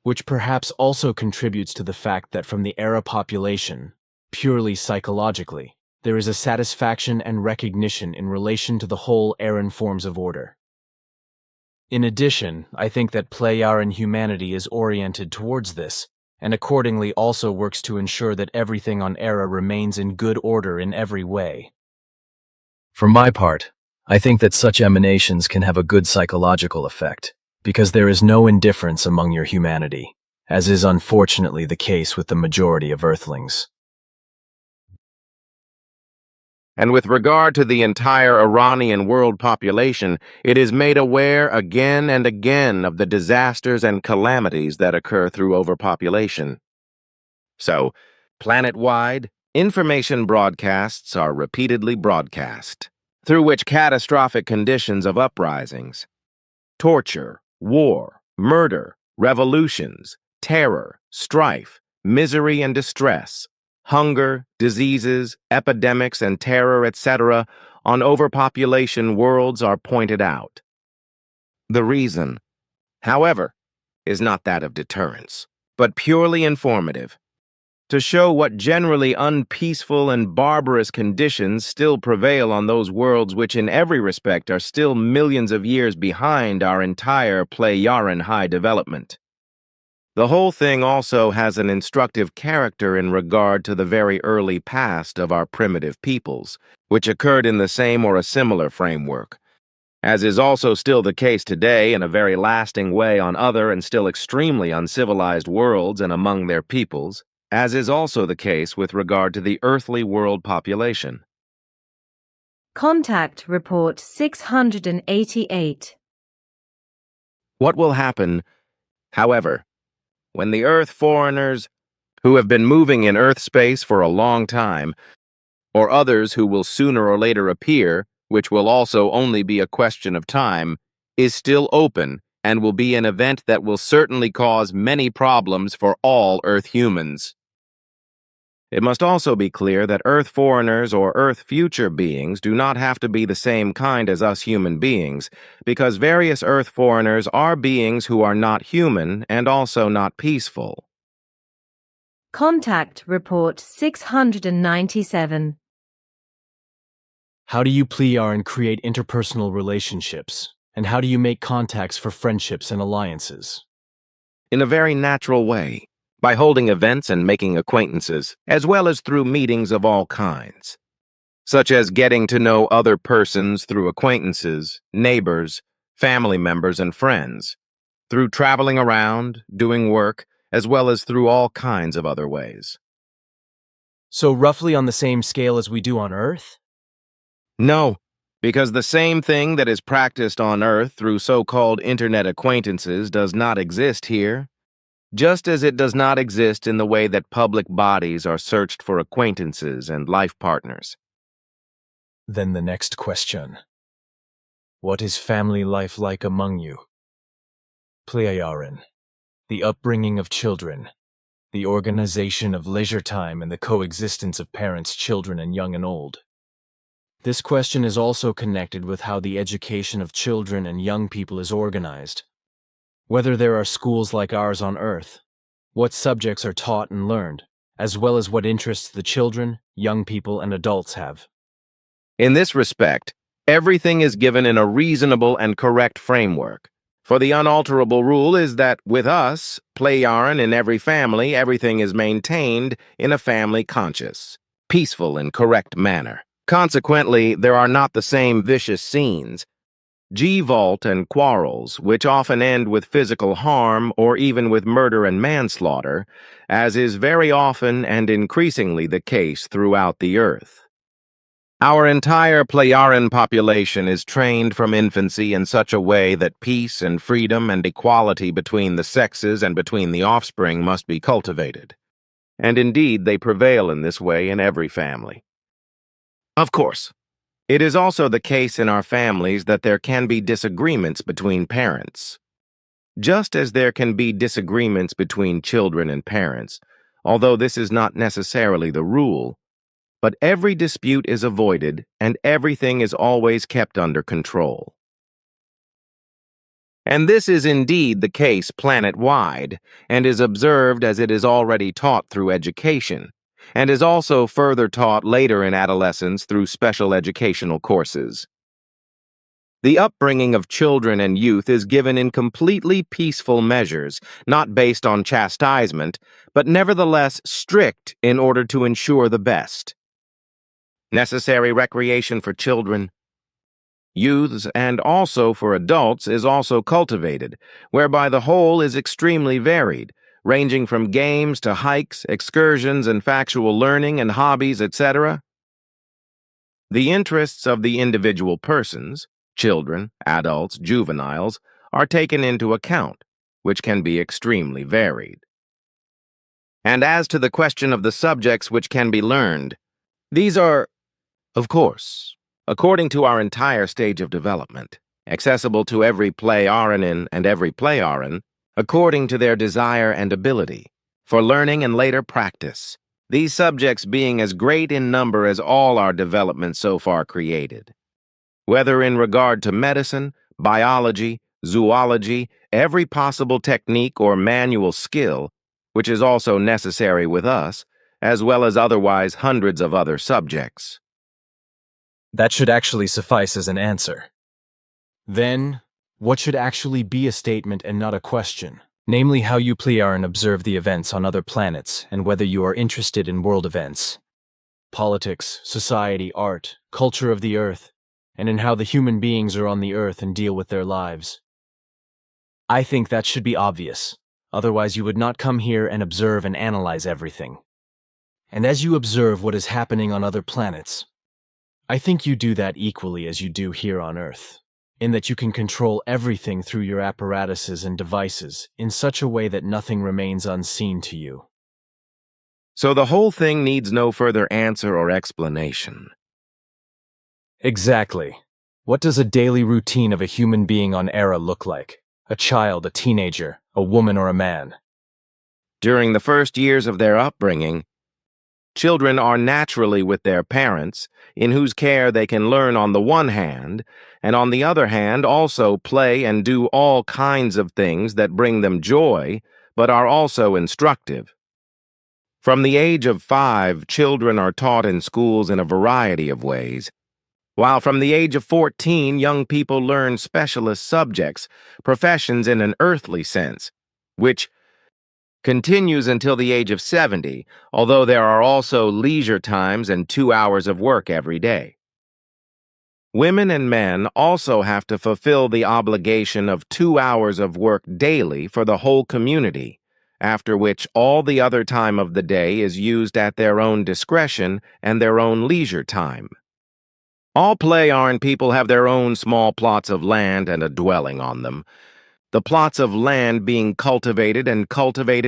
which perhaps also contributes to the fact that from the Era population, purely psychologically, there is a satisfaction and recognition in relation to the whole Aran forms of order. In addition, I think that Pleiaren humanity is oriented towards this, and accordingly also works to ensure that everything on Era remains in good order in every way. For my part, I think that such emanations can have a good psychological effect, because there is no indifference among your humanity, as is unfortunately the case with the majority of Earthlings. And with regard to the entire Iranian world population, it is made aware again and again of the disasters and calamities that occur through overpopulation. So, planet-wide, information broadcasts are repeatedly broadcast, through which catastrophic conditions of uprisings, torture, war, murder, revolutions, terror, strife, misery and distress, hunger, diseases, epidemics, and terror, etc., on overpopulation worlds are pointed out. The reason, however, is not that of deterrence, but purely informative, to show what generally unpeaceful and barbarous conditions still prevail on those worlds which in every respect are still millions of years behind our entire Pleiaren high development. The whole thing also has an instructive character in regard to the very early past of our primitive peoples, which occurred in the same or a similar framework, as is also still the case today in a very lasting way on other and still extremely uncivilized worlds and among their peoples, as is also the case with regard to the earthly world population. Contact Report 688. What will happen, however, when the Earth foreigners who have been moving in Earth space for a long time, or others who will sooner or later appear, which will also only be a question of time, is still open and will be an event that will certainly cause many problems for all Earth humans. It must also be clear that Earth foreigners or Earth future beings do not have to be the same kind as us human beings, because various Earth foreigners are beings who are not human and also not peaceful. Contact Report 697. How do you Plejaran create interpersonal relationships? And how do you make contacts for friendships and alliances? In a very natural way, by holding events and making acquaintances, as well as through meetings of all kinds, such as getting to know other persons through acquaintances, neighbors, family members, and friends, through traveling around, doing work, as well as through all kinds of other ways. So roughly on the same scale as we do on Earth? No, because the same thing that is practiced on Earth through so-called internet acquaintances does not exist here, just as it does not exist in the way that public bodies are searched for acquaintances and life partners. Then the next question. What is family life like among you? Plejaran, the upbringing of children, the organization of leisure time and the coexistence of parents, children, and young and old. This question is also connected with how the education of children and young people is organized. Whether there are schools like ours on Earth, what subjects are taught and learned, as well as what interests the children, young people, and adults have. In this respect, everything is given in a reasonable and correct framework. For the unalterable rule is that with us, Plejaran, in every family, everything is maintained in a family conscious, peaceful, and correct manner. Consequently, there are not the same vicious scenes, G-vault and quarrels, which often end with physical harm or even with murder and manslaughter, as is very often and increasingly the case throughout the Earth. Our entire Plejaran population is trained from infancy in such a way that peace and freedom and equality between the sexes and between the offspring must be cultivated. And indeed, they prevail in this way in every family. Of course, it is also the case in our families that there can be disagreements between parents. Just as there can be disagreements between children and parents, although this is not necessarily the rule, but every dispute is avoided and everything is always kept under control. And this is indeed the case planet-wide, and is observed as it is already taught through education, and is also further taught later in adolescence through special educational courses. The upbringing of children and youth is given in completely peaceful measures, not based on chastisement, but nevertheless strict in order to ensure the best. Necessary recreation for children, youths, and also for adults is also cultivated, whereby the whole is extremely varied, ranging from games to hikes, excursions, and factual learning and hobbies, etc. The interests of the individual persons, children, adults, juveniles, are taken into account, which can be extremely varied. And as to the question of the subjects which can be learned, these are, of course, according to our entire stage of development, accessible to every Plejaranin and every Plejaran, according to their desire and ability, for learning and later practice, these subjects being as great in number as all our development so far created. Whether in regard to medicine, biology, zoology, every possible technique or manual skill, which is also necessary with us, as well as otherwise hundreds of other subjects. That should actually suffice as an answer. Then, what should actually be a statement and not a question? Namely, how you Plejaran observe the events on other planets and whether you are interested in world events, politics, society, art, culture of the Earth, and in how the human beings are on the Earth and deal with their lives. I think that should be obvious, otherwise you would not come here and observe and analyze everything. And as you observe what is happening on other planets, I think you do that equally as you do here on Earth, in that you can control everything through your apparatuses and devices in such a way that nothing remains unseen to you. So the whole thing needs no further answer or explanation. Exactly. What does a daily routine of a human being on Era look like? A child, a teenager, a woman, or a man? During the first years of their upbringing, children are naturally with their parents, in whose care they can learn on the one hand, and on the other hand also play and do all kinds of things that bring them joy, but are also instructive. From the age of 5, children are taught in schools in a variety of ways, while from the age of 14, young people learn specialist subjects, professions in an earthly sense, which continues until the age of 70, although there are also leisure times and 2 hours of work every day. Women and men also have to fulfill the obligation of 2 hours of work daily for the whole community, after which all the other time of the day is used at their own discretion and their own leisure time. All Pleiaren people have their own small plots of land and a dwelling on them, the plots of land being cultivated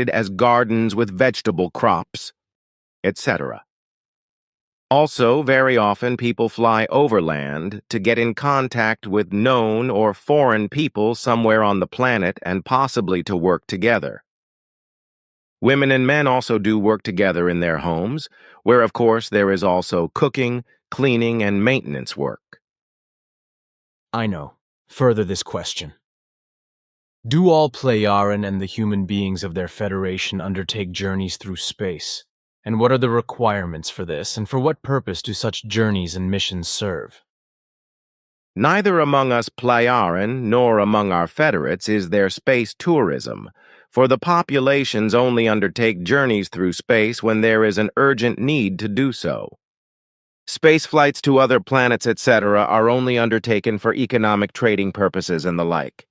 as gardens with vegetable crops, etc. Also, very often people fly overland to get in contact with known or foreign people somewhere on the planet and possibly to work together. Women and men also do work together in their homes, where of course there is also cooking, cleaning, and maintenance work. I know. Further this question. Do all Pleiaren and the human beings of their federation undertake journeys through space? And what are the requirements for this, and for what purpose do such journeys and missions serve? Neither among us Pleiaren nor among our federates is there space tourism, for the populations only undertake journeys through space when there is an urgent need to do so. Space flights to other planets, etc., are only undertaken for economic trading purposes and the like,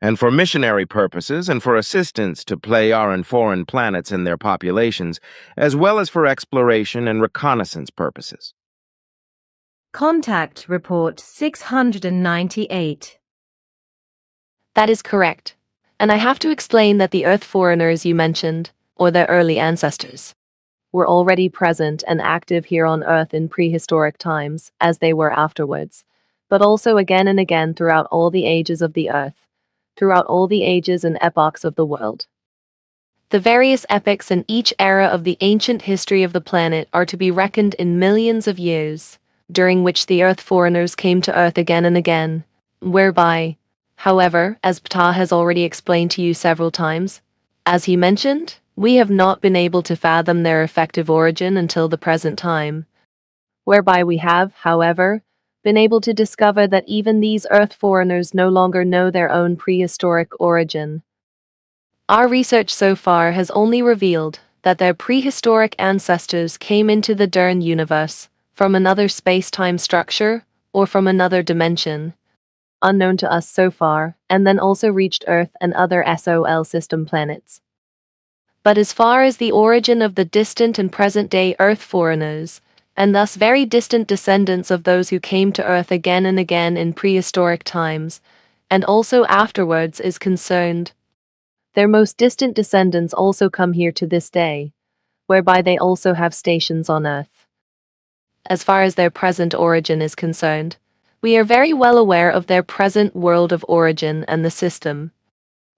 and for missionary purposes and for assistance to Pleiaren foreign planets and their populations, as well as for exploration and reconnaissance purposes. Contact Report 698. That is correct. And I have to explain that the Earth foreigners you mentioned, or their early ancestors, were already present and active here on Earth in prehistoric times, as they were afterwards, but also again and again throughout all the ages of the Earth, throughout all the ages and epochs of the world. The various epochs in each era of the ancient history of the planet are to be reckoned in millions of years, during which the Earth foreigners came to Earth again and again, whereby, however, as Ptah has already explained to you several times, as he mentioned, we have not been able to fathom their effective origin until the present time, whereby we have, however, been able to discover that even these Earth foreigners no longer know their own prehistoric origin. Our research so far has only revealed that their prehistoric ancestors came into the Dern universe from another space-time structure or from another dimension, unknown to us so far, and then also reached Earth and other SOL system planets. But as far as the origin of the distant and present-day Earth foreigners, and thus very distant descendants of those who came to Earth again and again in prehistoric times, and also afterwards is concerned, their most distant descendants also come here to this day, whereby they also have stations on Earth. As far as their present origin is concerned, we are very well aware of their present world of origin and the system,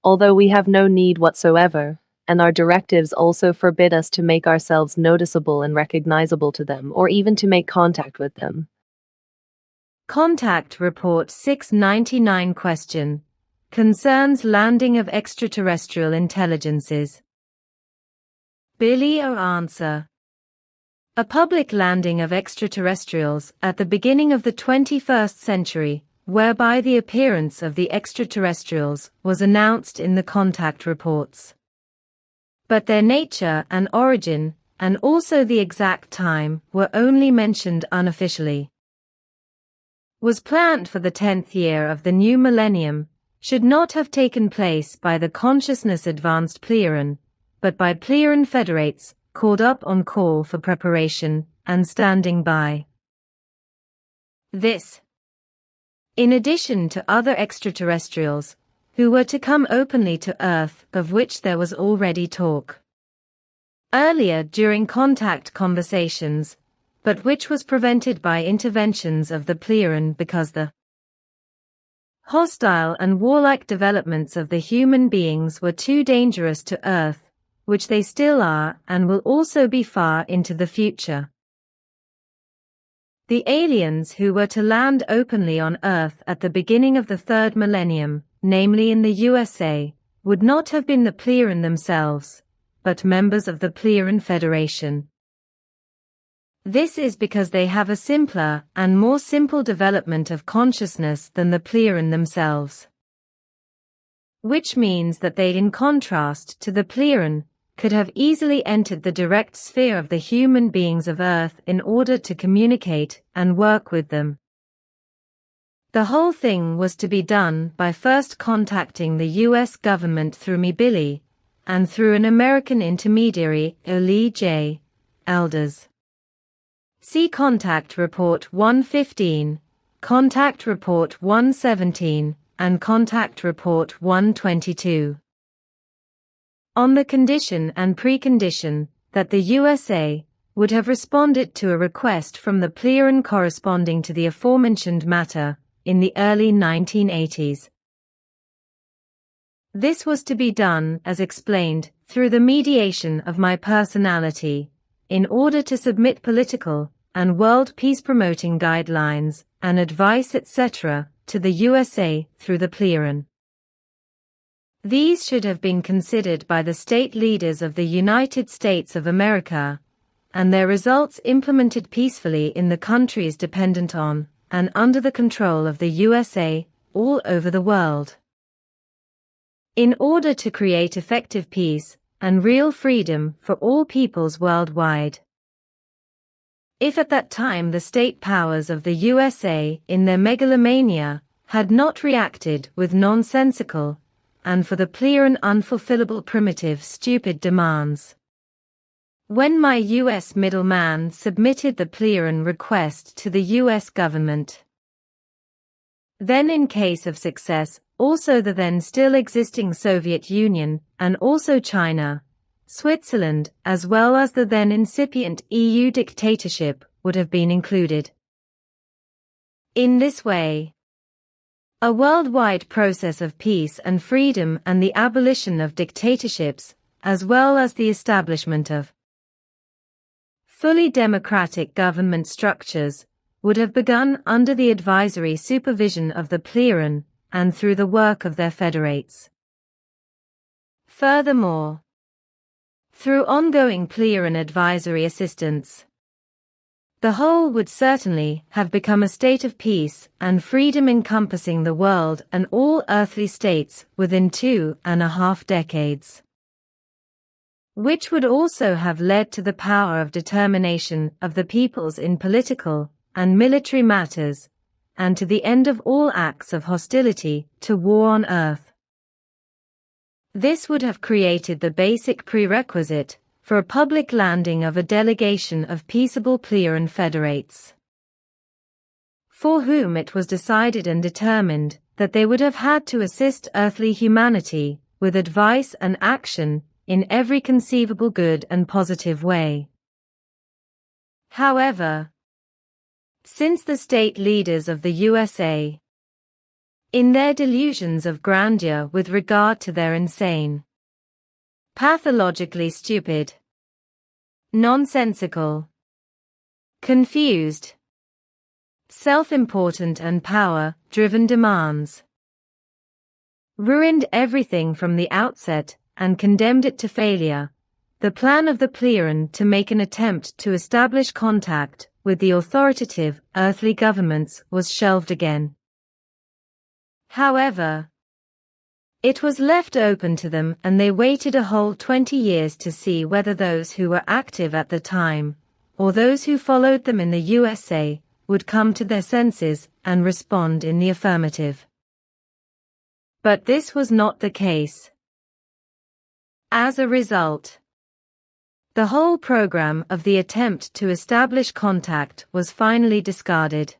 although we have no need whatsoever, and our directives also forbid us to make ourselves noticeable and recognizable to them, or even to make contact with them. Contact Report 699 question. Concerns landing of extraterrestrial intelligences. Billy O answer. A public landing of extraterrestrials at the beginning of the 21st century, whereby the appearance of the extraterrestrials was announced in the contact reports. But their nature and origin, and also the exact time, were only mentioned unofficially. Was planned for the 10th year of the new millennium, should not have taken place by the consciousness-advanced Pleiaren, but by Pleiaren federates, called up on call for preparation, and standing by. This, in addition to other extraterrestrials, who were to come openly to Earth, of which there was already talk earlier during contact conversations, but which was prevented by interventions of the Pleiadians because the hostile and warlike developments of the human beings were too dangerous to Earth, which they still are and will also be far into the future. The aliens who were to land openly on Earth at the beginning of the third millennium, namely in the USA, would not have been the Pleiadians themselves, but members of the Pleiadian Federation. This is because they have a simpler and more simple development of consciousness than the Pleiadians themselves. Which means that they, in contrast to the Pleiadians, could have easily entered the direct sphere of the human beings of Earth in order to communicate and work with them. The whole thing was to be done by first contacting the US government through me, and through an American intermediary, Lee J. Elders. See Contact Report 115, Contact Report 117, and Contact Report 122. On the condition and precondition that the USA would have responded to a request from the Pleiadians corresponding to the aforementioned matter in the early 1980s. This was to be done, as explained, through the mediation of my personality, in order to submit political and world peace-promoting guidelines and advice etc. to the USA through the Pleiadians. These should have been considered by the state leaders of the United States of America, and their results implemented peacefully in the countries dependent on, and under the control of the USA, all over the world. In order to create effective peace and real freedom for all peoples worldwide. If at that time the state powers of the USA, in their megalomania, had not reacted with nonsensical, and for the Pleiadian unfulfillable primitive stupid demands. When my US middleman submitted the Pleiadian request to the US government, then in case of success, also the then still existing Soviet Union, and also China, Switzerland, as well as the then incipient EU dictatorship, would have been included. In this way, a worldwide process of peace and freedom and the abolition of dictatorships, as well as the establishment of fully democratic government structures, would have begun under the advisory supervision of the Pleiadians and through the work of their federates. Furthermore, through ongoing Pleiadian advisory assistance, the whole would certainly have become a state of peace and freedom encompassing the world and all earthly states within 2.5 decades. Which would also have led to the power of determination of the peoples in political and military matters, and to the end of all acts of hostility to war on Earth. This would have created the basic prerequisite for a public landing of a delegation of peaceable Pleiadian federates, for whom it was decided and determined that they would have had to assist earthly humanity with advice and action in every conceivable good and positive way. However, since the state leaders of the USA, in their delusions of grandeur with regard to their insane, pathologically stupid, nonsensical, confused, self-important and power-driven demands, ruined everything from the outset and condemned it to failure, the plan of the Pleiadians to make an attempt to establish contact with the authoritative earthly governments was shelved again. However, it was left open to them and they waited a whole 20 years to see whether those who were active at the time, or those who followed them in the USA, would come to their senses and respond in the affirmative. But this was not the case. As a result, the whole program of the attempt to establish contact was finally discarded.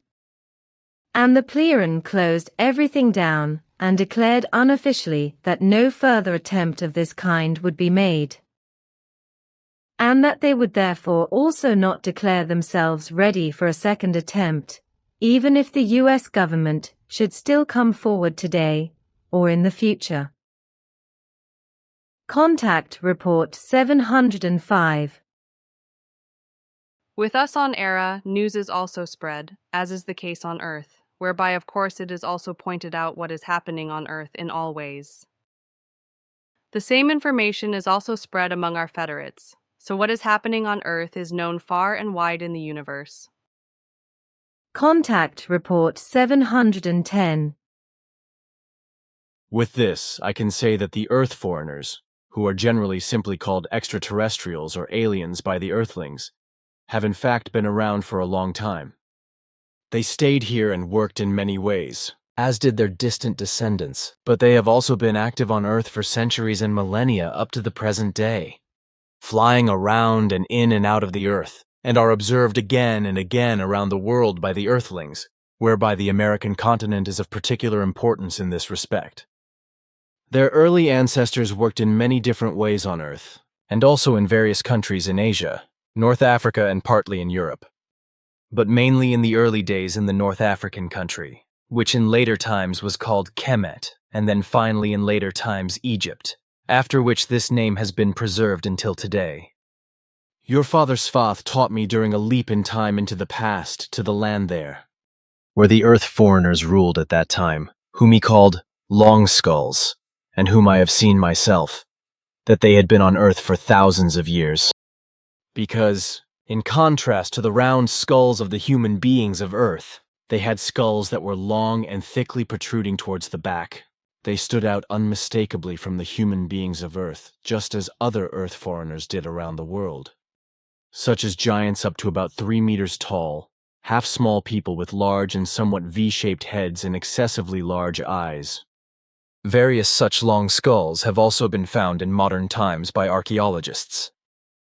And the Pleiadians closed everything down and declared unofficially that no further attempt of this kind would be made, and that they would therefore also not declare themselves ready for a second attempt, even if the US government should still come forward today or in the future. Contact Report 705. With us on Era, news is also spread, as is the case on Earth, whereby of course it is also pointed out what is happening on Earth in all ways. The same information is also spread among our federates, so what is happening on Earth is known far and wide in the universe. Contact Report 710. With this, I can say that the Earth foreigners, who are generally simply called extraterrestrials or aliens by the Earthlings, have in fact been around for a long time. They stayed here and worked in many ways, as did their distant descendants, but they have also been active on Earth for centuries and millennia up to the present day, flying around and in and out of the Earth, and are observed again and again around the world by the Earthlings, whereby the American continent is of particular importance in this respect. Their early ancestors worked in many different ways on Earth, and also in various countries in Asia, North Africa, and partly in Europe, but mainly in the early days in the North African country, which in later times was called Kemet, and then finally in later times Egypt, after which this name has been preserved until today. Your father Bafath taught me during a leap in time into the past to the land there, where the Earth foreigners ruled at that time, whom he called Long Skulls, and whom I have seen myself, that they had been on Earth for thousands of years. Because, in contrast to the round skulls of the human beings of Earth, they had skulls that were long and thickly protruding towards the back. They stood out unmistakably from the human beings of Earth, just as other Earth foreigners did around the world, such as giants up to about 3 meters tall, half-small people with large and somewhat V-shaped heads and excessively large eyes. Various such long skulls have also been found in modern times by archaeologists,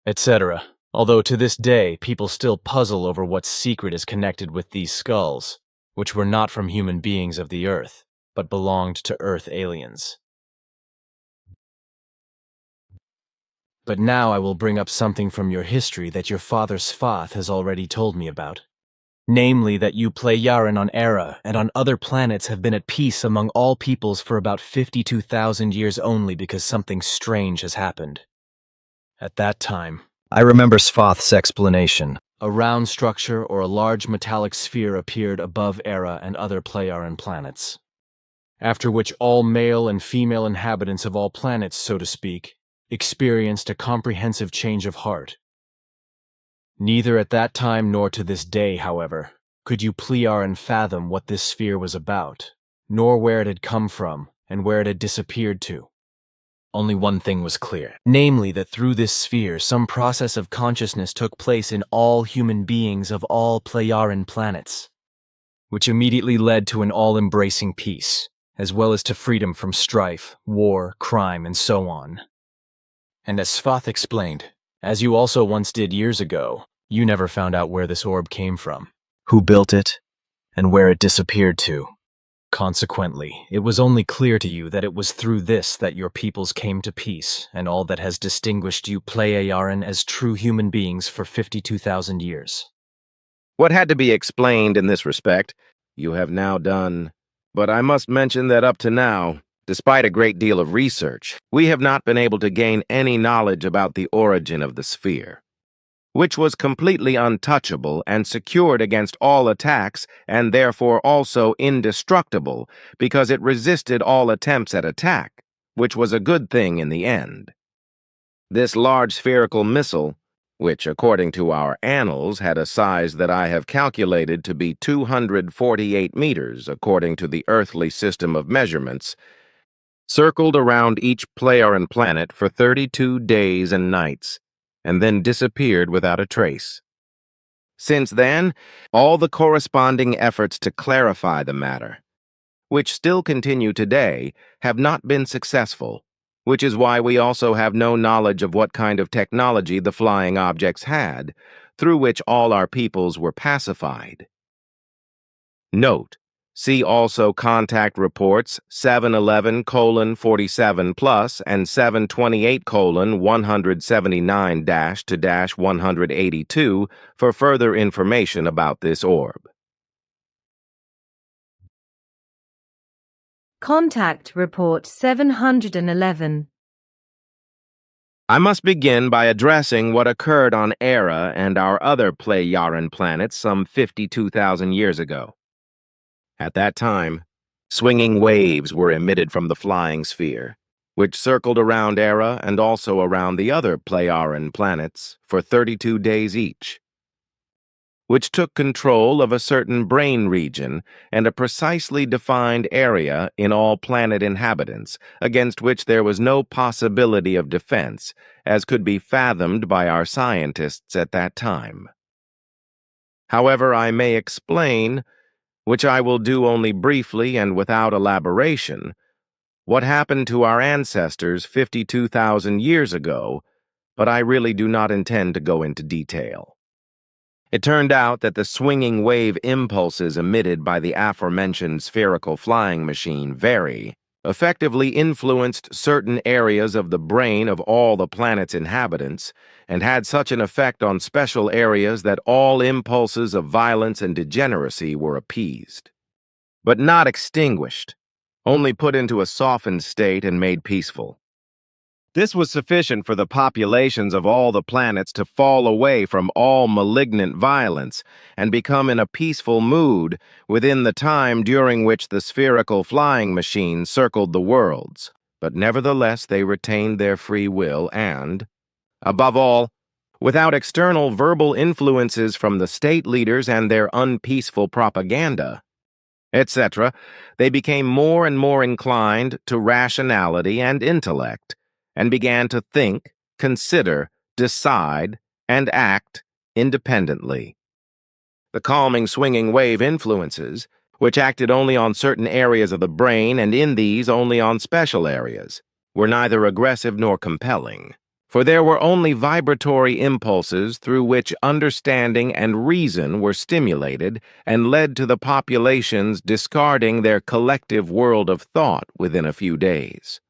etc., although to this day people still puzzle over what secret is connected with these skulls, which were not from human beings of the Earth, but belonged to Earth aliens. But now I will bring up something from your history that your father Bafath has already told me about. Namely, that you Pleiadians on Era and on other planets have been at peace among all peoples for about 52,000 years only because something strange has happened. At that time, I remember Bafath's explanation. A round structure or a large metallic sphere appeared above Era and other Pleiadian planets, after which all male and female inhabitants of all planets, so to speak, experienced a comprehensive change of heart. Neither at that time nor to this day, however, could you Pleiadians fathom what this sphere was about, nor where it had come from and where it had disappeared to. Only one thing was clear, namely that through this sphere some process of consciousness took place in all human beings of all Pleiadian planets, which immediately led to an all-embracing peace, as well as to freedom from strife, war, crime, and so on. And as Bafath explained, as you also once did years ago, you never found out where this orb came from, who built it, and where it disappeared to. Consequently, it was only clear to you that it was through this that your peoples came to peace, and all that has distinguished you Pleiadians as true human beings for 52,000 years. What had to be explained in this respect, you have now done, but I must mention that up to now, despite a great deal of research, we have not been able to gain any knowledge about the origin of the sphere, which was completely untouchable and secured against all attacks and therefore also indestructible because it resisted all attempts at attack, which was a good thing in the end. This large spherical missile, which according to our annals had a size that I have calculated to be 248 meters according to the earthly system of measurements, circled around each Pleiadian planet for 32 days and nights, and then disappeared without a trace. Since then, all the corresponding efforts to clarify the matter, which still continue today, have not been successful, which is why we also have no knowledge of what kind of technology the flying objects had, through which all our peoples were pacified. Note See also contact reports 711:47+ and 728:179-182 for further information about this orb. Contact Report 711. I must begin by addressing what occurred on Era and our other Pleiadian planets some 52,000 years ago. At that time, swinging waves were emitted from the flying sphere, which circled around Era and also around the other Pleiadian planets for 32 days each, which took control of a certain brain region and a precisely defined area in all planet inhabitants, against which there was no possibility of defense, as could be fathomed by our scientists at that time. However, I may explain, which I will do only briefly and without elaboration, what happened to our ancestors 52,000 years ago, but I really do not intend to go into detail. It turned out that the swinging wave impulses emitted by the aforementioned spherical flying machine, effectively influenced certain areas of the brain of all the planet's inhabitants, and had such an effect on special areas that all impulses of violence and degeneracy were appeased, but not extinguished, only put into a softened state and made peaceful. This was sufficient for the populations of all the planets to fall away from all malignant violence and become in a peaceful mood within the time during which the spherical flying machine circled the worlds, but nevertheless they retained their free will and, above all, without external verbal influences from the state leaders and their unpeaceful propaganda, etc., they became more and more inclined to rationality and intellect, and began to think, consider, decide, and act independently. The calming swinging wave influences, which acted only on certain areas of the brain and in these only on special areas, were neither aggressive nor compelling, for there were only vibratory impulses through which understanding and reason were stimulated and led to the populations discarding their collective world of thought within a few days.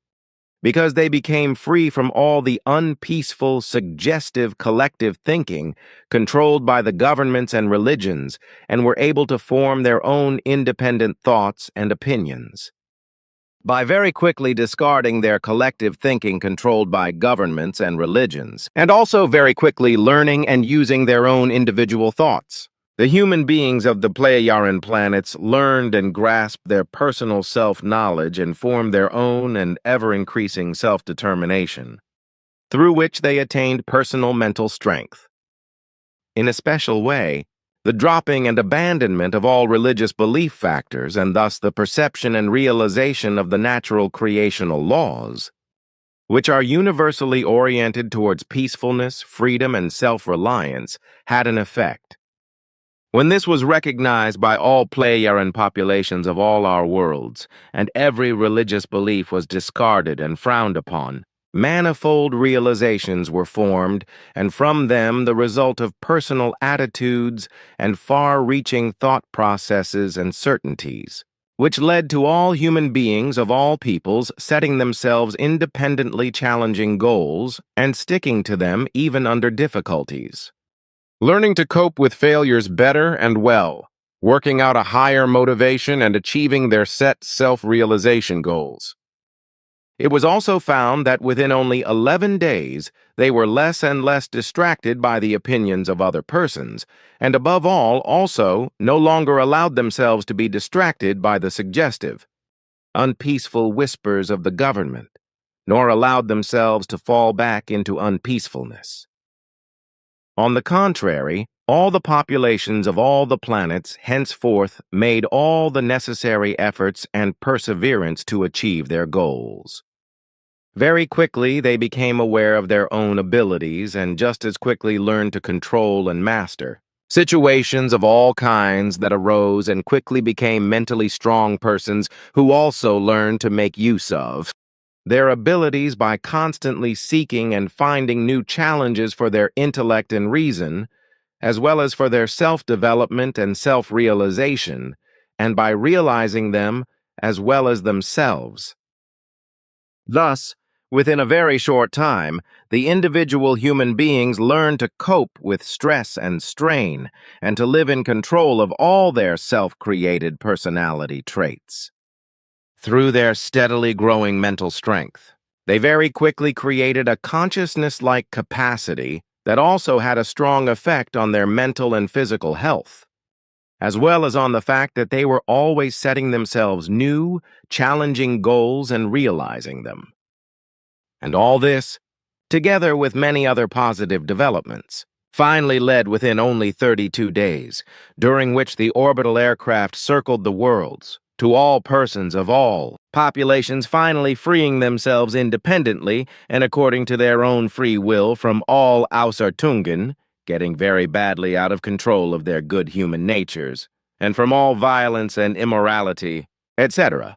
Because they became free from all the unpeaceful, suggestive collective thinking controlled by the governments and religions, and were able to form their own independent thoughts and opinions. By very quickly discarding their collective thinking controlled by governments and religions, and also very quickly learning and using their own individual thoughts, the human beings of the Pleiadian planets learned and grasped their personal self-knowledge and formed their own and ever-increasing self-determination, through which they attained personal mental strength. In a special way, the dropping and abandonment of all religious belief factors, and thus the perception and realization of the natural creational laws, which are universally oriented towards peacefulness, freedom, and self-reliance, had an effect. When this was recognized by all Pleiadian populations of all our worlds, and every religious belief was discarded and frowned upon, manifold realizations were formed, and from them the result of personal attitudes and far-reaching thought processes and certainties, which led to all human beings of all peoples setting themselves independently challenging goals and sticking to them even under difficulties. Learning to cope with failures better and well, working out a higher motivation and achieving their set self-realization goals. It was also found that within only 11 days, they were less and less distracted by the opinions of other persons, and above all, also, no longer allowed themselves to be distracted by the suggestive, unpeaceful whispers of the government, nor allowed themselves to fall back into unpeacefulness. On the contrary, all the populations of all the planets henceforth made all the necessary efforts and perseverance to achieve their goals. Very quickly, they became aware of their own abilities and just as quickly learned to control and master situations of all kinds that arose, and quickly became mentally strong persons who also learned to make use of their abilities by constantly seeking and finding new challenges for their intellect and reason, as well as for their self-development and self-realization, and by realizing them as well as themselves. Thus, within a very short time, the individual human beings learn to cope with stress and strain, and to live in control of all their self-created personality traits. Through their steadily growing mental strength, they very quickly created a consciousness-like capacity that also had a strong effect on their mental and physical health, as well as on the fact that they were always setting themselves new, challenging goals and realizing them. And all this, together with many other positive developments, finally led within only 32 days, during which the orbital aircraft circled the worlds, to all persons of all populations finally freeing themselves independently and according to their own free will from all Ausartungen, getting very badly out of control of their good human natures, and from all violence and immorality, etc.,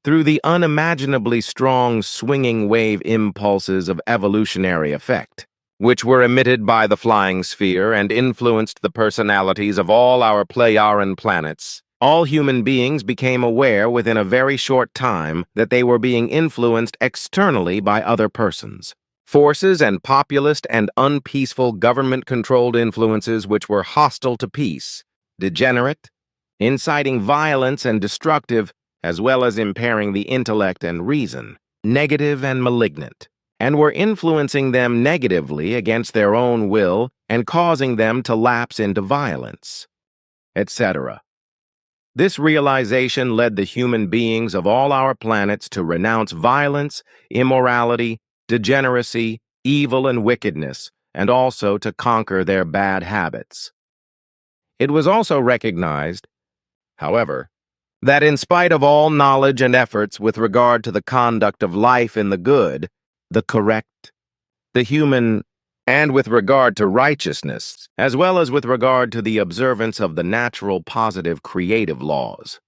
through the unimaginably strong swinging wave impulses of evolutionary effect, which were emitted by the flying sphere and influenced the personalities of all our Pleiadian planets. All human beings became aware within a very short time that they were being influenced externally by other persons. Forces and populist and unpeaceful government-controlled influences which were hostile to peace, degenerate, inciting violence and destructive, as well as impairing the intellect and reason, negative and malignant, and were influencing them negatively against their own will and causing them to lapse into violence, etc. This realization led the human beings of all our planets to renounce violence, immorality, degeneracy, evil, and wickedness, and also to conquer their bad habits. It was also recognized, however, that in spite of all knowledge and efforts with regard to the conduct of life in the good, the correct, the human, and with regard to righteousness, as well as with regard to the observance of the natural positive creative laws,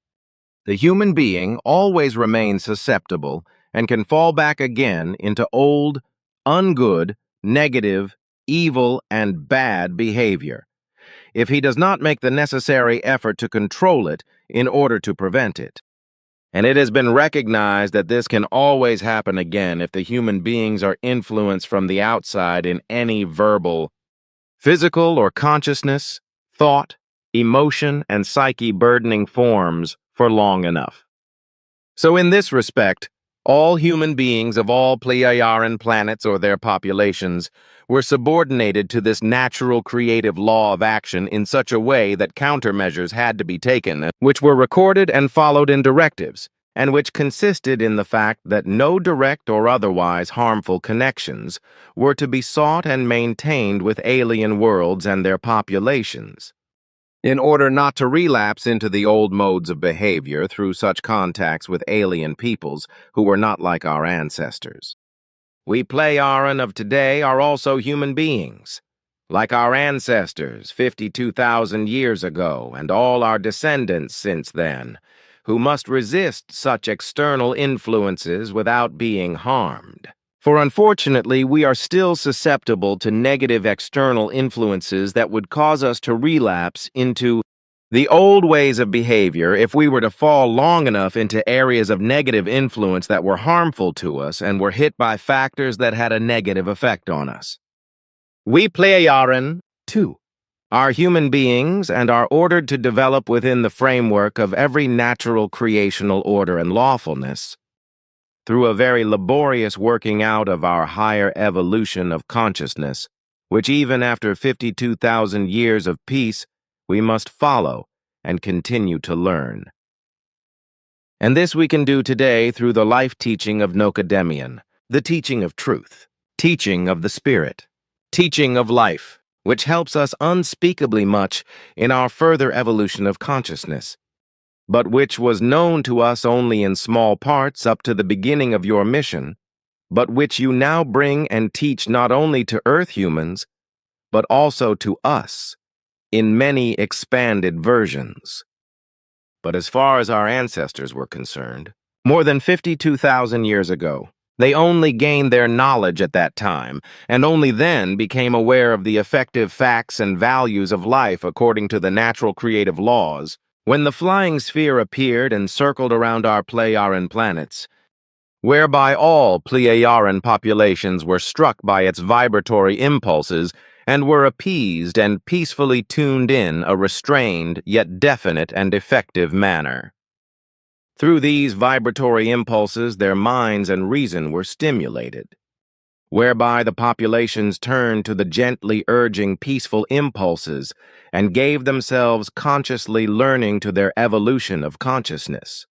the human being always remains susceptible and can fall back again into old, ungood, negative, evil, and bad behavior, if he does not make the necessary effort to control it in order to prevent it. And it has been recognized that this can always happen again if the human beings are influenced from the outside in any verbal, physical, or consciousness, thought, emotion, and psyche-burdening forms for long enough. So in this respect, all human beings of all Pleiadian planets or their populations were subordinated to this natural creative law of action in such a way that countermeasures had to be taken, which were recorded and followed in directives, and which consisted in the fact that no direct or otherwise harmful connections were to be sought and maintained with alien worlds and their populations, in order not to relapse into the old modes of behavior through such contacts with alien peoples who were not like our ancestors. We Pleiadian of today are also human beings, like our ancestors 52,000 years ago and all our descendants since then, who must resist such external influences without being harmed. For unfortunately, we are still susceptible to negative external influences that would cause us to relapse into the old ways of behavior if we were to fall long enough into areas of negative influence that were harmful to us and were hit by factors that had a negative effect on us. We Pleiadian, too, are human beings and are ordered to develop within the framework of every natural creational order and lawfulness, through a very laborious working out of our higher evolution of consciousness, which even after 52,000 years of peace, we must follow and continue to learn. And this we can do today through the life teaching of Nokodemion, the teaching of truth, teaching of the spirit, teaching of life, which helps us unspeakably much in our further evolution of consciousness, but which was known to us only in small parts up to the beginning of your mission, but which you now bring and teach not only to Earth humans, but also to us, in many expanded versions. But as far as our ancestors were concerned, more than 52,000 years ago, they only gained their knowledge at that time, and only then became aware of the effective facts and values of life according to the natural creative laws, When the flying sphere appeared and circled around our Pleiadian planets, whereby all Pleiadian populations were struck by its vibratory impulses and were appeased and peacefully tuned in a restrained yet definite and effective manner. Through these vibratory impulses, their minds and reason were stimulated, whereby the populations turned to the gently urging peaceful impulses and gave themselves consciously learning to their evolution of consciousness.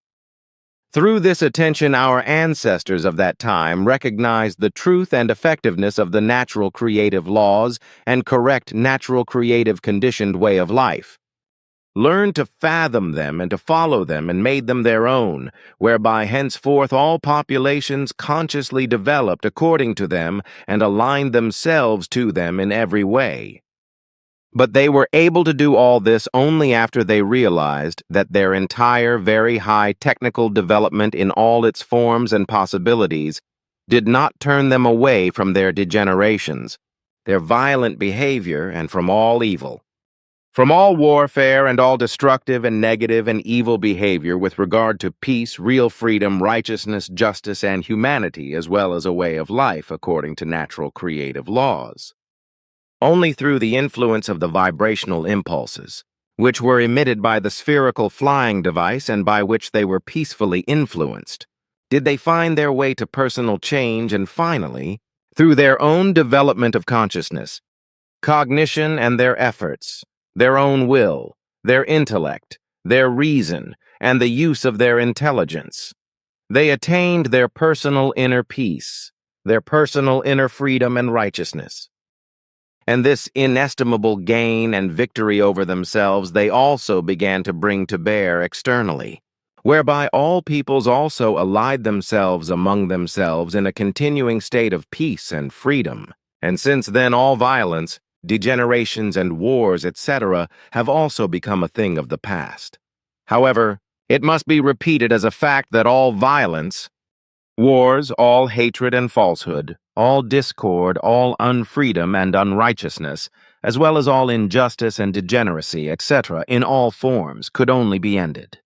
Through this attention, our ancestors of that time recognized the truth and effectiveness of the natural creative laws and correct natural creative conditioned way of life, learned to fathom them and to follow them and made them their own, whereby henceforth all populations consciously developed according to them and aligned themselves to them in every way. But they were able to do all this only after they realized that their entire very high technical development in all its forms and possibilities did not turn them away from their degenerations, their violent behavior, and from all evil. From all warfare and all destructive and negative and evil behavior with regard to peace, real freedom, righteousness, justice, and humanity, as well as a way of life according to natural creative laws. Only through the influence of the vibrational impulses, which were emitted by the spherical flying device and by which they were peacefully influenced, did they find their way to personal change and finally, through their own development of consciousness, cognition and their efforts, their own will, their intellect, their reason, and the use of their intelligence, they attained their personal inner peace, their personal inner freedom and righteousness. And this inestimable gain and victory over themselves they also began to bring to bear externally, whereby all peoples also allied themselves among themselves in a continuing state of peace and freedom. And since then all violence, degenerations and wars, etc., have also become a thing of the past. However, it must be repeated as a fact that all violence, wars, all hatred and falsehood, all discord, all unfreedom and unrighteousness, as well as all injustice and degeneracy, etc., in all forms, could only be ended.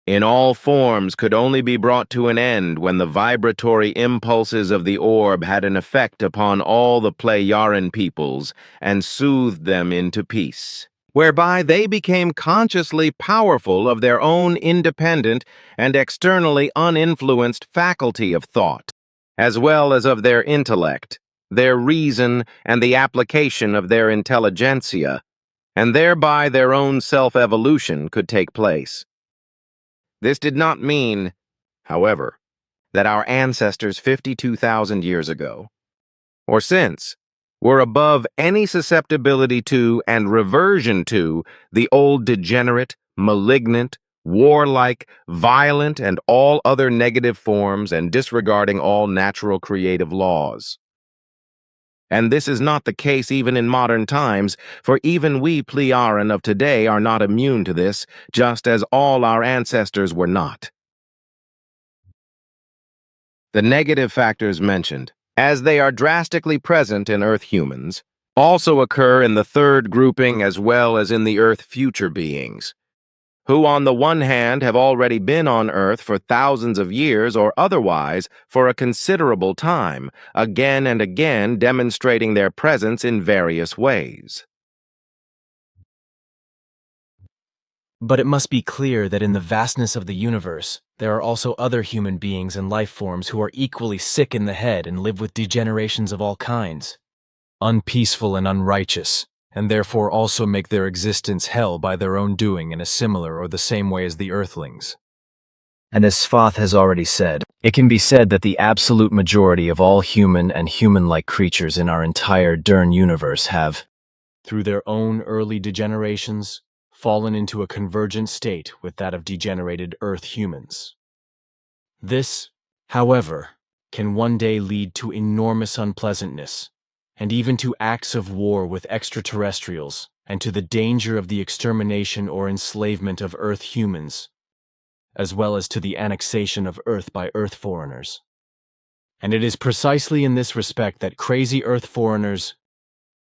In all forms could only be brought to an end when the vibratory impulses of the orb had an effect upon all the Pleiadian peoples and soothed them into peace, whereby they became consciously powerful of their own independent and externally uninfluenced faculty of thought, as well as of their intellect, their reason, and the application of their intelligentsia, and thereby their own self-evolution could take place. This did not mean, however, that our ancestors 52,000 years ago, or since, were above any susceptibility to and reversion to the old degenerate, malignant, warlike, violent, and all other negative forms and disregarding all natural creative laws. And this is not the case even in modern times, for even we Pleiadian of today are not immune to this, just as all our ancestors were not. The negative factors mentioned, as they are drastically present in Earth humans, also occur in the third grouping as well as in the Earth future beings, who on the one hand have already been on Earth for thousands of years or otherwise for a considerable time, again and again demonstrating their presence in various ways. But it must be clear that in the vastness of the universe, there are also other human beings and life forms who are equally sick in the head and live with degenerations of all kinds, unpeaceful and unrighteous, and therefore also make their existence hell by their own doing in a similar or the same way as the earthlings. And as Bafath has already said, it can be said that the absolute majority of all human and human-like creatures in our entire Dern universe have, through their own early degenerations, fallen into a convergent state with that of degenerated Earth humans. This, however, can one day lead to enormous unpleasantness, and even to acts of war with extraterrestrials, and to the danger of the extermination or enslavement of Earth humans, as well as to the annexation of Earth by Earth foreigners. And it is precisely in this respect that crazy Earth foreigners,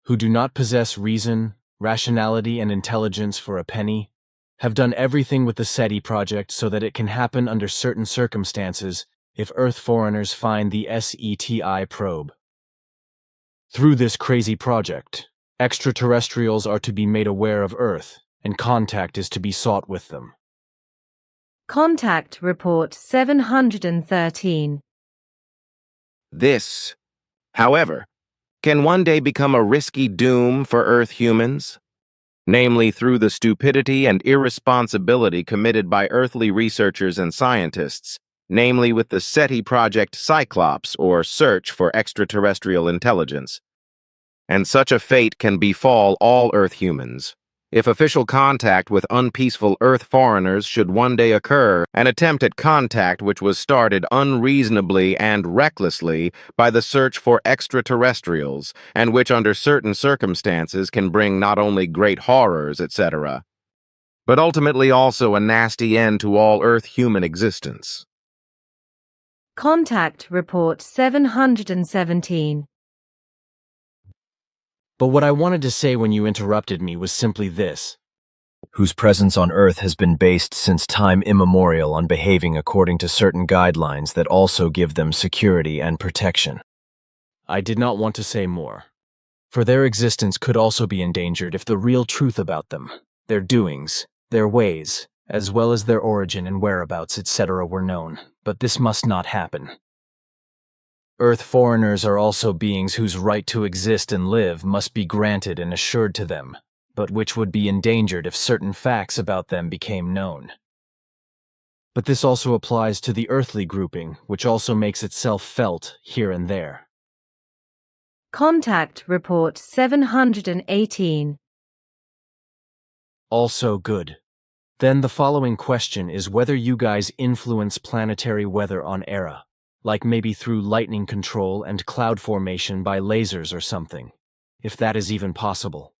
who do not possess reason, rationality, and intelligence for a penny, have done everything with the SETI project so that it can happen under certain circumstances if Earth foreigners find the SETI probe. Through this crazy project, extraterrestrials are to be made aware of Earth, and contact is to be sought with them. Contact Report 713. This, however, can one day become a risky doom for Earth humans, namely through the stupidity and irresponsibility committed by earthly researchers and scientists, namely with the SETI Project Cyclops, or Search for Extraterrestrial Intelligence. And such a fate can befall all Earth humans. If official contact with unpeaceful Earth foreigners should one day occur, an attempt at contact which was started unreasonably and recklessly by the search for extraterrestrials, and which under certain circumstances can bring not only great horrors, etc., but ultimately also a nasty end to all Earth human existence. Contact Report 717. But what I wanted to say when you interrupted me was simply this: whose presence on Earth has been based since time immemorial on behaving according to certain guidelines that also give them security and protection. I did not want to say more, for their existence could also be endangered if the real truth about them, their doings, their ways, as well as their origin and whereabouts, etc., were known, but this must not happen. Earth foreigners are also beings whose right to exist and live must be granted and assured to them, but which would be endangered if certain facts about them became known. But this also applies to the earthly grouping, which also makes itself felt here and there. Contact Report 718. Also good. Then the following question is whether you guys influence planetary weather on Era, like maybe through lightning control and cloud formation by lasers or something, if that is even possible.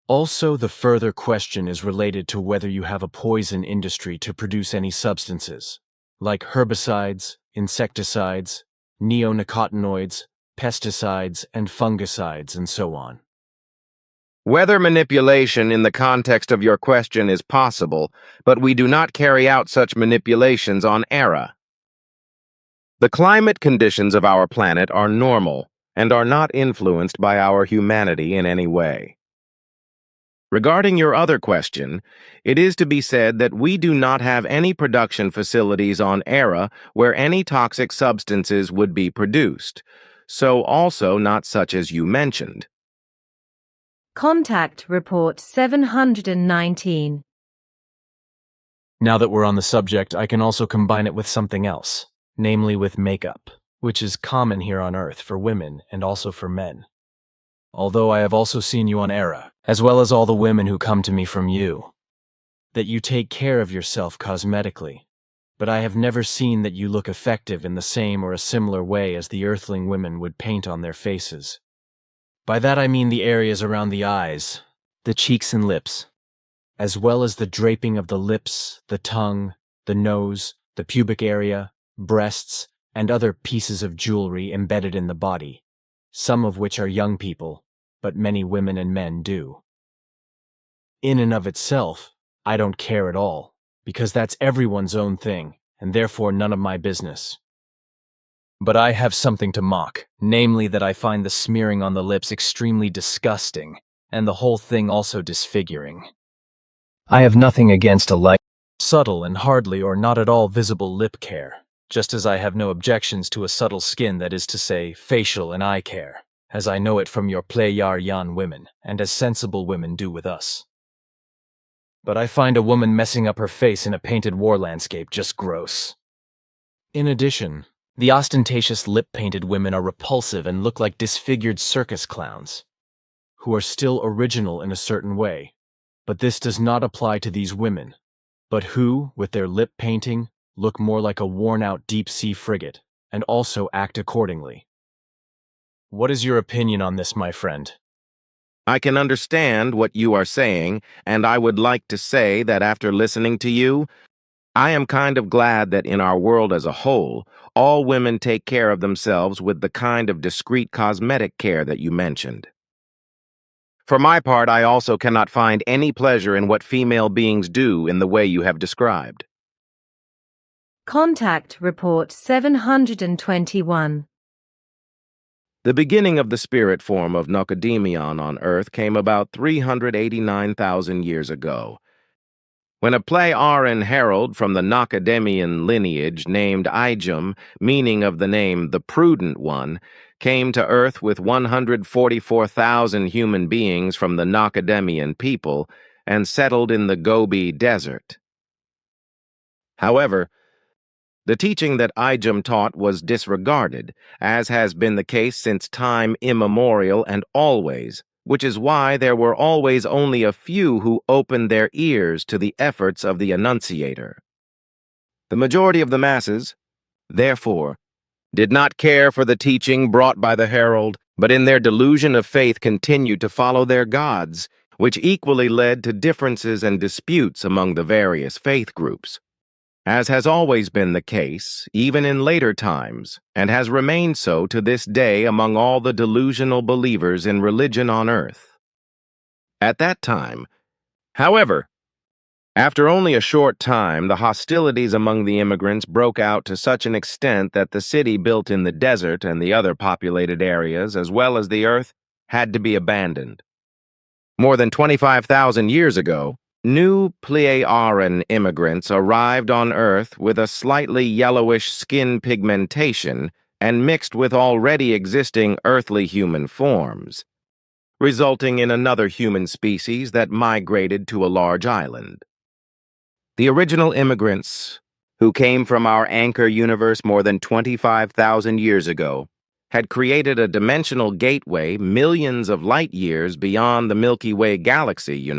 Also, the further question is related to whether you have a poison industry to produce any substances, like herbicides, insecticides, neonicotinoids, pesticides, and fungicides, and so on. Weather manipulation in the context of your question is possible, but we do not carry out such manipulations on Era. The climate conditions of our planet are normal and are not influenced by our humanity in any way. Regarding your other question, it is to be said that we do not have any production facilities on Era where any toxic substances would be produced, so also not such as you mentioned. Contact Report 719. Now that we're on the subject, I can also combine it with something else, namely with makeup, which is common here on Earth for women and also for men. Although I have also seen you on Era, as well as all the women who come to me from you, that you take care of yourself cosmetically, but I have never seen that you look effective in the same or a similar way as the Earthling women would paint on their faces. By that I mean the areas around the eyes, the cheeks and lips, as well as the draping of the lips, the tongue, the nose, the pubic area, breasts, and other pieces of jewelry embedded in the body, some of which are young people, but many women and men do. In and of itself, I don't care at all, because that's everyone's own thing, and therefore none of my business. But I have something to mock, namely that I find the smearing on the lips extremely disgusting, and the whole thing also disfiguring. I have nothing against a light, Subtle and hardly or not at all visible lip care, just as I have no objections to a subtle skin, that is to say, facial and eye care, as I know it from your Pleyar-Yan women, and as sensible women do with us. But I find a woman messing up her face in a painted war landscape just gross. In addition, the ostentatious lip-painted women are repulsive and look like disfigured circus clowns, who are still original in a certain way, but this does not apply to these women, but who, with their lip painting, look more like a worn-out deep-sea frigate, and also act accordingly. What is your opinion on this, my friend? I can understand what you are saying, and I would like to say that after listening to you, I am kind of glad that in our world as a whole, all women take care of themselves with the kind of discreet cosmetic care that you mentioned. For my part, I also cannot find any pleasure in what female beings do in the way you have described. Contact Report 721. The beginning of the spirit form of Nokodemion on Earth came about 389,000 years ago, when a Pleiaren herald from the Nokodemion lineage named Ijum, meaning of the name the Prudent One, came to Earth with 144,000 human beings from the Nokodemion people and settled in the Gobi Desert. However, the teaching that Ijum taught was disregarded, as has been the case since time immemorial and always, which is why there were always only a few who opened their ears to the efforts of the Annunciator. The majority of the masses, therefore, did not care for the teaching brought by the herald, but in their delusion of faith continued to follow their gods, which equally led to differences and disputes among the various faith groups. As has always been the case, even in later times, and has remained so to this day among all the delusional believers in religion on earth. At that time, however, after only a short time, the hostilities among the immigrants broke out to such an extent that the city built in the desert and the other populated areas, as well as the earth, had to be abandoned. More than 25,000 years ago, new Pleiaren immigrants arrived on Earth with a slightly yellowish skin pigmentation and mixed with already existing earthly human forms, resulting in another human species that migrated to a large island. The original immigrants, who came from our anchor universe more than 25,000 years ago, had created a dimensional gateway millions of light years beyond the Milky Way galaxy,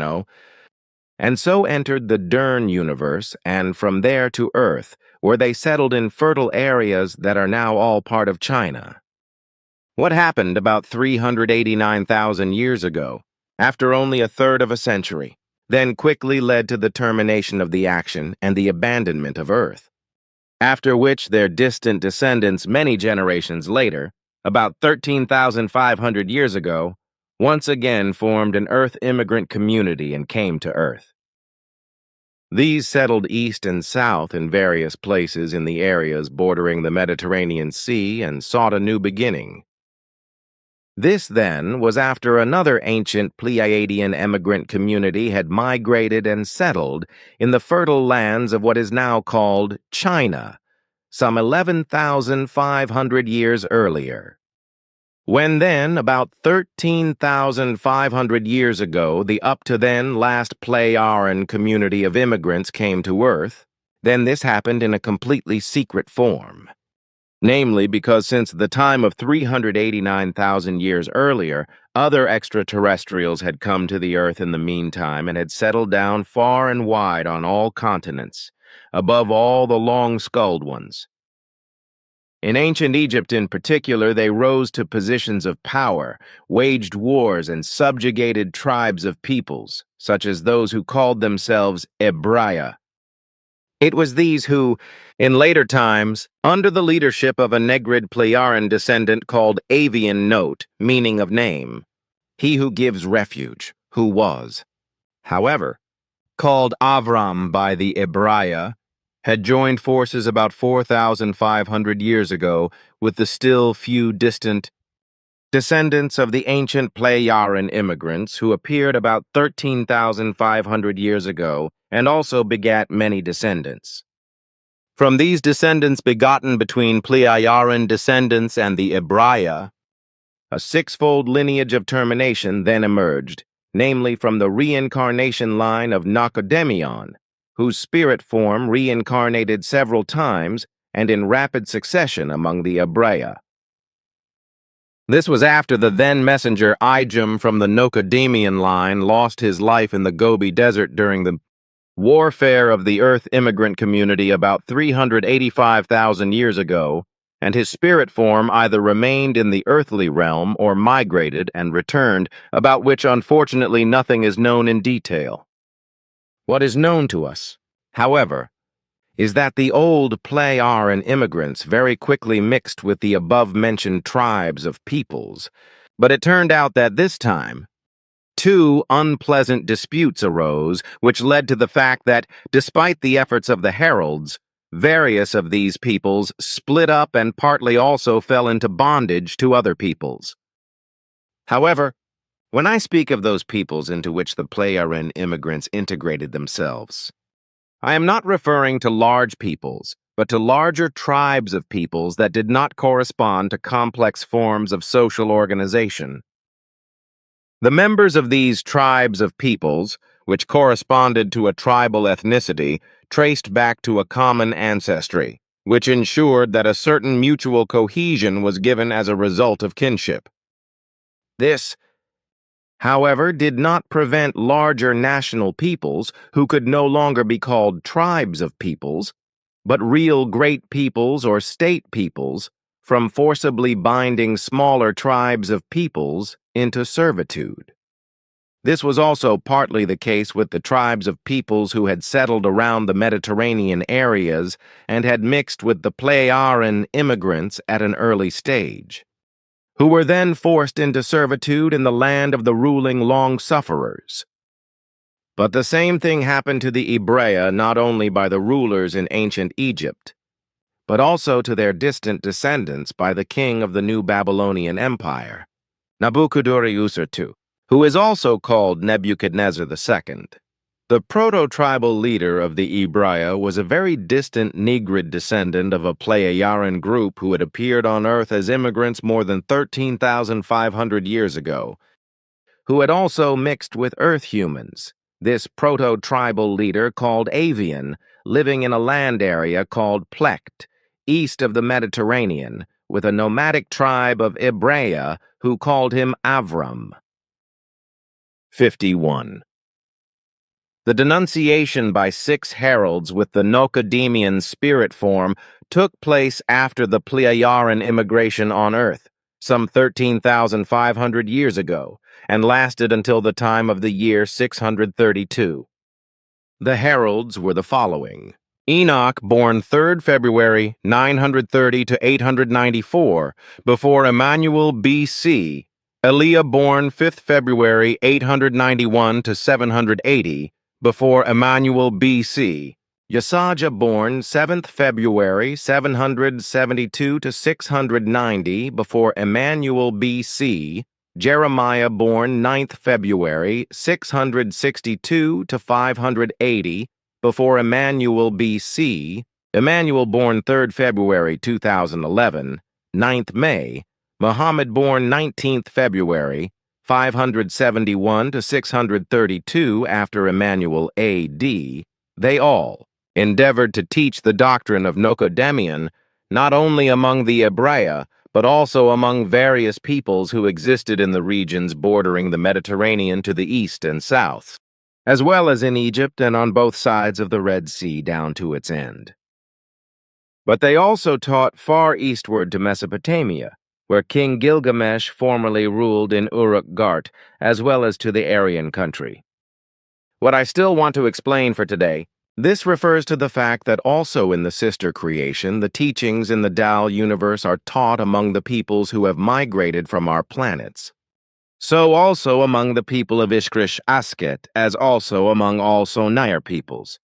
and so entered the Dern universe and from there to Earth, where they settled in fertile areas that are now all part of China. What happened about 389,000 years ago, after only a third of a century, then quickly led to the termination of the action and the abandonment of Earth, after which their distant descendants many generations later, about 13,500 years ago, once again formed an Earth immigrant community and came to Earth. These settled east and south in various places in the areas bordering the Mediterranean Sea and sought a new beginning. This, then, was after another ancient Pleiadian emigrant community had migrated and settled in the fertile lands of what is now called China, some 11,500 years earlier. When then, about 13,500 years ago, the up-to-then last Pleiaren community of immigrants came to Earth, then this happened in a completely secret form. Namely, because since the time of 389,000 years earlier, other extraterrestrials had come to the Earth in the meantime and had settled down far and wide on all continents, above all the long-skulled ones. In ancient Egypt in particular, they rose to positions of power, waged wars, and subjugated tribes of peoples, such as those who called themselves Ebrea. It was these who, in later times, under the leadership of a Negrid Pleiaren descendant called Avian Note, meaning of name, he who gives refuge, who was, however, called Avram by the Ebrea, had joined forces about 4,500 years ago with the still few distant descendants of the ancient Pleiaren immigrants who appeared about 13,500 years ago and also begat many descendants. From these descendants begotten between Pleiaren descendants and the Ebrea, a sixfold lineage of termination then emerged, namely from the reincarnation line of Nokodemion, whose spirit form reincarnated several times and in rapid succession among the Ebrea. This was after the then messenger Ijum from the Nokodemion line lost his life in the Gobi Desert during the warfare of the Earth immigrant community about 385,000 years ago, and his spirit form either remained in the earthly realm or migrated and returned, about which unfortunately nothing is known in detail. What is known to us, however, is that the old Pleiaren immigrants very quickly mixed with the above-mentioned tribes of peoples, but it turned out that this time, Two unpleasant disputes arose, which led to the fact that, despite the efforts of the heralds, various of these peoples split up and partly also fell into bondage to other peoples. However, when I speak of those peoples into which the Pleiadian immigrants integrated themselves, I am not referring to large peoples, but to larger tribes of peoples that did not correspond to complex forms of social organization. The members of these tribes of peoples, which corresponded to a tribal ethnicity, traced back to a common ancestry, which ensured that a certain mutual cohesion was given as a result of kinship. This, however, did not prevent larger national peoples, who could no longer be called tribes of peoples, but real great peoples or state peoples, from forcibly binding smaller tribes of peoples into servitude. This was also partly the case with the tribes of peoples who had settled around the Mediterranean areas and had mixed with the Pleiadian immigrants at an early stage, who were then forced into servitude in the land of the ruling long-sufferers. But the same thing happened to the Hebrea not only by the rulers in ancient Egypt, but also to their distant descendants by the king of the New Babylonian Empire, Nabuchodonosor II, who is also called Nebuchadnezzar II. The proto-tribal leader of the Hebrea was a very distant Negrid descendant of a Pleiadian group who had appeared on Earth as immigrants more than 13,500 years ago, who had also mixed with Earth humans. This proto-tribal leader called Avian, living in a land area called Plecht, east of the Mediterranean, with a nomadic tribe of Hebrea who called him Avram. 51. The denunciation by 6 heralds with the Nokodemion spirit form took place after the Pleiadian immigration on Earth, some 13,500 years ago, and lasted until the time of the year 632. The heralds were the following: Enoch, born 3rd February 930 to 894, before Emmanuel B.C., Eliah, born 5th February 891 to 780, before Emmanuel B.C., Yasaja, born 7th February 772 to 690, before Emmanuel B.C., Jeremiah, born 9th February 662 to 580, before Emmanuel B.C., Emmanuel, born 3rd February 2011, 9th May, Muhammad, born 19th February 571 to 632 after Emmanuel A.D., they all endeavored to teach the doctrine of Nokodemion not only among the Hebrea, but also among various peoples who existed in the regions bordering the Mediterranean to the east and south, as well as in Egypt and on both sides of the Red Sea down to its end. But they also taught far eastward to Mesopotamia, where King Gilgamesh formerly ruled in Uruk-Gart, as well as to the Aryan country. What I still want to explain for today, this refers to the fact that also in the sister creation, the teachings in the Tao universe are taught among the peoples who have migrated from our planets. So also among the people of Ishkrish Asket, as also among all Sonayr peoples.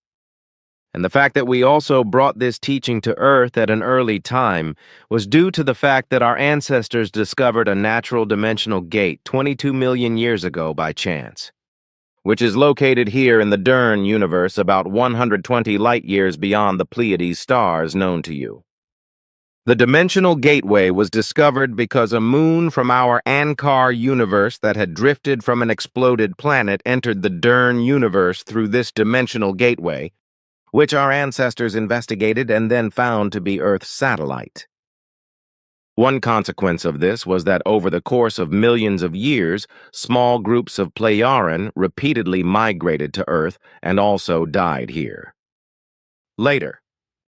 And the fact that we also brought this teaching to Earth at an early time was due to the fact that our ancestors discovered a natural dimensional gate 22 million years ago by chance, which is located here in the Dern universe about 120 light-years beyond the Pleiades stars known to you. The dimensional gateway was discovered because a moon from our Ankar universe that had drifted from an exploded planet entered the Dern universe through this dimensional gateway, which our ancestors investigated and then found to be Earth's satellite. One consequence of this was that over the course of millions of years, small groups of Pleiadian repeatedly migrated to Earth and also died here. Later,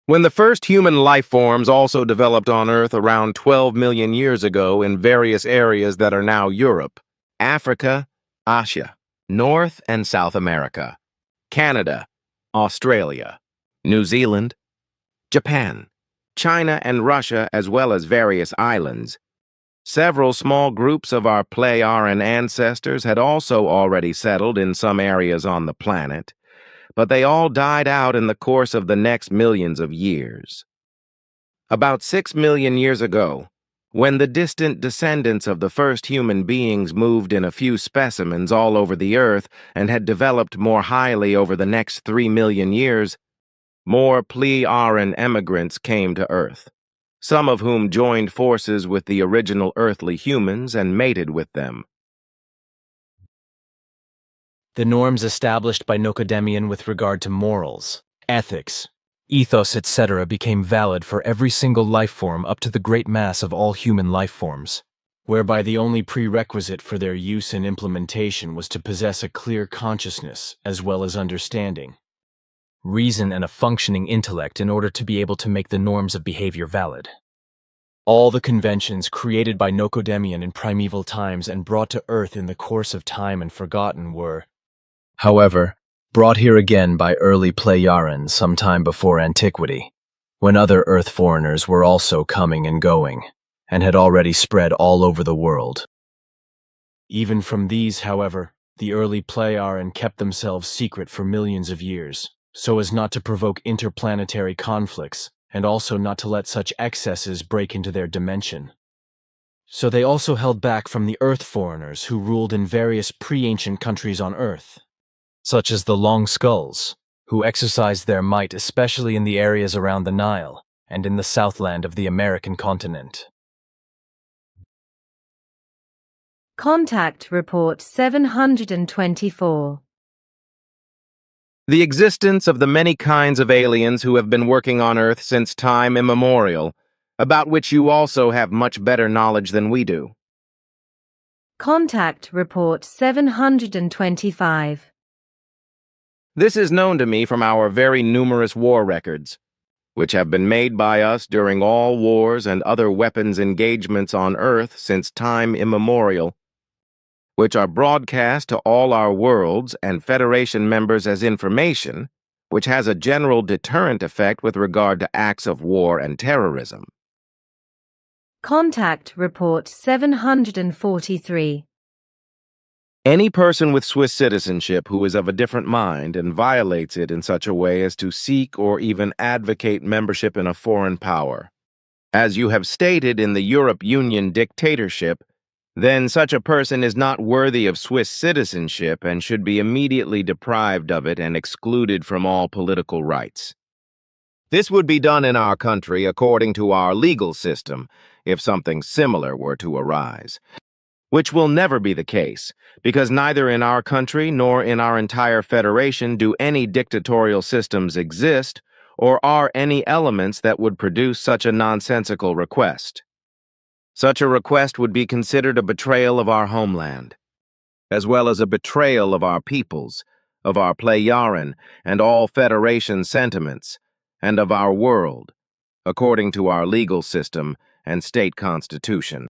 when the first human life forms also developed on Earth around 12 million years ago in various areas that are now Europe, Africa, Asia, North and South America, Canada, Australia, New Zealand, Japan, China and Russia, as well as various islands, Several small groups of our Pleiadian ancestors had also already settled in some areas on the planet, but they all died out in the course of the next millions of years. About 6 million years ago, when the distant descendants of the first human beings moved in a few specimens all over the Earth and had developed more highly over the next 3 million years, more Pleiadian emigrants came to Earth, some of whom joined forces with the original earthly humans and mated with them. The norms established by Nokodemion with regard to morals, ethics, ethos, etc. became valid for every single life form up to the great mass of all human life forms, whereby the only prerequisite for their use and implementation was to possess a clear consciousness as well as understanding, reason, and a functioning intellect in order to be able to make the norms of behavior valid. All the conventions created by Nokodemion in primeval times and brought to Earth in the course of time and forgotten were, however, brought here again by early Pleiadians some time before antiquity, when other Earth foreigners were also coming and going, and had already spread all over the world. Even from these, however, the early Pleiadians kept themselves secret for millions of years, so as not to provoke interplanetary conflicts, and also not to let such excesses break into their dimension. So they also held back from the Earth foreigners who ruled in various pre-ancient countries on Earth, such as the Long Skulls, who exercised their might especially in the areas around the Nile and in the southland of the American continent. Contact Report 724. The existence of the many kinds of aliens who have been working on Earth since time immemorial, about which you also have much better knowledge than we do. Contact Report 725. This is known to me from our very numerous war records, which have been made by us during all wars and other weapons engagements on Earth since time immemorial, which are broadcast to all our worlds and Federation members as information, which has a general deterrent effect with regard to acts of war and terrorism. Contact Report 743. Any person with Swiss citizenship who is of a different mind and violates it in such a way as to seek or even advocate membership in a foreign power, as you have stated in the Europe Union dictatorship, then such a person is not worthy of Swiss citizenship and should be immediately deprived of it and excluded from all political rights. This would be done in our country according to our legal system if something similar were to arise, which will never be the case, because neither in our country nor in our entire Federation do any dictatorial systems exist or are any elements that would produce such a nonsensical request. Such a request would be considered a betrayal of our homeland, as well as a betrayal of our peoples, of our Pleiadian and all Federation sentiments, and of our world, according to our legal system and state constitution.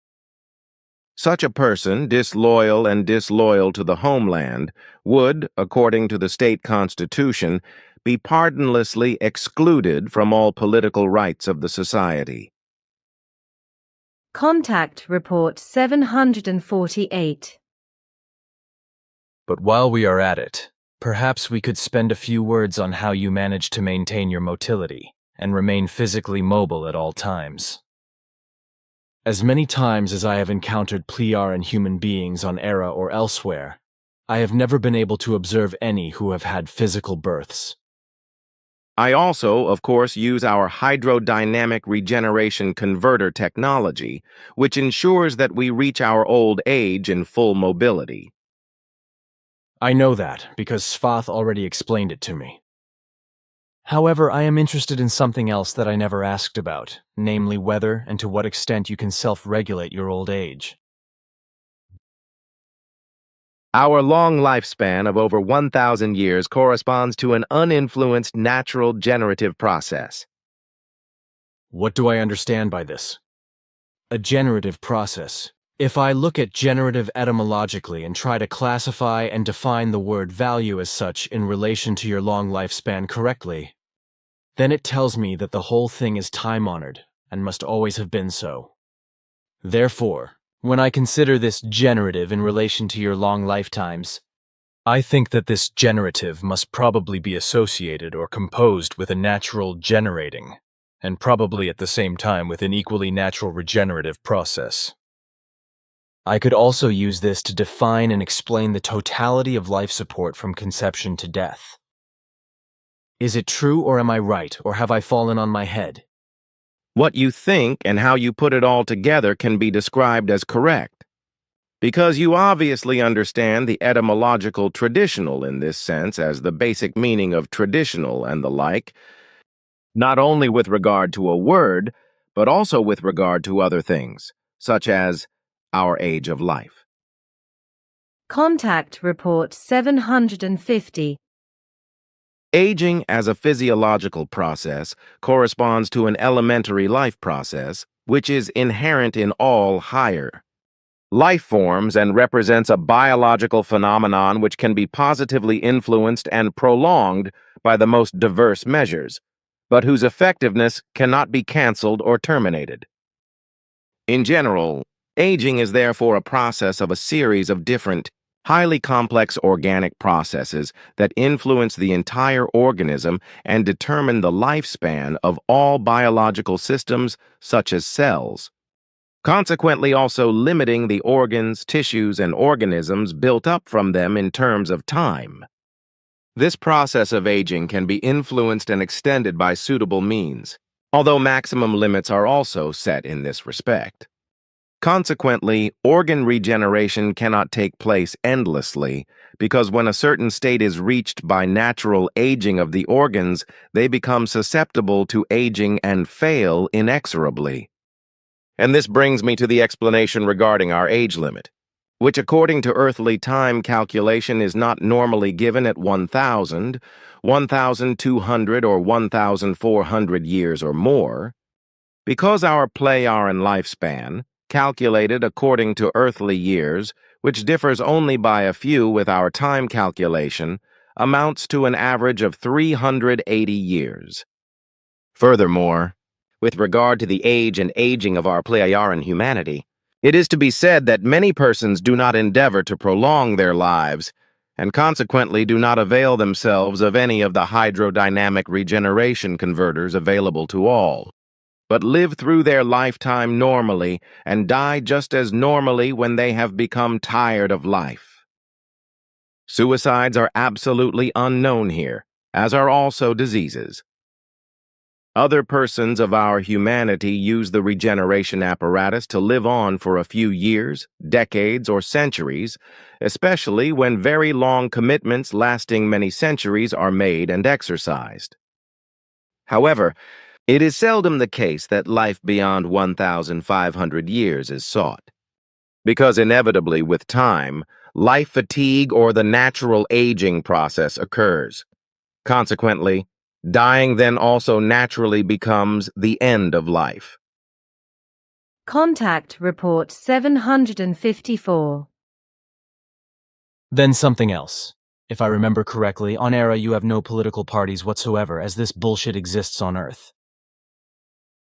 Such a person, disloyal and disloyal to the homeland, would, according to the state constitution, be pardonlessly excluded from all political rights of the society. Contact Report 748. But while we are at it, perhaps we could spend a few words on how you manage to maintain your motility and remain physically mobile at all times. As many times as I have encountered Pleiadian human beings on Era or elsewhere, I have never been able to observe any who have had physical births. I also, of course, use our hydrodynamic regeneration converter technology, which ensures that we reach our old age in full mobility. I know that, because Bafath already explained it to me. However, I am interested in something else that I never asked about, namely whether and to what extent you can self-regulate your old age. Our long lifespan of over 1,000 years corresponds to an uninfluenced natural generative process. What do I understand by this? A generative process. If I look at generative etymologically and try to classify and define the word value as such in relation to your long lifespan correctly, then it tells me that the whole thing is time-honored and must always have been so. Therefore, When I consider this generative in relation to your long lifetimes, I think that this generative must probably be associated or composed with a natural generating, and probably at the same time with an equally natural regenerative process. I could also use this to define and explain the totality of life support from conception to death. Is it true, or am I right, or have I fallen on my head? What you think and how you put it all together can be described as correct, because you obviously understand the etymological traditional in this sense as the basic meaning of traditional and the like, not only with regard to a word, but also with regard to other things, such as our age of life. Contact Report 750. Aging as a physiological process corresponds to an elementary life process, which is inherent in all higher life forms and represents a biological phenomenon which can be positively influenced and prolonged by the most diverse measures, but whose effectiveness cannot be canceled or terminated. In general, aging is therefore a process of a series of different, highly complex organic processes that influence the entire organism and determine the lifespan of all biological systems such as cells, consequently also limiting the organs, tissues, and organisms built up from them in terms of time. This process of aging can be influenced and extended by suitable means, although maximum limits are also set in this respect. Consequently, organ regeneration cannot take place endlessly, because when a certain state is reached by natural aging of the organs, they become susceptible to aging and fail inexorably. And this brings me to the explanation regarding our age limit, which according to earthly time calculation is not normally given at 1,000, 1,200, or 1,400 years or more. Because our Pleiadian lifespan, calculated according to earthly years, which differs only by a few with our time calculation, amounts to an average of 380 years. Furthermore, with regard to the age and aging of our Pleiadian humanity, it is to be said that many persons do not endeavor to prolong their lives, and consequently do not avail themselves of any of the hydrodynamic regeneration converters available to all, but live through their lifetime normally and die just as normally when they have become tired of life. Suicides are absolutely unknown here, as are also diseases. Other persons of our humanity use the regeneration apparatus to live on for a few years, decades, or centuries, especially when very long commitments lasting many centuries are made and exercised. However, it is seldom the case that life beyond 1,500 years is sought, because inevitably with time, life fatigue or the natural aging process occurs. Consequently, dying then also naturally becomes the end of life. Contact Report 754. Then something else. If I remember correctly, on Era you have no political parties whatsoever, as this bullshit exists on Earth.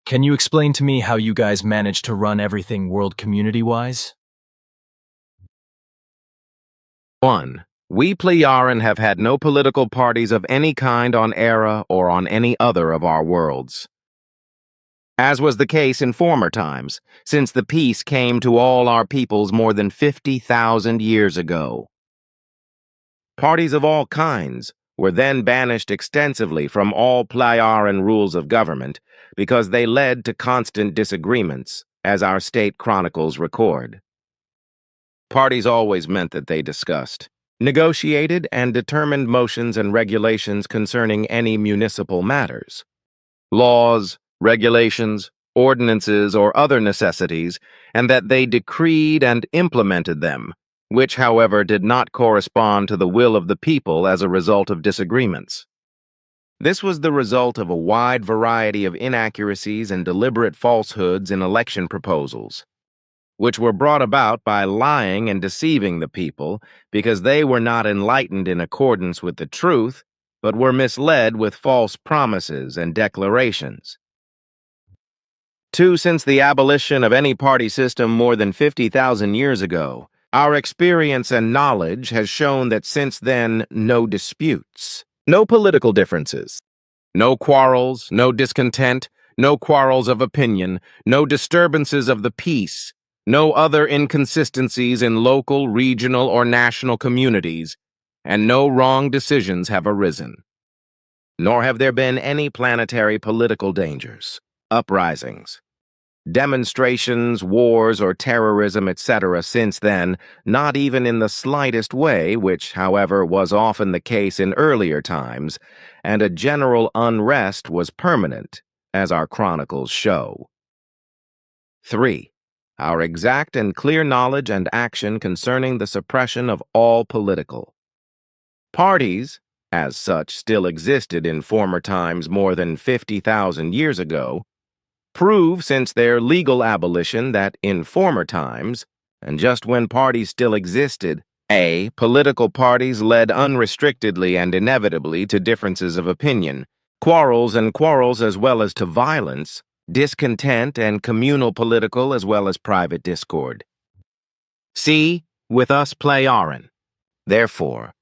Can you explain to me how you guys manage to run everything world community-wise? 1. We Pleiadian have had no political parties of any kind on Era or on any other of our worlds, as was the case in former times, since the peace came to all our peoples more than 50,000 years ago. Parties of all kinds were then banished extensively from all Pleiadian rules of government because they led to constant disagreements, as our state chronicles record. Parties always meant that they discussed, negotiated, and determined motions and regulations concerning any municipal matters. Laws, regulations, ordinances, or other necessities, and that they decreed and implemented them, which, however, did not correspond to the will of the people as a result of disagreements. This was the result of a wide variety of inaccuracies and deliberate falsehoods in election proposals, which were brought about by lying and deceiving the people because they were not enlightened in accordance with the truth, but were misled with false promises and declarations. 2. Since the abolition of any party system more than 50,000 years ago, our experience and knowledge has shown that since then, no disputes, no political differences, no quarrels, no discontent, no quarrels of opinion, no disturbances of the peace, no other inconsistencies in local, regional, or national communities, and no wrong decisions have arisen. Nor have there been any planetary political dangers, uprisings, demonstrations, wars, or terrorism, etc. since then, not even in the slightest way, which, however, was often the case in earlier times, and a general unrest was permanent, as our chronicles show. 3. Our exact and clear knowledge and action concerning the suppression of all political parties, as such, still existed in former times more than 50,000 years ago, prove since their legal abolition that in former times, and just when parties still existed, a. Political parties led unrestrictedly and inevitably to differences of opinion, quarrels as well as to violence, discontent and communal political as well as private discord. C. With us play Aaron. Therefore,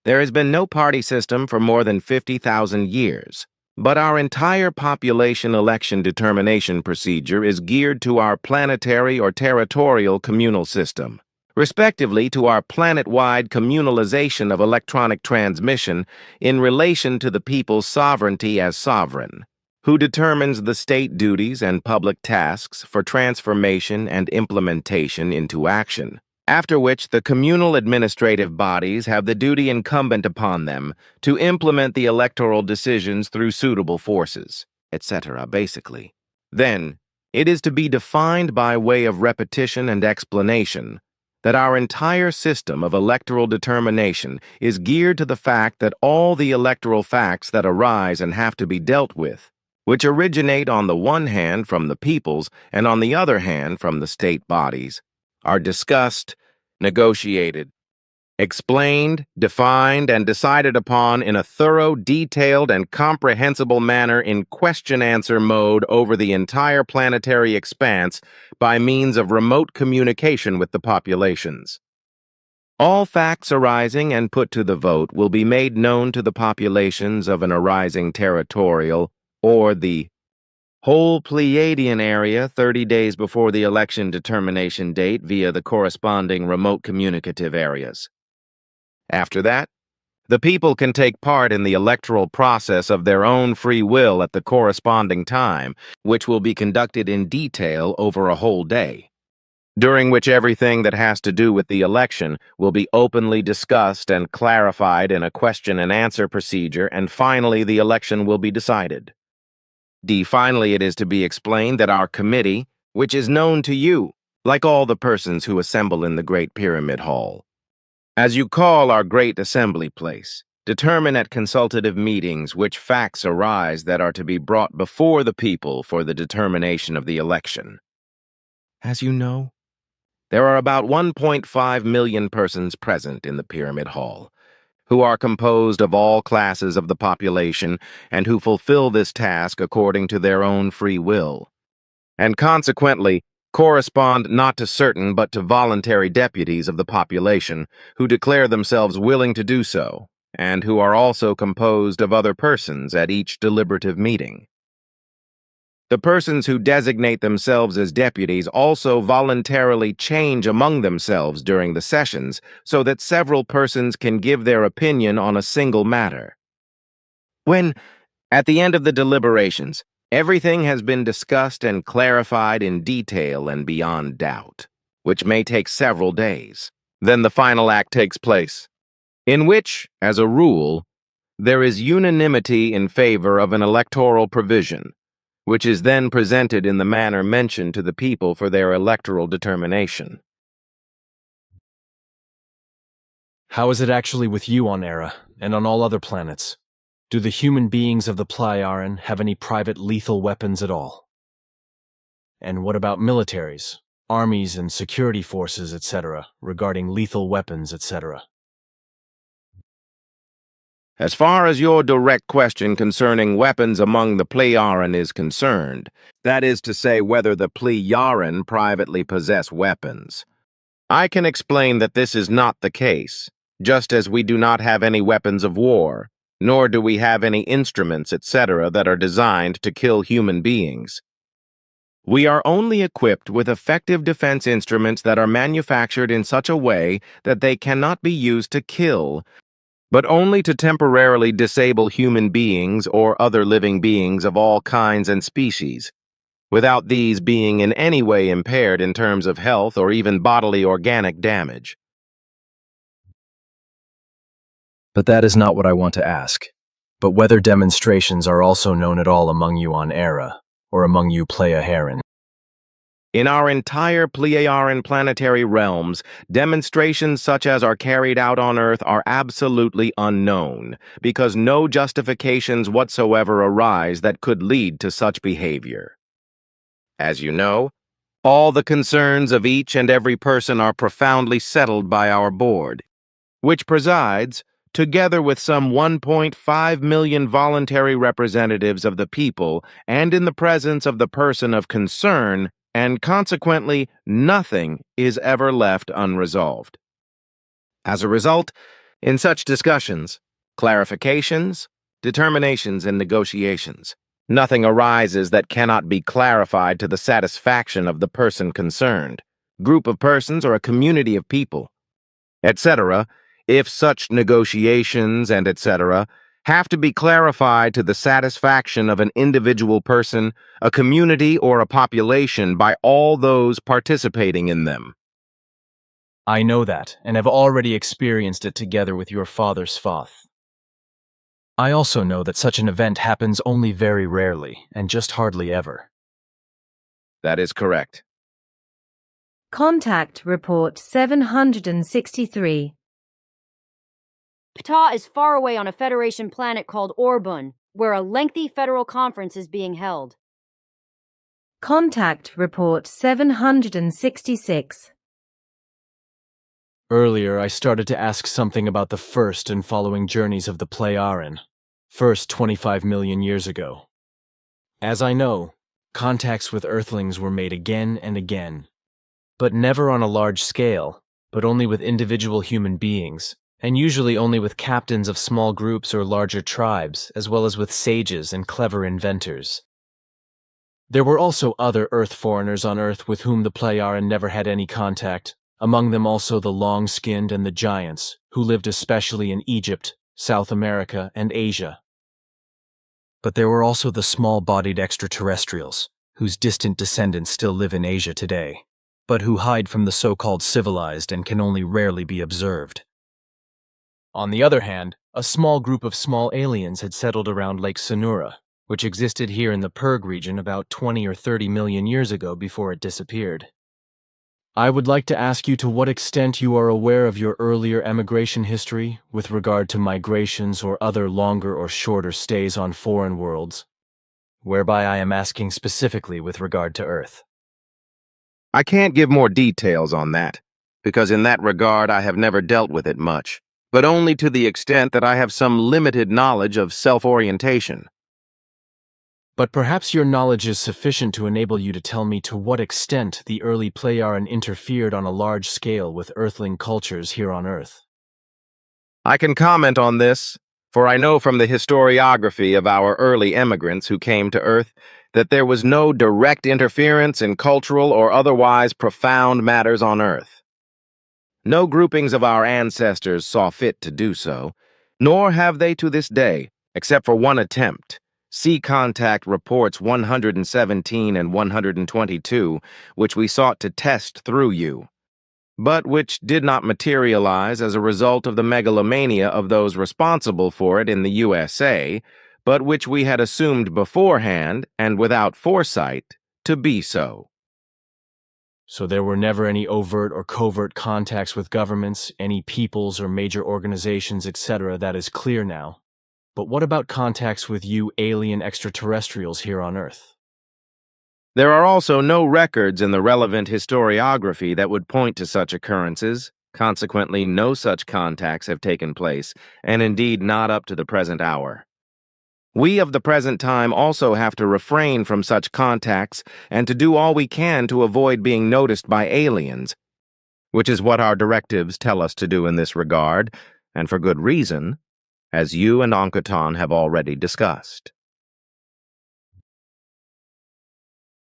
there has been no party system for more than 50,000 years, but our entire population election determination procedure is geared to our planetary or territorial communal system, respectively to our planet-wide communalization of electronic transmission in relation to the people's sovereignty as sovereign, who determines the state duties and public tasks for transformation and implementation into action, after which the communal administrative bodies have the duty incumbent upon them to implement the electoral decisions through suitable forces, etc., basically. Then, it is to be defined by way of repetition and explanation that our entire system of electoral determination is geared to the fact that all the electoral facts that arise and have to be dealt with, which originate on the one hand from the peoples and on the other hand from the state bodies, are discussed, negotiated, explained, defined, and decided upon in a thorough, detailed, and comprehensible manner in question-answer mode over the entire planetary expanse by means of remote communication with the populations. All facts arising and put to the vote will be made known to the populations of an arising territorial or the whole Pleiadian area 30 days before the election determination date via the corresponding remote communicative areas. After that, the people can take part in the electoral process of their own free will at the corresponding time, which will be conducted in detail over a whole day, during which everything that has to do with the election will be openly discussed and clarified in a question and answer procedure, and finally the election will be decided. D. Finally, it is to be explained that our committee, which is known to you, like all the persons who assemble in the Great Pyramid Hall, as you call our great assembly place, determine at consultative meetings which facts arise that are to be brought before the people for the determination of the election. As you know, there are about 1.5 million persons present in the Pyramid Hall, who are composed of all classes of the population and who fulfill this task according to their own free will, and consequently correspond not to certain but to voluntary deputies of the population who declare themselves willing to do so, and who are also composed of other persons at each deliberative meeting. The persons who designate themselves as deputies also voluntarily change among themselves during the sessions so that several persons can give their opinion on a single matter. When, at the end of the deliberations, everything has been discussed and clarified in detail and beyond doubt, which may take several days, then the final act takes place, in which, as a rule, there is unanimity in favor of an electoral provision, which is then presented in the manner mentioned to the people for their electoral determination. How is it actually with you on Era and on all other planets? Do the human beings of the Pleiaren have any private lethal weapons at all? And what about militaries, armies and security forces, etc., regarding lethal weapons, etc.? As far as your direct question concerning weapons among the Plejaran is concerned, that is to say whether the Plejaran privately possess weapons, I can explain that this is not the case, just as we do not have any weapons of war, nor do we have any instruments, etc., that are designed to kill human beings. We are only equipped with effective defense instruments that are manufactured in such a way that they cannot be used to kill, but only to temporarily disable human beings or other living beings of all kinds and species, without these being in any way impaired in terms of health or even bodily organic damage. But that is not what I want to ask. But whether demonstrations are also known at all among you on Era, or among you Plejaran. In our entire Plejaran planetary realms, demonstrations such as are carried out on Earth are absolutely unknown, because no justifications whatsoever arise that could lead to such behavior. As you know, all the concerns of each and every person are profoundly settled by our board, which presides, together with some 1.5 million voluntary representatives of the people and in the presence of the person of concern, and consequently nothing is ever left unresolved. As a result, in such discussions, clarifications, determinations, and negotiations, nothing arises that cannot be clarified to the satisfaction of the person concerned, group of persons, or a community of people, etc., if such negotiations and etc. have to be clarified to the satisfaction of an individual person, a community, or a population by all those participating in them. I know that, and have already experienced it together with your father Svath. I also know that such an event happens only very rarely, and just hardly ever. That is correct. Contact Report 763. Ptah is far away on a Federation planet called Orbun, where a lengthy federal conference is being held. Contact Report 766. Earlier, I started to ask something about the first and following journeys of the Plejaran, first 25 million years ago. As I know, contacts with Earthlings were made again and again, but never on a large scale, but only with individual human beings, and usually only with captains of small groups or larger tribes, as well as with sages and clever inventors. There were also other Earth foreigners on Earth with whom the Plejaran never had any contact, among them also the long-skinned and the giants, who lived especially in Egypt, South America, and Asia. But there were also the small-bodied extraterrestrials, whose distant descendants still live in Asia today, but who hide from the so-called civilized and can only rarely be observed. On the other hand, a small group of small aliens had settled around Lake Sonura, which existed here in the Perg region about 20 or 30 million years ago before it disappeared. I would like to ask you to what extent you are aware of your earlier emigration history with regard to migrations or other longer or shorter stays on foreign worlds, whereby I am asking specifically with regard to Earth. I can't give more details on that, because in that regard I have never dealt with it much, but only to the extent that I have some limited knowledge of self-orientation. But perhaps your knowledge is sufficient to enable you to tell me to what extent the early Plejaran interfered on a large scale with Earthling cultures here on Earth. I can comment on this, for I know from the historiography of our early emigrants who came to Earth that there was no direct interference in cultural or otherwise profound matters on Earth. No groupings of our ancestors saw fit to do so, nor have they to this day, except for one attempt. See Contact Reports 117 and 122, which we sought to test through you, but which did not materialize as a result of the megalomania of those responsible for it in the USA, but which we had assumed beforehand, and without foresight, to be so. So there were never any overt or covert contacts with governments, any peoples or major organizations, etc. That is clear now. But what about contacts with you alien extraterrestrials here on Earth? There are also no records in the relevant historiography that would point to such occurrences, Consequently, no such contacts have taken place, and indeed not up to the present hour. We of the present time also have to refrain from such contacts and to do all we can to avoid being noticed by aliens, which is what our directives tell us to do in this regard, and for good reason, as you and Onkaton have already discussed.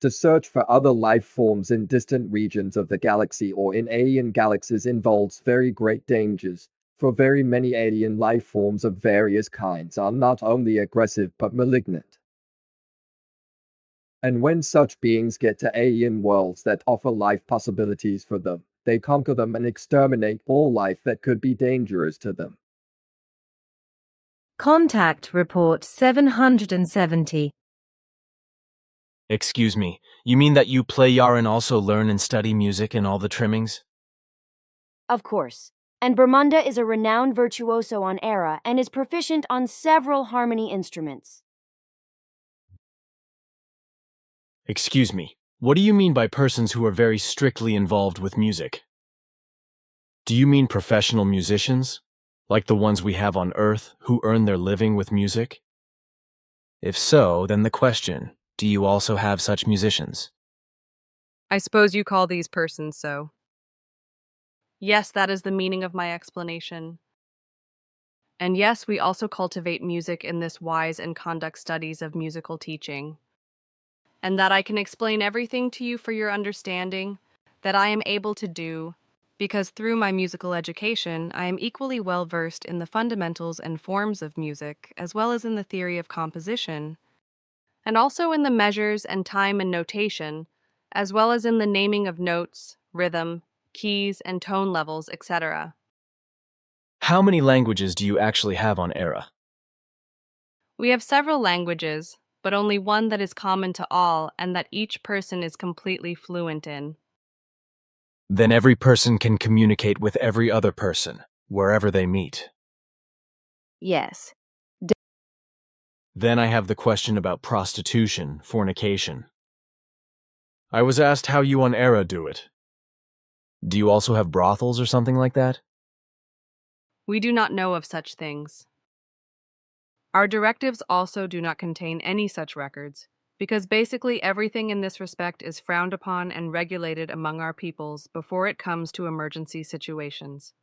To search for other life forms in distant regions of the galaxy or in alien galaxies involves very great dangers, for very many alien life forms of various kinds are not only aggressive but malignant. And when such beings get to alien worlds that offer life possibilities for them, they conquer them and exterminate all life that could be dangerous to them. Contact Report 770. Excuse me, you mean that you Plejaren also learn and study music in all the trimmings? Of course. And Bermunda is a renowned virtuoso on Era and is proficient on several harmony instruments. Excuse me, what do you mean by persons who are very strictly involved with music? Do you mean professional musicians, like the ones we have on Earth, who earn their living with music? If so, then the question, do you also have such musicians? I suppose you call these persons so. Yes, that is the meaning of my explanation. And yes, we also cultivate music in this wise and conduct studies of musical teaching. And that I can explain everything to you for your understanding, that I am able to do, because through my musical education, I am equally well versed in the fundamentals and forms of music, as well as in the theory of composition, and also in the measures and time and notation, as well as in the naming of notes, rhythm, keys, and tone levels, etc. How many languages do you actually have on Era? We have several languages, but only one that is common to all and that each person is completely fluent in. Then every person can communicate with every other person, wherever they meet. Yes. Then I have the question about prostitution, fornication. I was asked how you on Era do it. Do you also have brothels or something like that? We do not know of such things. Our directives also do not contain any such records, because basically everything in this respect is frowned upon and regulated among our peoples before it comes to emergency situations.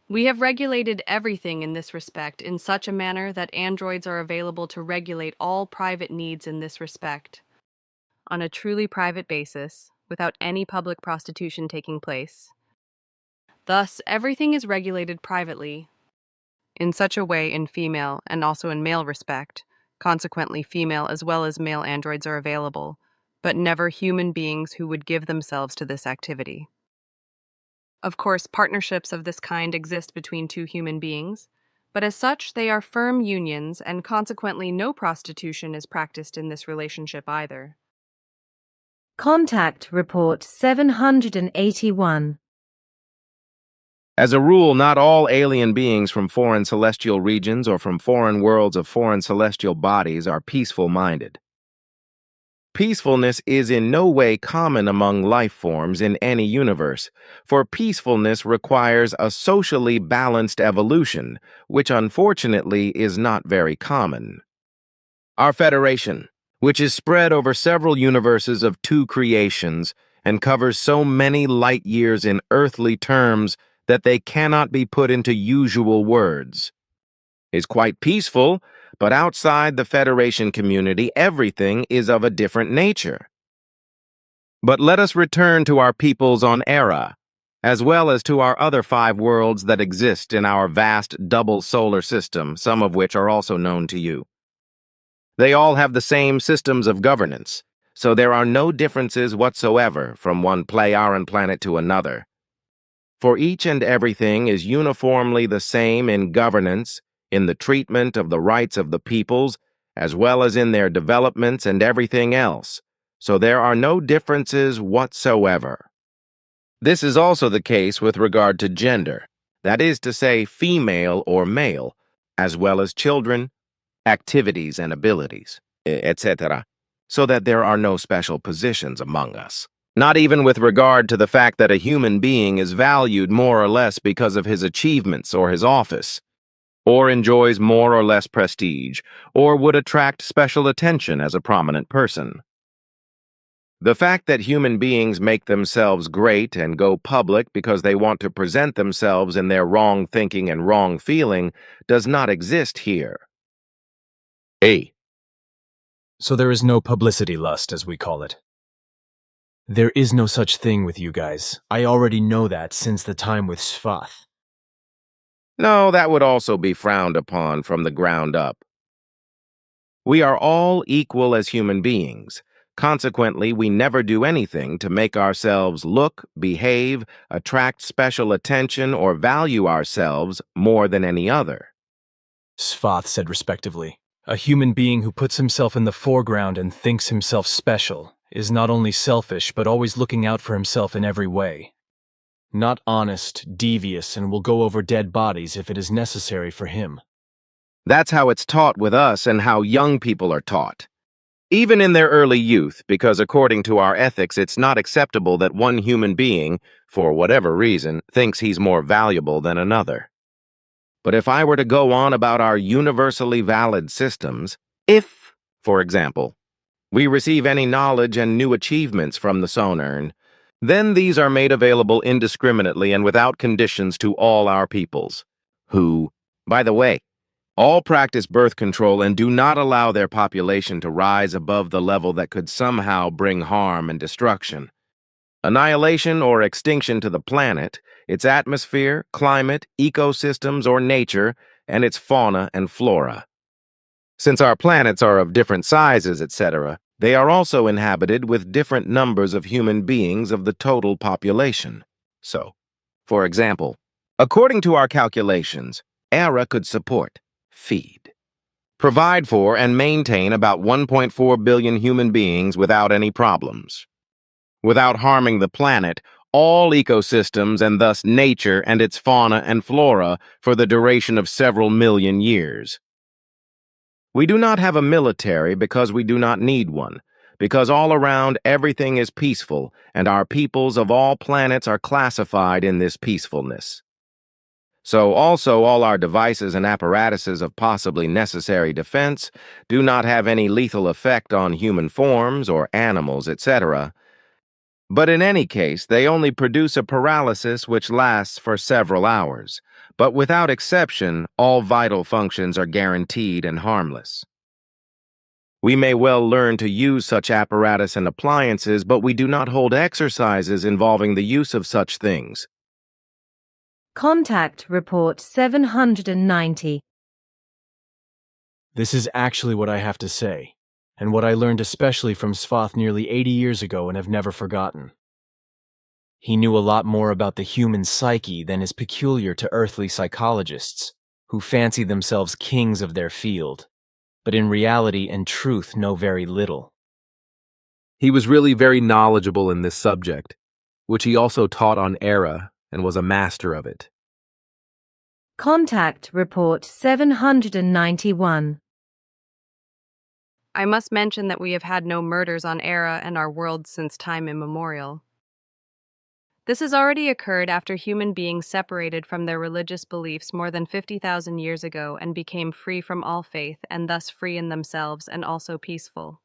We have regulated everything in this respect in such a manner that androids are available to regulate all private needs in this respect, on a truly private basis, without any public prostitution taking place. Thus, everything is regulated privately, in such a way in female and also in male respect. Consequently, female as well as male androids are available, but never human beings who would give themselves to this activity. Of course, partnerships of this kind exist between two human beings, but as such, they are firm unions, and consequently, no prostitution is practiced in this relationship either. Contact Report 781. As a rule, not all alien beings from foreign celestial regions or from foreign worlds of foreign celestial bodies are peaceful-minded. Peacefulness is in no way common among life forms in any universe, for peacefulness requires a socially balanced evolution, which unfortunately is not very common. Our Federation, which is spread over several universes of two creations and covers so many light years in earthly terms that they cannot be put into usual words, is quite peaceful, but outside the Federation community, everything is of a different nature. But let us return to our peoples on Era, as well as to our other 5 worlds that exist in our vast double solar system, some of which are also known to you. They all have the same systems of governance, so there are no differences whatsoever from one Plejaren planet to another. For each and everything is uniformly the same in governance, in the treatment of the rights of the peoples, as well as in their developments and everything else, so there are no differences whatsoever. This is also the case with regard to gender, that is to say, female or male, as well as children, activities and abilities, etc., so that there are no special positions among us. Not even with regard to the fact that a human being is valued more or less because of his achievements or his office, or enjoys more or less prestige, or would attract special attention as a prominent person. The fact that human beings make themselves great and go public because they want to present themselves in their wrong thinking and wrong feeling does not exist here. A. So there is no publicity lust, as we call it. There is no such thing with you guys. I already know that since the time with Bafath. No, that would also be frowned upon from the ground up. We are all equal as human beings. Consequently, we never do anything to make ourselves look, behave, attract special attention, or value ourselves more than any other. Bafath said respectively, a human being who puts himself in the foreground and thinks himself special is not only selfish but always looking out for himself in every way. Not honest, devious, and will go over dead bodies if it is necessary for him. That's how it's taught with us and how young people are taught. Even in their early youth, because according to our ethics, it's not acceptable that one human being, for whatever reason, thinks he's more valuable than another. But if I were to go on about our universally valid systems, if, for example, we receive any knowledge and new achievements from the Sonurn, then these are made available indiscriminately and without conditions to all our peoples, who, by the way, all practice birth control and do not allow their population to rise above the level that could somehow bring harm and destruction. Annihilation or extinction to the planet, its atmosphere, climate, ecosystems, or nature, and its fauna and flora. Since our planets are of different sizes, etc., they are also inhabited with different numbers of human beings of the total population. So, for example, according to our calculations, Era could support, feed, provide for, and maintain about 1.4 billion human beings without any problems. Without harming the planet, all ecosystems and thus nature and its fauna and flora for the duration of several million years. We do not have a military because we do not need one, because all around everything is peaceful and our peoples of all planets are classified in this peacefulness. So also all our devices and apparatuses of possibly necessary defense do not have any lethal effect on human forms or animals, etc. But in any case, they only produce a paralysis which lasts for several hours. But without exception, all vital functions are guaranteed and harmless. We may well learn to use such apparatus and appliances, but we do not hold exercises involving the use of such things. Contact Report 790. This is actually what I have to say, and what I learned especially from Bafath nearly 80 years ago and have never forgotten. He knew a lot more about the human psyche than is peculiar to earthly psychologists, who fancy themselves kings of their field, but in reality and truth know very little. He was really very knowledgeable in this subject, which he also taught on Era and was a master of it. Contact Report 791. I must mention that we have had no murders on Era and our world since time immemorial. This has already occurred after human beings separated from their religious beliefs more than 50,000 years ago and became free from all faith and thus free in themselves and also peaceful.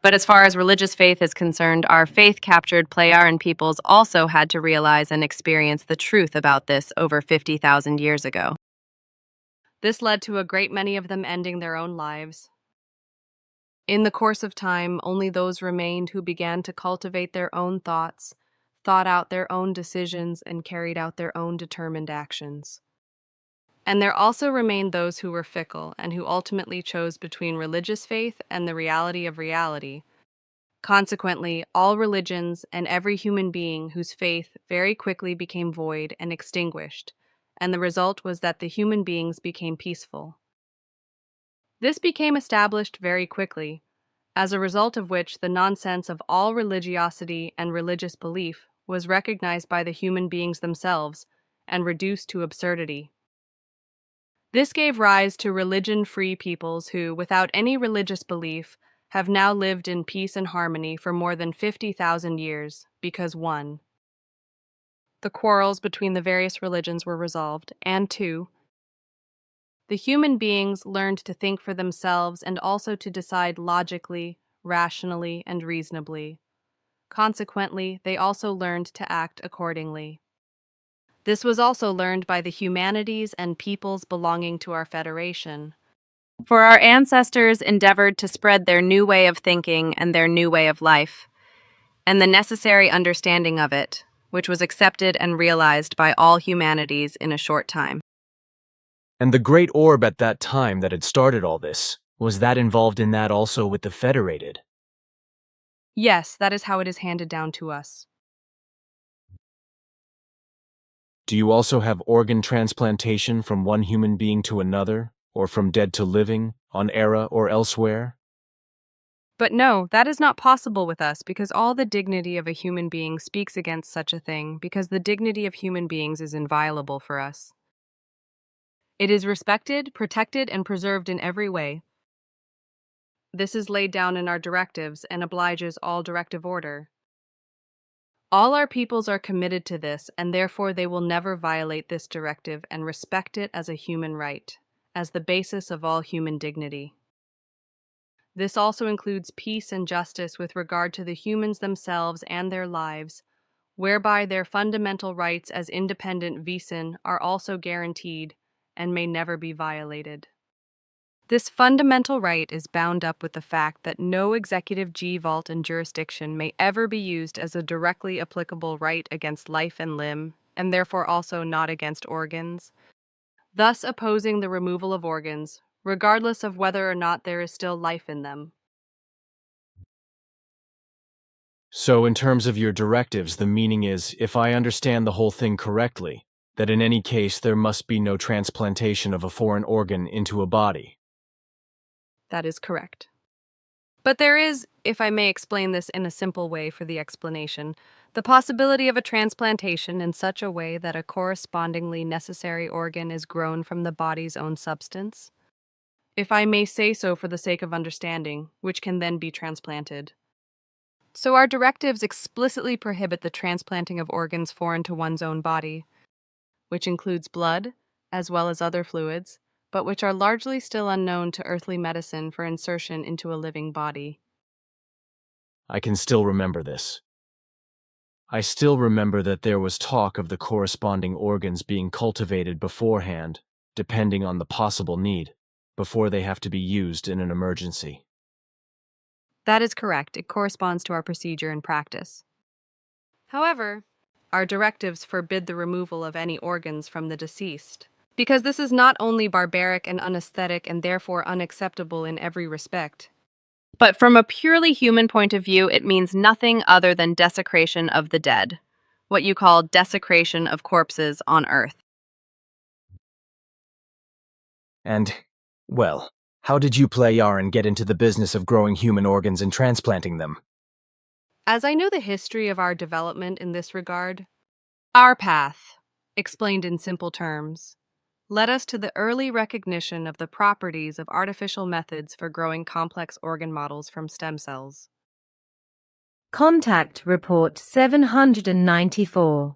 But as far as religious faith is concerned, our faith-captured Playaran peoples also had to realize and experience the truth about this over 50,000 years ago. This led to a great many of them ending their own lives. In the course of time, only those remained who began to cultivate their own thoughts, thought out their own decisions, and carried out their own determined actions. And there also remained those who were fickle and who ultimately chose between religious faith and the reality of reality. Consequently, all religions and every human being whose faith very quickly became void and extinguished, and the result was that the human beings became peaceful. This became established very quickly, as a result of which the nonsense of all religiosity and religious belief was recognized by the human beings themselves and reduced to absurdity. This gave rise to religion-free peoples who, without any religious belief, have now lived in peace and harmony for more than 50,000 years because 1. The quarrels between the various religions were resolved, and 2. The human beings learned to think for themselves and also to decide logically, rationally, and reasonably. Consequently, they also learned to act accordingly. This was also learned by the humanities and peoples belonging to our federation. For our ancestors endeavored to spread their new way of thinking and their new way of life, and the necessary understanding of it, which was accepted and realized by all humanities in a short time. And the great orb at that time that had started all this, was that involved in that also with the Federated? Yes, that is how it is handed down to us. Do you also have organ transplantation from one human being to another, or from dead to living, on Era or elsewhere? But no, that is not possible with us because all the dignity of a human being speaks against such a thing because the dignity of human beings is inviolable for us. It is respected, protected, and preserved in every way. This is laid down in our directives and obliges all directive order. All our peoples are committed to this, and therefore they will never violate this directive and respect it as a human right, as the basis of all human dignity. This also includes peace and justice with regard to the humans themselves and their lives, whereby their fundamental rights as independent Wesen are also guaranteed and may never be violated. This fundamental right is bound up with the fact that no executive G-vault and jurisdiction may ever be used as a directly applicable right against life and limb, and therefore also not against organs, thus opposing the removal of organs, regardless of whether or not there is still life in them. So in terms of your directives, the meaning is, if I understand the whole thing correctly, that in any case there must be no transplantation of a foreign organ into a body. That is correct. But there is, if I may explain this in a simple way for the explanation, the possibility of a transplantation in such a way that a correspondingly necessary organ is grown from the body's own substance, if I may say so for the sake of understanding, which can then be transplanted. So our directives explicitly prohibit the transplanting of organs foreign to one's own body, which includes blood, as well as other fluids, but which are largely still unknown to earthly medicine for insertion into a living body. I can still remember this. I still remember that there was talk of the corresponding organs being cultivated beforehand, depending on the possible need, before they have to be used in an emergency. That is correct. It corresponds to our procedure and practice. However, our directives forbid the removal of any organs from the deceased, because this is not only barbaric and unaesthetic and therefore unacceptable in every respect, but from a purely human point of view, it means nothing other than desecration of the dead, what you call desecration of corpses on Earth. And, well, how did you, Playaran, get into the business of growing human organs and transplanting them? As I know the history of our development in this regard, our path, explained in simple terms, led us to the early recognition of the properties of artificial methods for growing complex organ models from stem cells. Contact Report 794.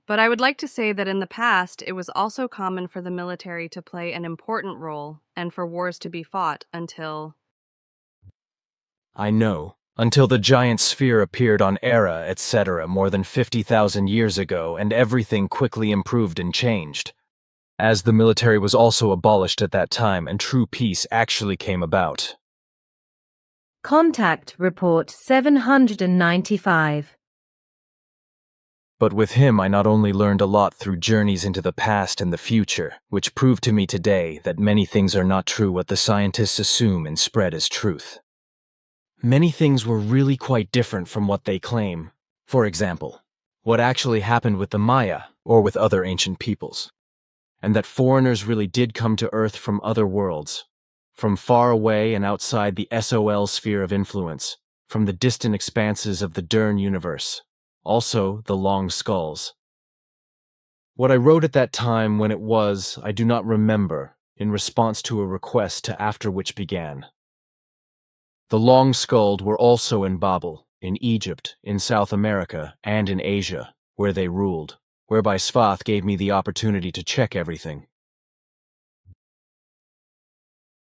But I would like to say that in the past, it was also common for the military to play an important role and for wars to be fought until... I know. Until the giant sphere appeared on Era, etc., more than 50,000 years ago, and everything quickly improved and changed. As the military was also abolished at that time, and true peace actually came about. Contact Report 795. But with him I not only learned a lot through journeys into the past and the future, which proved to me today that many things are not true what the scientists assume and spread as truth. Many things were really quite different from what they claim. For example, what actually happened with the Maya, or with other ancient peoples. And that foreigners really did come to Earth from other worlds, from far away and outside the SOL sphere of influence, from the distant expanses of the Dern universe, also the long skulls. What I wrote at that time when it was, I do not remember, in response to a request to after which began. The long-skulled were also in Babel, in Egypt, in South America, and in Asia, where they ruled, whereby Svath gave me the opportunity to check everything.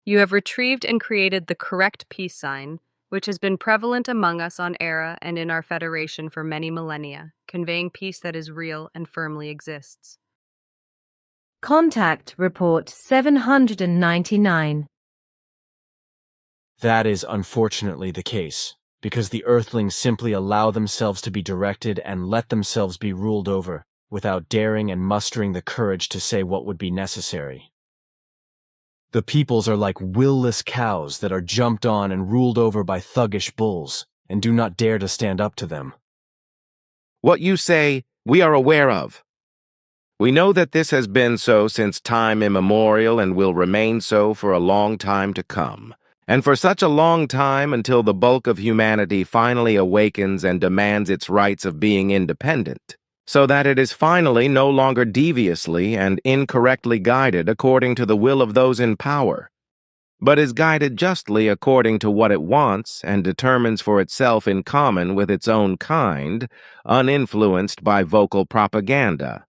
You have retrieved and created the correct peace sign, which has been prevalent among us on Era and in our Federation for many millennia, conveying peace that is real and firmly exists. Contact Report 799. That is unfortunately the case, because the Earthlings simply allow themselves to be directed and let themselves be ruled over, without daring and mustering the courage to say what would be necessary. The peoples are like will-less cows that are jumped on and ruled over by thuggish bulls, and do not dare to stand up to them. What you say, we are aware of. We know that this has been so since time immemorial and will remain so for a long time to come. And for such a long time until the bulk of humanity finally awakens and demands its rights of being independent, so that it is finally no longer deviously and incorrectly guided according to the will of those in power, but is guided justly according to what it wants and determines for itself in common with its own kind, uninfluenced by vocal propaganda.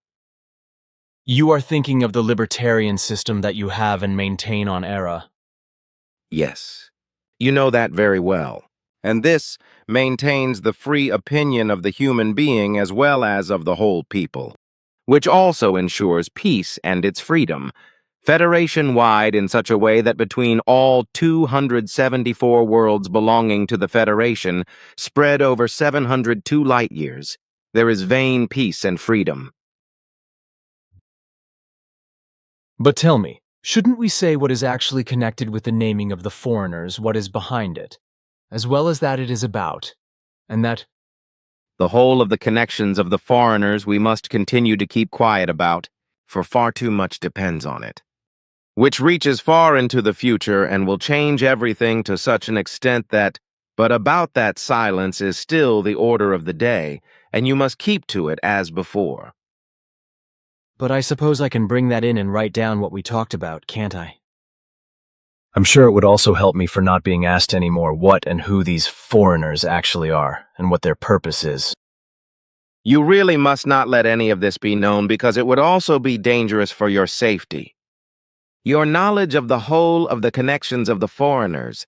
You are thinking of the libertarian system that you have and maintain on Era. Yes, you know that very well. And this maintains the free opinion of the human being as well as of the whole people, which also ensures peace and its freedom, Federation-wide in such a way that between all 274 worlds belonging to the Federation, spread over 702 light-years, there is vain peace and freedom. But tell me, shouldn't we say what is actually connected with the naming of the foreigners, what is behind it, as well as that it is about, and that the whole of the connections of the foreigners we must continue to keep quiet about, for far too much depends on it, which reaches far into the future and will change everything to such an extent that, but about that silence is still the order of the day, and you must keep to it as before. But I suppose I can bring that in and write down what we talked about, can't I? I'm sure it would also help me for not being asked anymore what and who these foreigners actually are, and what their purpose is. You really must not let any of this be known because it would also be dangerous for your safety. Your knowledge of the whole of the connections of the foreigners,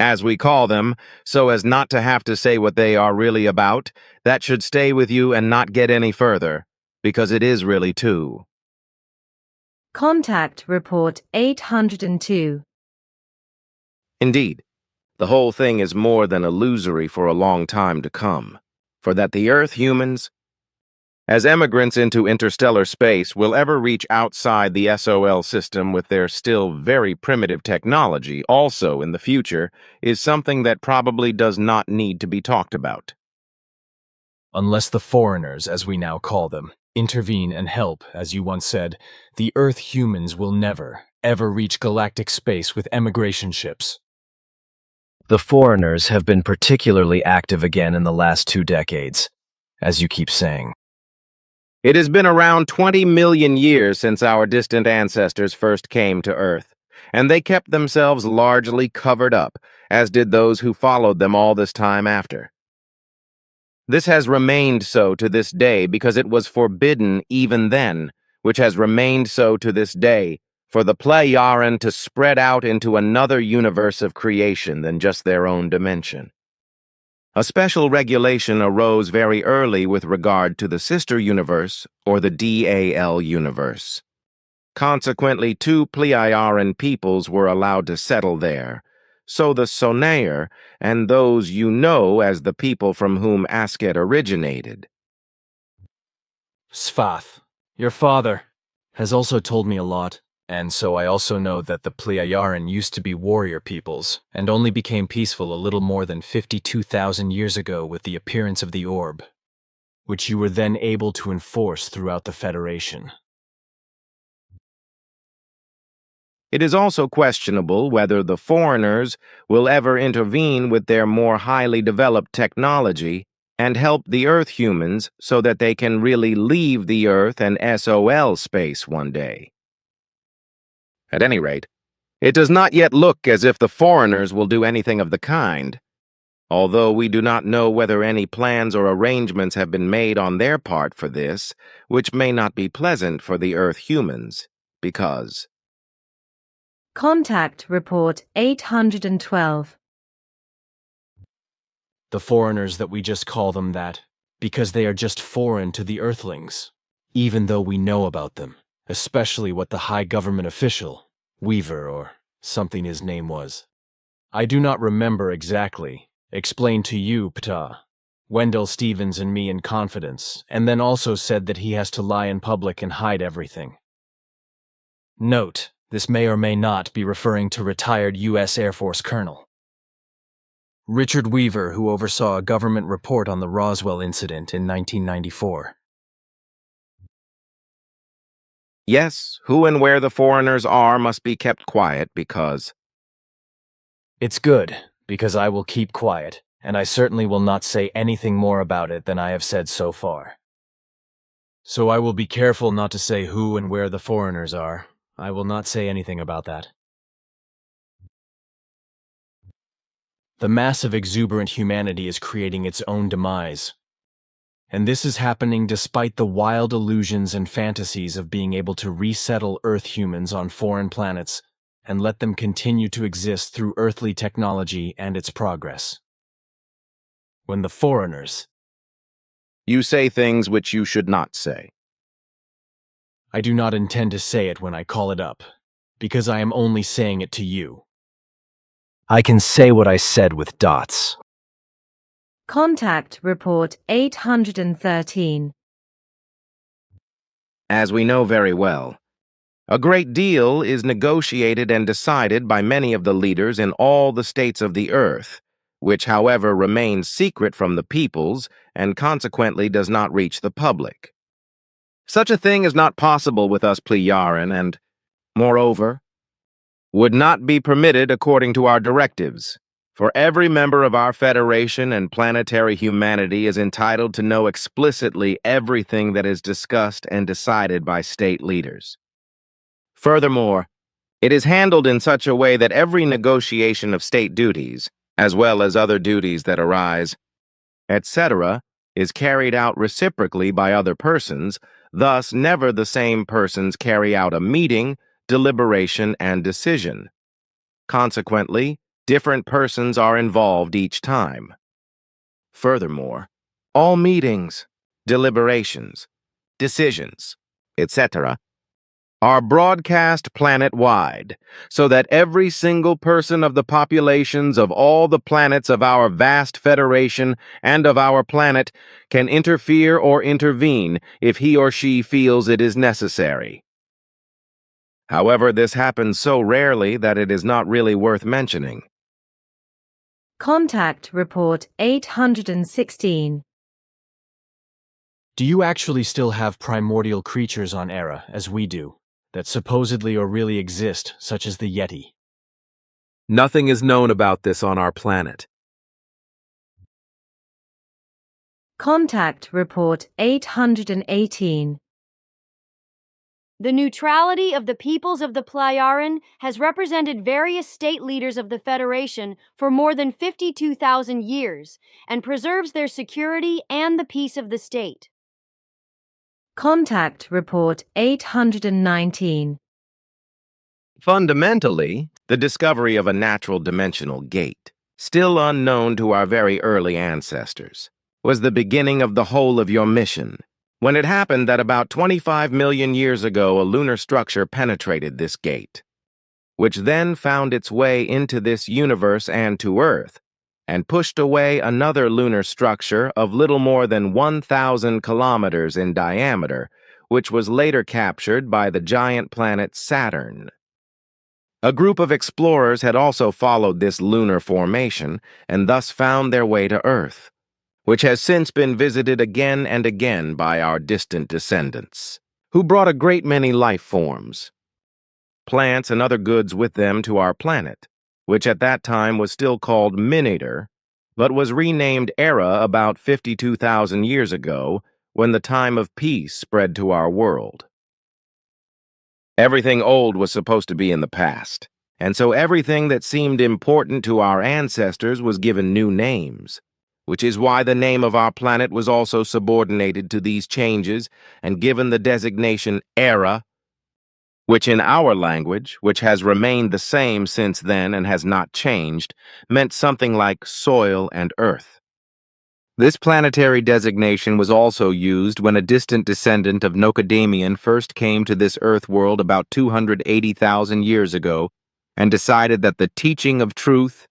as we call them, so as not to have to say what they are really about, that should stay with you and not get any further, because it is really too. Contact Report 802. Indeed, the whole thing is more than illusory for a long time to come, for that the Earth humans, as emigrants into interstellar space, will ever reach outside the SOL system with their still very primitive technology also in the future is something that probably does not need to be talked about. Unless the foreigners, as we now call them, intervene and help, as you once said, the Earth humans will never, ever reach galactic space with emigration ships. The foreigners have been particularly active again in the last 2 decades, as you keep saying. It has been around 20 million years since our distant ancestors first came to Earth, and they kept themselves largely covered up, as did those who followed them all this time after. This has remained so to this day because it was forbidden even then, which has remained so to this day, for the Plejaren to spread out into another universe of creation than just their own dimension. A special regulation arose very early with regard to the sister universe, or the DAL universe. Consequently, 2 Plejaren peoples were allowed to settle there, so the Sonair and those you know as the people from whom Asket originated. Svath, your father, has also told me a lot, and so I also know that the Plejaren used to be warrior peoples, and only became peaceful a little more than 52,000 years ago with the appearance of the orb, which you were then able to enforce throughout the Federation. It is also questionable whether the foreigners will ever intervene with their more highly developed technology and help the Earth humans so that they can really leave the Earth and SOL space one day. At any rate, It does not yet look as if the foreigners will do anything of the kind, although we do not know whether any plans or arrangements have been made on their part for this, which may not be pleasant for the Earth humans, because Contact Report 812. The foreigners that we just call them that, because they are just foreign to the Earthlings, even though we know about them, especially what the high government official, Weaver or something his name was. I do not remember exactly. Explained to you, Ptah, Wendell Stevens and me in confidence, and then also said that he has to lie in public and hide everything. Note, this may or may not be referring to retired U.S. Air Force Colonel Richard Weaver, who oversaw a government report on the Roswell incident in 1994. yes, who and where the foreigners are must be kept quiet because It's good, because I will keep quiet, and I certainly will not say anything more about it than I have said so far. So I will be careful not to say who and where the foreigners are. I will not say anything about that. The massive exuberant humanity is creating its own demise. And this is happening despite the wild illusions and fantasies of being able to resettle Earth humans on foreign planets and let them continue to exist through earthly technology and its progress. When the foreigners, you say things which you should not say. I do not intend to say it when I call it up, because I am only saying it to you. I can say what I said with dots. Contact Report 813. As we know very well, a great deal is negotiated and decided by many of the leaders in all the states of the earth, which, however, remains secret from the peoples and consequently does not reach the public. Such a thing is not possible with us Plejaran and, moreover, would not be permitted according to our directives, for every member of our Federation and planetary humanity is entitled to know explicitly everything that is discussed and decided by state leaders. Furthermore, it is handled in such a way that every negotiation of state duties, as well as other duties that arise, etc., is carried out reciprocally by other persons, thus never the same persons carry out a meeting, deliberation, and decision. Consequently, different persons are involved each time. Furthermore, all meetings, deliberations, decisions, etc., are broadcast planet-wide, so that every single person of the populations of all the planets of our vast Federation and of our planet can interfere or intervene if he or she feels it is necessary. However, this happens so rarely that it is not really worth mentioning. Contact Report 816. Do you actually still have primordial creatures on Era, as we do, that supposedly or really exist, such as the Yeti? Nothing is known about this on our planet. Contact Report 818. The neutrality of the peoples of the Plejaran has represented various state leaders of the Federation for more than 52,000 years and preserves their security and the peace of the state. Contact Report 819. Fundamentally, the discovery of a natural dimensional gate, still unknown to our very early ancestors, was the beginning of the whole of your mission. When it happened that about 25 million years ago a lunar structure penetrated this gate, which then found its way into this universe and to Earth, and pushed away another lunar structure of little more than 1,000 kilometers in diameter, which was later captured by the giant planet Saturn. A group of explorers had also followed this lunar formation and thus found their way to Earth, which has since been visited again and again by our distant descendants, who brought a great many life forms, plants and other goods with them to our planet, which at that time was still called Minator, but was renamed Era about 52,000 years ago when the time of peace spread to our world. Everything old was supposed to be in the past, and so everything that seemed important to our ancestors was given new names, which is why the name of our planet was also subordinated to these changes and given the designation Era, which in our language, which has remained the same since then and has not changed, meant something like soil and earth. This planetary designation was also used when a distant descendant of Nokodemion first came to this Earth world about 280,000 years ago and decided that the teaching of truth,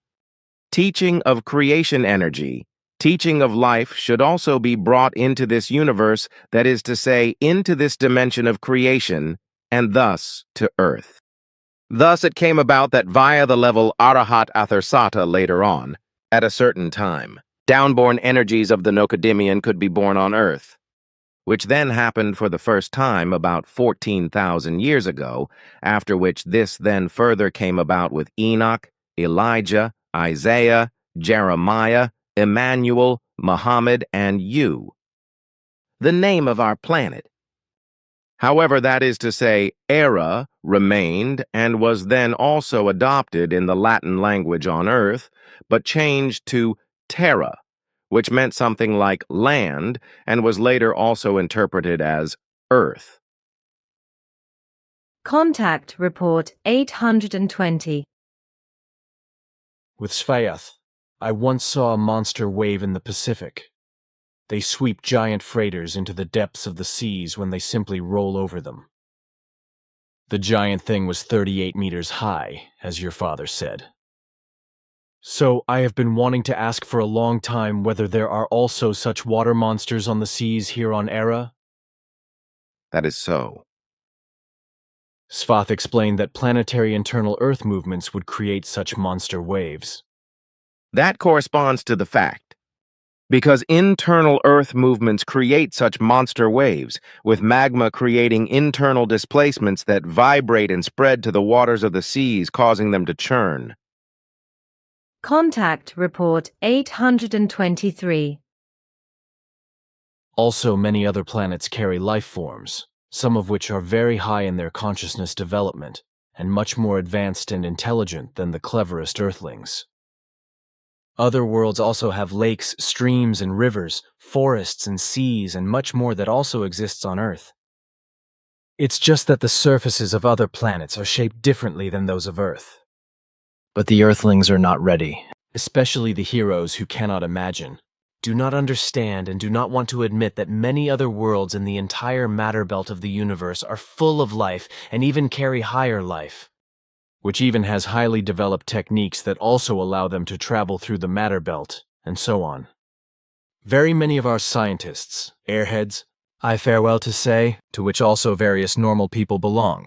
teaching of creation energy, teaching of life should also be brought into this universe, that is to say, into this dimension of creation, and thus to Earth. Thus it came about that via the level Arahat Athersata later on, at a certain time, downborn energies of the Nokodemion could be born on Earth, which then happened for the first time about 14,000 years ago, after which this then further came about with Enoch, Elijah, Isaiah, Jeremiah, Emmanuel, Muhammad, and you. The name of our planet. However, that is to say, Era remained and was then also adopted in the Latin language on Earth, but changed to Terra, which meant something like land and was later also interpreted as Earth. Contact Report 820. With Bafath, I once saw a monster wave in the Pacific. They sweep giant freighters into the depths of the seas when they simply roll over them. The giant thing was 38 meters high, as your father said. So I have been wanting to ask for a long time whether there are also such water monsters on the seas here on Era. That is so. Bafath explained that planetary internal Earth movements would create such monster waves. That corresponds to the fact, because internal Earth movements create such monster waves, with magma creating internal displacements that vibrate and spread to the waters of the seas, causing them to churn. Contact Report 823. Also, many other planets carry life forms, some of which are very high in their consciousness development, and much more advanced and intelligent than the cleverest Earthlings. Other worlds also have lakes, streams, and rivers, forests and seas, and much more that also exists on Earth. It's just that the surfaces of other planets are shaped differently than those of Earth. But the Earthlings are not ready. Especially the heroes who cannot imagine, do not understand, and do not want to admit that many other worlds in the entire matter belt of the universe are full of life and even carry higher life, which even has highly developed techniques that also allow them to travel through the matter belt, and so on. Very many of our scientists, airheads, I farewell to say, to which also various normal people belong,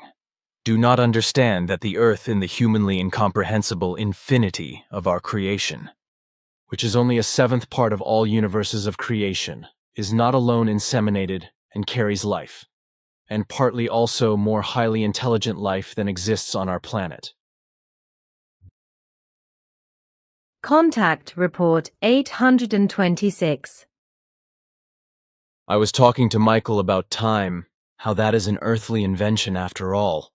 do not understand that the Earth in the humanly incomprehensible infinity of our creation, which is only a seventh part of all universes of creation, is not alone inseminated and carries life, and partly also more highly intelligent life than exists on our planet. Contact Report 826. I was talking to Michael about time, how that is an earthly invention after all.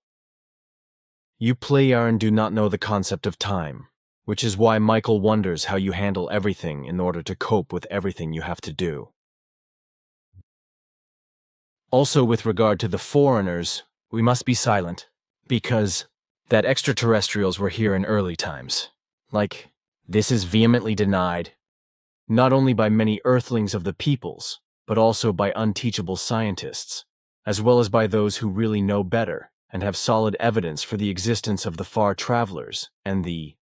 You Pleiaren do not know the concept of time, which is why Michael wonders how you handle everything in order to cope with everything you have to do. Also, with regard to the foreigners, we must be silent, because that extraterrestrials were here in early times. This is vehemently denied, not only by many earthlings of the peoples, but also by unteachable scientists, as well as by those who really know better and have solid evidence for the existence of the far travelers and the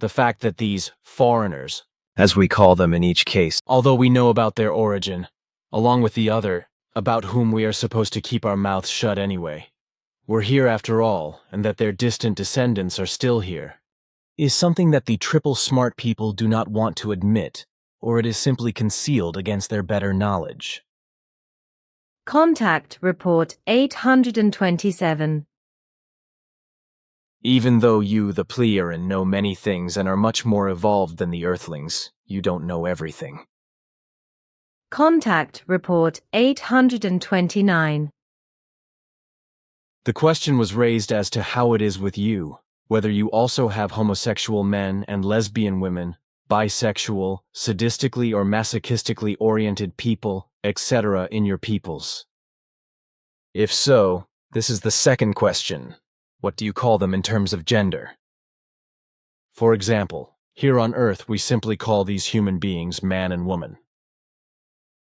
fact that these foreigners, As we call them in each case, although we know about their origin, along with the other, about whom we are supposed to keep our mouths shut anyway, were here after all, and that their distant descendants are still here, is something that the triple smart people do not want to admit, or it is simply concealed against their better knowledge. Contact Report 827. Even though you, the Pleiaren, know many things and are much more evolved than the Earthlings, you don't know everything. Contact Report 829. The question was raised as to how it is with you, whether you also have homosexual men and lesbian women, bisexual, sadistically or masochistically oriented people, etc. in your peoples. If so, this is the second question. What do you call them in terms of gender? For example, here on Earth we simply call these human beings man and woman.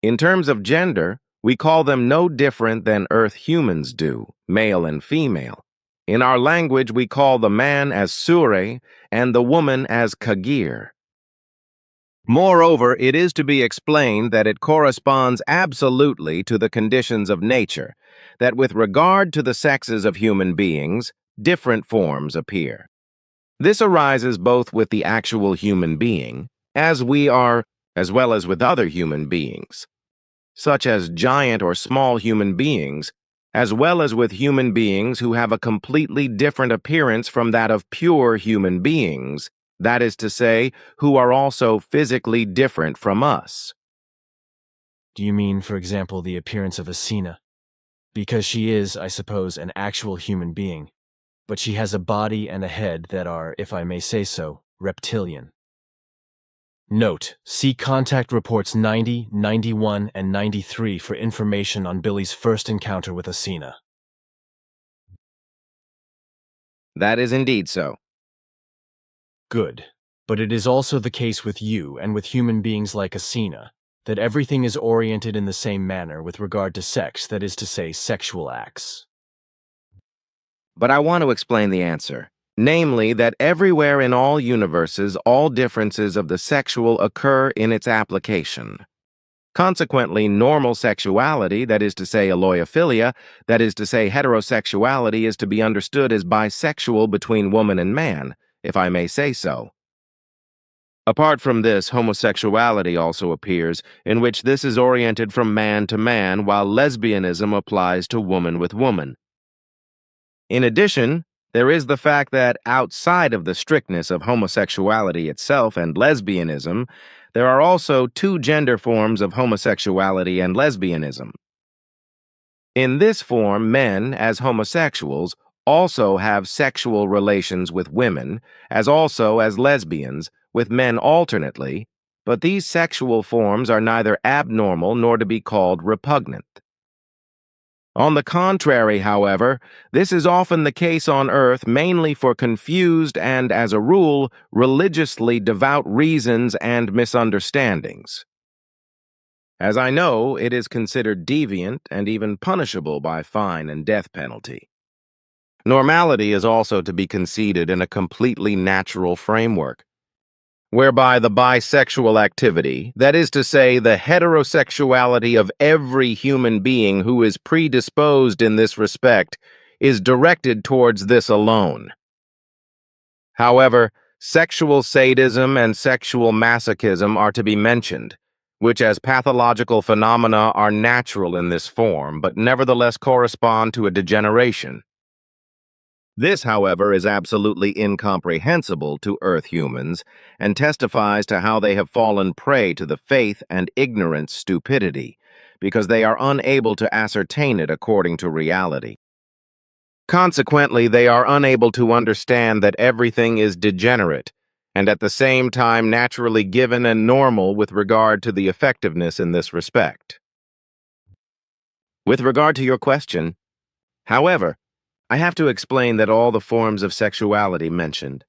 In terms of gender, we call them no different than Earth humans do, male and female. In our language, we call the man as sure and the woman as kagir. Moreover, it is to be explained that it corresponds absolutely to the conditions of nature, that with regard to the sexes of human beings, different forms appear. This arises both with the actual human being, as we are, as well as with other human beings, such as giant or small human beings, as well as with human beings who have a completely different appearance from that of pure human beings, that is to say, who are also physically different from us. Do you mean, for example, the appearance of Asina? Because she is, I suppose, an actual human being, but she has a body and a head that are, if I may say so, reptilian. Note, see Contact Reports 90, 91, and 93 for information on Billy's first encounter with Asina. That is indeed so. Good. But it is also the case with you and with human beings like Asina, that everything is oriented in the same manner with regard to sex, that is to say, sexual acts. But I want to explain the answer. Namely, that everywhere in all universes, all differences of the sexual occur in its application. Consequently, normal sexuality, that is to say aloiophilia, that is to say heterosexuality, is to be understood as bisexual between woman and man, if I may say so. Apart from this, homosexuality also appears, in which this is oriented from man to man, while lesbianism applies to woman with woman. In addition, there is the fact that outside of the strictness of homosexuality itself and lesbianism, there are also two gender forms of homosexuality and lesbianism. In this form, men, as homosexuals, also have sexual relations with women, as also as lesbians, with men alternately, but these sexual forms are neither abnormal nor to be called repugnant. On the contrary, however, this is often the case on Earth mainly for confused and, as a rule, religiously devout reasons and misunderstandings. As I know, it is considered deviant and even punishable by fine and death penalty. Normality is also to be conceded in a completely natural framework, whereby the bisexual activity, that is to say, the heterosexuality of every human being who is predisposed in this respect, is directed towards this alone. However, sexual sadism and sexual masochism are to be mentioned, which as pathological phenomena are natural in this form, but nevertheless correspond to a degeneration. This, however, is absolutely incomprehensible to Earth humans and testifies to how they have fallen prey to the faith and ignorance stupidity, because they are unable to ascertain it according to reality. Consequently, they are unable to understand that everything is degenerate, and at the same time naturally given and normal with regard to the effectiveness in this respect. With regard to your question, however, I have to explain that all the forms of sexuality mentioned,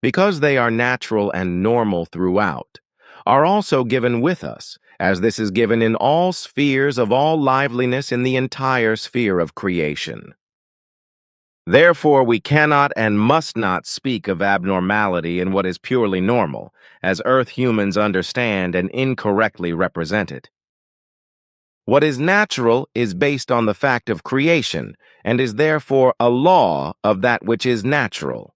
because they are natural and normal throughout, are also given with us, as this is given in all spheres of all liveliness in the entire sphere of creation. Therefore, we cannot and must not speak of abnormality in what is purely normal, as Earth humans understand and incorrectly represent it. What is natural is based on the fact of creation, and is therefore a law of that which is natural.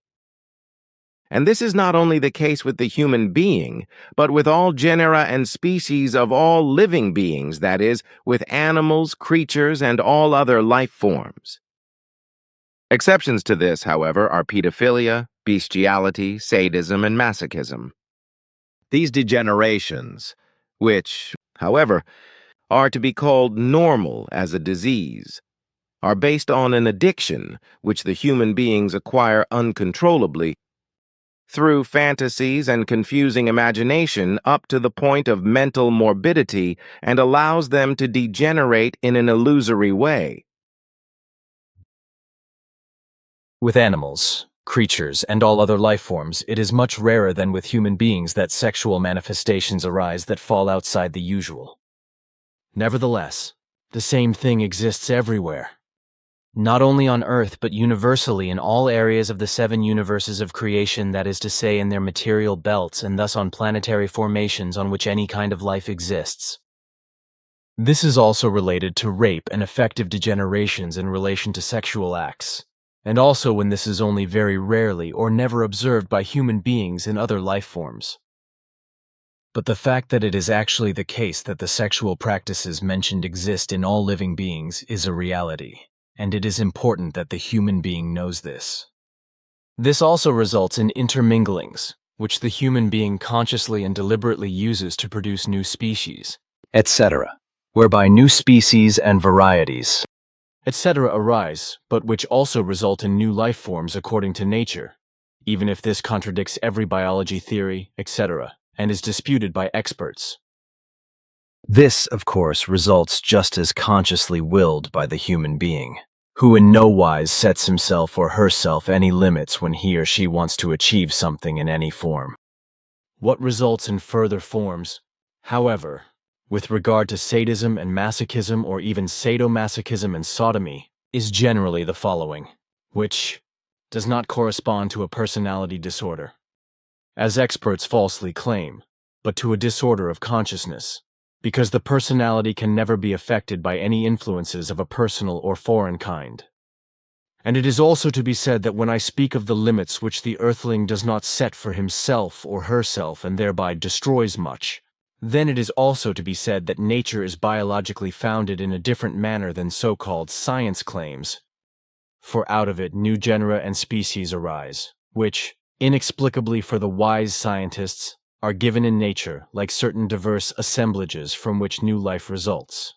And this is not only the case with the human being, but with all genera and species of all living beings, that is, with animals, creatures, and all other life forms. Exceptions to this, however, are pedophilia, bestiality, sadism, and masochism. These degenerations, which, however, are to be called normal as a disease, are based on an addiction which the human beings acquire uncontrollably through fantasies and confusing imagination up to the point of mental morbidity and allows them to degenerate in an illusory way. With animals, creatures, and all other life forms, it is much rarer than with human beings that sexual manifestations arise that fall outside the usual. Nevertheless, the same thing exists everywhere. Not only on Earth, but universally in all areas of the 7 universes of creation, that is to say in their material belts and thus on planetary formations on which any kind of life exists. This is also related to rape and affective degenerations in relation to sexual acts, and also when this is only very rarely or never observed by human beings in other life forms. But the fact that it is actually the case that the sexual practices mentioned exist in all living beings is a reality, and it is important that the human being knows this. This also results in interminglings, which the human being consciously and deliberately uses to produce new species, etc., whereby new species and varieties, etc. arise, but which also result in new life forms according to nature, even if this contradicts every biology theory, etc., and is disputed by experts. This, of course, results just as consciously willed by the human being, who in no wise sets himself or herself any limits when he or she wants to achieve something in any form. What results in further forms, however, with regard to sadism and masochism or even sadomasochism and sodomy, is generally the following, which does not correspond to a personality disorder, as experts falsely claim, but to a disorder of consciousness, because the personality can never be affected by any influences of a personal or foreign kind. And it is also to be said that when I speak of the limits which the earthling does not set for himself or herself and thereby destroys much, then it is also to be said that nature is biologically founded in a different manner than so-called science claims, for out of it new genera and species arise, which, inexplicably for the wise scientists, are given in nature like certain diverse assemblages from which new life results.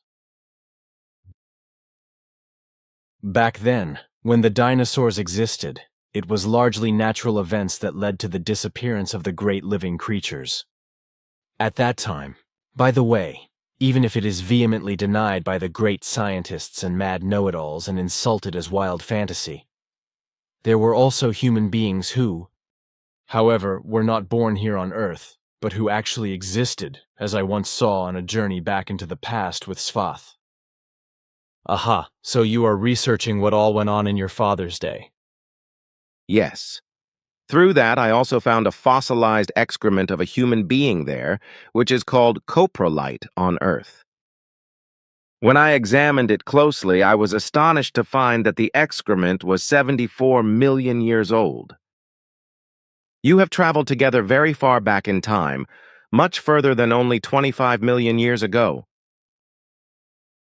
Back then, when the dinosaurs existed, it was largely natural events that led to the disappearance of the great living creatures. At that time, by the way, even if it is vehemently denied by the great scientists and mad know-it-alls and insulted as wild fantasy, there were also human beings who, however, were not born here on Earth, but who actually existed, as I once saw on a journey back into the past with Bafath. Aha, so you are researching what all went on in your father's day. Yes. Through that, I also found a fossilized excrement of a human being there, which is called coprolite on Earth. When I examined it closely, I was astonished to find that the excrement was 74 million years old. You have traveled together very far back in time, much further than only 25 million years ago.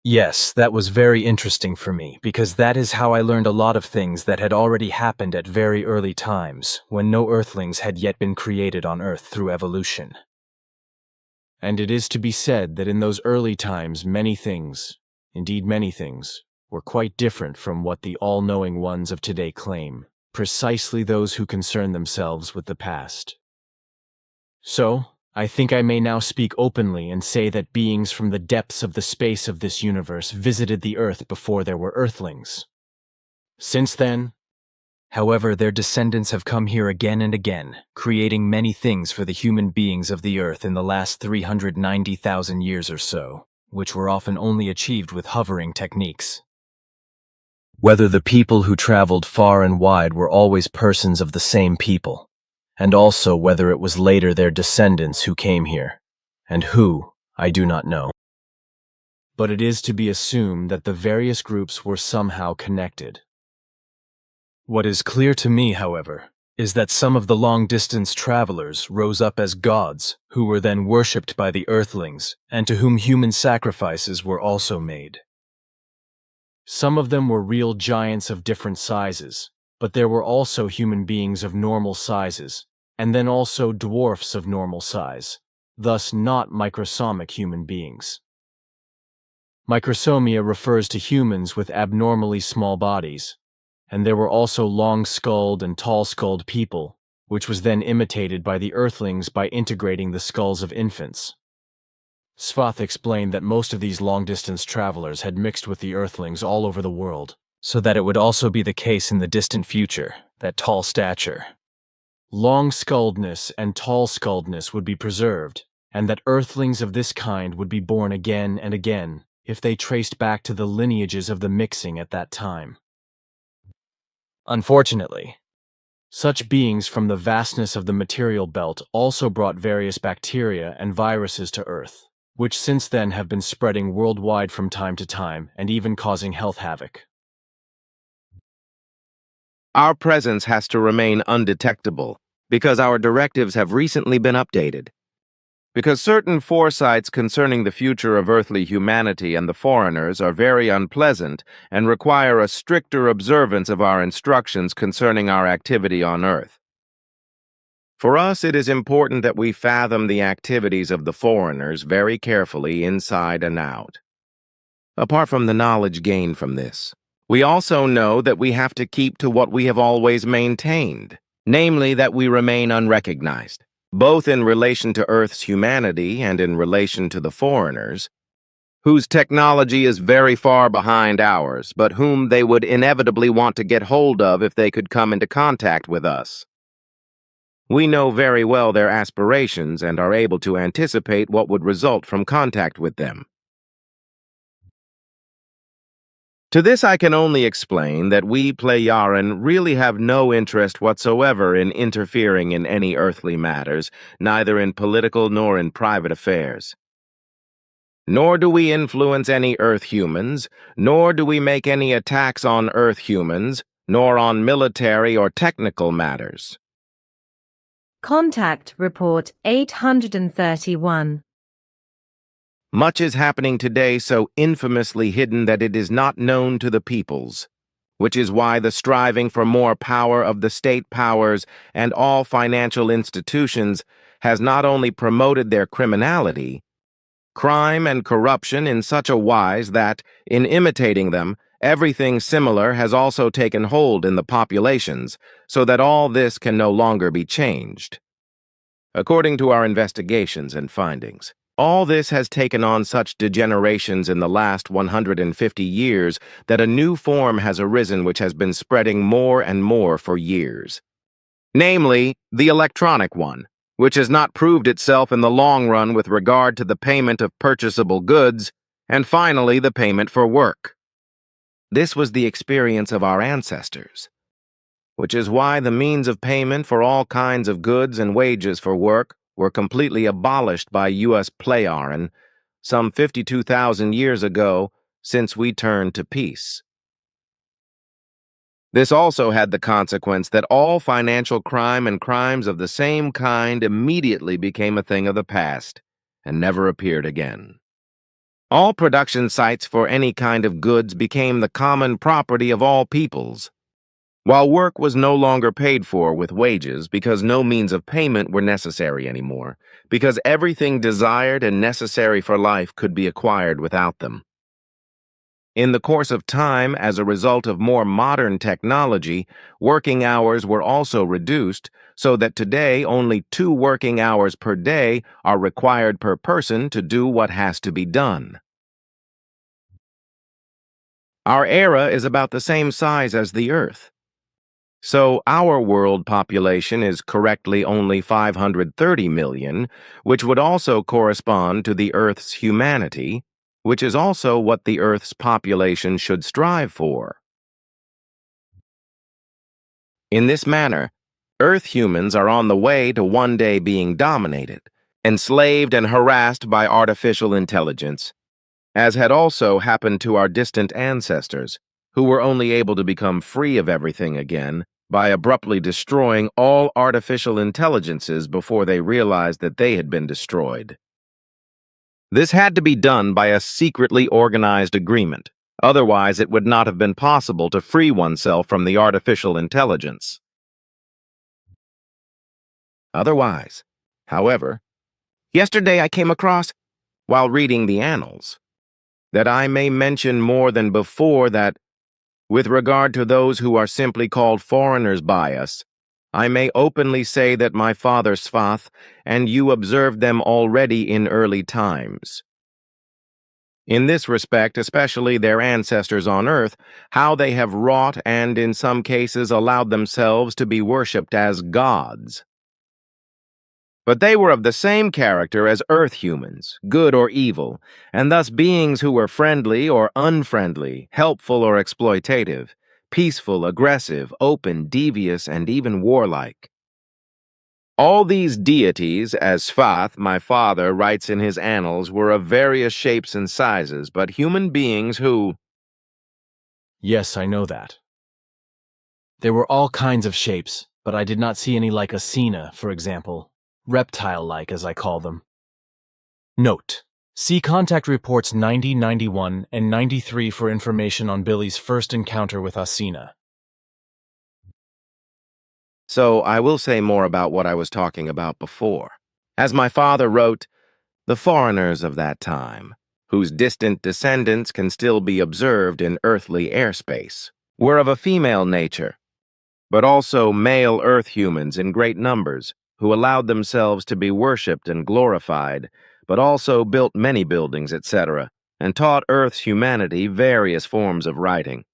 Yes, that was very interesting for me, because that is how I learned a lot of things that had already happened at very early times, when no Earthlings had yet been created on Earth through evolution. And it is to be said that in those early times many things, indeed many things, were quite different from what the all-knowing ones of today claim, precisely those who concern themselves with the past. So, I think I may now speak openly and say that beings from the depths of the space of this universe visited the Earth before there were Earthlings. Since then, however, their descendants have come here again and again, creating many things for the human beings of the Earth in the last 390,000 years or so, which were often only achieved with hovering techniques. Whether the people who traveled far and wide were always persons of the same people, and also whether it was later their descendants who came here, and who, I do not know. But it is to be assumed that the various groups were somehow connected. What is clear to me, however, is that some of the long-distance travelers rose up as gods, who were then worshipped by the Earthlings, and to whom human sacrifices were also made. Some of them were real giants of different sizes, but there were also human beings of normal sizes, and then also dwarfs of normal size, thus not microsomic human beings. Microsomia refers to humans with abnormally small bodies, and there were also long-skulled and tall-skulled people, which was then imitated by the Earthlings by integrating the skulls of infants. Bafath explained that most of these long-distance travelers had mixed with the Earthlings all over the world, so that it would also be the case in the distant future, that tall stature, long-skulledness and tall-skulledness would be preserved, and that Earthlings of this kind would be born again and again if they traced back to the lineages of the mixing at that time. Unfortunately, such beings from the vastness of the material belt also brought various bacteria and viruses to Earth, which since then have been spreading worldwide from time to time and even causing health havoc. Our presence has to remain undetectable because our directives have recently been updated. Because certain foresights concerning the future of earthly humanity and the foreigners are very unpleasant and require a stricter observance of our instructions concerning our activity on Earth. For us, it is important that we fathom the activities of the foreigners very carefully inside and out. Apart from the knowledge gained from this, we also know that we have to keep to what we have always maintained, namely that we remain unrecognized, both in relation to Earth's humanity and in relation to the foreigners, whose technology is very far behind ours, but whom they would inevitably want to get hold of if they could come into contact with us. We know very well their aspirations and are able to anticipate what would result from contact with them. To this I can only explain that we Plejaran really have no interest whatsoever in interfering in any earthly matters, neither in political nor in private affairs. Nor do we influence any Earth humans, nor do we make any attacks on Earth humans, nor on military or technical matters. Contact Report 831. Much is happening today so infamously hidden that it is not known to the peoples, which is why the striving for more power of the state powers and all financial institutions has not only promoted their criminality, crime and corruption in such a wise that, in imitating them, everything similar has also taken hold in the populations, so that all this can no longer be changed. According to our investigations and findings, all this has taken on such degenerations in the last 150 years that a new form has arisen which has been spreading more and more for years. Namely, the electronic one, which has not proved itself in the long run with regard to the payment of purchasable goods, and finally the payment for work. This was the experience of our ancestors, which is why the means of payment for all kinds of goods and wages for work were completely abolished by U.S. Plejaran some 52,000 years ago, since we turned to peace. This also had the consequence that all financial crime and crimes of the same kind immediately became a thing of the past and never appeared again. All production sites for any kind of goods became the common property of all peoples, while work was no longer paid for with wages because no means of payment were necessary anymore, because everything desired and necessary for life could be acquired without them. In the course of time, as a result of more modern technology, working hours were also reduced, so that today only 2 working hours per day are required per person to do what has to be done. Our era is about the same size as the Earth. So our world population is correctly only 530 million, which would also correspond to the Earth's humanity, which is also what the Earth's population should strive for. In this manner, Earth humans are on the way to one day being dominated, enslaved and harassed by artificial intelligence, as had also happened to our distant ancestors, who were only able to become free of everything again by abruptly destroying all artificial intelligences before they realized that they had been destroyed. This had to be done by a secretly organized agreement, otherwise it would not have been possible to free oneself from the artificial intelligence. Otherwise, however, yesterday I came across, while reading the annals, that I may mention more than before that, with regard to those who are simply called foreigners by us, I may openly say that my father Svath and you observed them already in early times. In this respect, especially their ancestors on earth, how they have wrought and in some cases allowed themselves to be worshipped as gods. But they were of the same character as earth humans, good or evil, and thus beings who were friendly or unfriendly, helpful or exploitative, peaceful, aggressive, open, devious, and even warlike. All these deities, as Svath, my father, writes in his annals, were of various shapes and sizes, but human beings who— Yes, I know that. There were all kinds of shapes, but I did not see any like a Sina, for example, reptile-like as I call them. Note: see contact reports 90, 91, and 93 for information on Billy's first encounter with Asina. So I will say more about what I was talking about before. As my father wrote, the foreigners of that time, whose distant descendants can still be observed in earthly airspace, were of a female nature, but also male earth humans in great numbers, who allowed themselves to be worshipped and glorified, but also built many buildings, etc., and taught Earth's humanity various forms of writing.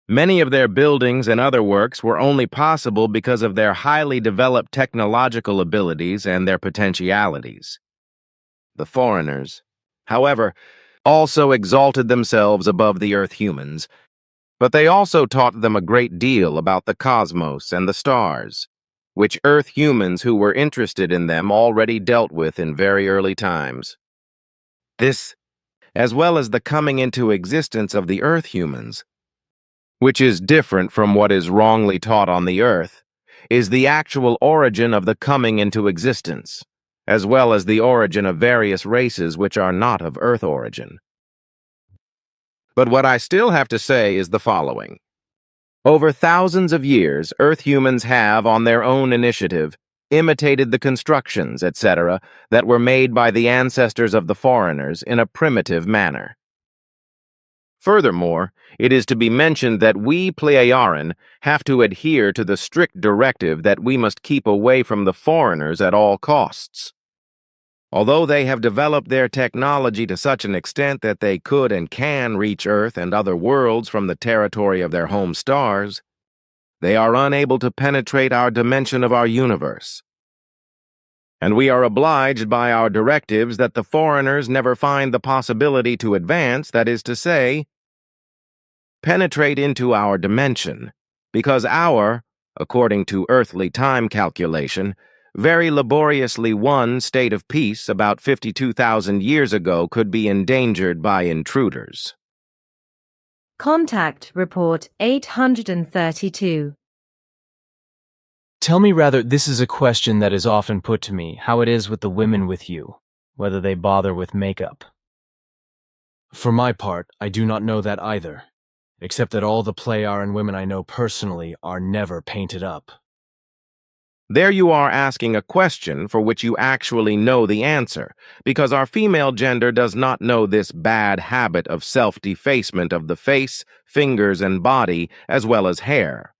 Many of their buildings and other works were only possible because of their highly developed technological abilities and their potentialities. The foreigners, however, also exalted themselves above the Earth humans, but they also taught them a great deal about the cosmos and the stars, which Earth humans who were interested in them already dealt with in very early times. This, as well as the coming into existence of the Earth humans, which is different from what is wrongly taught on the Earth, is the actual origin of the coming into existence, as well as the origin of various races which are not of Earth origin. But what I still have to say is the following. Over thousands of years, Earth humans have, on their own initiative, imitated the constructions, etc., that were made by the ancestors of the foreigners in a primitive manner. Furthermore, it is to be mentioned that we Pleiaren have to adhere to the strict directive that we must keep away from the foreigners at all costs. Although they have developed their technology to such an extent that they could and can reach Earth and other worlds from the territory of their home stars, they are unable to penetrate our dimension of our universe. And we are obliged by our directives that the foreigners never find the possibility to advance, that is to say, penetrate into our dimension, because our, according to earthly time calculation, very laboriously won state of peace about 52,000 years ago could be endangered by intruders. Contact Report 832. Tell me rather, this is a question that is often put to me, how it is with the women with you, whether they bother with makeup. For my part, I do not know that either, except that all the Pleiaren women I know personally are never painted up. There you are asking a question for which you actually know the answer, because our female gender does not know this bad habit of self-defacement of the face, fingers, and body, as well as hair.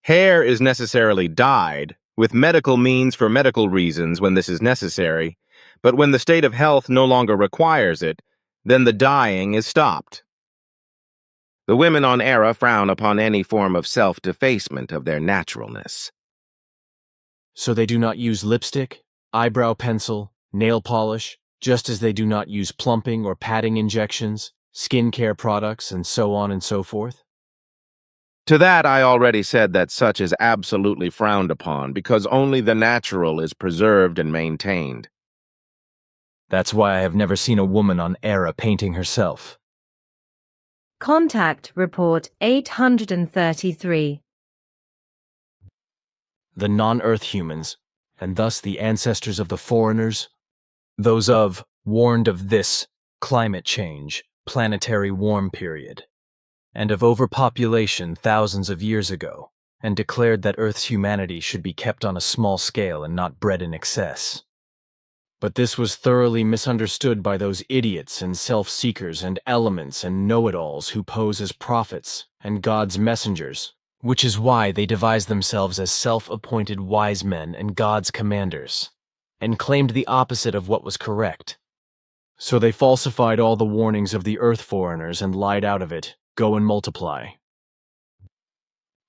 Hair is necessarily dyed, with medical means for medical reasons when this is necessary, but when the state of health no longer requires it, then the dyeing is stopped. The women on Era frown upon any form of self-defacement of their naturalness. So they do not use lipstick, eyebrow pencil, nail polish, just as they do not use plumping or padding injections, skincare products, and so on and so forth? To that I already said that such is absolutely frowned upon, because only the natural is preserved and maintained. That's why I have never seen a woman on Era painting herself. Contact Report 833. The non-Earth humans, and thus the ancestors of the foreigners, those of, warned of this, climate change, planetary warm period, and of overpopulation thousands of years ago, and declared that Earth's humanity should be kept on a small scale and not bred in excess. But this was thoroughly misunderstood by those idiots and self-seekers and elements and know-it-alls who pose as prophets and God's messengers, which is why they devised themselves as self-appointed wise men and God's commanders, and claimed the opposite of what was correct. So they falsified all the warnings of the Earth foreigners and lied out of it, go and multiply.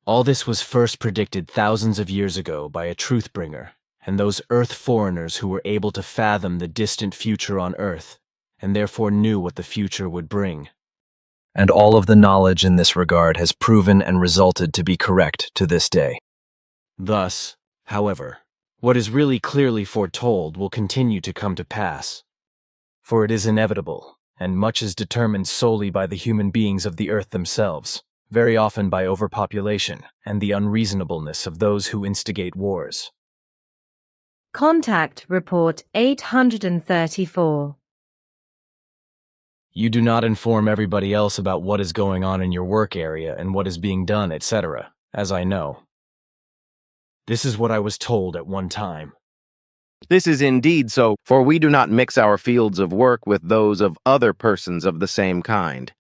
All this was first predicted thousands of years ago by a truth-bringer, and those Earth foreigners who were able to fathom the distant future on Earth, and therefore knew what the future would bring. And all of the knowledge in this regard has proven and resulted to be correct to this day. Thus, however, what is really clearly foretold will continue to come to pass. For it is inevitable, and much is determined solely by the human beings of the Earth themselves, very often by overpopulation and the unreasonableness of those who instigate wars. Contact Report 834. You do not inform everybody else about what is going on in your work area and what is being done, etc., as I know. This is what I was told at one time. This is indeed so, for we do not mix our fields of work with those of other persons of the same kind.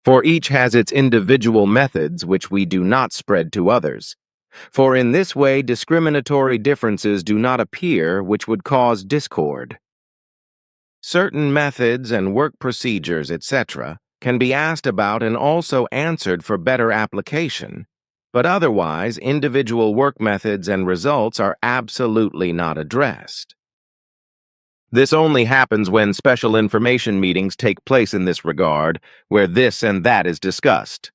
For each has its individual methods which we do not spread to others. For in this way discriminatory differences do not appear which would cause discord. Certain methods and work procedures, etc., can be asked about and also answered for better application, but otherwise individual work methods and results are absolutely not addressed. This only happens when special information meetings take place in this regard, where this and that is discussed.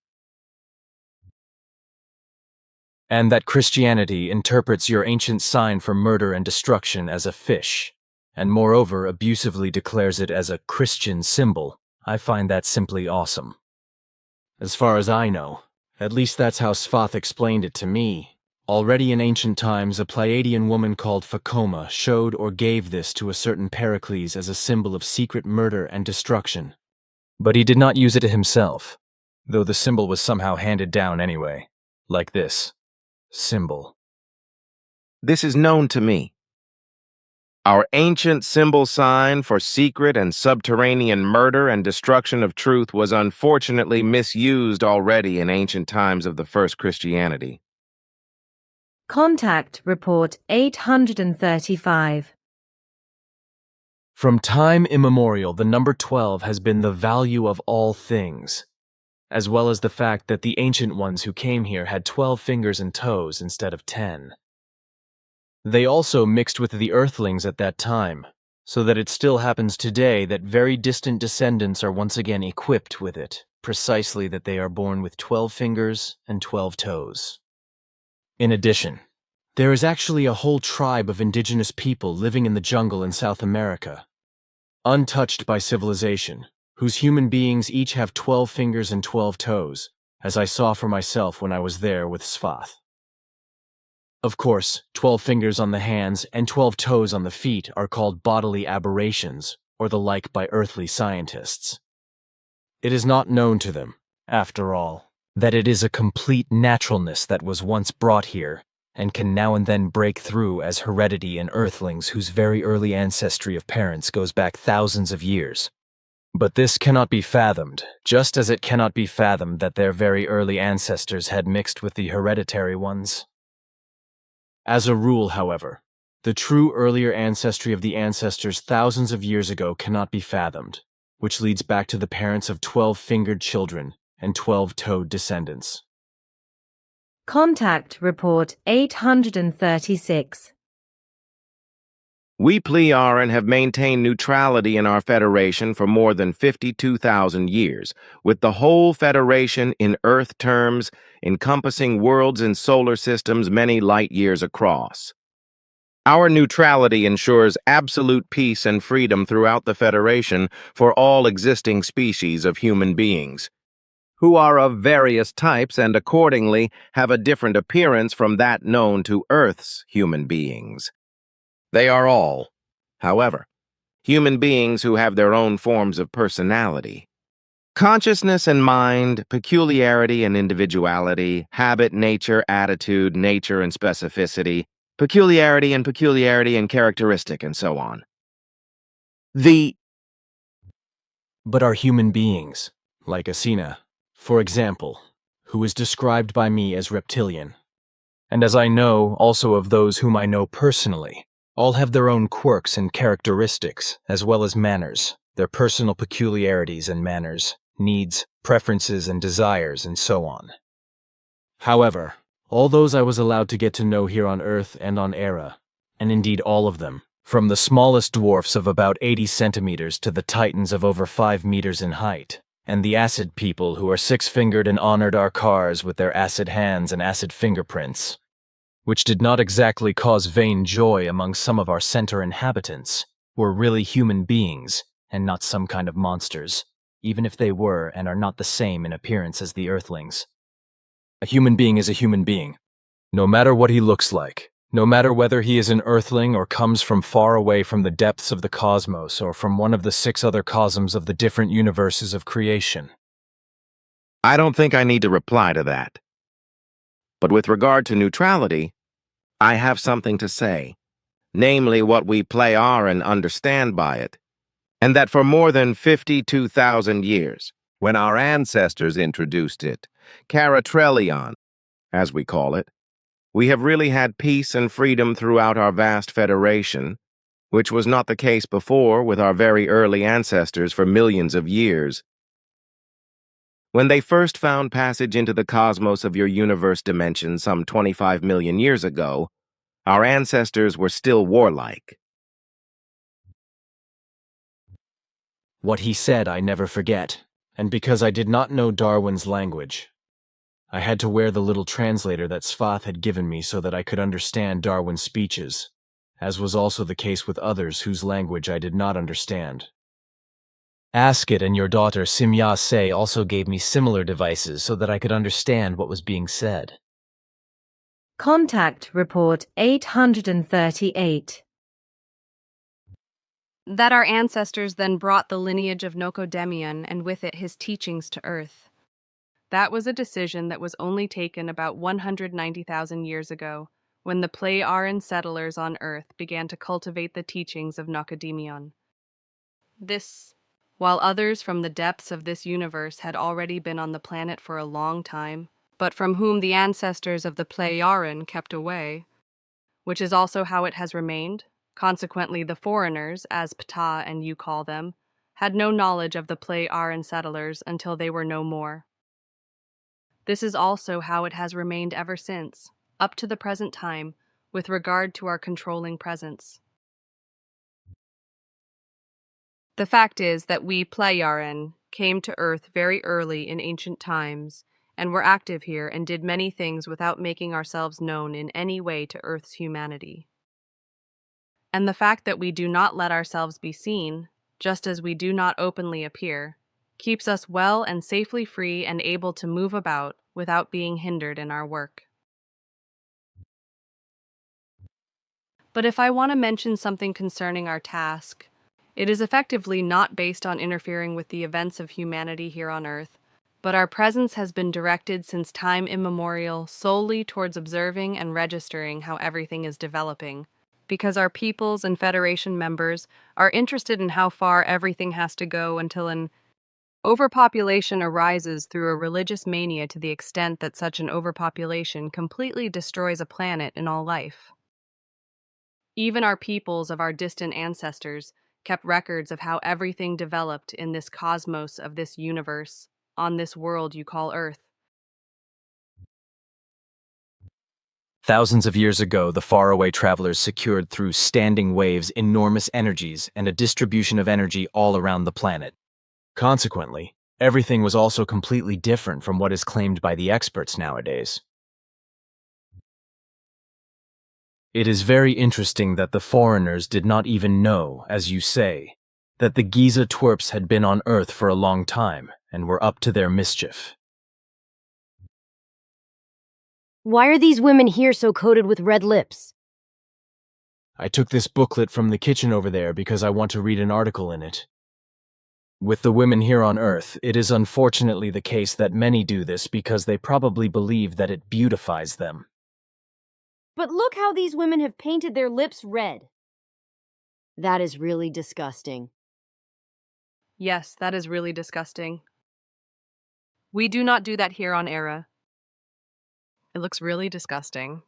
And that Christianity interprets your ancient sign for murder and destruction as a fish, and moreover abusively declares it as a Christian symbol. I find that simply awesome. As far as I know, at least that's how Bafath explained it to me. Already in ancient times, a Pleiadian woman called Phacoma showed or gave this to a certain Pericles as a symbol of secret murder and destruction. But he did not use it himself, though the symbol was somehow handed down anyway, like this. Symbol. This is known to me. Our ancient symbol sign for secret and subterranean murder and destruction of truth was unfortunately misused already in ancient times of the first Christianity. Contact Report 835. From time immemorial, the number 12 has been the value of all things, as well as the fact that the ancient ones who came here had 12 fingers and toes instead of 10. They also mixed with the earthlings at that time, so that it still happens today that very distant descendants are once again equipped with it, precisely that they are born with 12 fingers and 12 toes. In addition, there is actually a whole tribe of indigenous people living in the jungle in South America, untouched by civilization, whose human beings each have 12 fingers and 12 toes, as I saw for myself when I was there with Bafath. Of course, 12 fingers on the hands and 12 toes on the feet are called bodily aberrations, or the like by earthly scientists. It is not known to them, after all, that it is a complete naturalness that was once brought here, and can now and then break through as heredity in earthlings whose very early ancestry of parents goes back thousands of years. But this cannot be fathomed, just as it cannot be fathomed that their very early ancestors had mixed with the hereditary ones. As a rule, however, the true earlier ancestry of the ancestors thousands of years ago cannot be fathomed, which leads back to the parents of 12-fingered children and 12-toed descendants. Contact Report 836. We Pleiaren have maintained neutrality in our Federation for more than 52,000 years, with the whole Federation in Earth terms encompassing worlds and solar systems many light years across. Our neutrality ensures absolute peace and freedom throughout the Federation for all existing species of human beings, who are of various types and accordingly have a different appearance from that known to Earth's human beings. They are all, however, human beings who have their own forms of personality. Consciousness and mind, peculiarity and individuality, habit, nature, attitude, nature and specificity, peculiarity and characteristic, and so on. But are human beings, like Asina, for example, who is described by me as reptilian. And as I know also of those whom I know personally, all have their own quirks and characteristics, as well as manners, their personal peculiarities and manners, needs, preferences and desires, and so on. However, all those I was allowed to get to know here on Earth and on Era, and indeed all of them, from the smallest dwarfs of about 80 centimeters to the titans of over 5 meters in height, and the acid people who are six-fingered and honored our cars with their acid hands and acid fingerprints, which did not exactly cause vain joy among some of our center inhabitants, were really human beings, and not some kind of monsters, even if they were and are not the same in appearance as the Earthlings. A human being is a human being, no matter what he looks like, no matter whether he is an Earthling or comes from far away from the depths of the cosmos or from one of the 6 other cosms of the different universes of creation. I don't think I need to reply to that. But with regard to neutrality, I have something to say, namely what we Pleiaren understand by it, and that for more than 52,000 years, when our ancestors introduced it, Caratrellion, as we call it, we have really had peace and freedom throughout our vast federation, which was not the case before with our very early ancestors for millions of years. When they first found passage into the cosmos of your universe dimension some 25 million years ago, our ancestors were still warlike. What he said I never forget, and because I did not know Darwin's language, I had to wear the little translator that Bafath had given me so that I could understand Darwin's speeches, as was also the case with others whose language I did not understand. Askit and your daughter Simya Se also gave me similar devices so that I could understand what was being said. Contact Report 838. That our ancestors then brought the lineage of Nokodemion and with it his teachings to Earth. That was a decision that was only taken about 190,000 years ago, when the Pleiaren settlers on Earth began to cultivate the teachings of Nokodemion. This, while others from the depths of this universe had already been on the planet for a long time, but from whom the ancestors of the Pleiaren kept away, which is also how it has remained. Consequently, the foreigners, as Ptah and you call them, had no knowledge of the Pleiaren settlers until they were no more. This is also how it has remained ever since, up to the present time, with regard to our controlling presence. The fact is that we Pleiaren came to Earth very early in ancient times, and were active here and did many things without making ourselves known in any way to Earth's humanity. And the fact that we do not let ourselves be seen, just as we do not openly appear, keeps us well and safely free and able to move about without being hindered in our work. But if I want to mention something concerning our task, it is effectively not based on interfering with the events of humanity here on Earth, but our presence has been directed since time immemorial solely towards observing and registering how everything is developing, because our peoples and Federation members are interested in how far everything has to go until an overpopulation arises through a religious mania to the extent that such an overpopulation completely destroys a planet and all life. Even our peoples of our distant ancestors kept records of how everything developed in this cosmos of this universe, on this world you call Earth. Thousands of years ago, the faraway travelers secured through standing waves enormous energies and a distribution of energy all around the planet. Consequently, everything was also completely different from what is claimed by the experts nowadays. It is very interesting that the foreigners did not even know, as you say, that the Giza twerps had been on Earth for a long time and were up to their mischief. Why are these women here so coated with red lips? I took this booklet from the kitchen over there because I want to read an article in it. With the women here on Earth, it is unfortunately the case that many do this because they probably believe that it beautifies them. But look how these women have painted their lips red. That is really disgusting. Yes, that is really disgusting. We do not do that here on Era. It looks really disgusting.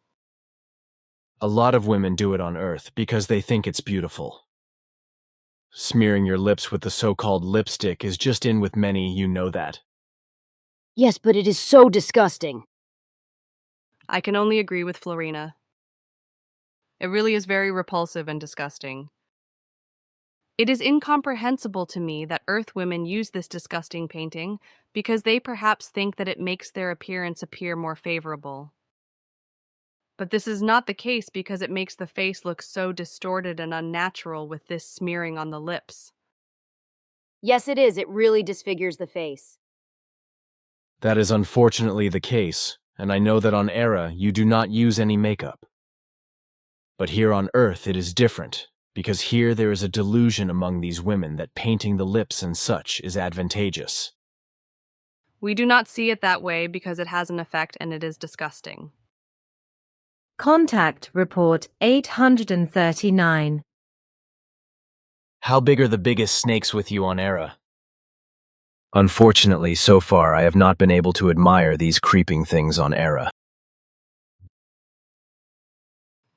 A lot of women do it on Earth because they think it's beautiful. Smearing your lips with the so-called lipstick is just in with many, you know that. Yes, but it is so disgusting. I can only agree with Florina. It really is very repulsive and disgusting. It is incomprehensible to me that Earth women use this disgusting painting because they perhaps think that it makes their appearance appear more favorable. But this is not the case because it makes the face look so distorted and unnatural with this smearing on the lips. Yes, it is. It really disfigures the face. That is unfortunately the case, and I know that on Era you do not use any makeup. But here on Earth it is different, because here there is a delusion among these women that painting the lips and such is advantageous. We do not see it that way because it has an effect and it is disgusting. Contact Report 839. How big are the biggest snakes with you on Era? Unfortunately, so far I have not been able to admire these creeping things on Era.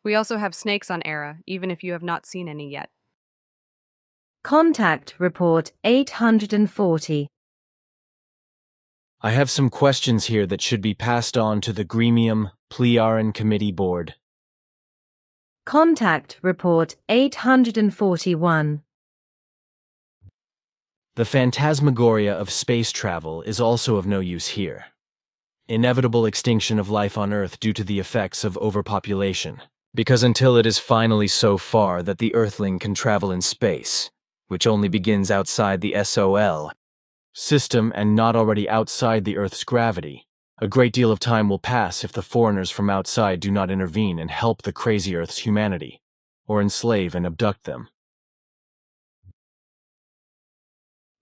We also have snakes on Era, even if you have not seen any yet. Contact Report 840. I have some questions here that should be passed on to the Gremium Plearan Committee Board. Contact Report 841. The phantasmagoria of space travel is also of no use here. Inevitable extinction of life on Earth due to the effects of overpopulation. Because until it is finally so far that the Earthling can travel in space, which only begins outside the SOL system and not already outside the Earth's gravity, a great deal of time will pass if the foreigners from outside do not intervene and help the crazy Earth's humanity, or enslave and abduct them.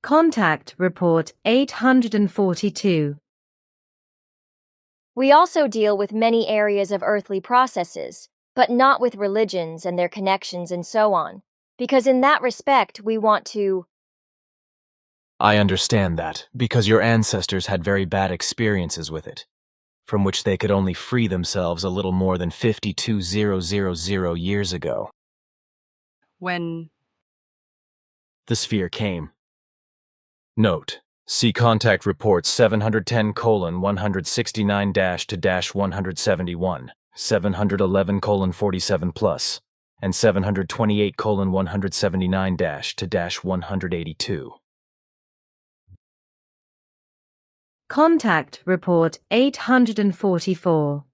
Contact Report 842. We also deal with many areas of earthly processes, but not with religions and their connections and so on, because in that respect we want to... I understand that, because your ancestors had very bad experiences with it, from which they could only free themselves a little more than 52,000 years ago. When The sphere came. Note: see Contact Report 710:169-171, 711:47+, and 728:179-182. Contact Report 844.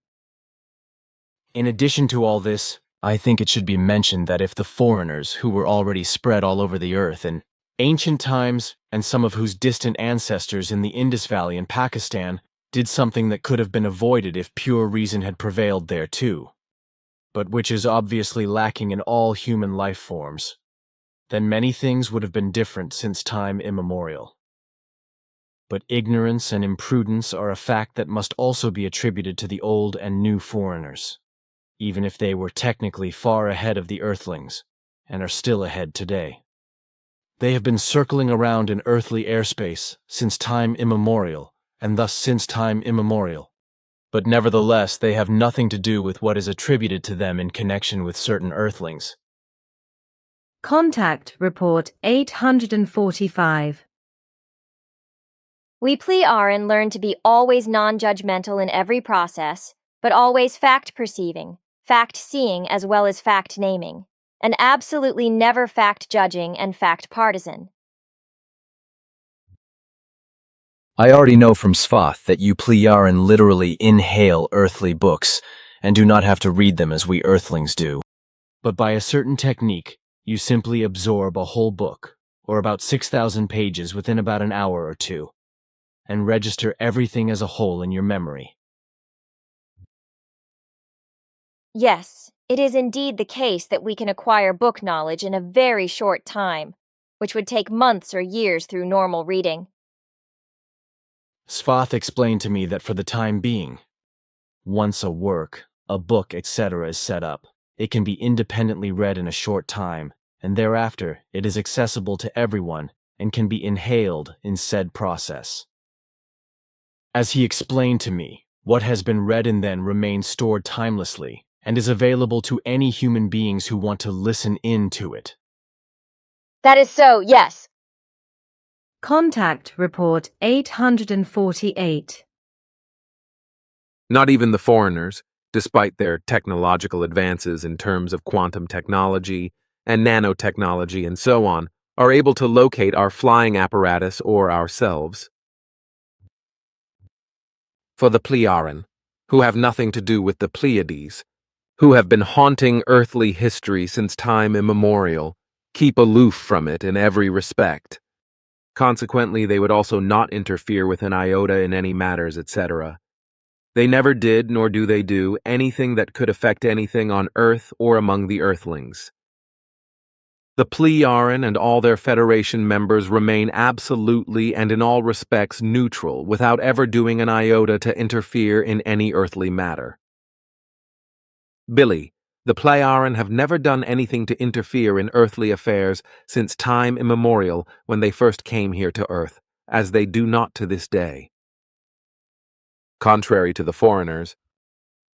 In addition to all this, I think it should be mentioned that if the foreigners who were already spread all over the Earth in ancient times, and some of whose distant ancestors in the Indus Valley in Pakistan did something that could have been avoided if pure reason had prevailed there too, but which is obviously lacking in all human life forms, then many things would have been different since time immemorial. But ignorance and imprudence are a fact that must also be attributed to the old and new foreigners, even if they were technically far ahead of the Earthlings, and are still ahead today. They have been circling around in earthly airspace since time immemorial, and thus since time immemorial. But nevertheless, they have nothing to do with what is attributed to them in connection with certain Earthlings. Contact Report 845. We Plearan learn to be always non-judgmental in every process, but always fact-perceiving, fact-seeing as well as fact-naming, and absolutely never fact-judging and fact-partisan. I already know from Bafath that you Plearan literally inhale earthly books, and do not have to read them as we Earthlings do. But by a certain technique, you simply absorb a whole book, or about 6,000 pages within about an hour or two, and register everything as a whole in your memory. Yes, it is indeed the case that we can acquire book knowledge in a very short time, which would take months or years through normal reading. Bafath explained to me that for the time being, once a work, a book, etc. is set up, it can be independently read in a short time, and thereafter it is accessible to everyone and can be inhaled in said process. As he explained to me, what has been read in then remains stored timelessly and is available to any human beings who want to listen in to it. That is so, yes. Contact Report 848. Not even the foreigners, despite their technological advances in terms of quantum technology and nanotechnology and so on, are able to locate our flying apparatus or ourselves. For the Pleiaren, who have nothing to do with the Pleiades, who have been haunting earthly history since time immemorial, keep aloof from it in every respect. Consequently, they would also not interfere with an iota in any matters, etc. They never did, nor do they do, anything that could affect anything on Earth or among the Earthlings. The Pleiaren and all their Federation members remain absolutely and in all respects neutral, without ever doing an iota to interfere in any earthly matter. Billy, the Pleiaren have never done anything to interfere in earthly affairs since time immemorial when they first came here to Earth, as they do not to this day. Contrary to the foreigners,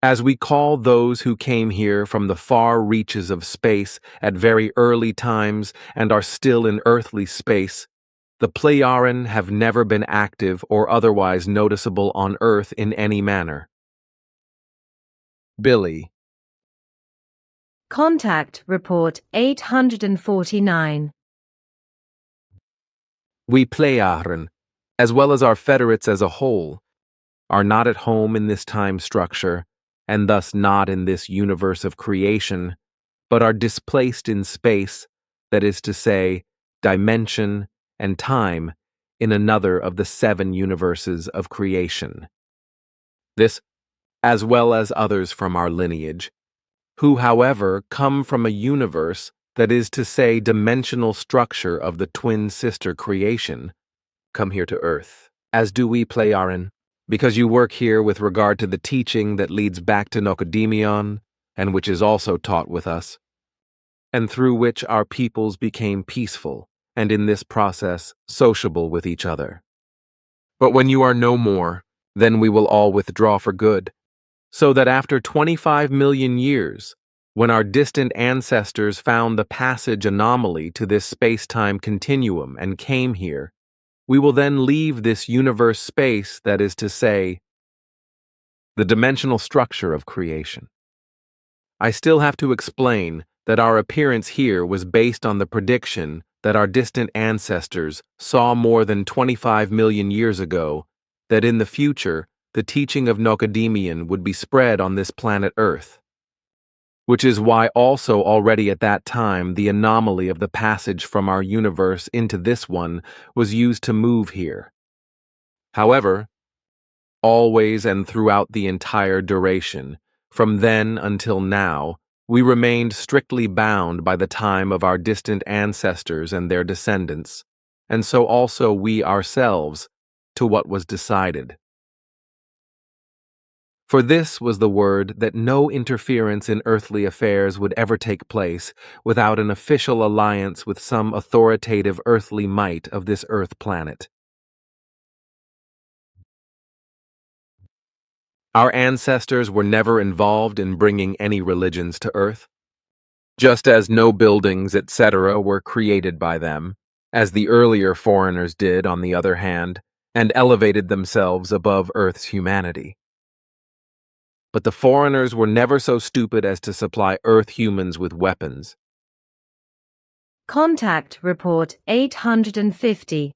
as we call those who came here from the far reaches of space at very early times and are still in earthly space, the Pleiaren have never been active or otherwise noticeable on Earth in any manner. Billy. Contact Report 849. We Pleiaren, as well as our federates as a whole, are not at home in this time structure, and thus not in this universe of creation, but are displaced in space, that is to say, dimension and time, in another of the 7 universes of creation. This, as well as others from our lineage, who, however, come from a universe, that is to say, dimensional structure of the twin sister creation, come here to Earth, as do we Pleiaren, because you work here with regard to the teaching that leads back to Nokodemion, and which is also taught with us, and through which our peoples became peaceful, and in this process sociable with each other. But when you are no more, then we will all withdraw for good, so that after 25 million years, when our distant ancestors found the passage anomaly to this space-time continuum and came here, we will then leave this universe space, that is to say, the dimensional structure of creation. I still have to explain that our appearance here was based on the prediction that our distant ancestors saw more than 25 million years ago that in the future the teaching of Nokodemion would be spread on this planet Earth, which is why also already at that time the anomaly of the passage from our universe into this one was used to move here. However, always and throughout the entire duration, from then until now, we remained strictly bound by the time of our distant ancestors and their descendants, and so also we ourselves, to what was decided. For this was the word that no interference in earthly affairs would ever take place without an official alliance with some authoritative earthly might of this earth planet. Our ancestors were never involved in bringing any religions to Earth, just as no buildings, etc., were created by them, as the earlier foreigners did, on the other hand, and elevated themselves above Earth's humanity. But the foreigners were never so stupid as to supply Earth humans with weapons. Contact Report 850.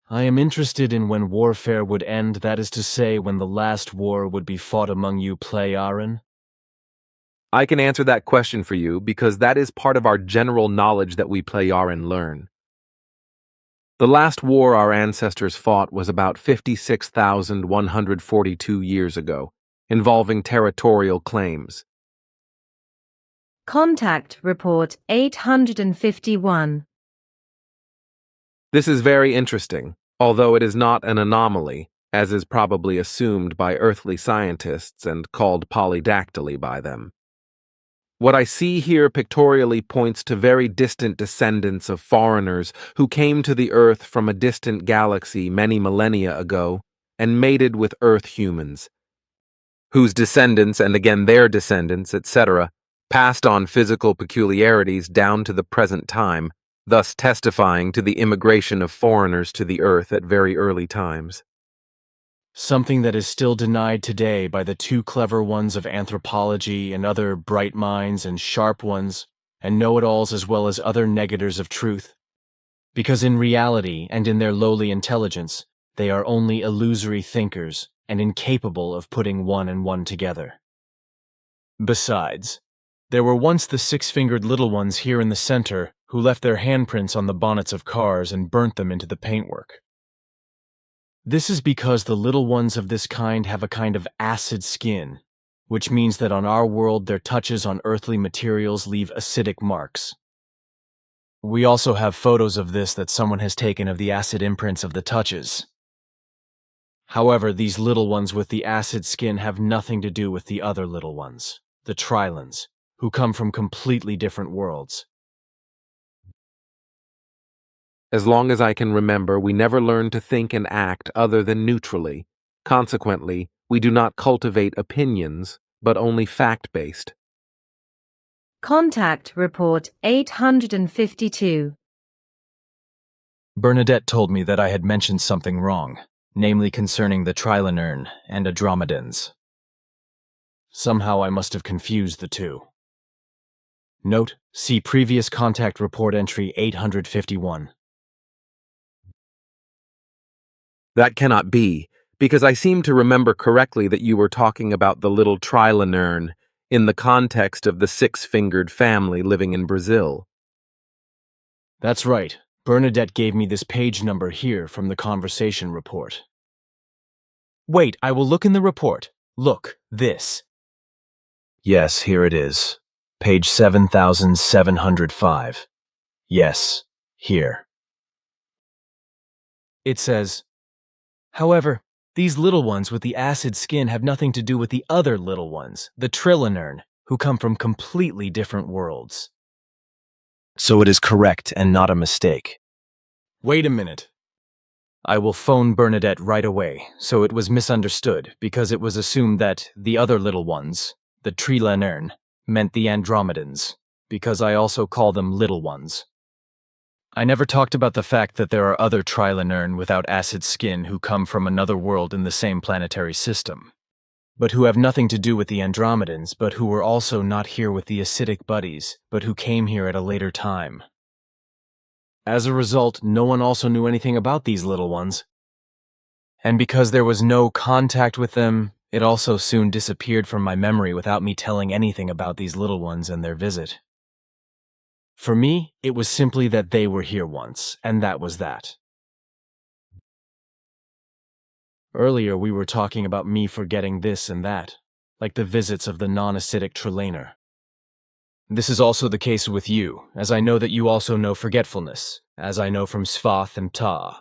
I am interested in when warfare would end, that is to say, when the last war would be fought among you Pleiaren. I can answer that question for you because that is part of our general knowledge that we Pleiaren learn. The last war our ancestors fought was about 56,142 years ago, involving territorial claims. Contact Report 851. This is very interesting, although it is not an anomaly, as is probably assumed by earthly scientists and called polydactyly by them. What I see here pictorially points to very distant descendants of foreigners who came to the Earth from a distant galaxy many millennia ago and mated with Earth humans, whose descendants and again their descendants, etc., passed on physical peculiarities down to the present time, thus testifying to the immigration of foreigners to the Earth at very early times. Something that is still denied today by the too clever ones of anthropology and other bright minds and sharp ones and know-it-alls as well as other negators of truth. Because in reality and in their lowly intelligence, they are only illusory thinkers and incapable of putting one and one together. Besides, there were once the six-fingered little ones here in the center who left their handprints on the bonnets of cars and burnt them into the paintwork. This is because the little ones of this kind have a kind of acid skin, which means that on our world their touches on earthly materials leave acidic marks. We also have photos of this that someone has taken of the acid imprints of the touches. However, these little ones with the acid skin have nothing to do with the other little ones, the Trilans, who come from completely different worlds. As long as I can remember, we never learned to think and act other than neutrally. Consequently, we do not cultivate opinions, but only fact-based. Contact Report 852. Bernadette told me that I had mentioned something wrong, namely concerning the Trilanern and Andromedans. Somehow I must have confused the two. Note, see previous contact report entry 851. That cannot be, because I seem to remember correctly that you were talking about the little Trilanern in the context of the six-fingered family living in Brazil. That's right. Bernadette gave me this page number here from the conversation report. Wait, I will look in the report. Look, this. Yes, here it is. Page 7705. Yes, here. It says, however, these little ones with the acid skin have nothing to do with the other little ones, the Trilanern, who come from completely different worlds. So it is correct and not a mistake. Wait a minute. I will phone Bernadette right away, so it was misunderstood because it was assumed that the other little ones, the Trilanern, meant the Andromedans, because I also call them little ones. I never talked about the fact that there are other Trilanern without acid skin who come from another world in the same planetary system, but who have nothing to do with the Andromedans, but who were also not here with the acidic buddies, but who came here at a later time. As a result, no one also knew anything about these little ones. And because there was no contact with them, it also soon disappeared from my memory without me telling anything about these little ones and their visit. For me, it was simply that they were here once, and that was that. Earlier, we were talking about me forgetting this and that, like the visits of the non-acidic Trilaner. This is also the case with you, as I know that you also know forgetfulness, as I know from Bafath and Ptah.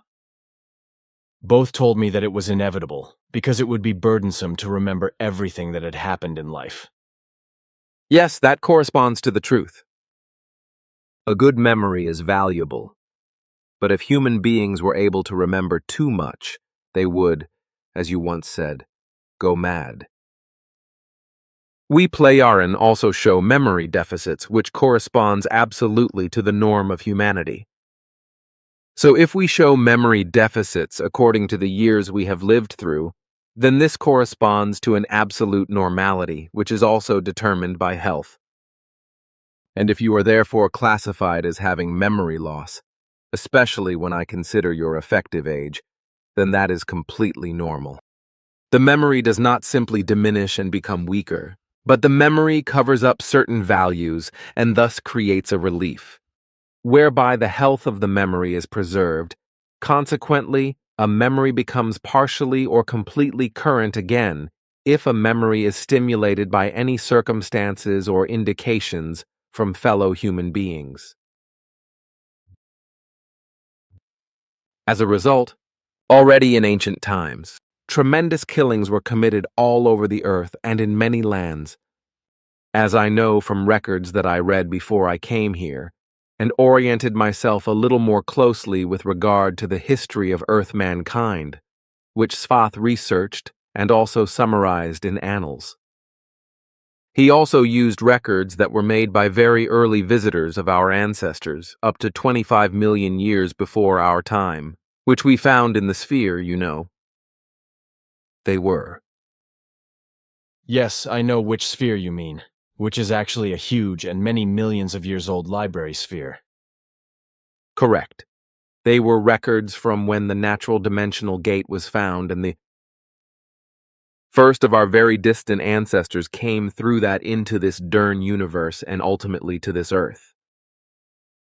Both told me that it was inevitable, because it would be burdensome to remember everything that had happened in life. Yes, that corresponds to the truth. A good memory is valuable, but if human beings were able to remember too much, they would, as you once said, go mad. We Playaran also show memory deficits, which corresponds absolutely to the norm of humanity. So if we show memory deficits according to the years we have lived through, then this corresponds to an absolute normality, which is also determined by health. And if you are therefore classified as having memory loss, especially when I consider your effective age, then that is completely normal. The memory does not simply diminish and become weaker, but the memory covers up certain values and thus creates a relief, whereby the health of the memory is preserved. Consequently, a memory becomes partially or completely current again if a memory is stimulated by any circumstances or indications from fellow human beings. As a result, already in ancient times, tremendous killings were committed all over the earth and in many lands. as I know from records that I read before I came here, and oriented myself a little more closely with regard to the history of Earth mankind, which Bafath researched and also summarized in annals. He also used records that were made by very early visitors of our ancestors, up to 25 million years before our time, which we found in the sphere, you know. They were. Yes, I know which sphere you mean, which is actually a huge and many millions of years old library sphere. Correct. They were records from when the natural dimensional gate was found and the first of our very distant ancestors came through that into this Dern universe and ultimately to this Earth.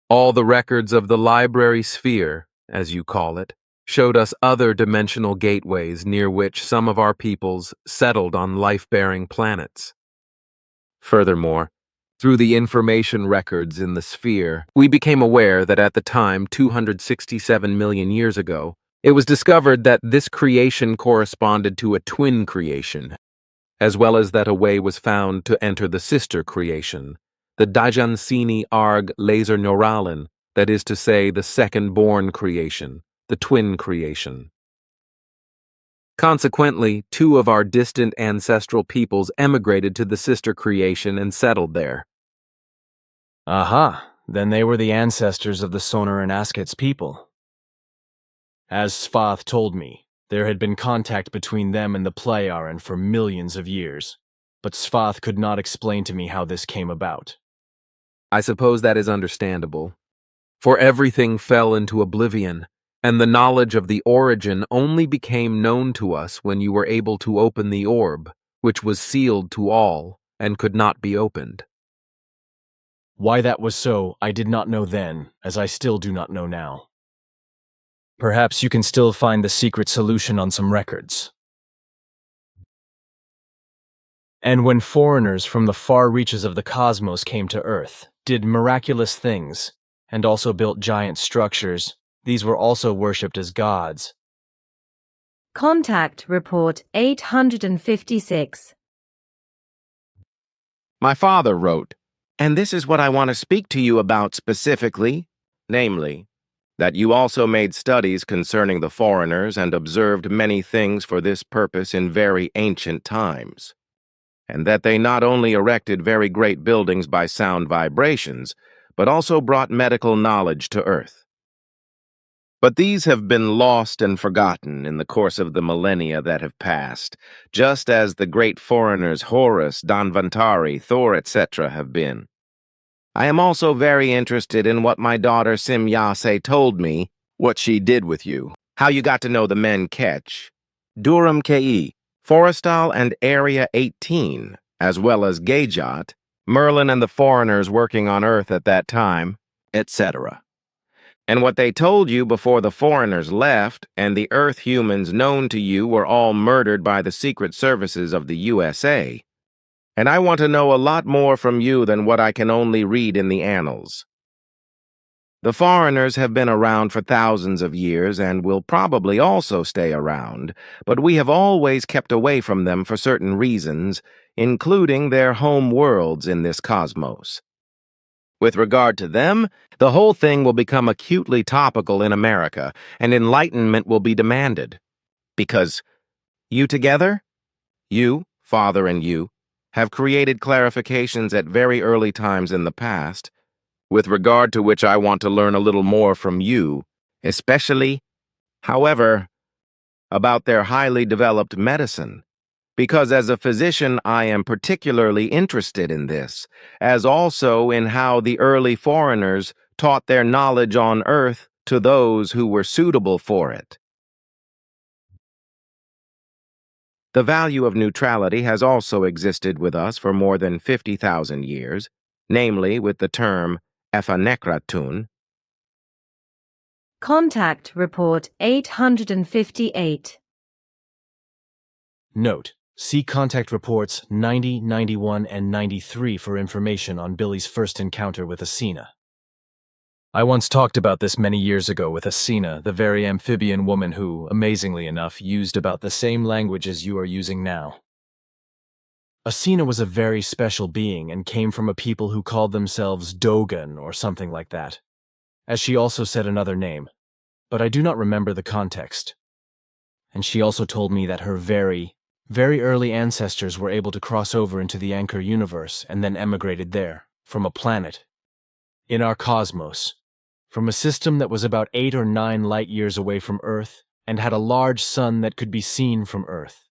All the records of the library sphere, as you call it, showed us other dimensional gateways near which some of our peoples settled on life-bearing planets. Furthermore, through the information records in the sphere, we became aware that at the time, 267 million years ago, it was discovered that this creation corresponded to a twin creation, as well as that a way was found to enter the sister creation, the Dajansini Arg Laser Neuralin, that is to say, the second-born creation, the twin creation. Consequently, two of our distant ancestral peoples emigrated to the sister creation and settled there. Aha, then they were the ancestors of the Sonar and Askets people. As Bafath told me, there had been contact between them and the Plejaren for millions of years, but Bafath could not explain to me how this came about. I suppose that is understandable, for everything fell into oblivion, and the knowledge of the origin only became known to us when you were able to open the orb, which was sealed to all and could not be opened. Why that was so, I did not know then, as I still do not know now. Perhaps you can still find the secret solution on some records. And when foreigners from the far reaches of the cosmos came to Earth, did miraculous things, and also built giant structures, these were also worshipped as gods. Contact Report 856. My father wrote, and this is what I want to speak to you about specifically, namely, that you also made studies concerning the foreigners and observed many things for this purpose in very ancient times, and that they not only erected very great buildings by sound vibrations, but also brought medical knowledge to Earth. But these have been lost and forgotten in the course of the millennia that have passed, just as the great foreigners Horus, Dhanvantari, Thor, etc. have been. I am also very interested in what my daughter Simyase told me, what she did with you, how you got to know the men Ketch, Durham Ke, Forrestal and Area 18, as well as Gajot, Merlin and the foreigners working on Earth at that time, etc. And what they told you before the foreigners left, and the Earth humans known to you were all murdered by the secret services of the USA. And I want to know a lot more from you than what I can only read in the annals. The foreigners have been around for thousands of years and will probably also stay around, but we have always kept away from them for certain reasons, including their home worlds in this cosmos. With regard to them, the whole thing will become acutely topical in America, and enlightenment will be demanded. Because you together, you, father and you, have created clarifications at very early times in the past, with regard to which I want to learn a little more from you, especially, however, about their highly developed medicine. Because as a physician, I am particularly interested in this, as also in how the early foreigners taught their knowledge on Earth to those who were suitable for it. The value of neutrality has also existed with us for more than 50,000 years, namely with the term Efanekratun. Contact Report 858. Note: see Contact Reports 90, 91, and 93 for information on Billy's first encounter with Asina. I once talked about this many years ago with Asina, the very amphibian woman who, amazingly enough, used about the same language as you are using now. Asina was a very special being and came from a people who called themselves Dogon or something like that, as she also said another name, but I do not remember the context. And she also told me that her very early ancestors were able to cross over into the Anchor universe and then emigrated there, from a planet, in our cosmos, from a system that was about 8 or 9 light years away from Earth and had a large sun that could be seen from Earth.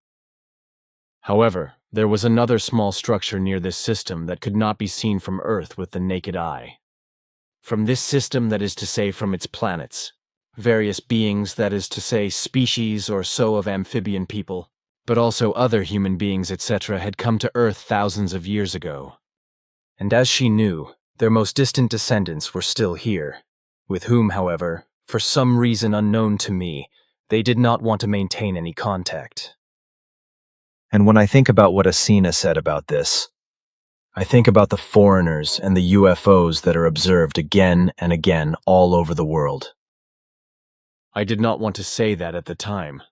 However, there was another small structure near this system that could not be seen from Earth with the naked eye. From this system, that is to say from its planets, various beings, that is to say species or so of amphibian people, but also other human beings, etc., had come to Earth thousands of years ago. And as she knew, their most distant descendants were still here, with whom, however, for some reason unknown to me, they did not want to maintain any contact. And when I think about what Asina said about this, I think about the foreigners and the UFOs that are observed again and again all over the world. I did not want to say that at the time,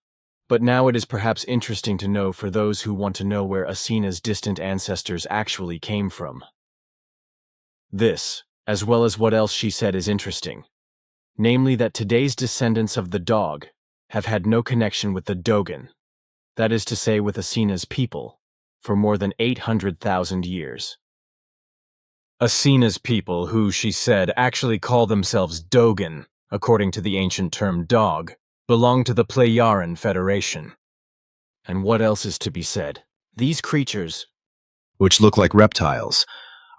but now it is perhaps interesting to know for those who want to know where Asina's distant ancestors actually came from. This, as well as what else she said, is interesting, namely that today's descendants of the dog have had no connection with the Dogon, that is to say with Asina's people, for more than 800,000 years. Asina's people, who, she said, actually call themselves Dogon, according to the ancient term dog, belong to the Plejaran Federation. And what else is to be said? These creatures, which look like reptiles,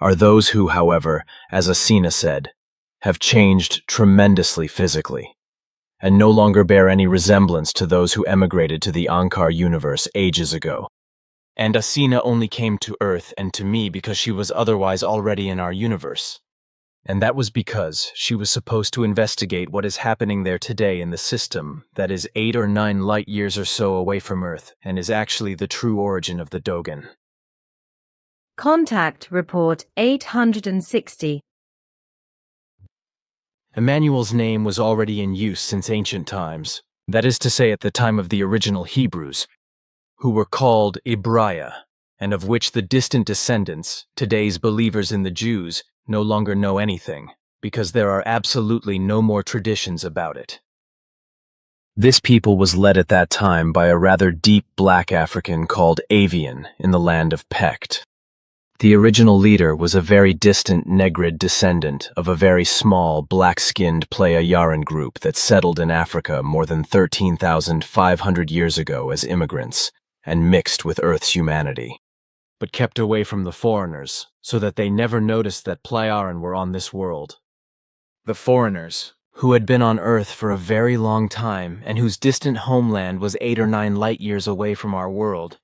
are those who, however, as Asina said, have changed tremendously physically, and no longer bear any resemblance to those who emigrated to the Ankar universe ages ago. And Asina only came to Earth and to me because she was otherwise already in our universe. And that was because she was supposed to investigate what is happening there today in the system that is 8 or 9 light years or so away from Earth and is actually the true origin of the Dogon. Contact Report 860. Emmanuel's name was already in use since ancient times, that is to say at the time of the original Hebrews, who were called Ibraya, and of which the distant descendants, today's believers in the Jews, no longer know anything, because there are absolutely no more traditions about it. This people was led at that time by a rather deep black African called Avian in the land of Pecht. The original leader was a very distant Negrid descendant of a very small black-skinned Plejaran group that settled in Africa more than 13,500 years ago as immigrants and mixed with Earth's humanity, but kept away from the foreigners so that they never noticed that Plejaran were on this world. The foreigners, who had been on Earth for a very long time and whose distant homeland was 8 or 9 light years away from our world,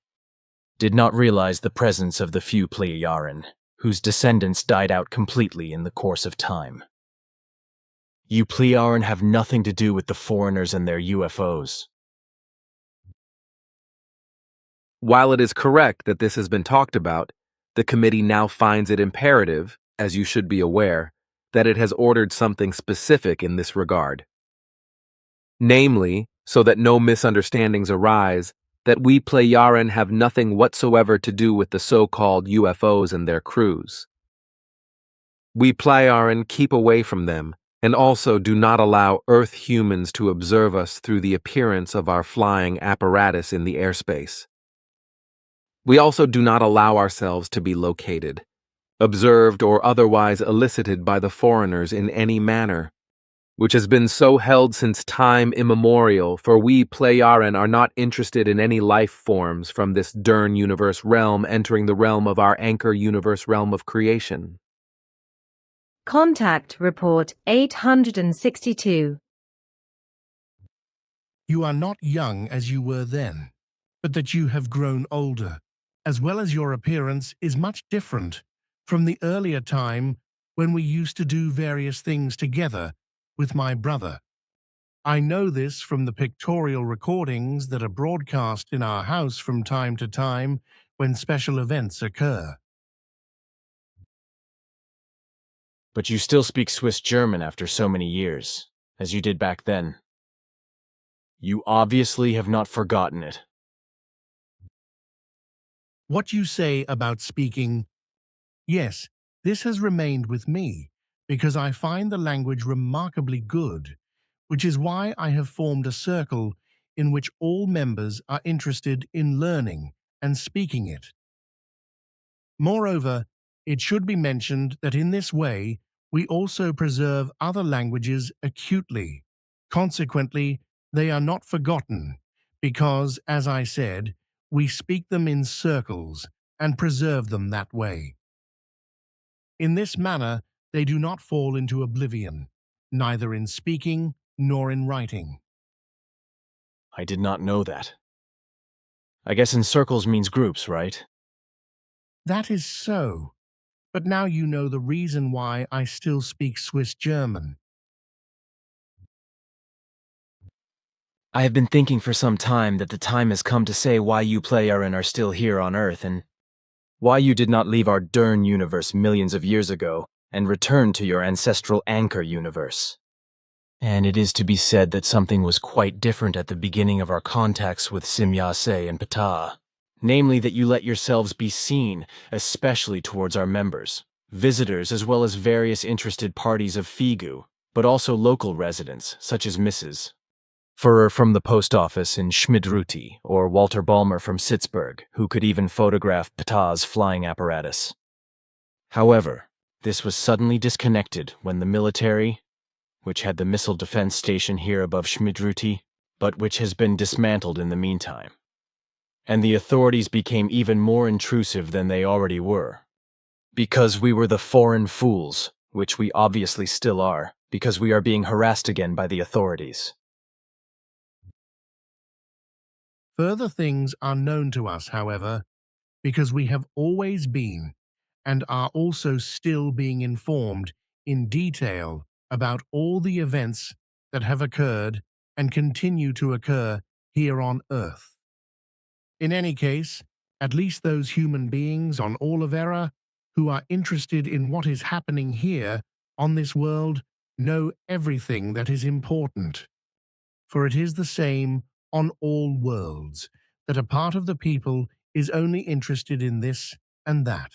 did not realize the presence of the few Plejaran, whose descendants died out completely in the course of time. You Plejaran have nothing to do with the foreigners and their UFOs. While it is correct that this has been talked about, the committee now finds it imperative, as you should be aware, that it has ordered something specific in this regard. Namely, so that no misunderstandings arise, that we Plejaran have nothing whatsoever to do with the so-called UFOs and their crews. We Plejaran keep away from them, and also do not allow Earth humans to observe us through the appearance of our flying apparatus in the airspace. We also do not allow ourselves to be located, observed or otherwise elicited by the foreigners in any manner, which has been so held since time immemorial, for we Plejaran are not interested in any life forms from this Dern universe realm entering the realm of our Anchor universe realm of creation. Contact Report 862. You are not young as you were then, but that you have grown older, as well as your appearance is much different from the earlier time when we used to do various things together with my brother. I know this from the pictorial recordings that are broadcast in our house from time to time when special events occur. But you still speak Swiss German after so many years, as you did back then. You obviously have not forgotten it. What you say about speaking, yes, this has remained with me, because I find the language remarkably good, which is why I have formed a circle in which all members are interested in learning and speaking it. Moreover, it should be mentioned that in this way we also preserve other languages acutely. Consequently, they are not forgotten, because, as I said, we speak them in circles and preserve them that way. In this manner, they do not fall into oblivion, neither in speaking nor in writing. I did not know that. I guess in circles means groups, right? That is so, but now you know the reason why I still speak Swiss German. I have been thinking for some time that the time has come to say why you Pleiaren are still here on Earth and why you did not leave our Dern universe millions of years ago and return to your ancestral Anchor universe. And it is to be said that something was quite different at the beginning of our contacts with Simyase and Ptah. Namely that you let yourselves be seen, especially towards our members, visitors as well as various interested parties of Figu, but also local residents, such as Mrs. Furrer from the post office in Schmidruti, or Walter Balmer from Sitzburg, who could even photograph Ptah's flying apparatus. However, this was suddenly disconnected when the military, which had the missile defense station here above Schmidruti, but which has been dismantled in the meantime. And the authorities became even more intrusive than they already were. Because we were the foreign fools, which we obviously still are, because we are being harassed again by the authorities. Further things are known to us, however, because we have always been, and are also still being informed in detail about all the events that have occurred and continue to occur here on Earth. In any case, at least those human beings on Olivera who are interested in what is happening here on this world know everything that is important. For it is the same on all worlds, that a part of the people is only interested in this and that,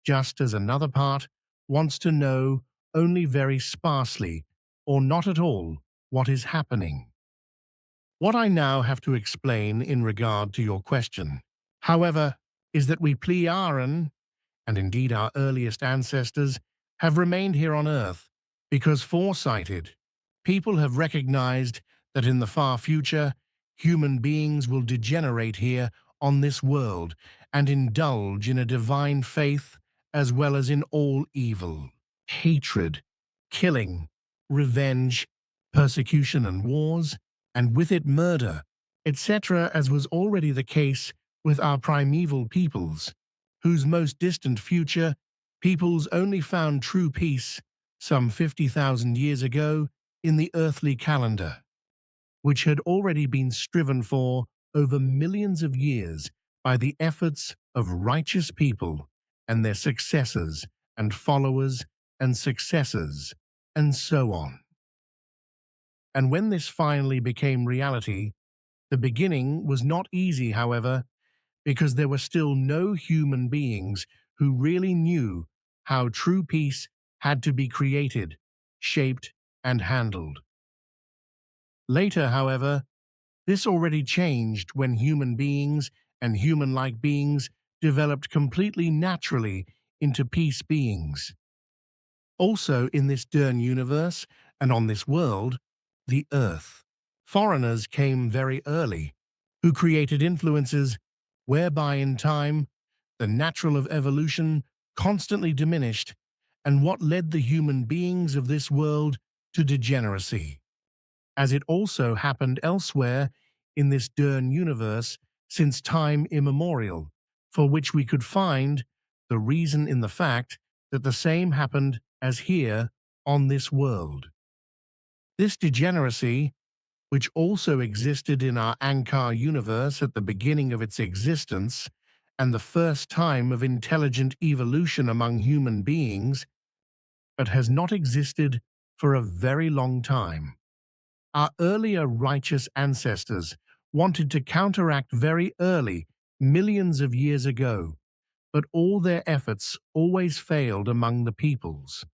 just as another part wants to know only very sparsely or not at all what is happening. What I now have to explain in regard to your question, however, is that we Pleiaren, and indeed our earliest ancestors, have remained here on Earth because foresighted people have recognized that in the far future, human beings will degenerate here on this world and indulge in a divine faith as well as in all evil, hatred, killing, revenge, persecution and wars, and with it murder, etc., as was already the case with our primeval peoples, whose most distant future peoples only found true peace some 50,000 years ago in the earthly calendar, which had already been striven for over millions of years by the efforts of righteous people and their successors and followers and successors, and so on. And when this finally became reality, the beginning was not easy, however, because there were still no human beings who really knew how true peace had to be created, shaped, and handled. Later, however, this already changed when human beings and human-like beings developed completely naturally into peace beings. Also in this Dern universe and on this world, the Earth, foreigners came very early, who created influences whereby in time the natural of evolution constantly diminished, and what led the human beings of this world to degeneracy, as it also happened elsewhere in this Dern universe since time immemorial, for which we could find the reason in the fact that the same happened as here on this world. This degeneracy, which also existed in our Anchor universe at the beginning of its existence and the first time of intelligent evolution among human beings, but has not existed for a very long time. Our earlier righteous ancestors wanted to counteract very early millions of years ago, but all their efforts always failed among the peoples.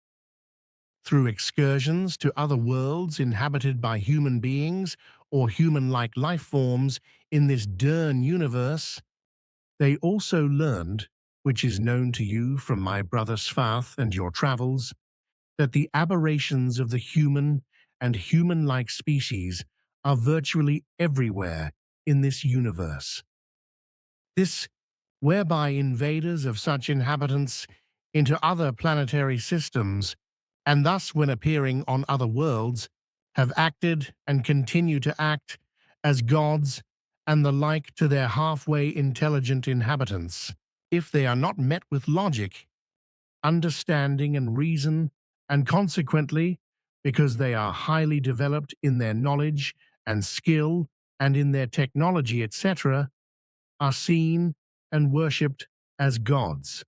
Through excursions to other worlds inhabited by human beings or human-like life forms in this Dern universe, they also learned, which is known to you from my brother Svath and your travels, that the aberrations of the human and human-like species are virtually everywhere in this universe. This whereby invaders of such inhabitants into other planetary systems, and thus when appearing on other worlds, have acted and continue to act as gods and the like to their halfway intelligent inhabitants, if they are not met with logic, understanding and reason, and consequently, because they are highly developed in their knowledge and skill and in their technology, etc., are seen and worshipped as gods.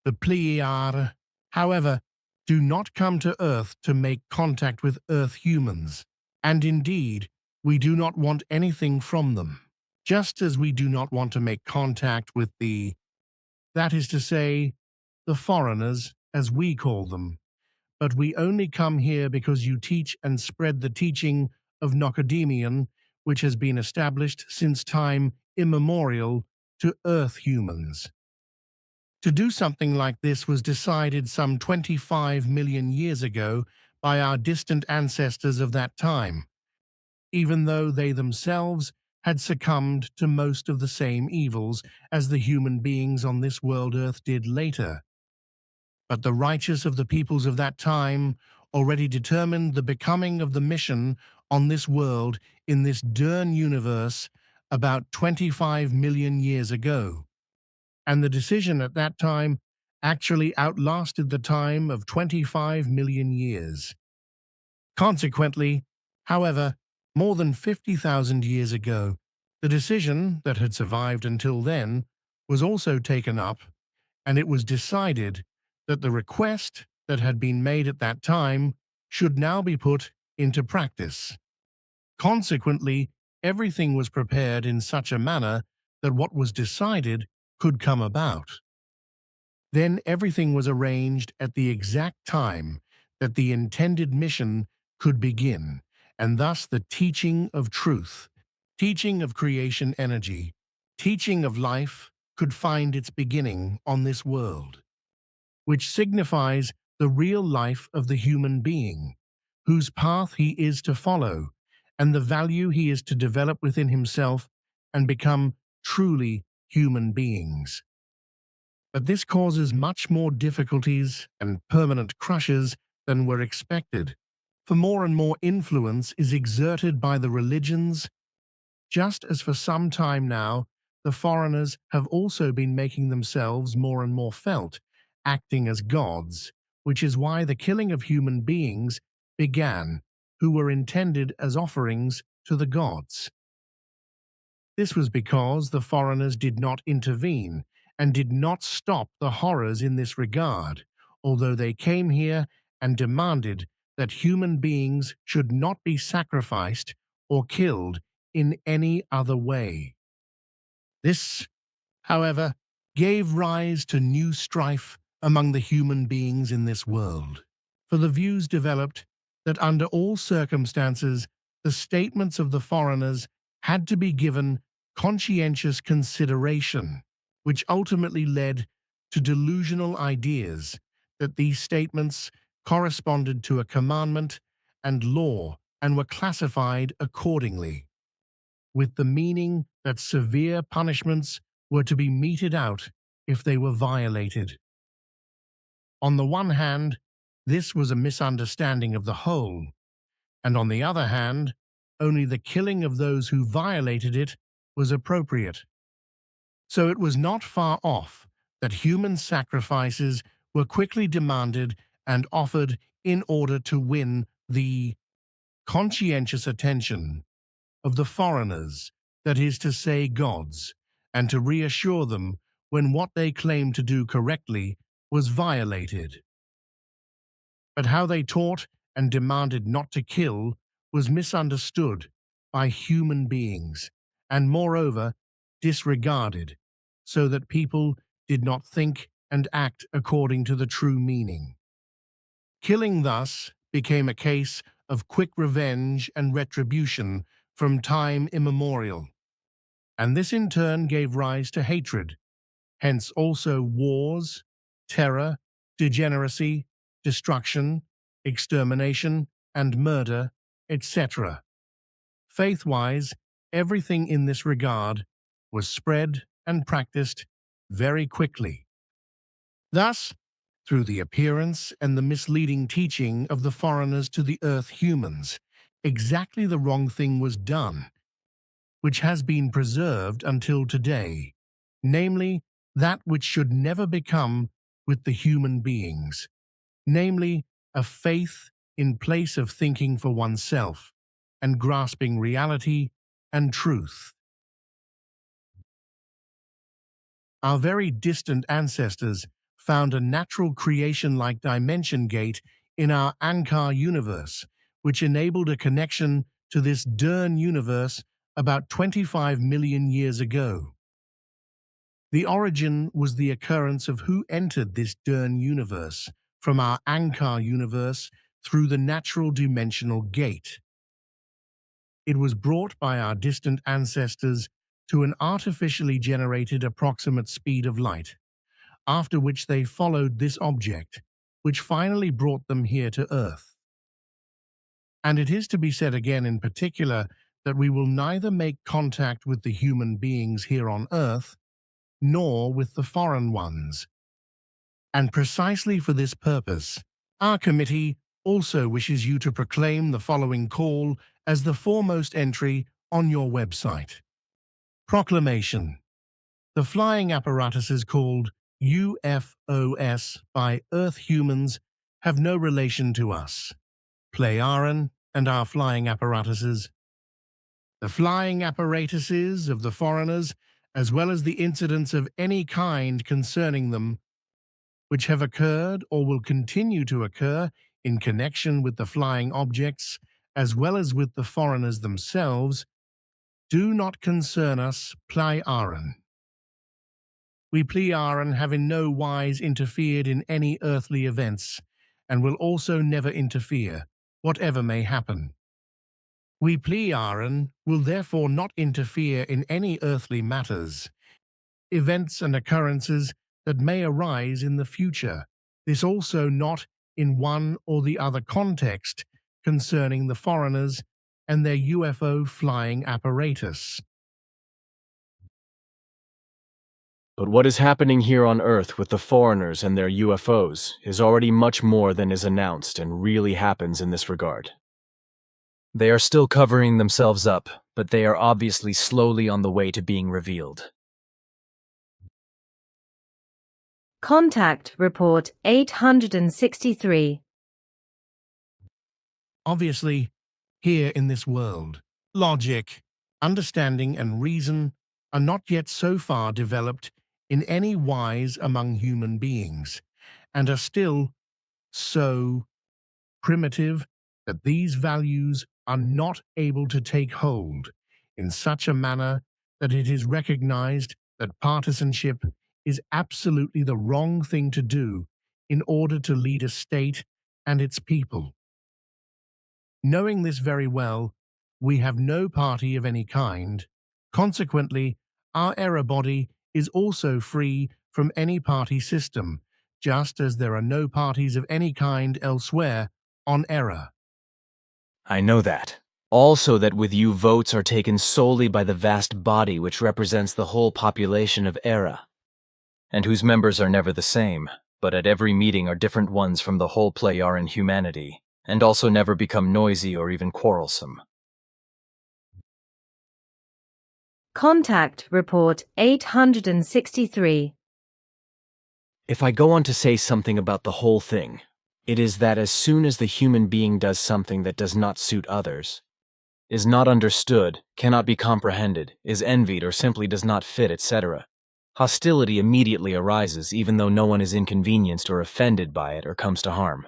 The Pleiade, however, do not come to Earth to make contact with Earth humans, and indeed, we do not want anything from them, just as we do not want to make contact with that is to say, the foreigners, as we call them, but we only come here because you teach and spread the teaching of Nokodemion, which has been established since time immemorial to Earth humans. To do something like this was decided some 25 million years ago by our distant ancestors of that time, even though they themselves had succumbed to most of the same evils as the human beings on this world Earth did later. But the righteous of the peoples of that time already determined the becoming of the mission on this world in this Dern universe about 25 million years ago. And the decision at that time actually outlasted the time of 25 million years. Consequently, however, more than 50,000 years ago, the decision that had survived until then was also taken up, and it was decided that the request that had been made at that time should now be put into practice. Consequently, everything was prepared in such a manner that what was decided could come about. Then everything was arranged at the exact time that the intended mission could begin, and thus the teaching of truth, teaching of creation energy, teaching of life could find its beginning on this world, which signifies the real life of the human being, whose path he is to follow, and the value he is to develop within himself and become truly human beings. But this causes much more difficulties and permanent crushes than were expected, for more and more influence is exerted by the religions, just as for some time now the foreigners have also been making themselves more and more felt, acting as gods, which is why the killing of human beings began, who were intended as offerings to the gods. This was because the foreigners did not intervene and did not stop the horrors in this regard, although they came here and demanded that human beings should not be sacrificed or killed in any other way. This, however, gave rise to new strife among the human beings in this world, for the views developed that under all circumstances the statements of the foreigners had to be given conscientious consideration, which ultimately led to delusional ideas that these statements corresponded to a commandment and law and were classified accordingly, with the meaning that severe punishments were to be meted out if they were violated. On the one hand, this was a misunderstanding of the whole, and on the other hand, only the killing of those who violated it was appropriate. So it was not far off that human sacrifices were quickly demanded and offered in order to win the conscientious attention of the foreigners, that is to say gods, and to reassure them when what they claimed to do correctly was violated. But how they taught and demanded not to kill was misunderstood by human beings, and moreover, disregarded, so that people did not think and act according to the true meaning. Killing thus became a case of quick revenge and retribution from time immemorial, and this in turn gave rise to hatred, hence also wars, terror, degeneracy, destruction, extermination, and murder, etc. Faith-wise, everything in this regard was spread and practiced very quickly. Thus, through the appearance and the misleading teaching of the foreigners to the Earth humans, exactly the wrong thing was done, which has been preserved until today, namely, that which should never become with the human beings, namely, a faith in place of thinking for oneself and grasping reality and truth. Our very distant ancestors found a natural creation-like dimension gate in our Ankar universe, which enabled a connection to this Dern universe about 25 million years ago. The origin was the occurrence of who entered this Dern universe from our Ankar universe through the natural dimensional gate. It was brought by our distant ancestors to an artificially generated approximate speed of light, after which they followed this object, which finally brought them here to Earth. And it is to be said again in particular that we will neither make contact with the human beings here on Earth, nor with the foreign ones. And precisely for this purpose, our committee also wishes you to proclaim the following call as the foremost entry on your website. Proclamation. The flying apparatuses called UFOs by Earth humans have no relation to us, Pleiaren and our flying apparatuses. The flying apparatuses of the foreigners, as well as the incidents of any kind concerning them, which have occurred or will continue to occur in connection with the flying objects, as well as with the foreigners themselves, do not concern us, Pleiaren. We Pleiaren have in no wise interfered in any earthly events, and will also never interfere, whatever may happen. We Pleiaren will therefore not interfere in any earthly matters, events and occurrences that may arise in the future, this also not in one or the other context concerning the foreigners and their UFO flying apparatus. But what is happening here on Earth with the foreigners and their UFOs is already much more than is announced and really happens in this regard. They are still covering themselves up, but they are obviously slowly on the way to being revealed. Contact Report 863. Obviously, here in this world, logic, understanding, and reason are not yet so far developed in any wise among human beings, and are still so primitive that these values are not able to take hold in such a manner that it is recognized that partisanship is absolutely the wrong thing to do in order to lead a state and its people. Knowing this very well, we have no party of any kind. Consequently, our error body is also free from any party system, just as there are no parties of any kind elsewhere on error. I know that. Also that with you votes are taken solely by the vast body which represents the whole population of Era, and whose members are never the same, but at every meeting are different ones from the whole Pleiaren humanity, and also never become noisy or even quarrelsome. Contact Report 863. If I go on to say something about the whole thing, it is that as soon as the human being does something that does not suit others, is not understood, cannot be comprehended, is envied or simply does not fit, etc., hostility immediately arises even though no one is inconvenienced or offended by it or comes to harm.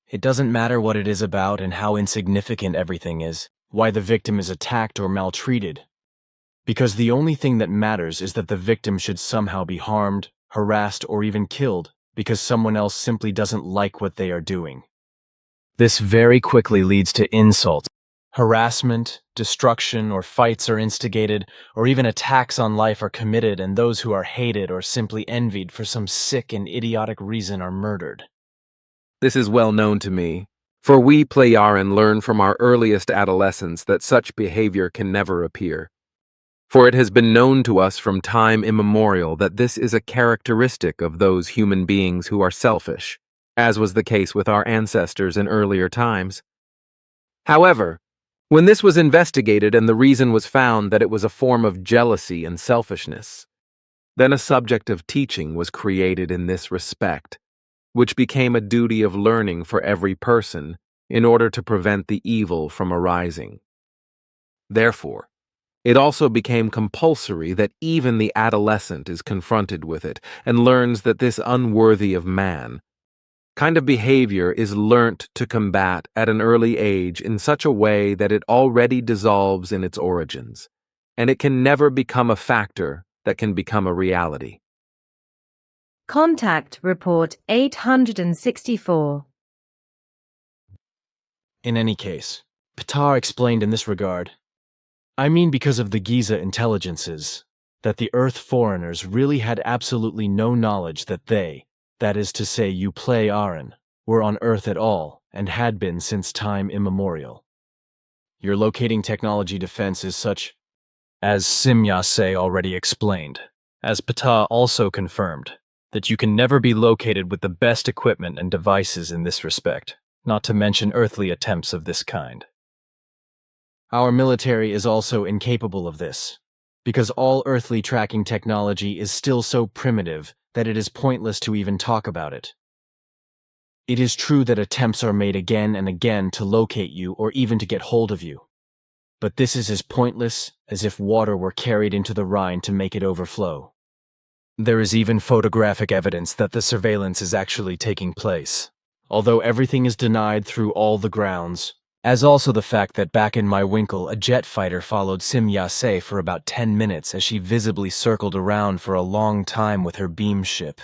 It doesn't matter what it is about and how insignificant everything is, why the victim is attacked or maltreated. Because the only thing that matters is that the victim should somehow be harmed, harassed, or even killed because someone else simply doesn't like what they are doing. This very quickly leads to insults. Harassment, destruction, or fights are instigated, or even attacks on life are committed, and those who are hated or simply envied for some sick and idiotic reason are murdered. This is well known to me, for we Plejaran learn from our earliest adolescence that such behavior can never appear. For it has been known to us from time immemorial that this is a characteristic of those human beings who are selfish, as was the case with our ancestors in earlier times. However, when this was investigated and the reason was found that it was a form of jealousy and selfishness, then a subject of teaching was created in this respect, which became a duty of learning for every person in order to prevent the evil from arising. Therefore, it also became compulsory that even the adolescent is confronted with it and learns that this unworthy of man kind of behavior is learnt to combat at an early age in such a way that it already dissolves in its origins, and it can never become a factor that can become a reality. Contact Report 864. In any case, Ptah explained in this regard, I mean because of the Giza intelligences, that the Earth foreigners really had absolutely no knowledge that they, that is to say you Plejaran, were on Earth at all and had been since time immemorial. Your locating technology defense is such, as Simyase already explained, as Ptah also confirmed, that you can never be located with the best equipment and devices in this respect, not to mention earthly attempts of this kind. Our military is also incapable of this, because all earthly tracking technology is still so primitive that it is pointless to even talk about it. It is true that attempts are made again and again to locate you or even to get hold of you, but this is as pointless as if water were carried into the Rhine to make it overflow. There is even photographic evidence that the surveillance is actually taking place, although everything is denied through all the grounds, as also the fact that back in my winkle a jet fighter followed Simyase for about 10 minutes as she visibly circled around for a long time with her beam ship,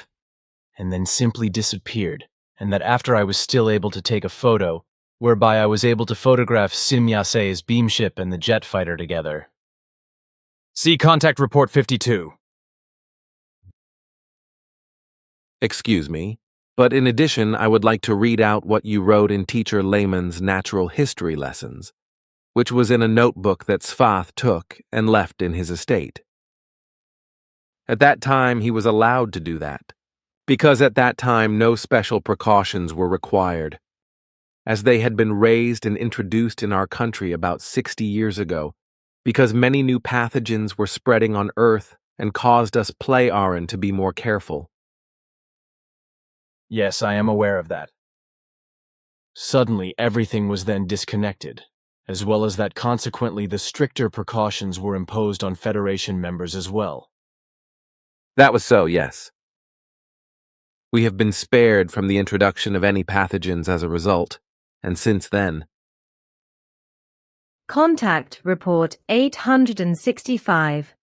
and then simply disappeared, and that after I was still able to take a photo, whereby I was able to photograph Simyase's beam ship and the jet fighter together. See Contact Report 52. Excuse me, but in addition, I would like to read out what you wrote in Teacher Lehman's natural history lessons, which was in a notebook that Bafath took and left in his estate. At that time, he was allowed to do that, because at that time no special precautions were required, as they had been raised and introduced in our country about 60 years ago, because many new pathogens were spreading on Earth and caused us Plejaran to be more careful. Yes, I am aware of that. Suddenly, everything was then disconnected, as well as that consequently the stricter precautions were imposed on Federation members as well. That was so, yes. We have been spared from the introduction of any pathogens as a result, and since then. Contact Report 865.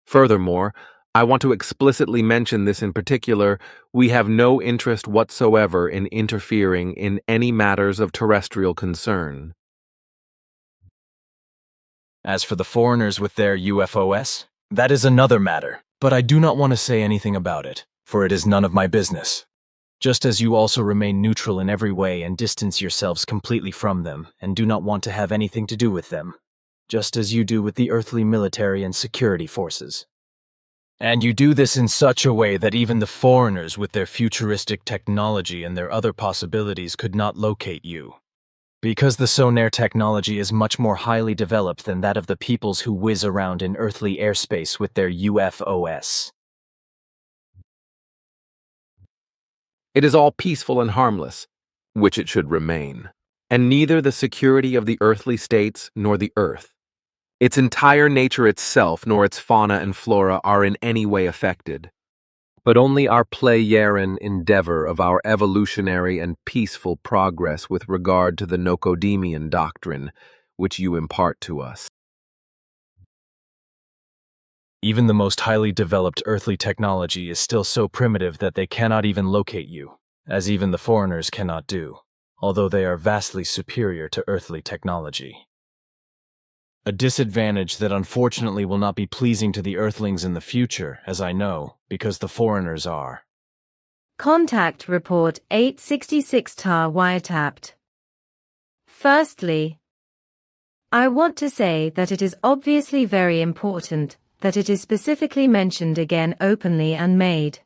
Furthermore, I want to explicitly mention this in particular, we have no interest whatsoever in interfering in any matters of terrestrial concern. As for the foreigners with their UFOs, that is another matter, but I do not want to say anything about it, for it is none of my business. Just as you also remain neutral in every way and distance yourselves completely from them, and do not want to have anything to do with them, just as you do with the earthly military and security forces. And you do this in such a way that even the foreigners with their futuristic technology and their other possibilities could not locate you. Because the sonar technology is much more highly developed than that of the peoples who whiz around in earthly airspace with their UFOs. It is all peaceful and harmless, which it should remain, and neither the security of the earthly states nor the Earth, its entire nature itself nor its fauna and flora are in any way affected, but only our Plejaran endeavor of our evolutionary and peaceful progress with regard to the Nokodemion doctrine, which you impart to us. Even the most highly developed earthly technology is still so primitive that they cannot even locate you, as even the foreigners cannot do, although they are vastly superior to earthly technology. A disadvantage that unfortunately will not be pleasing to the Earthlings in the future, as I know, because the foreigners are. Contact Report 866 Ptah wiretapped. Firstly, I want to say that it is obviously very important that it is specifically mentioned again openly and made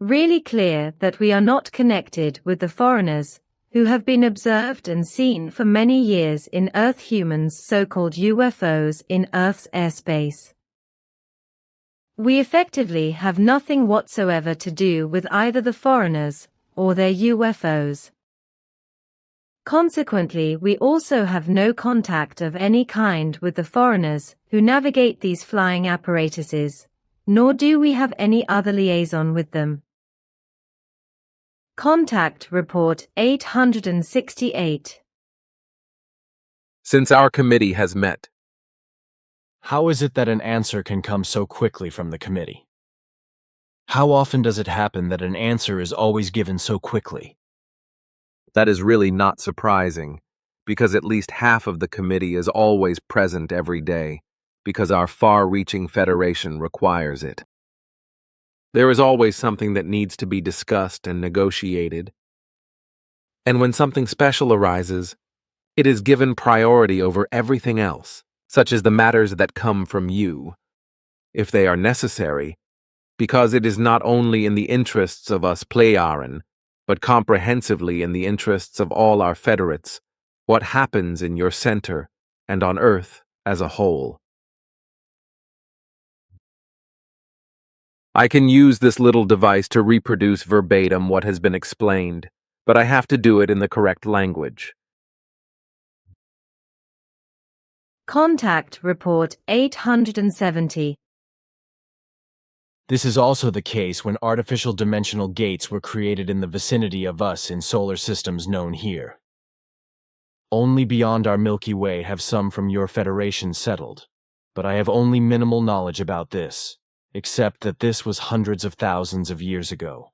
really clear that we are not connected with the foreigners who have been observed and seen for many years in Earth humans, so-called UFOs in Earth's airspace. We effectively have nothing whatsoever to do with either the foreigners or their UFOs. Consequently, we also have no contact of any kind with the foreigners who navigate these flying apparatuses, nor do we have any other liaison with them. Contact Report 868. Since our committee has met, How is it that an answer can come so quickly from the committee? How often does it happen that an answer is always given so quickly? that is really not surprising, because at least half of the committee is always present every day, because our far-reaching federation requires it. There is always something that needs to be discussed and negotiated, and when something special arises, it is given priority over everything else, such as the matters that come from you, if they are necessary, because it is not only in the interests of us Pleiaren, but comprehensively in the interests of all our federates, what happens in your center and on Earth as a whole. I can use this little device to reproduce verbatim what has been explained, but I have to do it in the correct language. Contact Report 870. This is also the case when artificial dimensional gates were created in the vicinity of us in solar systems known here. Only beyond our Milky Way have some from your Federation settled, but I have only minimal knowledge about this, except that this was hundreds of thousands of years ago.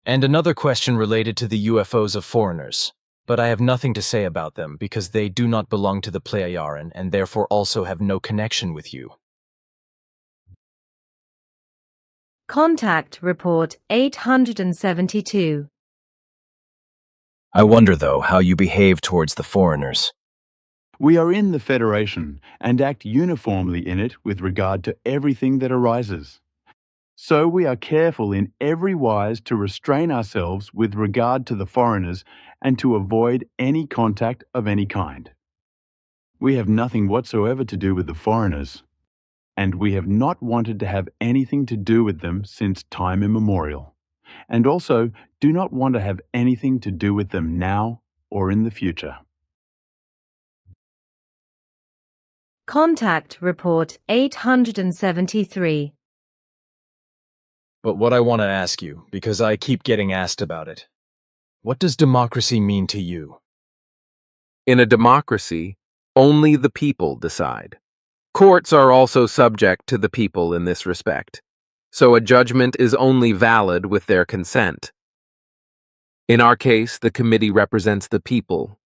And another question related to the UFOs of foreigners, but I have nothing to say about them because they do not belong to the Pleiaren and therefore also have no connection with you. Contact Report 872. I wonder, though, how you behave towards the foreigners. We are in the Federation and act uniformly in it with regard to everything that arises. So we are careful in every wise to restrain ourselves with regard to the foreigners and to avoid any contact of any kind. We have nothing whatsoever to do with the foreigners, and we have not wanted to have anything to do with them since time immemorial, and also do not want to have anything to do with them now or in the future. Contact Report 873. But what I want to ask you, because I keep getting asked about it, what does democracy mean to you? In a democracy, only the people decide. Courts are also subject to the people in this respect, so a judgment is only valid with their consent. In our case, the committee represents the people.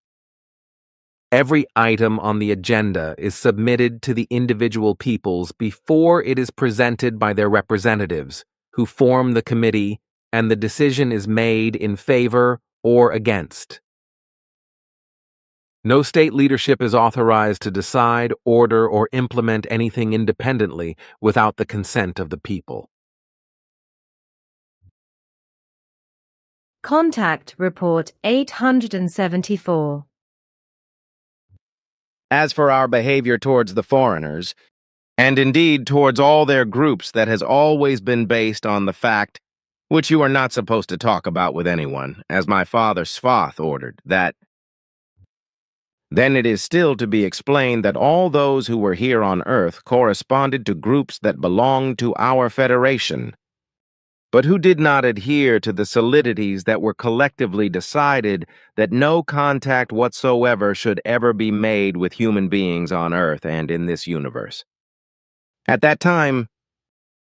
Every item on the agenda is submitted to the individual peoples before it is presented by their representatives, who form the committee, and the decision is made in favor or against. No state leadership is authorized to decide, order, or implement anything independently without the consent of the people. Contact Report 874. As for our behavior towards the foreigners, and indeed towards all their groups, that has always been based on the fact, which you are not supposed to talk about with anyone, as my father Svath ordered, that then it is still to be explained that all those who were here on Earth corresponded to groups that belonged to our Federation, but who did not adhere to the solidities that were collectively decided that no contact whatsoever should ever be made with human beings on Earth and in this universe. At that time,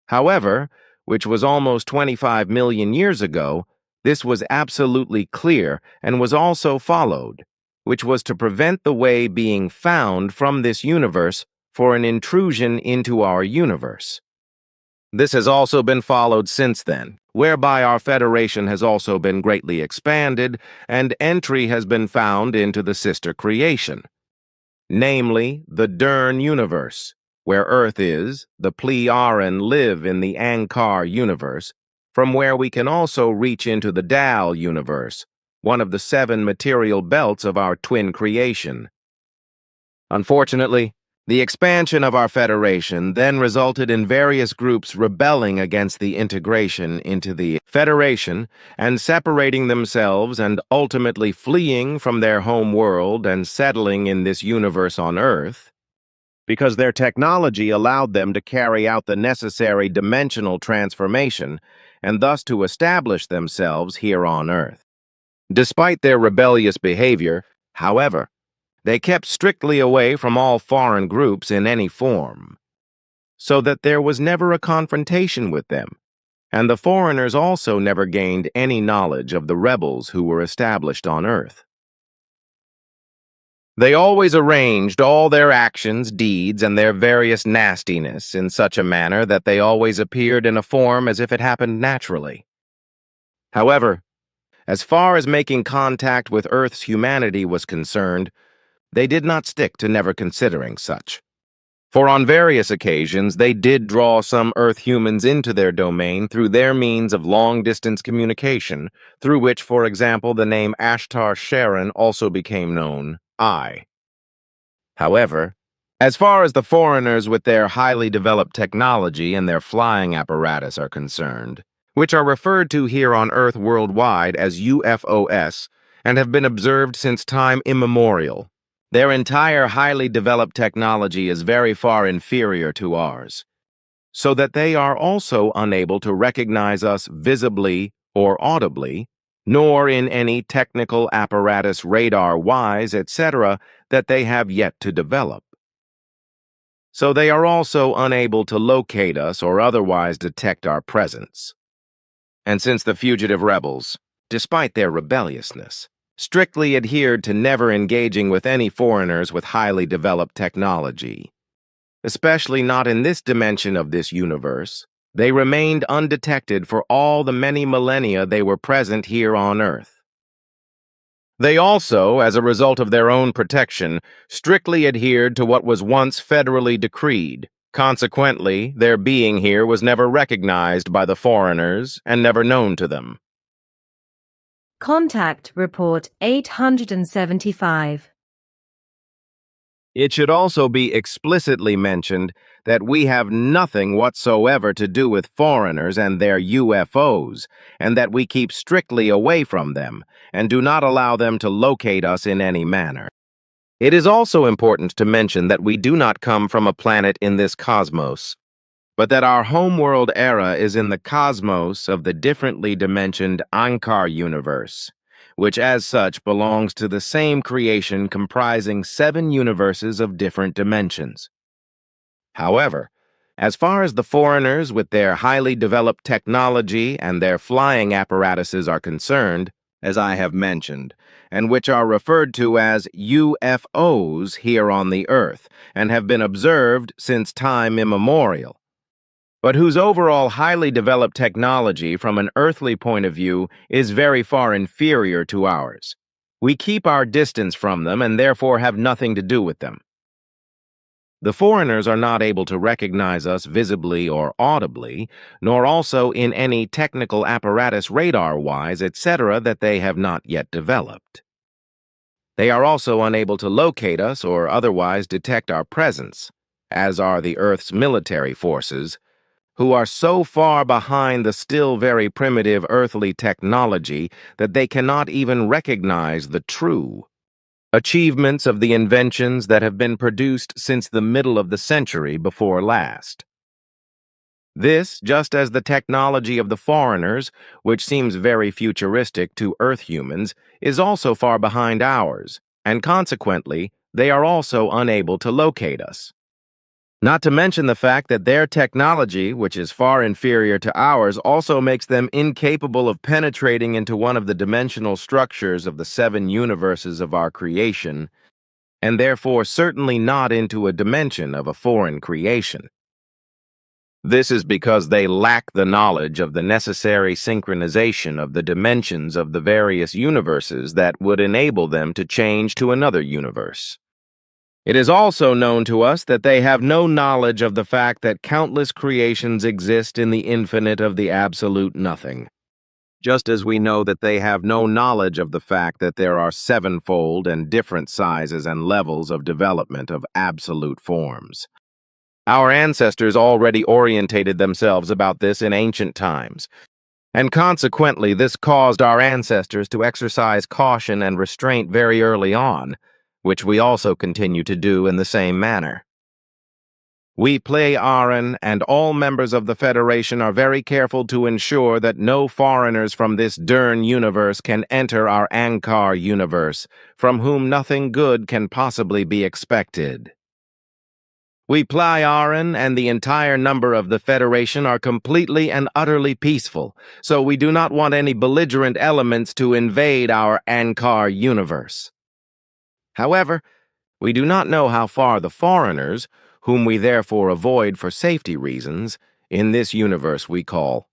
however, which was almost 25 million years ago, this was absolutely clear and was also followed, which was to prevent the way being found from this universe for an intrusion into our universe. This has also been followed since then, whereby our Federation has also been greatly expanded and entry has been found into the sister creation, namely the Dern universe, where Earth is, the Pleiaren live in the Ankar universe, from where we can also reach into the Dal universe, one of the 7 material belts of our twin creation. Unfortunately, the expansion of our Federation then resulted in various groups rebelling against the integration into the Federation and separating themselves and ultimately fleeing from their home world and settling in this universe on Earth, because their technology allowed them to carry out the necessary dimensional transformation and thus to establish themselves here on Earth. Despite their rebellious behavior, however, they kept strictly away from all foreign groups in any form, so that there was never a confrontation with them, and the foreigners also never gained any knowledge of the rebels who were established on Earth. They always arranged all their actions, deeds, and their various nastiness in such a manner that they always appeared in a form as if it happened naturally. However, as far as making contact with Earth's humanity was concerned, they did not stick to never considering such. For on various occasions, they did draw some Earth humans into their domain through their means of long-distance communication, through which, for example, the name Ashtar Sharon also became known, However, as far as the foreigners with their highly developed technology and their flying apparatus are concerned, which are referred to here on Earth worldwide as UFOs and have been observed since time immemorial, their entire highly developed technology is very far inferior to ours, so that they are also unable to recognize us visibly or audibly, nor in any technical apparatus radar-wise, etc., that they have yet to develop. So they are also unable to locate us or otherwise detect our presence. And since the fugitive rebels, despite their rebelliousness, strictly adhered to never engaging with any foreigners with highly developed technology, especially not in this dimension of this universe, they remained undetected for all the many millennia they were present here on Earth. They also, as a result of their own protection, strictly adhered to what was once federally decreed. Consequently, their being here was never recognized by the foreigners and never known to them. Contact Report 875. It should also be explicitly mentioned that we have nothing whatsoever to do with foreigners and their UFOs, and that we keep strictly away from them, and do not allow them to locate us in any manner. It is also important to mention that we do not come from a planet in this cosmos, but that our homeworld era is in the cosmos of the differently dimensioned Ankar universe, which as such belongs to the same creation comprising 7 universes of different dimensions. However, as far as the foreigners with their highly developed technology and their flying apparatuses are concerned, as I have mentioned, and which are referred to as UFOs here on the Earth, and have been observed since time immemorial, but whose overall highly developed technology from an earthly point of view is very far inferior to ours. We keep our distance from them and therefore have nothing to do with them. The foreigners are not able to recognize us visibly or audibly, nor also in any technical apparatus radar-wise, etc., that they have not yet developed. They are also unable to locate us or otherwise detect our presence, as are the Earth's military forces, who are so far behind the still very primitive earthly technology that they cannot even recognize the true achievements of the inventions that have been produced since the middle of the century before last. This, just as the technology of the foreigners, which seems very futuristic to Earth humans, is also far behind ours, and consequently, they are also unable to locate us. Not to mention the fact that their technology, which is far inferior to ours, also makes them incapable of penetrating into one of the dimensional structures of the 7 universes of our creation, and therefore certainly not into a dimension of a foreign creation. This is because they lack the knowledge of the necessary synchronization of the dimensions of the various universes that would enable them to change to another universe. It is also known to us that they have no knowledge of the fact that countless creations exist in the infinite of the absolute nothing, just as we know that they have no knowledge of the fact that there are 7-fold and different sizes and levels of development of absolute forms. Our ancestors already orientated themselves about this in ancient times, and consequently this caused our ancestors to exercise caution and restraint very early on, which we also continue to do in the same manner. We Pleiaren and all members of the Federation are very careful to ensure that no foreigners from this Dern universe can enter our Ankar universe, from whom nothing good can possibly be expected. We Pleiaren and the entire number of the Federation are completely and utterly peaceful, so we do not want any belligerent elements to invade our Ankar universe. However, we do not know how far the foreigners, whom we therefore avoid for safety reasons, in this universe we call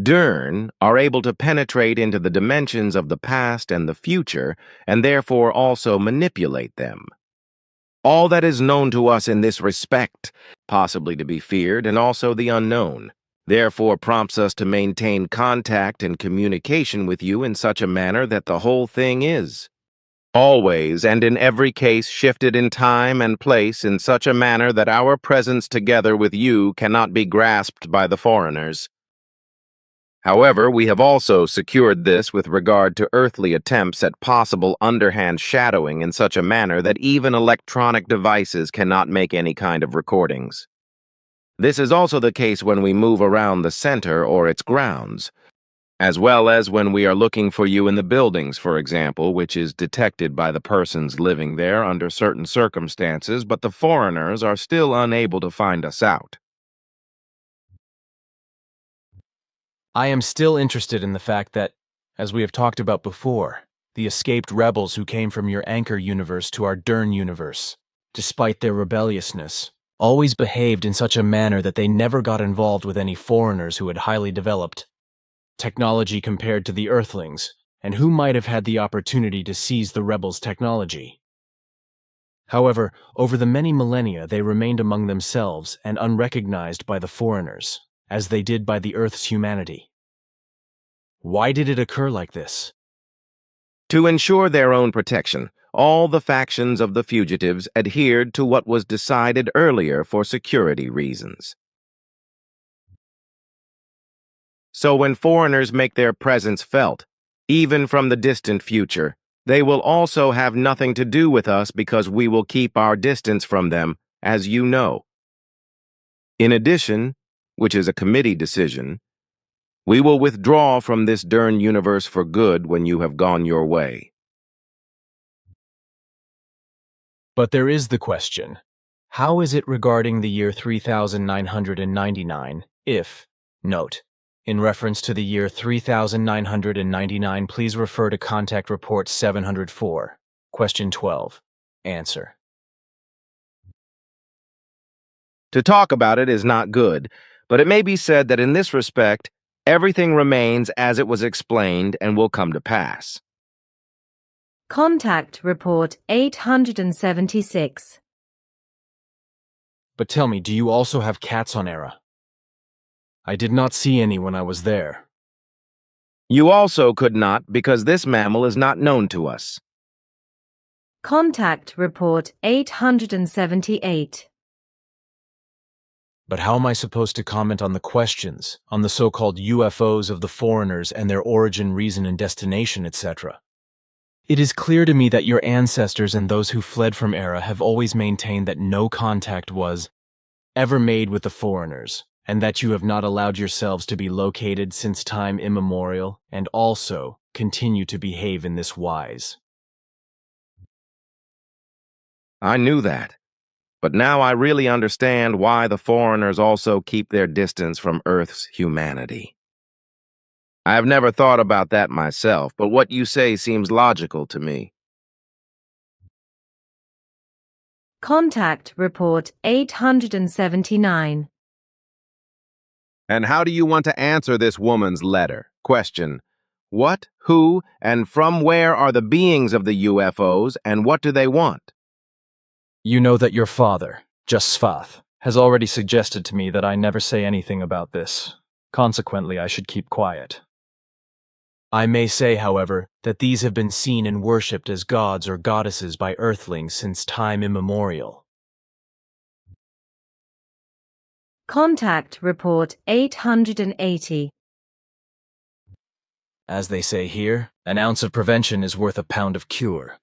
Dern, are able to penetrate into the dimensions of the past and the future, and therefore also manipulate them. All that is known to us in this respect, possibly to be feared, and also the unknown, therefore prompts us to maintain contact and communication with you in such a manner that the whole thing is always and in every case shifted in time and place in such a manner that our presence together with you cannot be grasped by the foreigners. However, we have also secured this with regard to earthly attempts at possible underhand shadowing in such a manner that even electronic devices cannot make any kind of recordings. This is also the case when we move around the center or its grounds, as well as when we are looking for you in the buildings, for example, which is detected by the persons living there under certain circumstances, but the foreigners are still unable to find us out. I am still interested in the fact that, as we have talked about before, the escaped rebels who came from your Anchor universe to our Dern universe, despite their rebelliousness, always behaved in such a manner that they never got involved with any foreigners who had highly developed technology compared to the Earthlings, and who might have had the opportunity to seize the rebels' technology. However, over the many millennia they remained among themselves and unrecognized by the foreigners, as they did by the Earth's humanity. Why did it occur like this? To ensure their own protection, all the factions of the fugitives adhered to what was decided earlier for security reasons. So when foreigners make their presence felt, even from the distant future, they will also have nothing to do with us because we will keep our distance from them, as you know. In addition, which is a committee decision, we will withdraw from this Dern universe for good when you have gone your way. But there is the question, how is it regarding the year 3999 if, note, in reference to the year 3999, please refer to Contact Report 704, Question 12. Answer. To talk about it is not good, but it may be said that in this respect, everything remains as it was explained and will come to pass. Contact Report 876. But tell me, do you also have cats on Era? I did not see any when I was there. You also could not, because this mammal is not known to us. Contact Report 878. But how am I supposed to comment on the questions, on the so-called UFOs of the foreigners and their origin, reason, and destination, etc.? It is clear to me that your ancestors and those who fled from Era have always maintained that no contact was ever made with the foreigners, and that you have not allowed yourselves to be located since time immemorial, and also continue to behave in this wise. I knew that. But now I really understand why the foreigners also keep their distance from Earth's humanity. I have never thought about that myself, but what you say seems logical to me. Contact Report 879. And how do you want to answer this woman's letter? Question: what, who, and from where are the beings of the UFOs, and what do they want? You know that your father, Bafath, has already suggested to me that I never say anything about this. Consequently, I should keep quiet. I may say, however, that these have been seen and worshipped as gods or goddesses by earthlings since time immemorial. Contact Report 880. As they say here, an ounce of prevention is worth a pound of cure.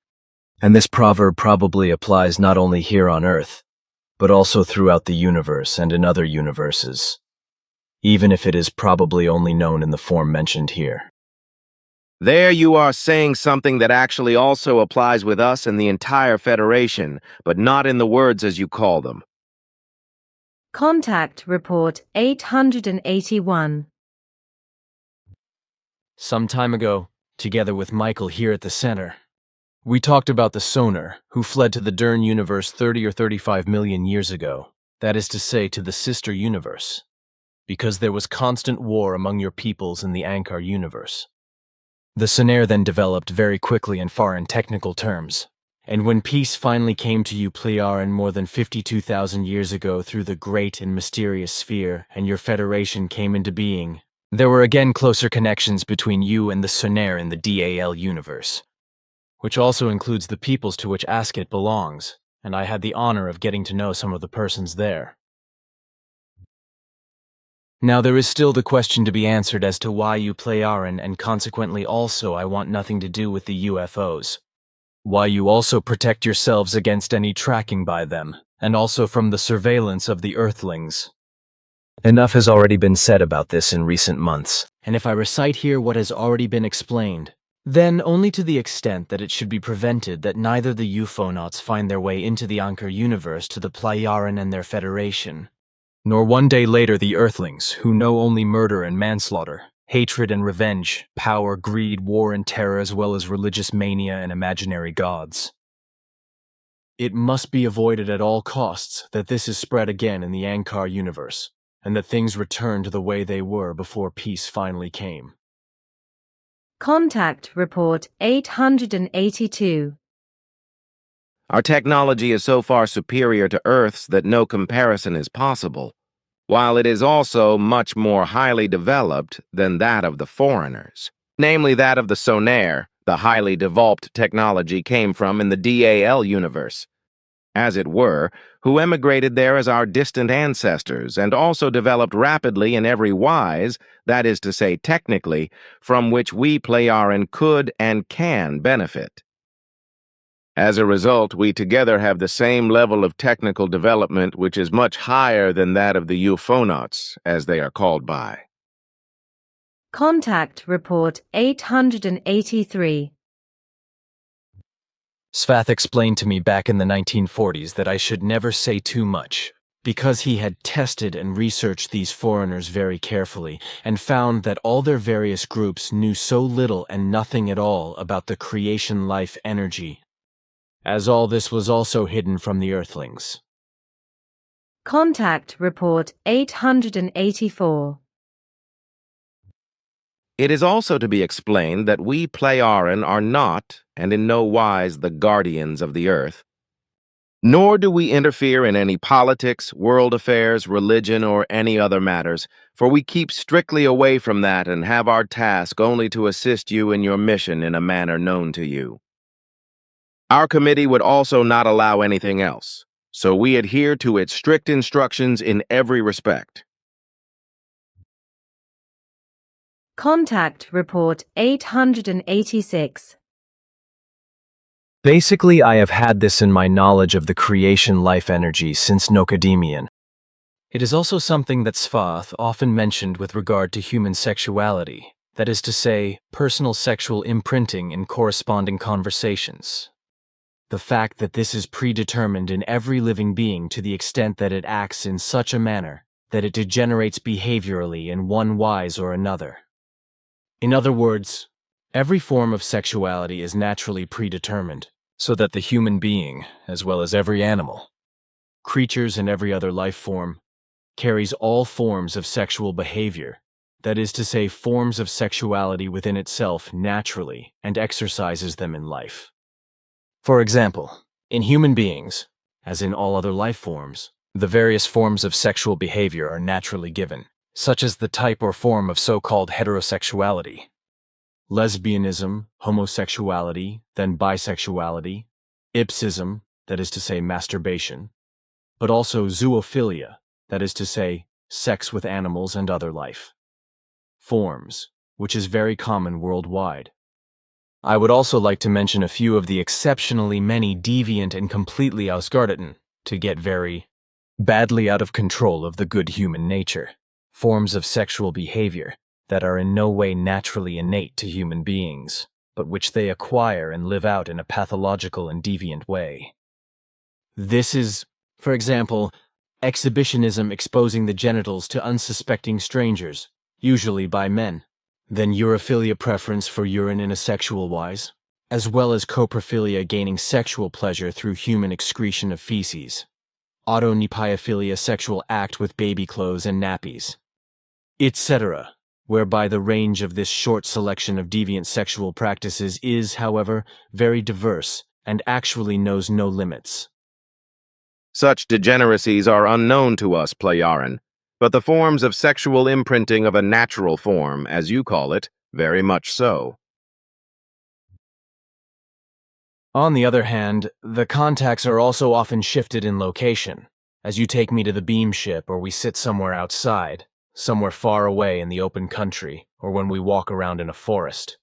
And this proverb probably applies not only here on Earth, but also throughout the universe and in other universes, even if it is probably only known in the form mentioned here. There you are saying something that actually also applies with us and the entire Federation, but not in the words as you call them. Contact Report 881. Some time ago, together with Michael here at the center, we talked about the sonar, who fled to the Dern universe 30 or 35 million years ago, that is to say, to the sister universe, because there was constant war among your peoples in the Ankar universe. The sonar then developed very quickly and far in technical terms, and when peace finally came to you Plejaran more than 52,000 years ago through the great and mysterious sphere and your Federation came into being, there were again closer connections between you and the sonar in the DAL universe, which also includes the peoples to which Asket belongs, and I had the honor of getting to know some of the persons there. Now there is still the question to be answered as to why you Plejaran, and consequently also I want nothing to do with the UFOs. Why you also protect yourselves against any tracking by them, and also from the surveillance of the Earthlings. Enough has already been said about this in recent months. And if I recite here what has already been explained, then only to the extent that it should be prevented that neither the UFOnauts find their way into the Ankar universe to the Plejaran and their Federation, nor one day later the Earthlings, who know only murder and manslaughter, hatred and revenge, power, greed, war and terror, as well as religious mania and imaginary gods. It must be avoided at all costs that this is spread again in the Ankar universe, and that things return to the way they were before peace finally came. Contact Report 882. Our technology is so far superior to Earth's that no comparison is possible, while it is also much more highly developed than that of the foreigners. Namely that of the sonar, the highly developed technology came from in the DAL universe, as it were, who emigrated there as our distant ancestors and also developed rapidly in every wise, that is to say technically, from which we Plejaran could and can benefit. As a result, we together have the same level of technical development which is much higher than that of the UFOnauts, as they are called by. Contact Report 883. Svath explained to me back in the 1940s that I should never say too much, because he had tested and researched these foreigners very carefully and found that all their various groups knew so little and nothing at all about the creation life energy, as all this was also hidden from the Earthlings. Contact Report 884. It is also to be explained that we Plejaran are not, and in no wise, the guardians of the Earth, nor do we interfere in any politics, world affairs, religion, or any other matters, for we keep strictly away from that and have our task only to assist you in your mission in a manner known to you. Our committee would also not allow anything else, so we adhere to its strict instructions in every respect. Contact Report 886. Basically, I have had this in my knowledge of the creation life energy since Nokodemion. It is also something that Svath often mentioned with regard to human sexuality, that is to say, personal sexual imprinting in corresponding conversations. The fact that this is predetermined in every living being to the extent that it acts in such a manner that it degenerates behaviorally in one wise or another. In other words, every form of sexuality is naturally predetermined, so that the human being, as well as every animal, creatures and every other life form, carries all forms of sexual behavior, that is to say, forms of sexuality within itself naturally and exercises them in life. For example, in human beings, as in all other life forms, the various forms of sexual behavior are naturally given, such as the type or form of so-called heterosexuality, lesbianism, homosexuality, then bisexuality, ipsism, that is to say masturbation, but also zoophilia, that is to say sex with animals and other life forms, which is very common worldwide. I would also like to mention a few of the exceptionally many deviant and completely ausgarteten, to get very badly out of control of the good human nature, forms of sexual behavior that are in no way naturally innate to human beings, but which they acquire and live out in a pathological and deviant way. This is, for example, exhibitionism exposing the genitals to unsuspecting strangers, usually by men. Then urophilia, preference for urine in a sexual wise, as well as coprophilia, gaining sexual pleasure through human excretion of feces. Autonepiophilia, sexual act with baby clothes and nappies, etc., whereby the range of this short selection of deviant sexual practices is, however, very diverse and actually knows no limits. Such degeneracies are unknown to us, Playaran, but the forms of sexual imprinting of a natural form, as you call it, very much so. On the other hand, the contacts are also often shifted in location, as you take me to the beam ship or we sit somewhere outside, somewhere far away in the open country, or when we walk around in a forest.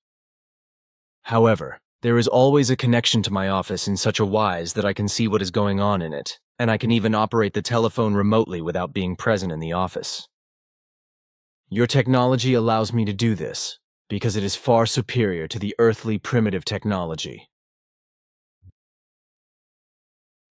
However, there is always a connection to my office in such a wise that I can see what is going on in it, and I can even operate the telephone remotely without being present in the office. Your technology allows me to do this, because it is far superior to the earthly primitive technology.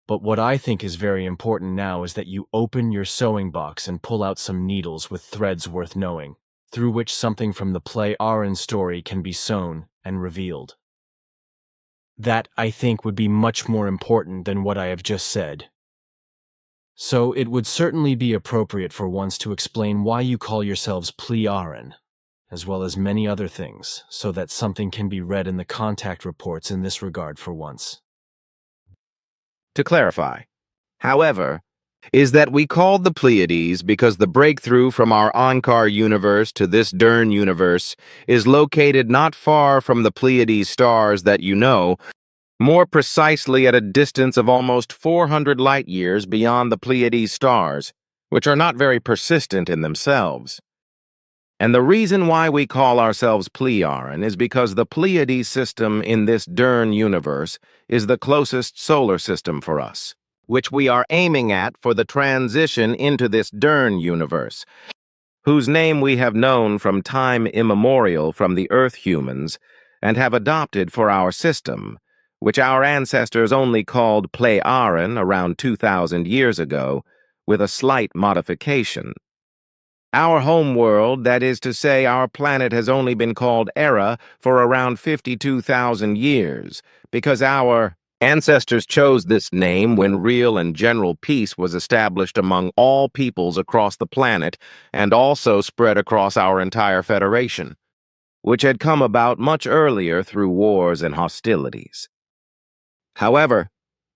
But what I think is very important now is that you open your sewing box and pull out some needles with threads worth knowing, through which something from the Playaran story can be sewn and revealed. That, I think, would be much more important than what I have just said. So it would certainly be appropriate for once to explain why you call yourselves Playaran, as well as many other things, so that something can be read in the contact reports in this regard for once. To clarify, however, is that we called the Pleiades because the breakthrough from our Ankar universe to this Dern universe is located not far from the Pleiades stars that you know, more precisely at a distance of almost 400 light-years beyond the Pleiades stars, which are not very persistent in themselves. And the reason why we call ourselves Playaran is because the Pleiades system in this Dern universe is the closest solar system for us, which we are aiming at for the transition into this Dern universe, whose name we have known from time immemorial from the Earth humans and have adopted for our system, which our ancestors only called Playaran around 2,000 years ago, with a slight modification. Our homeworld, that is to say, our planet, has only been called Era for around 52,000 years, because our ancestors chose this name when real and general peace was established among all peoples across the planet and also spread across our entire Federation, which had come about much earlier through wars and hostilities. However,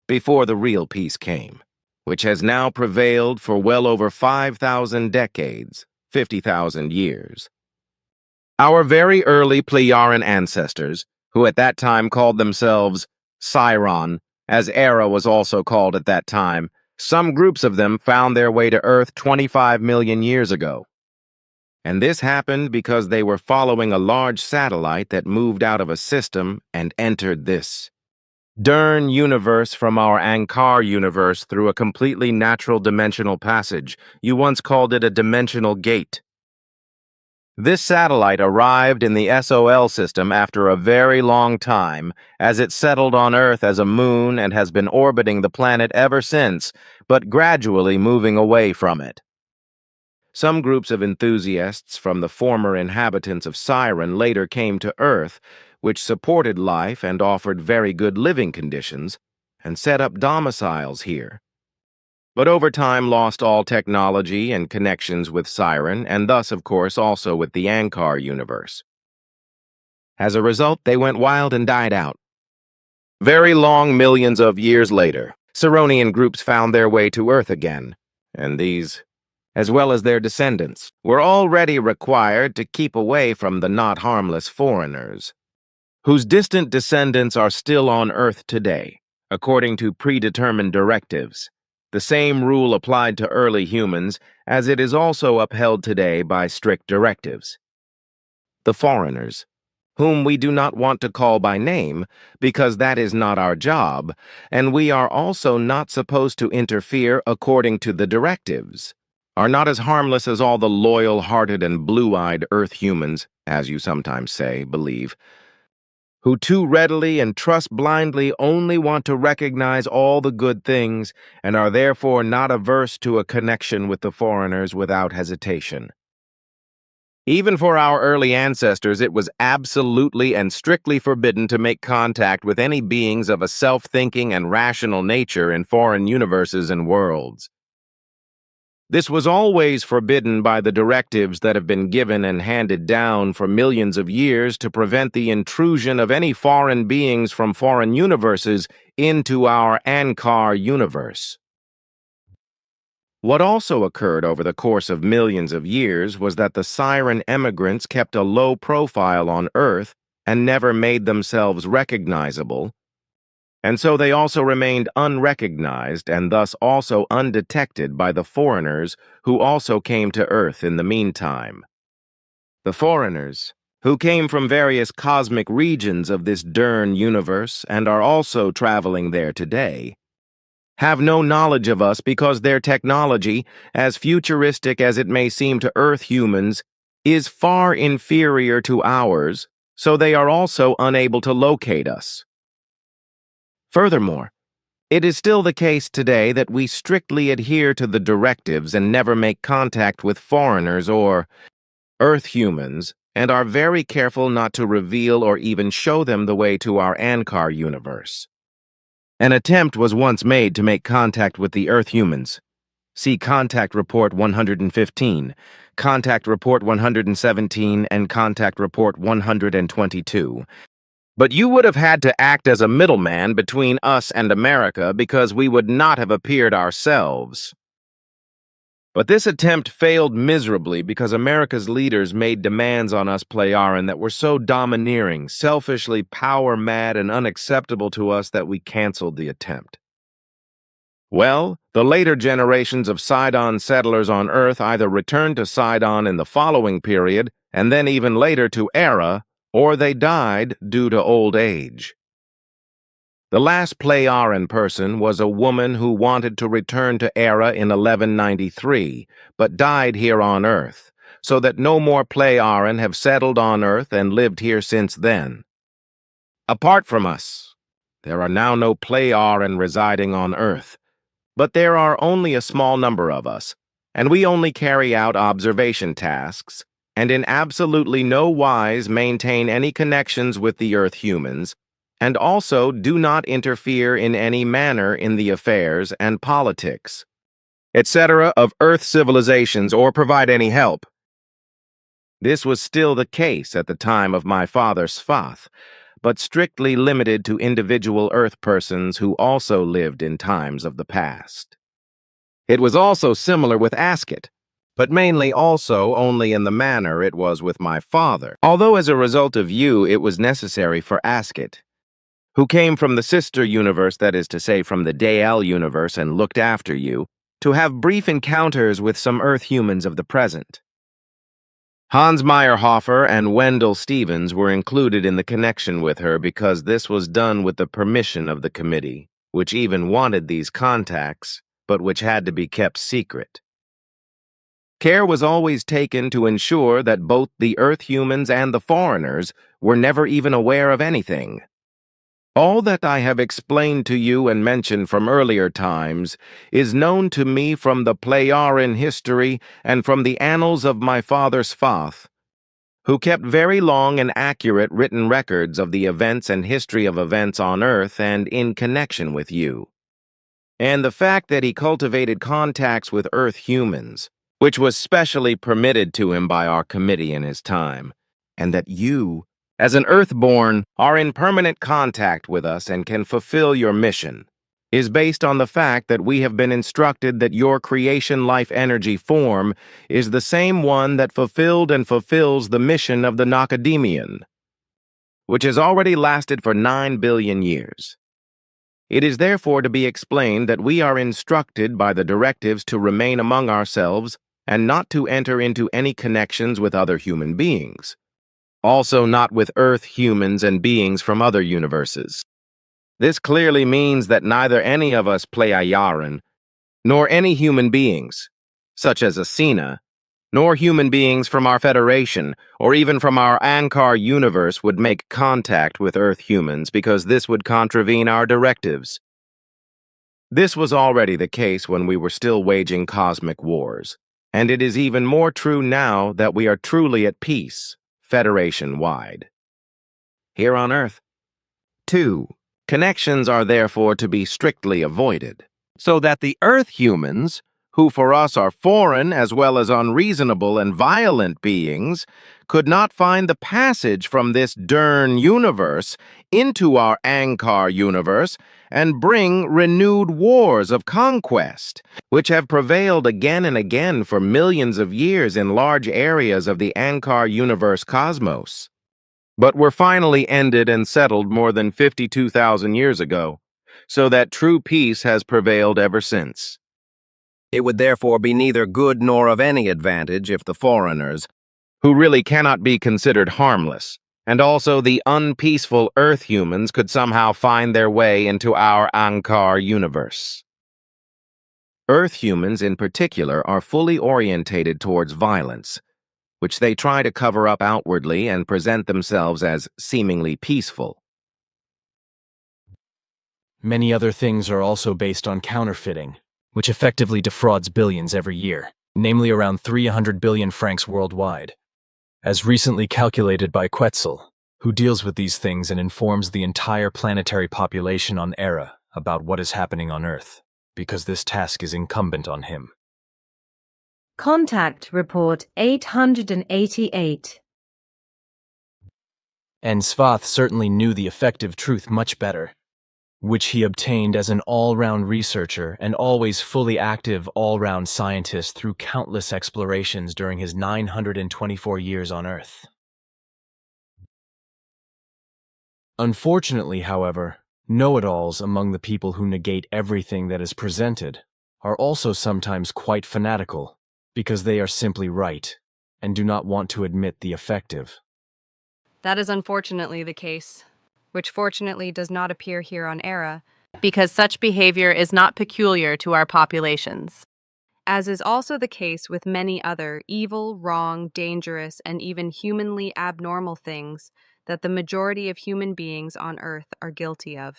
before the real peace came, which has now prevailed for well over 5,000 decades, 50,000 years. Our very early Playaran ancestors, who at that time called themselves Ciron, as Era was also called at that time, some groups of them found their way to Earth 25 million years ago. And this happened because they were following a large satellite that moved out of a system and entered this Dern universe from our Ankar universe through a completely natural dimensional passage. You once called it a dimensional gate. This satellite arrived in the SOL system after a very long time, as it settled on Earth as a moon and has been orbiting the planet ever since, but gradually moving away from it. Some groups of enthusiasts from the former inhabitants of Siren later came to Earth, which supported life and offered very good living conditions, and set up domiciles here. But over time lost all technology and connections with Siren, and thus, of course, also with the Ankar universe. As a result, they went wild and died out. Very long millions of years later, Sironian groups found their way to Earth again, and these, as well as their descendants, were already required to keep away from the not harmless foreigners, whose distant descendants are still on Earth today, according to predetermined directives. The same rule applied to early humans, as it is also upheld today by strict directives. The foreigners, whom we do not want to call by name, because that is not our job, and we are also not supposed to interfere according to the directives, are not as harmless as all the loyal-hearted and blue-eyed Earth humans, as you sometimes say, believe, who too readily and trust blindly only want to recognize all the good things and are therefore not averse to a connection with the foreigners without hesitation. Even for our early ancestors, it was absolutely and strictly forbidden to make contact with any beings of a self-thinking and rational nature in foreign universes and worlds. This was always forbidden by the directives that have been given and handed down for millions of years to prevent the intrusion of any foreign beings from foreign universes into our Ankar universe. What also occurred over the course of millions of years was that the Siren emigrants kept a low profile on Earth and never made themselves recognizable, and so they also remained unrecognized and thus also undetected by the foreigners who also came to Earth in the meantime. The foreigners, who came from various cosmic regions of this Dern universe and are also traveling there today, have no knowledge of us because their technology, as futuristic as it may seem to Earth humans, is far inferior to ours, so they are also unable to locate us. Furthermore, it is still the case today that we strictly adhere to the directives and never make contact with foreigners or Earth humans, and are very careful not to reveal or even show them the way to our Ankar universe. An attempt was once made to make contact with the Earth humans. See Contact Report 115, Contact Report 117, and Contact Report 122. But you would have had to act as a middleman between us and America because we would not have appeared ourselves. But this attempt failed miserably because America's leaders made demands on us Playaran that were so domineering, selfishly power-mad, and unacceptable to us that we canceled the attempt. Well, the later generations of Sidon settlers on Earth either returned to Sidon in the following period, and then even later to Era, or they died due to old age. The last Playaran person was a woman who wanted to return to Era in 1193, but died here on Earth, so that no more Playaran have settled on Earth and lived here since then. Apart from us, there are now no Playaran residing on Earth, but there are only a small number of us, and we only carry out observation tasks, and in absolutely no wise maintain any connections with the Earth humans, and also do not interfere in any manner in the affairs and politics, etc. of Earth civilizations or provide any help. This was still the case at the time of my father Sfath, but strictly limited to individual Earth persons who also lived in times of the past. It was also similar with Asket, but mainly also only in the manner it was with my father, although as a result of you it was necessary for Asket, who came from the sister universe, that is to say from the Dael universe and looked after you, to have brief encounters with some Earth humans of the present. Hans Meyerhofer and Wendell Stevens were included in the connection with her because this was done with the permission of the committee, which even wanted these contacts, but which had to be kept secret. Care was always taken to ensure that both the Earth humans and the foreigners were never even aware of anything. All that I have explained to you and mentioned from earlier times is known to me from the Plejaran history and from the annals of my father Bafath, who kept very long and accurate written records of the events and history of events on Earth and in connection with you. And the fact that he cultivated contacts with Earth humans, which was specially permitted to him by our committee in his time, and that you, as an Earthborn, are in permanent contact with us and can fulfill your mission, is based on the fact that we have been instructed that your creation life energy form is the same one that fulfilled and fulfills the mission of the Nokodemion, which has already lasted for 9 billion years. It is therefore to be explained that we are instructed by the directives to remain among ourselves and not to enter into any connections with other human beings, also not with Earth humans and beings from other universes. This clearly means that neither any of us Plejaran, nor any human beings, such as Asina, nor human beings from our Federation, or even from our Ankar universe would make contact with Earth humans because this would contravene our directives. This was already the case when we were still waging cosmic wars, and it is even more true now that we are truly at peace, Federation-wide. Here on Earth, 2. Connections are therefore to be strictly avoided, so that the Earth humans, who for us are foreign as well as unreasonable and violent beings, could not find the passage from this Dern universe into our Ankar universe and bring renewed wars of conquest, which have prevailed again and again for millions of years in large areas of the Ankar universe cosmos, but were finally ended and settled more than 52,000 years ago, so that true peace has prevailed ever since. It would therefore be neither good nor of any advantage if the foreigners, who really cannot be considered harmless, and also the unpeaceful Earth humans could somehow find their way into our Ankar universe. Earth humans in particular are fully orientated towards violence, which they try to cover up outwardly and present themselves as seemingly peaceful. Many other things are also based on counterfeiting, which effectively defrauds billions every year, namely around 300 billion francs worldwide, as recently calculated by Quetzalcoatl, who deals with these things and informs the entire planetary population on Era about what is happening on Earth, because this task is incumbent on him. Contact Report 888. And Bafath certainly knew the effective truth much better, which he obtained as an all-round researcher and always fully active all-round scientist through countless explorations during his 924 years on Earth. Unfortunately, however, know-it-alls among the people who negate everything that is presented are also sometimes quite fanatical, because they are simply right and do not want to admit the effective. That is unfortunately the case, which fortunately does not appear here on Era, because such behavior is not peculiar to our populations, as is also the case with many other evil, wrong, dangerous, and even humanly abnormal things that the majority of human beings on Earth are guilty of.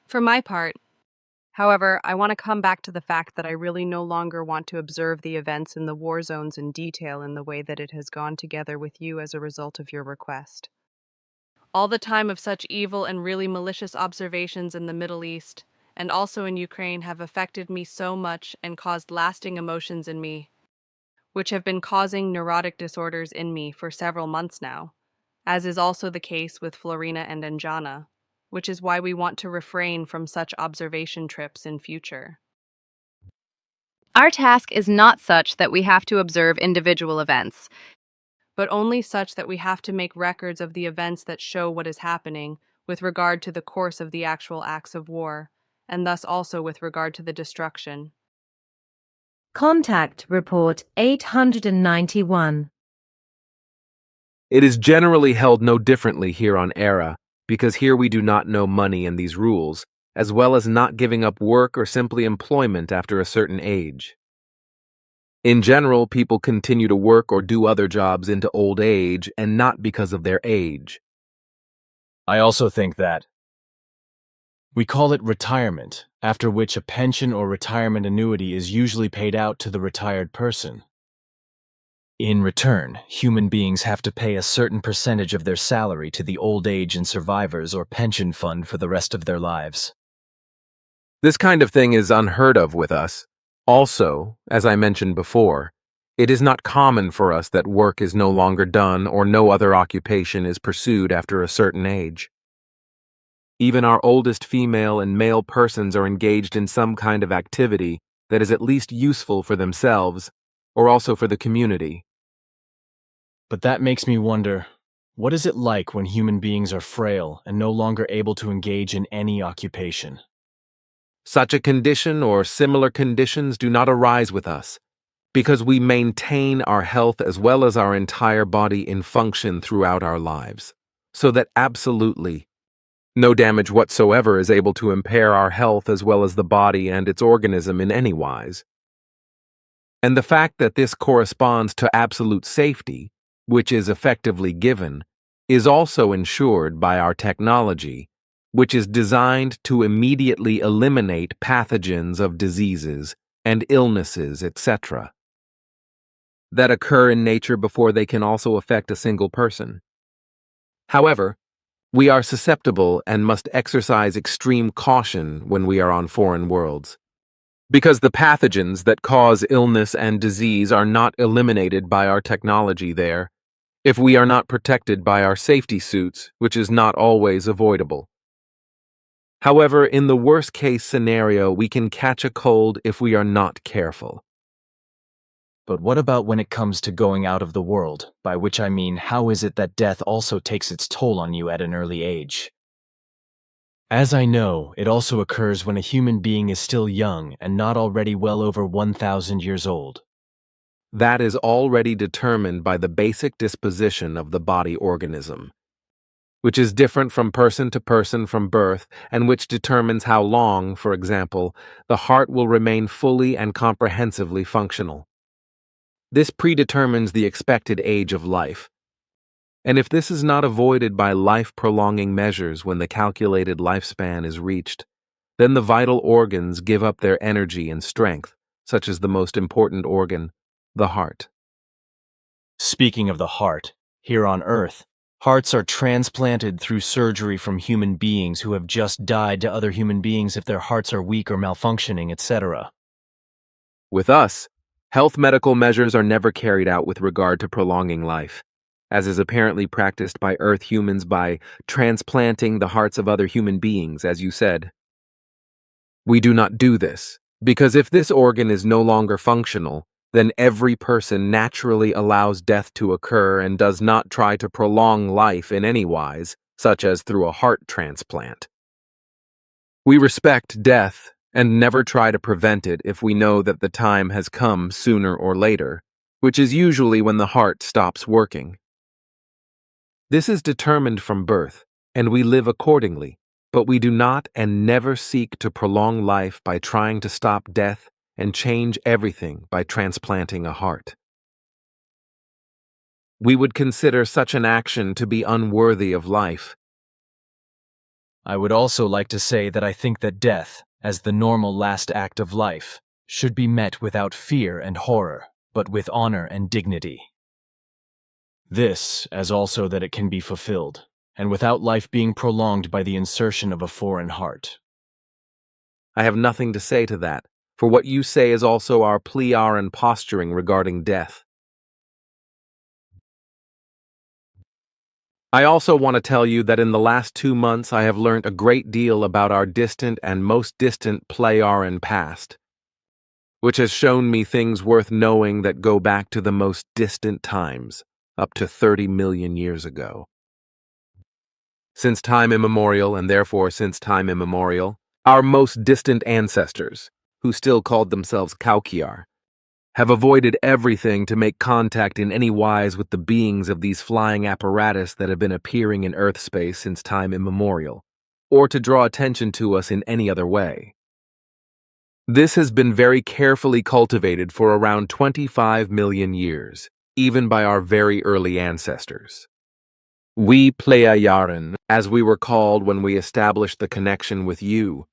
For my part, however, I want to come back to the fact that I really no longer want to observe the events in the war zones in detail in the way that it has gone together with you as a result of your request. All the time of such evil and really malicious observations in the Middle East, and also in Ukraine, have affected me so much and caused lasting emotions in me, which have been causing neurotic disorders in me for several months now, as is also the case with Florina and Anjana, which is why we want to refrain from such observation trips in future. Our task is not such that we have to observe individual events, but only such that we have to make records of the events that show what is happening with regard to the course of the actual acts of war, and thus also with regard to the destruction. Contact Report 891. It is generally held no differently here on Era, because here we do not know money and these rules, as well as not giving up work or simply employment after a certain age. In general, people continue to work or do other jobs into old age and not because of their age. I also think that we call it retirement, after which a pension or retirement annuity is usually paid out to the retired person. In return, human beings have to pay a certain percentage of their salary to the old age and survivors or pension fund for the rest of their lives. This kind of thing is unheard of with us. Also, as I mentioned before, it is not common for us that work is no longer done or no other occupation is pursued after a certain age. Even our oldest female and male persons are engaged in some kind of activity that is at least useful for themselves or also for the community. But that makes me wonder, what is it like when human beings are frail and no longer able to engage in any occupation? Such a condition or similar conditions do not arise with us, because we maintain our health as well as our entire body in function throughout our lives, so that absolutely no damage whatsoever is able to impair our health as well as the body and its organism in any wise. And the fact that this corresponds to absolute safety, which is effectively given, is also ensured by our technology, which is designed to immediately eliminate pathogens of diseases and illnesses, etc., that occur in nature before they can also affect a single person. However, we are susceptible and must exercise extreme caution when we are on foreign worlds, because the pathogens that cause illness and disease are not eliminated by our technology there, if we are not protected by our safety suits, which is not always avoidable. However, in the worst-case scenario, we can catch a cold if we are not careful. But what about when it comes to going out of the world, by which I mean how is it that death also takes its toll on you at an early age? As I know, it also occurs when a human being is still young and not already well over 1,000 years old. That is already determined by the basic disposition of the body organism, which is different from person to person from birth, and which determines how long, for example, the heart will remain fully and comprehensively functional. This predetermines the expected age of life. And if this is not avoided by life-prolonging measures when the calculated lifespan is reached, then the vital organs give up their energy and strength, such as the most important organ, the heart. Speaking of the heart, here on Earth, hearts are transplanted through surgery from human beings who have just died to other human beings if their hearts are weak or malfunctioning, etc. With us, health medical measures are never carried out with regard to prolonging life, as is apparently practiced by Earth humans by transplanting the hearts of other human beings, as you said. We do not do this, because if this organ is no longer functional, then every person naturally allows death to occur and does not try to prolong life in any wise, such as through a heart transplant. We respect death and never try to prevent it if we know that the time has come sooner or later, which is usually when the heart stops working. This is determined from birth, and we live accordingly, but we do not and never seek to prolong life by trying to stop death and change everything by transplanting a heart. We would consider such an action to be unworthy of life. I would also like to say that I think that death, as the normal last act of life, should be met without fear and horror, but with honor and dignity. This, as also that it can be fulfilled, and without life being prolonged by the insertion of a foreign heart. I have nothing to say to that, for what you say is also our plea and posturing regarding death. I also want to tell you that in the last 2 months I have learned a great deal about our distant and most distant Plejaran past, which has shown me things worth knowing that go back to the most distant times, up to 30 million years ago. Since time immemorial, and therefore since time immemorial, our most distant ancestors, who still called themselves Kaukiar, have avoided everything to make contact in any wise with the beings of these flying apparatus that have been appearing in Earth space since time immemorial, or to draw attention to us in any other way. This has been very carefully cultivated for around 25 million years, even by our very early ancestors. We Pleiadian, as we were called when we established the connection with you,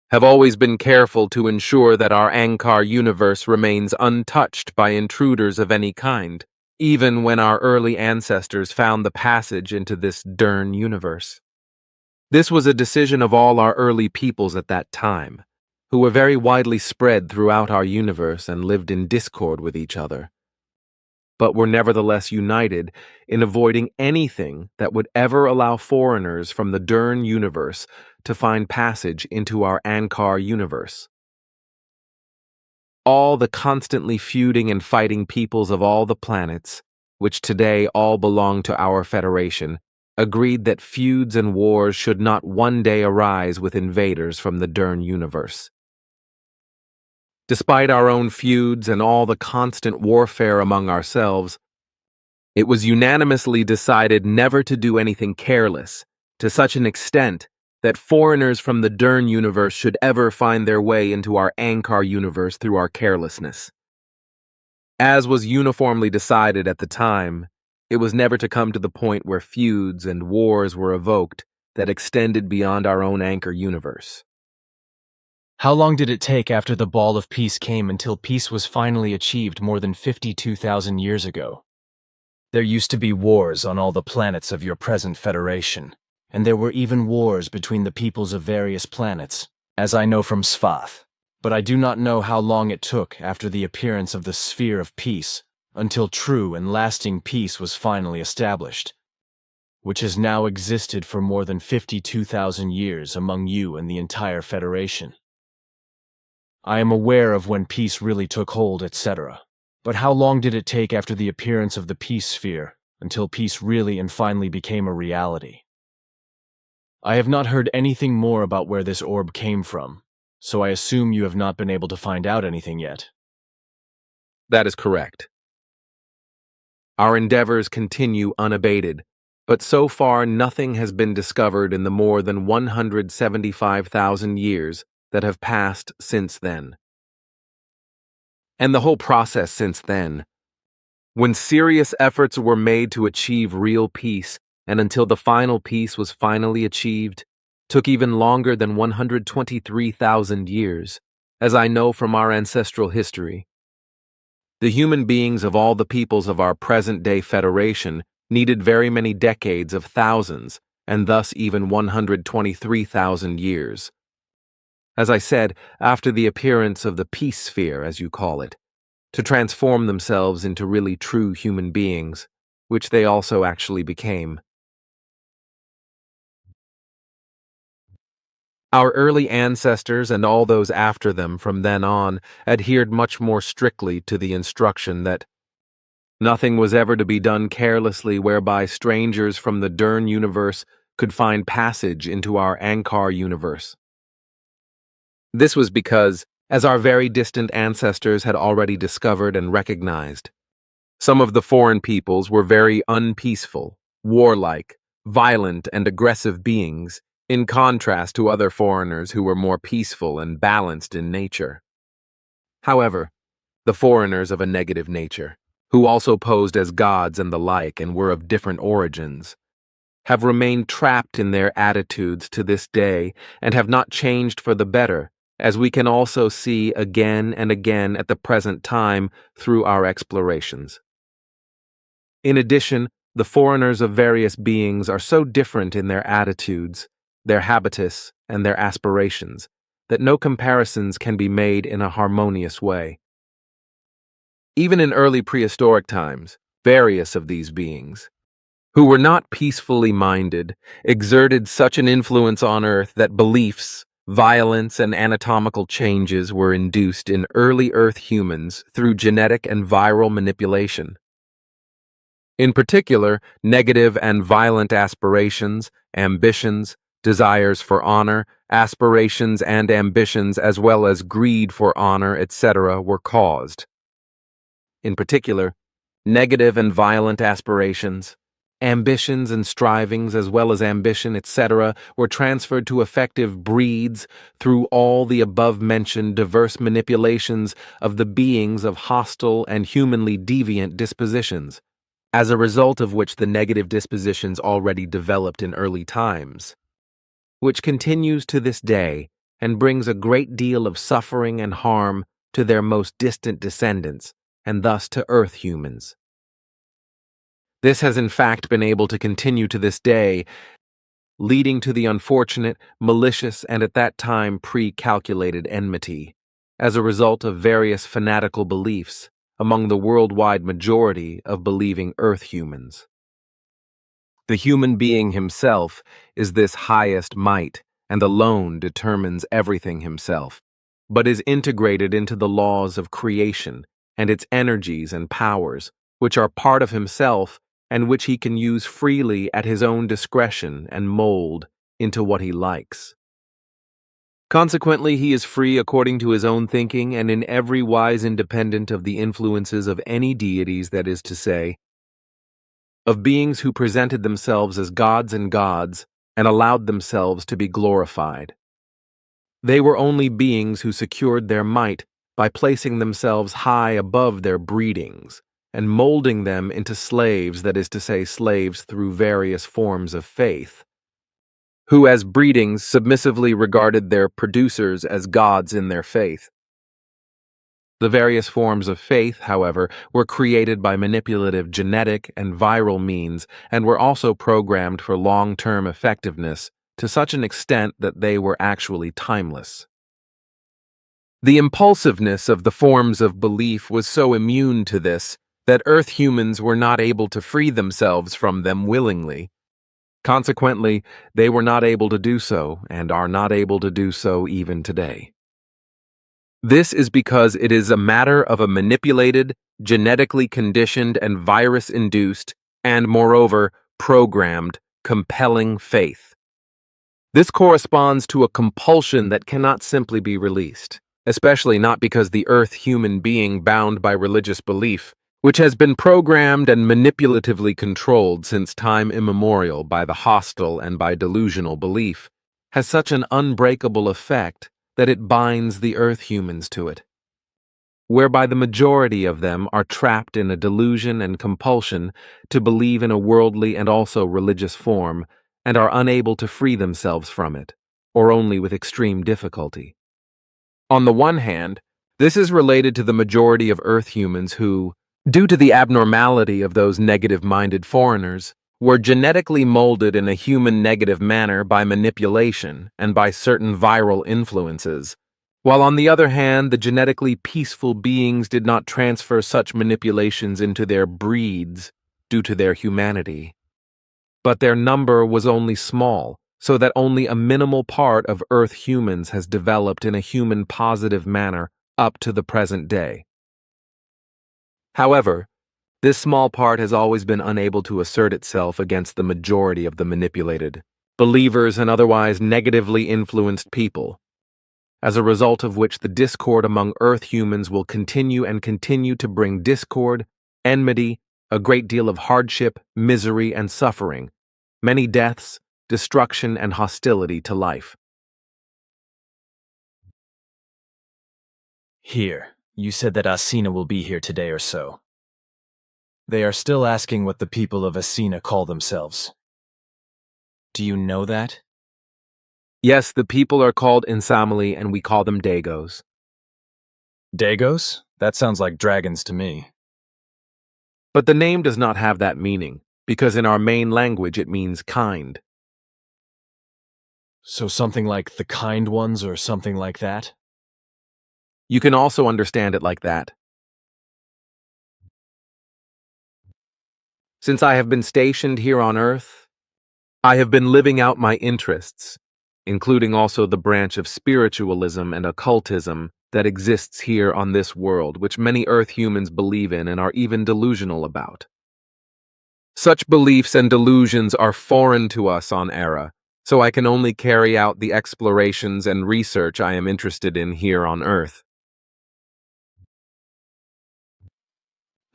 have always been careful to ensure that our Ankar universe remains untouched by intruders of any kind, even when our early ancestors found the passage into this Dern universe. This was a decision of all our early peoples at that time, who were very widely spread throughout our universe and lived in discord with each other, but were nevertheless united in avoiding anything that would ever allow foreigners from the Dern universe to find passage into our Ankar universe. All the constantly feuding and fighting peoples of all the planets, which today all belong to our Federation, agreed that feuds and wars should not one day arise with invaders from the Dern universe. Despite our own feuds and all the constant warfare among ourselves, it was unanimously decided never to do anything careless, to such an extent that foreigners from the Dern universe should ever find their way into our Ankar universe through our carelessness. As was uniformly decided at the time, it was never to come to the point where feuds and wars were evoked that extended beyond our own Ankar universe. How long did it take after the Ball of Peace came until peace was finally achieved more than 52,000 years ago? There used to be wars on all the planets of your present Federation, and there were even wars between the peoples of various planets, as I know from Svath. But I do not know how long it took after the appearance of the Sphere of Peace until true and lasting peace was finally established, which has now existed for more than 52,000 years among you and the entire Federation. I am aware of when peace really took hold, etc. But how long did it take after the appearance of the Peace Sphere until peace really and finally became a reality? I have not heard anything more about where this orb came from, so I assume you have not been able to find out anything yet. That is correct. Our endeavors continue unabated, but so far nothing has been discovered in the more than 175,000 years that have passed since then. And the whole process since then, when serious efforts were made to achieve real peace, and until the final peace was finally achieved, took even longer than 123,000 years, as I know from our ancestral history. The human beings of all the peoples of our present-day Federation needed very many decades of thousands, and thus even 123,000 years. As I said, after the appearance of the Peace Sphere, as you call it, to transform themselves into really true human beings, which they also actually became. Our early ancestors and all those after them from then on adhered much more strictly to the instruction that nothing was ever to be done carelessly whereby strangers from the Dern universe could find passage into our Ankar universe. This was because, as our very distant ancestors had already discovered and recognized, some of the foreign peoples were very unpeaceful, warlike, violent, and aggressive beings, in contrast to other foreigners who were more peaceful and balanced in nature. However, the foreigners of a negative nature, who also posed as gods and the like and were of different origins, have remained trapped in their attitudes to this day and have not changed for the better, as we can also see again and again at the present time through our explorations. In addition, the foreigners of various beings are so different in their attitudes, their habitus, and their aspirations, that no comparisons can be made in a harmonious way. Even in early prehistoric times, various of these beings, who were not peacefully minded, exerted such an influence on Earth that beliefs, violence, and anatomical changes were induced in early Earth humans through genetic and viral manipulation. In particular, negative and violent aspirations, ambitions, desires for honor, aspirations and ambitions, as well as greed for honor, etc., were caused. In particular, negative and violent aspirations, Ambitions and strivings, as well as ambition, etc., were transferred to effective breeds through all the above-mentioned diverse manipulations of the beings of hostile and humanly deviant dispositions, as a result of which the negative dispositions already developed in early times, which continues to this day and brings a great deal of suffering and harm to their most distant descendants, and thus to Earth humans. This has in fact been able to continue to this day, leading to the unfortunate, malicious, and at that time pre-calculated enmity, as a result of various fanatical beliefs among the worldwide majority of believing Earth humans. The human being himself is this highest might, and alone determines everything himself, but is integrated into the laws of creation and its energies and powers, which are part of himself and which he can use freely at his own discretion and mold into what he likes. Consequently, he is free according to his own thinking and in every wise independent of the influences of any deities, that is to say, of beings who presented themselves as gods and allowed themselves to be glorified. They were only beings who secured their might by placing themselves high above their breedings and molding them into slaves, that is to say, slaves through various forms of faith, who as breedings submissively regarded their producers as gods in their faith. The various forms of faith, however, were created by manipulative genetic and viral means and were also programmed for long-term effectiveness to such an extent that they were actually timeless. The impulsiveness of the forms of belief was so immune to this that Earth humans were not able to free themselves from them willingly. Consequently, they were not able to do so and are not able to do so even today. This is because it is a matter of a manipulated, genetically conditioned, and virus-induced, and moreover, programmed, compelling faith. This corresponds to a compulsion that cannot simply be released, especially not because the Earth human being bound by religious belief, which has been programmed and manipulatively controlled since time immemorial by the hostile and by delusional belief, has such an unbreakable effect that it binds the Earth humans to it, whereby the majority of them are trapped in a delusion and compulsion to believe in a worldly and also religious form, and are unable to free themselves from it, or only with extreme difficulty. On the one hand, this is related to the majority of Earth humans who, due to the abnormality of those negative-minded foreigners, were genetically molded in a human negative manner by manipulation and by certain viral influences, while on the other hand, the genetically peaceful beings did not transfer such manipulations into their breeds due to their humanity. But their number was only small, so that only a minimal part of Earth humans has developed in a human positive manner up to the present day. However, this small part has always been unable to assert itself against the majority of the manipulated, believers and otherwise negatively influenced people, as a result of which the discord among Earth humans will continue and continue to bring discord, enmity, a great deal of hardship, misery, and suffering, many deaths, destruction, and hostility to life. Here, you said that Asina will be here today or so. They are still asking what the people of Asina call themselves. Do you know that? Yes, the people are called Insamali, and we call them Dagos. Dagos? That sounds like dragons to me. But the name does not have that meaning, because in our main language it means kind. So something like the kind ones or something like that? You can also understand it like that. Since I have been stationed here on Earth, I have been living out my interests, including also the branch of spiritualism and occultism that exists here on this world, which many Earth humans believe in and are even delusional about. Such beliefs and delusions are foreign to us on Era, so I can only carry out the explorations and research I am interested in here on Earth.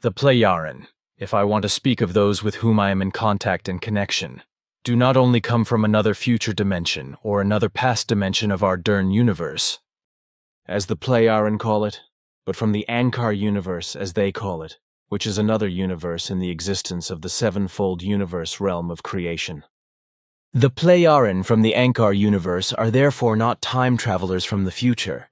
The Plejaren. if I want to speak of those with whom I am in contact and connection, do not only come from another future dimension or another past dimension of our Dern universe, as the Pleiaren call it, but from the Ankar universe, as they call it, which is another universe in the existence of the sevenfold universe realm of creation. The Pleiaren from the Ankar universe are therefore not time travelers from the future,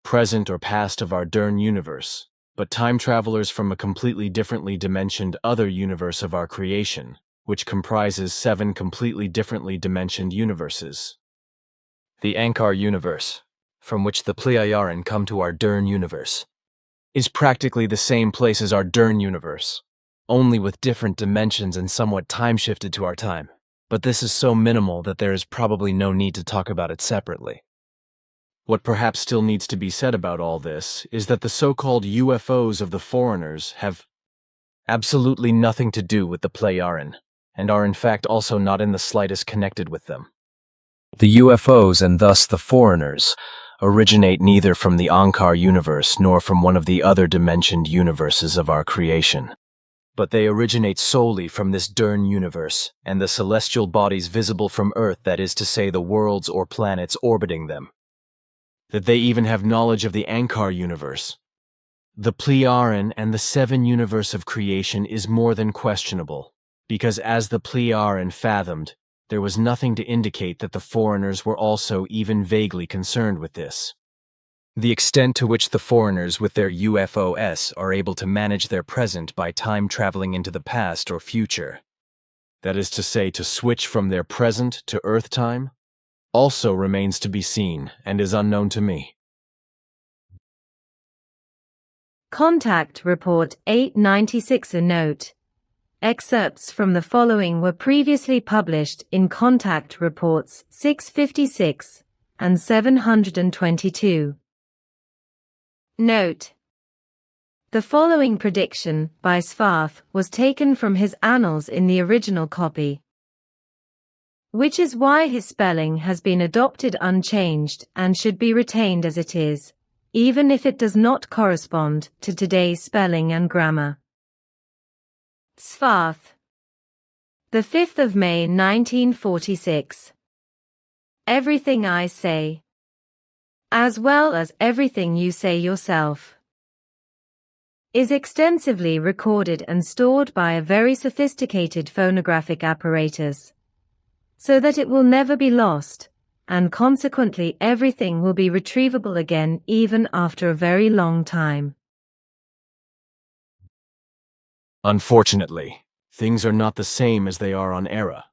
present or past of our Dern universe, but time travelers from a completely differently dimensioned other universe of our creation, which comprises 7 completely differently dimensioned universes. The Ankar universe, from which the Pleiaren come to our Dern universe, is practically the same place as our Dern universe, only with different dimensions and somewhat time-shifted to our time. But this is so minimal that there is probably no need to talk about it separately. What perhaps still needs to be said about all this is that the so-called UFOs of the foreigners have absolutely nothing to do with the Pleiaren, and are in fact also not in the slightest connected with them. The UFOs, and thus the foreigners, originate neither from the Ankar universe nor from one of the other dimensioned universes of our creation, but they originate solely from this Dern universe and the celestial bodies visible from Earth, that is to say the worlds or planets orbiting them. That they even have knowledge of the Ankar universe, the Pleiaren, and the 7 universe of creation is more than questionable, because as the Pleiaren fathomed, there was nothing to indicate that the foreigners were also even vaguely concerned with this. The extent to which the foreigners with their UFOs are able to manage their present by time traveling into the past or future, that is to say, to switch from their present to Earth time, also remains to be seen and is unknown to me. Contact Report 896. A note. Excerpts from the following were previously published in Contact Reports 656 and 722. Note. The following prediction by Bafath was taken from his annals in the original copy, which is why his spelling has been adopted unchanged and should be retained as it is, even if it does not correspond to today's spelling and grammar. Bafath. The 5th of May 1946. Everything I say, as well as everything you say yourself, is extensively recorded and stored by a very sophisticated phonographic apparatus, so that it will never be lost, and consequently everything will be retrievable again even after a very long time. Unfortunately, things are not the same as they are on Era,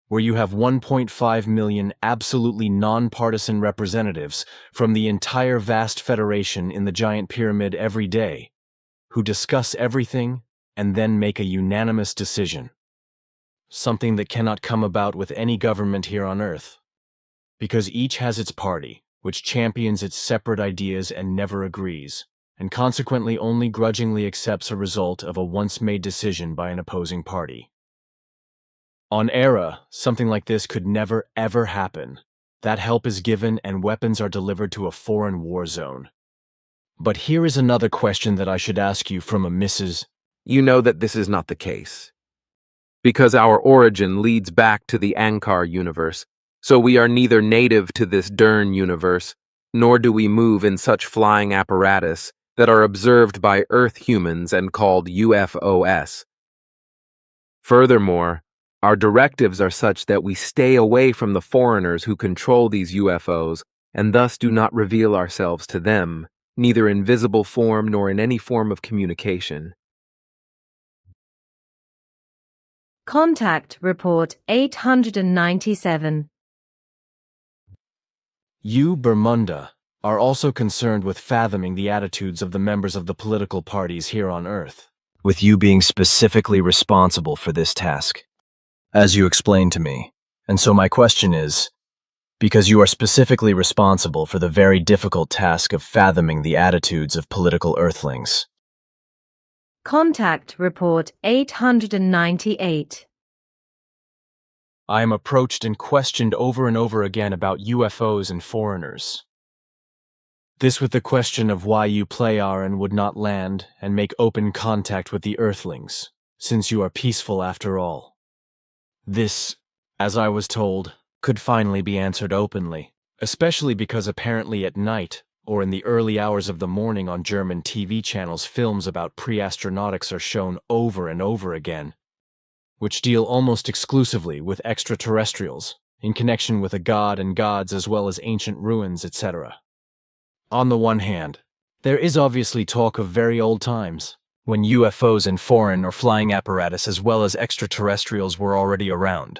where you have 1.5 million absolutely non-partisan representatives from the entire vast federation in the giant pyramid every day, who discuss everything and then make a unanimous decision. Something that cannot come about with any government here on Earth, because each has its party, which champions its separate ideas and never agrees, and consequently only grudgingly accepts a result of a once-made decision by an opposing party. On Era, something like this could never ever happen. That help is given and weapons are delivered to a foreign war zone. But here is another question that I should ask you from a Mrs. You know that this is not the case, because our origin leads back to the Ankar universe, so we are neither native to this Dern universe, nor do we move in such flying apparatus that are observed by Earth humans and called UFOs. Furthermore, our directives are such that we stay away from the foreigners who control these UFOs and thus do not reveal ourselves to them, neither in visible form nor in any form of communication. Contact Report 897. You, Bermunda, are also concerned with fathoming the attitudes of the members of the political parties here on Earth, with you being specifically responsible for this task, as you explained to me. And so my question is, because you are specifically responsible for the very difficult task of fathoming the attitudes of political Earthlings. Contact Report 898. I am approached and questioned over and over again about UFOs and foreigners. This with the question of why you Pleiaren would not land and make open contact with the Earthlings, since you are peaceful after all. This, as I was told, could finally be answered openly, especially because apparently at night, or in the early hours of the morning on German TV channels, films about pre-astronautics are shown over and over again, which deal almost exclusively with extraterrestrials, in connection with a god and gods as well as ancient ruins, etc. On the one hand, there is obviously talk of very old times, when UFOs and foreign or flying apparatus as well as extraterrestrials were already around.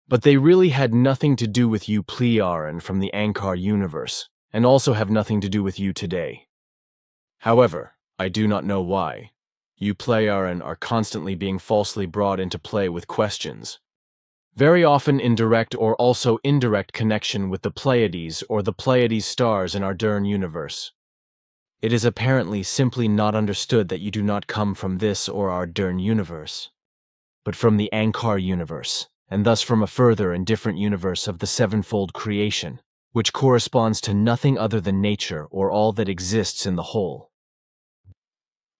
But they really had nothing to do with you Pleioran from the Ankar universe, and also have nothing to do with you today. However, I do not know why. You Pleioran are constantly being falsely brought into play with questions, very often in direct or also indirect connection with the Pleiades or the Pleiades stars in our Dern universe. It is apparently simply not understood that you do not come from this or our Dern universe, but from the Ankar universe, and thus from a further and different universe of the sevenfold creation, which corresponds to nothing other than nature or all that exists in the whole.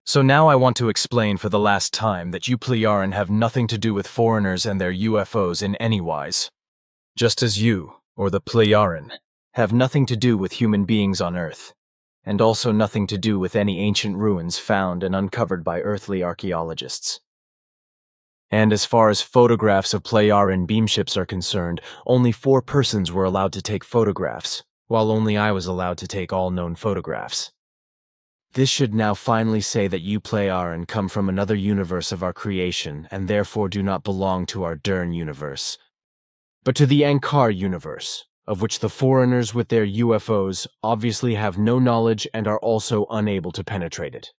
So now I want to explain for the last time that you Pleioran have nothing to do with foreigners and their UFOs in any wise, just as you, or the Pleioran, have nothing to do with human beings on Earth, and also nothing to do with any ancient ruins found and uncovered by earthly archaeologists. And as far as photographs of Pleioran beamships are concerned, only 4 persons were allowed to take photographs, while only I was allowed to take all known photographs. This should now finally say that you Pleioran come from another universe of our creation and therefore do not belong to our Dern universe, but to the Ankar universe, of which the foreigners with their UFOs obviously have no knowledge and are also unable to penetrate it.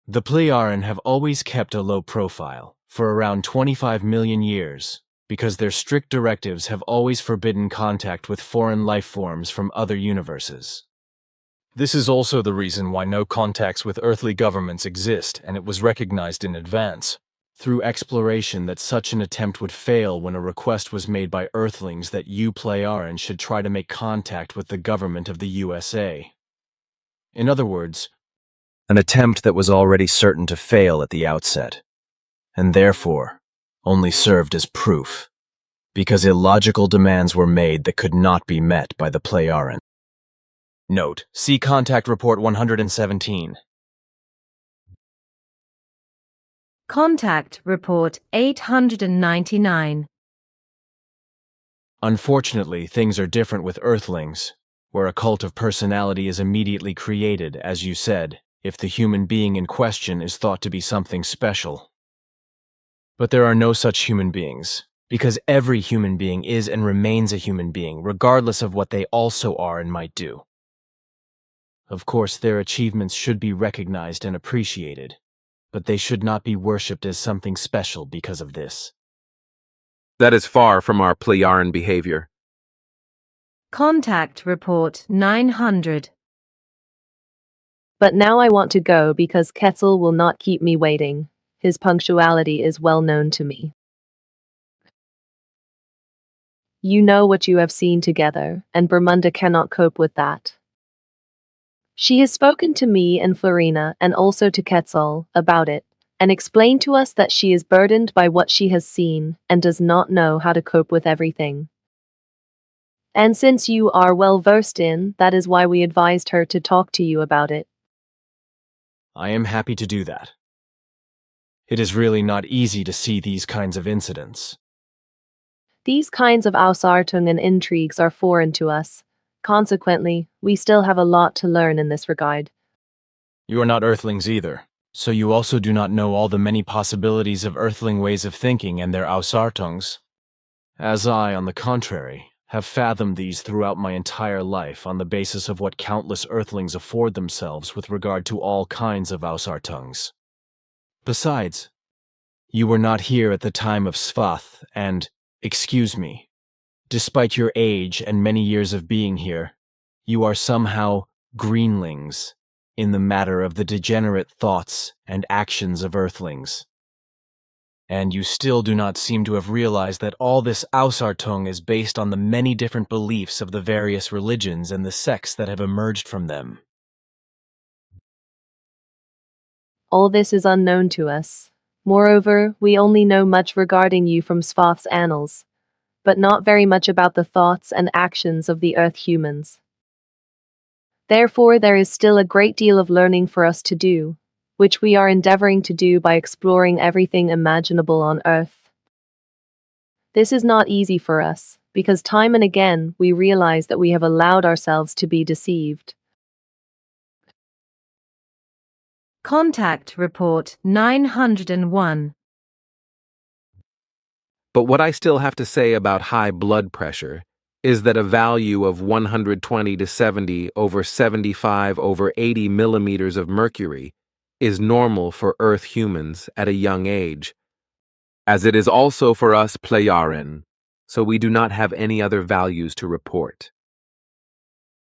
The Pleioran have always kept a low profile, for around 25 million years, because their strict directives have always forbidden contact with foreign life forms from other universes. This is also the reason why no contacts with earthly governments exist, and it was recognized in advance, through exploration, that such an attempt would fail when a request was made by Earthlings that you Pleioran should try to make contact with the government of the USA. In other words, An attempt that was already certain to fail at the outset, and therefore only served as proof, because illogical demands were made that could not be met by the Pleioran. Note: see Contact Report 117. Contact Report 899. Unfortunately, things are different with Earthlings, where a cult of personality is immediately created, as you said, if the human being in question is thought to be something special. But there are no such human beings, because every human being is and remains a human being, regardless of what they also are and might do. Of course, their achievements should be recognized and appreciated, but they should not be worshipped as something special because of this. That is far from our Pleioran behavior. Contact Report 900. But now I want to go because Quetzal will not keep me waiting. His punctuality is well known to me. You know what you have seen together, and Bermunda cannot cope with that. She has spoken to me and Florina and also to Quetzal about it, and explained to us that she is burdened by what she has seen and does not know how to cope with everything. And since you are well versed in, that is why we advised her to talk to you about it. I am happy to do that. It is really not easy to see these kinds of incidents. These kinds of Ausartung and intrigues are foreign to us. Consequently, we still have a lot to learn in this regard. You are not Earthlings either, so you also do not know all the many possibilities of Earthling ways of thinking and their Ausartungs. As I, on the contrary, have fathomed these throughout my entire life on the basis of what countless Earthlings afford themselves with regard to all kinds of Ausartungs. Besides, you were not here at the time of Svath, and, excuse me, despite your age and many years of being here, you are somehow greenlings in the matter of the degenerate thoughts and actions of Earthlings. And you still do not seem to have realized that all this Ausartung is based on the many different beliefs of the various religions and the sects that have emerged from them. All this is unknown to us. Moreover, we only know much regarding you from Svath's annals, but not very much about the thoughts and actions of the Earth humans. Therefore, there is still a great deal of learning for us to do, which we are endeavoring to do by exploring everything imaginable on Earth. This is not easy for us, because time and again we realize that we have allowed ourselves to be deceived. Contact Report 901. But what I still have to say about high blood pressure is that a value of 120 to 70 over 75 over 80 millimeters of mercury is normal for Earth humans at a young age, as it is also for us Plejaren, so we do not have any other values to report.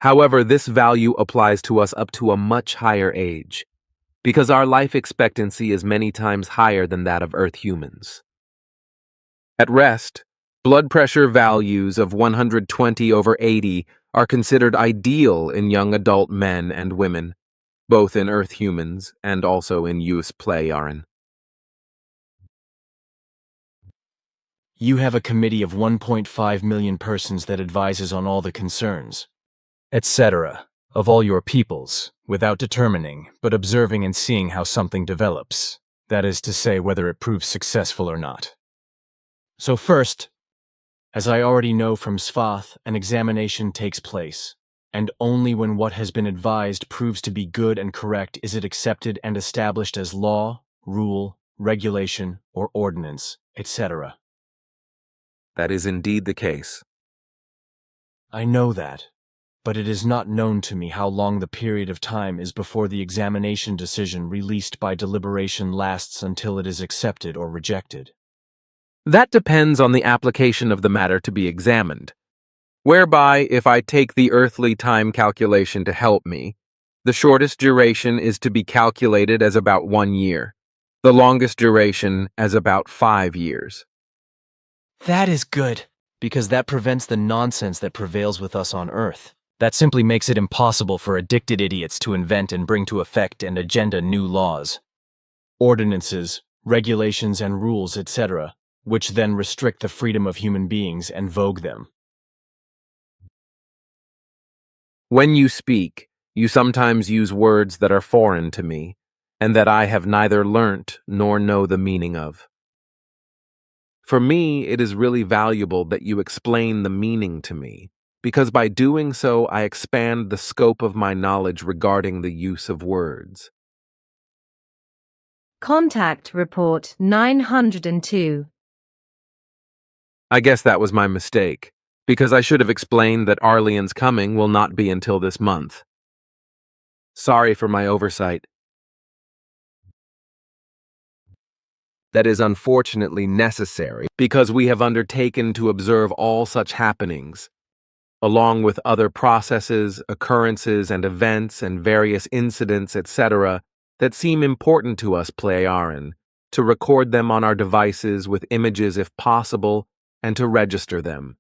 However, this value applies to us up to a much higher age, because our life expectancy is many times higher than that of Earth humans. At rest, blood pressure values of 120 over 80 are considered ideal in young adult men and women, both in Earth humans and also in Us Plejaren. You have a committee of 1.5 million persons that advises on all the concerns, etc., of all your peoples, without determining, but observing and seeing how something develops, that is to say, whether it proves successful or not. So first, as I already know from Svath, an examination takes place, and only when what has been advised proves to be good and correct is it accepted and established as law, rule, regulation, or ordinance, etc. That is indeed the case. I know that, but it is not known to me how long the period of time is before the examination decision released by deliberation lasts until it is accepted or rejected. That depends on the application of the matter to be examined, whereby if I take the earthly time calculation to help me, the shortest duration is to be calculated as about 1 year, the longest duration as about 5 years. That is good, because that prevents the nonsense that prevails with us on Earth. That simply makes it impossible for addicted idiots to invent and bring to effect and agenda new laws, ordinances, regulations and rules, etc., which then restrict the freedom of human beings and vogue them. When you speak, you sometimes use words that are foreign to me, and that I have neither learnt nor know the meaning of. For me, it is really valuable that you explain the meaning to me, because by doing so I expand the scope of my knowledge regarding the use of words. Contact Report 902. I guess that was my mistake, because I should have explained that Arleon's coming will not be until this month. Sorry for my oversight. That is unfortunately necessary, because we have undertaken to observe all such happenings, along with other processes, occurrences, and events, and various incidents, etc., that seem important to us Plejaren, to record them on our devices with images if possible, and to register them.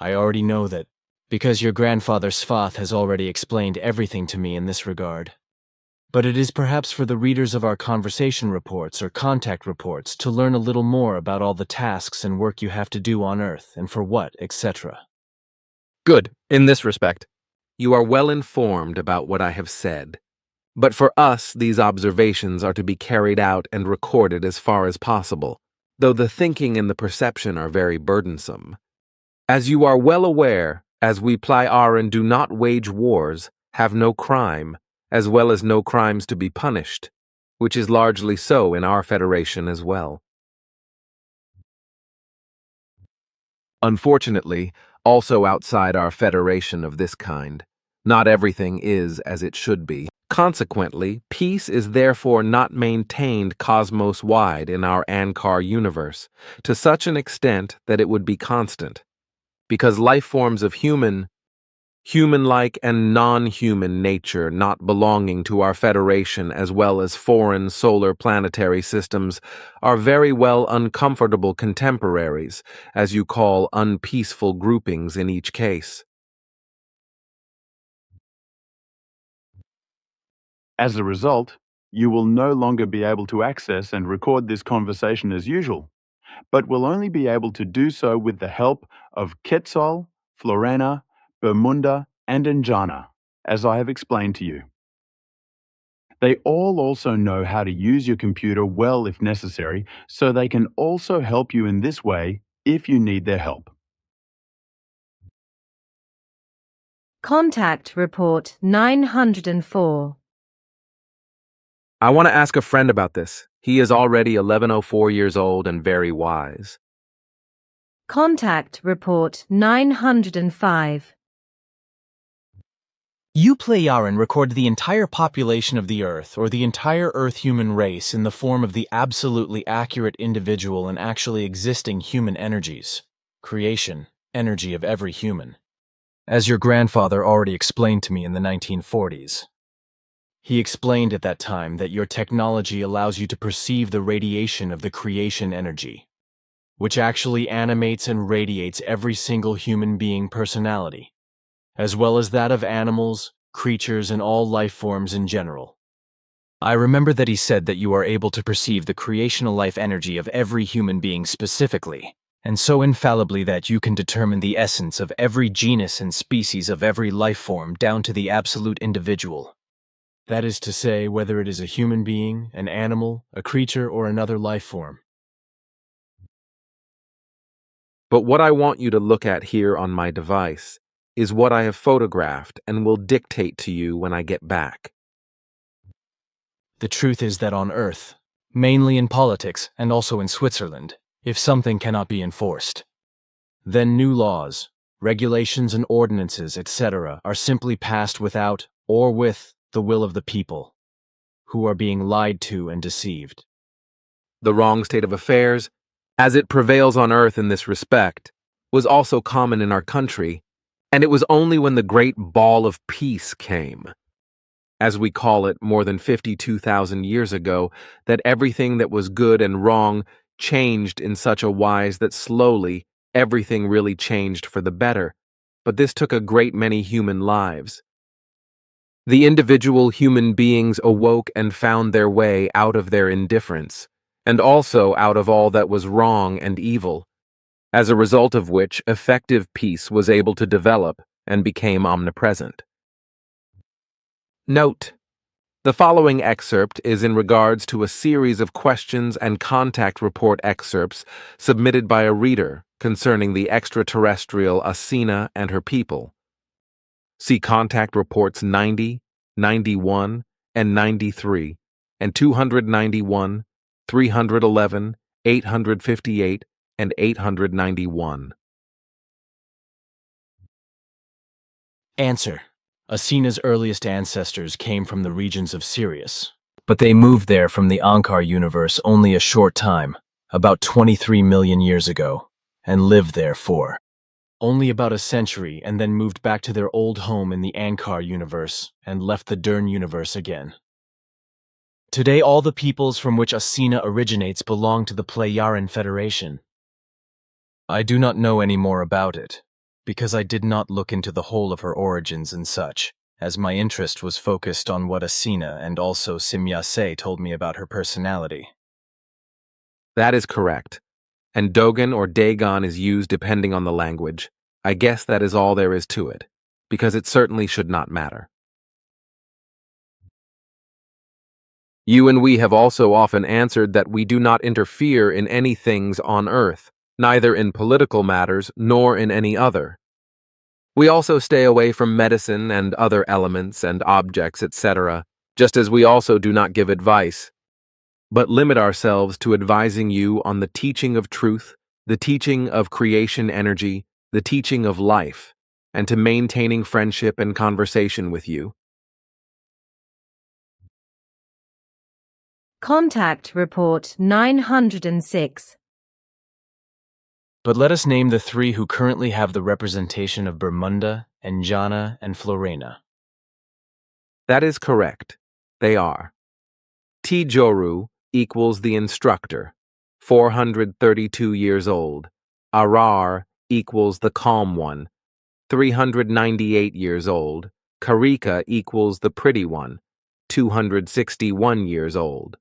I already know that, because your grandfather Svath has already explained everything to me in this regard. But it is perhaps for the readers of our conversation reports or contact reports to learn a little more about all the tasks and work you have to do on Earth, and for what, etc. Good, in this respect. You are well informed about what I have said. But for us, these observations are to be carried out and recorded as far as possible, though the thinking and the perception are very burdensome. As you are well aware, as we Plejaren do not wage wars, have no crime, as well as no crimes to be punished, which is largely so in our Federation as well. Unfortunately, also outside our Federation of this kind, not everything is as it should be. Consequently, peace is therefore not maintained cosmos-wide in our Ankar universe, to such an extent that it would be constant, because life forms of human-like and non-human nature not belonging to our Federation as well as foreign solar planetary systems are very well uncomfortable contemporaries, as you call unpeaceful groupings in each case. As a result, you will no longer be able to access and record this conversation as usual, but will only be able to do so with the help of Quetzal, Florena, Bermunda, and Njana, as I have explained to you. They all also know how to use your computer well if necessary, so they can also help you in this way if you need their help. Contact Report 904. I want to ask a friend about this. He is already 1104 years old and very wise. Contact Report 905. You, Playaran, record the entire population of the Earth, or the entire Earth human race, in the form of the absolutely accurate individual and actually existing human energies. Creation, energy of every human. As your grandfather already explained to me in the 1940s. He explained at that time that your technology allows you to perceive the radiation of the creation energy, which actually animates and radiates every single human being personality, as well as that of animals, creatures, and all life forms in general. I remember that he said that you are able to perceive the creational life energy of every human being specifically, and so infallibly that you can determine the essence of every genus and species of every life form down to the absolute individual. That is to say, whether it is a human being, an animal, a creature, or another life form. But what I want you to look at here on my device is what I have photographed and will dictate to you when I get back. The truth is that on Earth, mainly in politics and also in Switzerland, if something cannot be enforced, then new laws, regulations and ordinances, etc., are simply passed without or with the will of the people, who are being lied to and deceived. The wrong state of affairs, as it prevails on Earth in this respect, was also common in our country, and it was only when the great ball of peace came, as we call it more than 52,000 years ago, that everything that was good and wrong changed in such a wise that slowly everything really changed for the better, but this took a great many human lives. The individual human beings awoke and found their way out of their indifference, and also out of all that was wrong and evil, as a result of which effective peace was able to develop and became omnipresent. Note: the following excerpt is in regards to a series of questions and contact report excerpts submitted by a reader concerning the extraterrestrial Asina and her people. See contact reports 90, 91, and 93, and 291, 311, 858, and 891. Answer: Asina's earliest ancestors came from the regions of Sirius. But they moved there from the Ankar universe only a short time, about 23 million years ago, and lived there for only about a century, and then moved back to their old home in the Ankar universe and left the Dern universe again. Today, all the peoples from which Asina originates belong to the Playaran Federation. I do not know any more about it, because I did not look into the whole of her origins and such, as my interest was focused on what Asina and also Simyase told me about her personality. That is correct. And Dogon or Dagon is used depending on the language. I guess that is all there is to it, because it certainly should not matter. You and we have also often answered that we do not interfere in any things on Earth, neither in political matters nor in any other. We also stay away from medicine and other elements and objects, etc., just as we also do not give advice, but limit ourselves to advising you on the teaching of truth, the teaching of creation energy, the teaching of life, and to maintaining friendship and conversation with you. Contact Report 906. But let us name the three who currently have the representation of Bermunda, Njana, and Florena. That is correct. They are Tijoru equals the instructor, 432 years old. Arar equals the calm one, 398 years old. Karika equals the pretty one, 261 years old.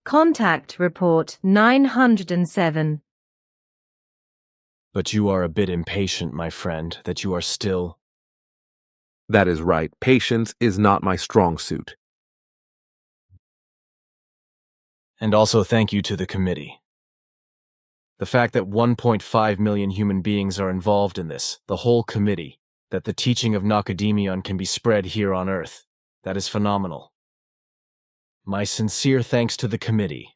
Contact report 907. But you are a bit impatient, my friend, that you are still. That is right. Patience is not my strong suit. And also thank you to the committee. The fact that 1.5 million human beings are involved in this, the whole committee, that the teaching of Nokodemion can be spread here on Earth, that is phenomenal. My sincere thanks to the committee.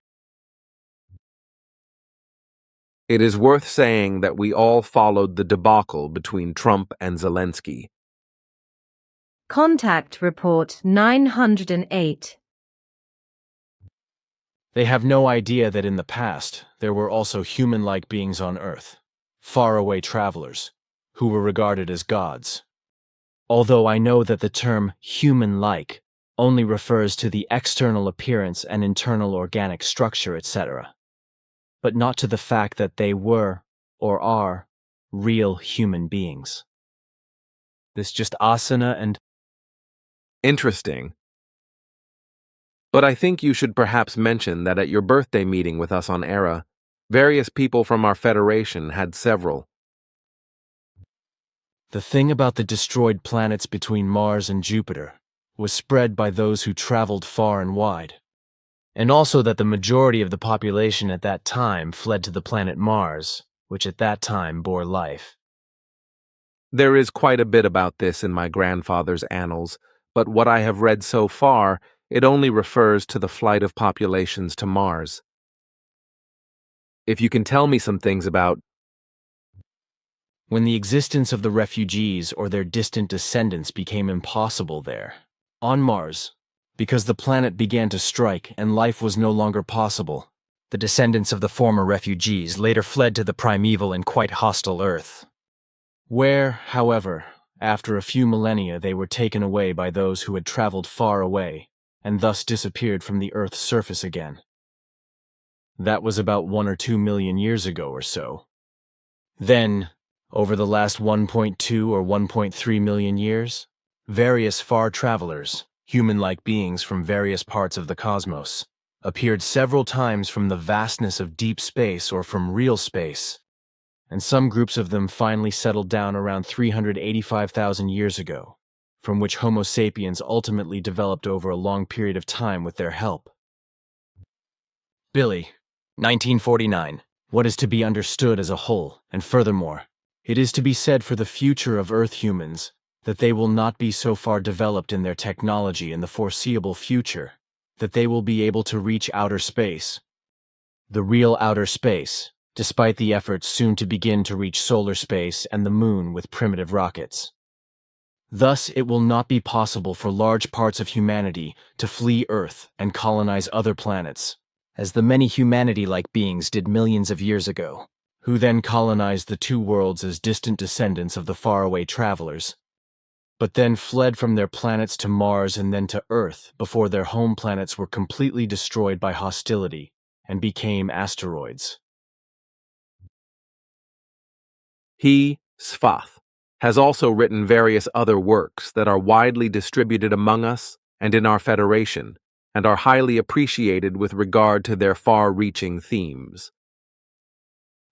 It is worth saying that we all followed the debacle between Trump and Zelensky. Contact report 908. They have no idea that in the past, there were also human-like beings on Earth, faraway travelers, who were regarded as gods. Although I know that the term human-like only refers to the external appearance and internal organic structure, etc., but not to the fact that they were, or are, real human beings. This just asana and... Interesting. But I think you should perhaps mention that at your birthday meeting with us on Era, various people from our Federation had several. The thing about the destroyed planets between Mars and Jupiter was spread by those who traveled far and wide, and also that the majority of the population at that time fled to the planet Mars, which at that time bore life. There is quite a bit about this in my grandfather's annals, but what I have read so far, it only refers to the flight of populations to Mars. If you can tell me some things about when the existence of the refugees or their distant descendants became impossible there, on Mars, because the planet began to strike and life was no longer possible, the descendants of the former refugees later fled to the primeval and quite hostile Earth, where, however, after a few millennia they were taken away by those who had traveled far away, and thus disappeared from the Earth's surface again. That was about 1 or 2 million years ago or so. Then, over the last 1.2 or 1.3 million years, various far travelers, human-like beings from various parts of the cosmos, appeared several times from the vastness of deep space or from real space, and some groups of them finally settled down around 385,000 years ago, from which Homo sapiens ultimately developed over a long period of time with their help. Billy, 1949. What is to be understood as a whole, and furthermore, it is to be said for the future of Earth humans that they will not be so far developed in their technology in the foreseeable future that they will be able to reach outer space. The real outer space, despite the efforts soon to begin to reach solar space and the moon with primitive rockets. Thus, it will not be possible for large parts of humanity to flee Earth and colonize other planets, as the many humanity-like beings did millions of years ago, who then colonized the two worlds as distant descendants of the faraway travelers, but then fled from their planets to Mars and then to Earth before their home planets were completely destroyed by hostility and became asteroids. He, Bafath, has also written various other works that are widely distributed among us and in our Federation, and are highly appreciated with regard to their far-reaching themes.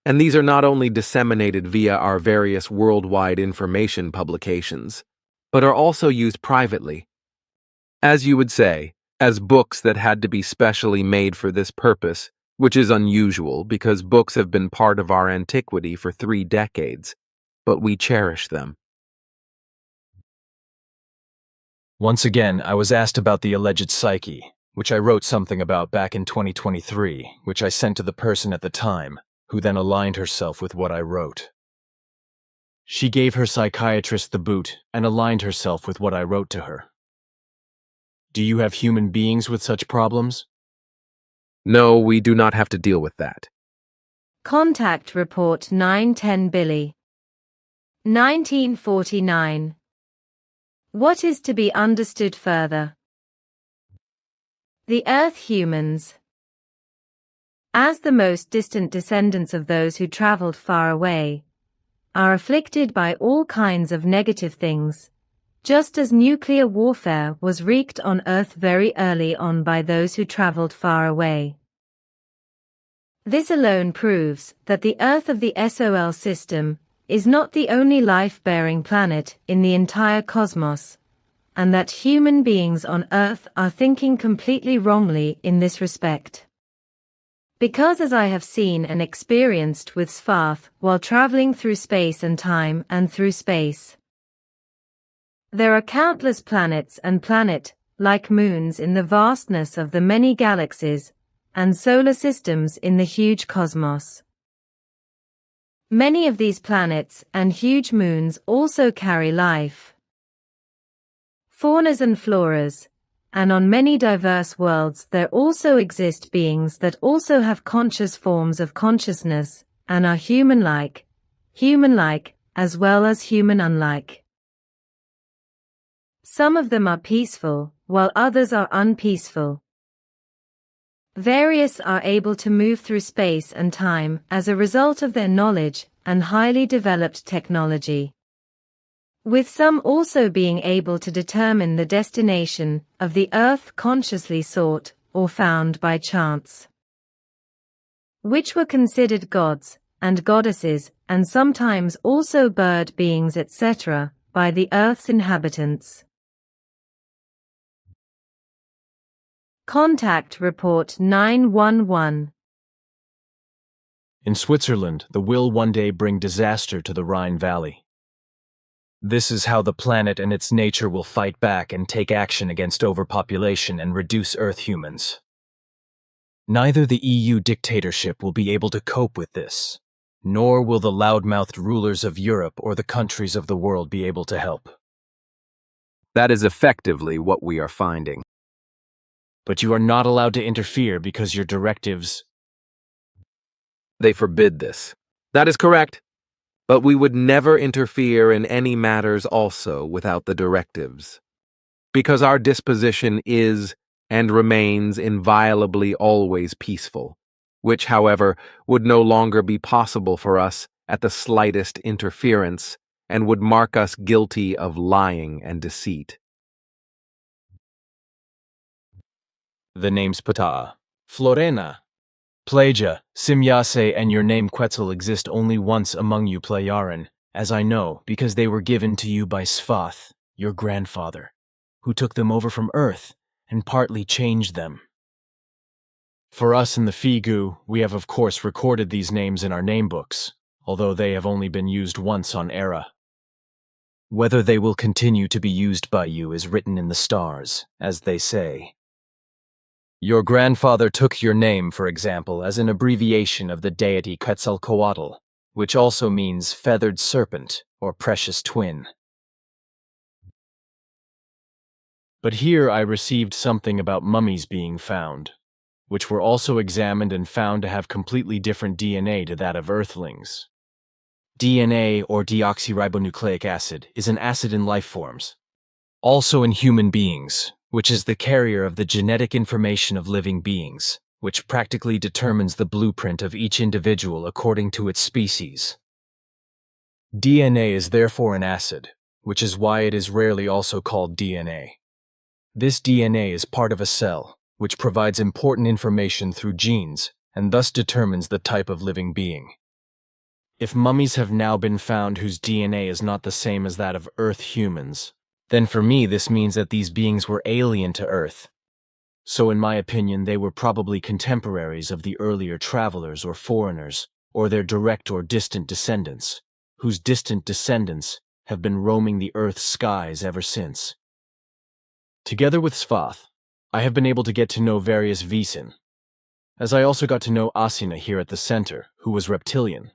And these are not only disseminated via our various worldwide information publications, but are also used privately, as you would say, as books that had to be specially made for this purpose, which is unusual because books have been part of our antiquity for 3 decades, but we cherish them. Once again, I was asked about the alleged psyche, which I wrote something about back in 2023, which I sent to the person at the time, who then aligned herself with what I wrote. She gave her psychiatrist the boot and aligned herself with what I wrote to her. Do you have human beings with such problems? No, we do not have to deal with that. Contact report 910 Billy. 1949. What is to be understood further? The Earth humans, as the most distant descendants of those who traveled far away, are afflicted by all kinds of negative things, just as nuclear warfare was wreaked on Earth very early on by those who traveled far away. This alone proves that the Earth of the SOL system is not the only life-bearing planet in the entire cosmos, and that human beings on Earth are thinking completely wrongly in this respect. Because as I have seen and experienced with Bafath while traveling through space and time and through space, there are countless planets and planet-like moons in the vastness of the many galaxies and solar systems in the huge cosmos. Many of these planets and huge moons also carry life, faunas and floras, and on many diverse worlds there also exist beings that also have conscious forms of consciousness and are human-like as well as human-unlike. Some of them are peaceful, while others are unpeaceful. Various are able to move through space and time as a result of their knowledge and highly developed technology, with some also being able to determine the destination of the Earth consciously sought or found by chance, which were considered gods and goddesses and sometimes also bird beings etc. by the Earth's inhabitants. Contact Report 911. In Switzerland, the will one day bring disaster to the Rhine Valley. This is how the planet and its nature will fight back and take action against overpopulation and reduce Earth humans. Neither the EU dictatorship will be able to cope with this, nor will the loudmouthed rulers of Europe or the countries of the world be able to help. That is effectively what we are finding. But you are not allowed to interfere because your directives... They forbid this. That is correct. But we would never interfere in any matters also without the directives. Because our disposition is and remains inviolably always peaceful, which, however, would no longer be possible for us at the slightest interference and would mark us guilty of lying and deceit. The names Ptah, Florena, Plagia, Simyase, and your name Quetzal exist only once among you Playaran, as I know, because they were given to you by Bafath, your grandfather, who took them over from Earth and partly changed them. For us in the Figu, we have of course recorded these names in our namebooks, although they have only been used once on Era. Whether they will continue to be used by you is written in the stars, as they say. Your grandfather took your name, for example, as an abbreviation of the deity Quetzalcoatl, which also means feathered serpent or precious twin. But here I received something about mummies being found, which were also examined and found to have completely different DNA to that of Earthlings. DNA, or deoxyribonucleic acid, is an acid in life forms, also in human beings, which is the carrier of the genetic information of living beings, which practically determines the blueprint of each individual according to its species. DNA is therefore an acid, which is why it is rarely also called DNA. This DNA is part of a cell, which provides important information through genes, and thus determines the type of living being. If mummies have now been found whose DNA is not the same as that of Earth humans, then for me this means that these beings were alien to Earth. So in my opinion, they were probably contemporaries of the earlier travelers or foreigners, or their direct or distant descendants, whose distant descendants have been roaming the Earth's skies ever since. Together with Bafath, I have been able to get to know various Visin, as I also got to know Asina here at the center, who was reptilian.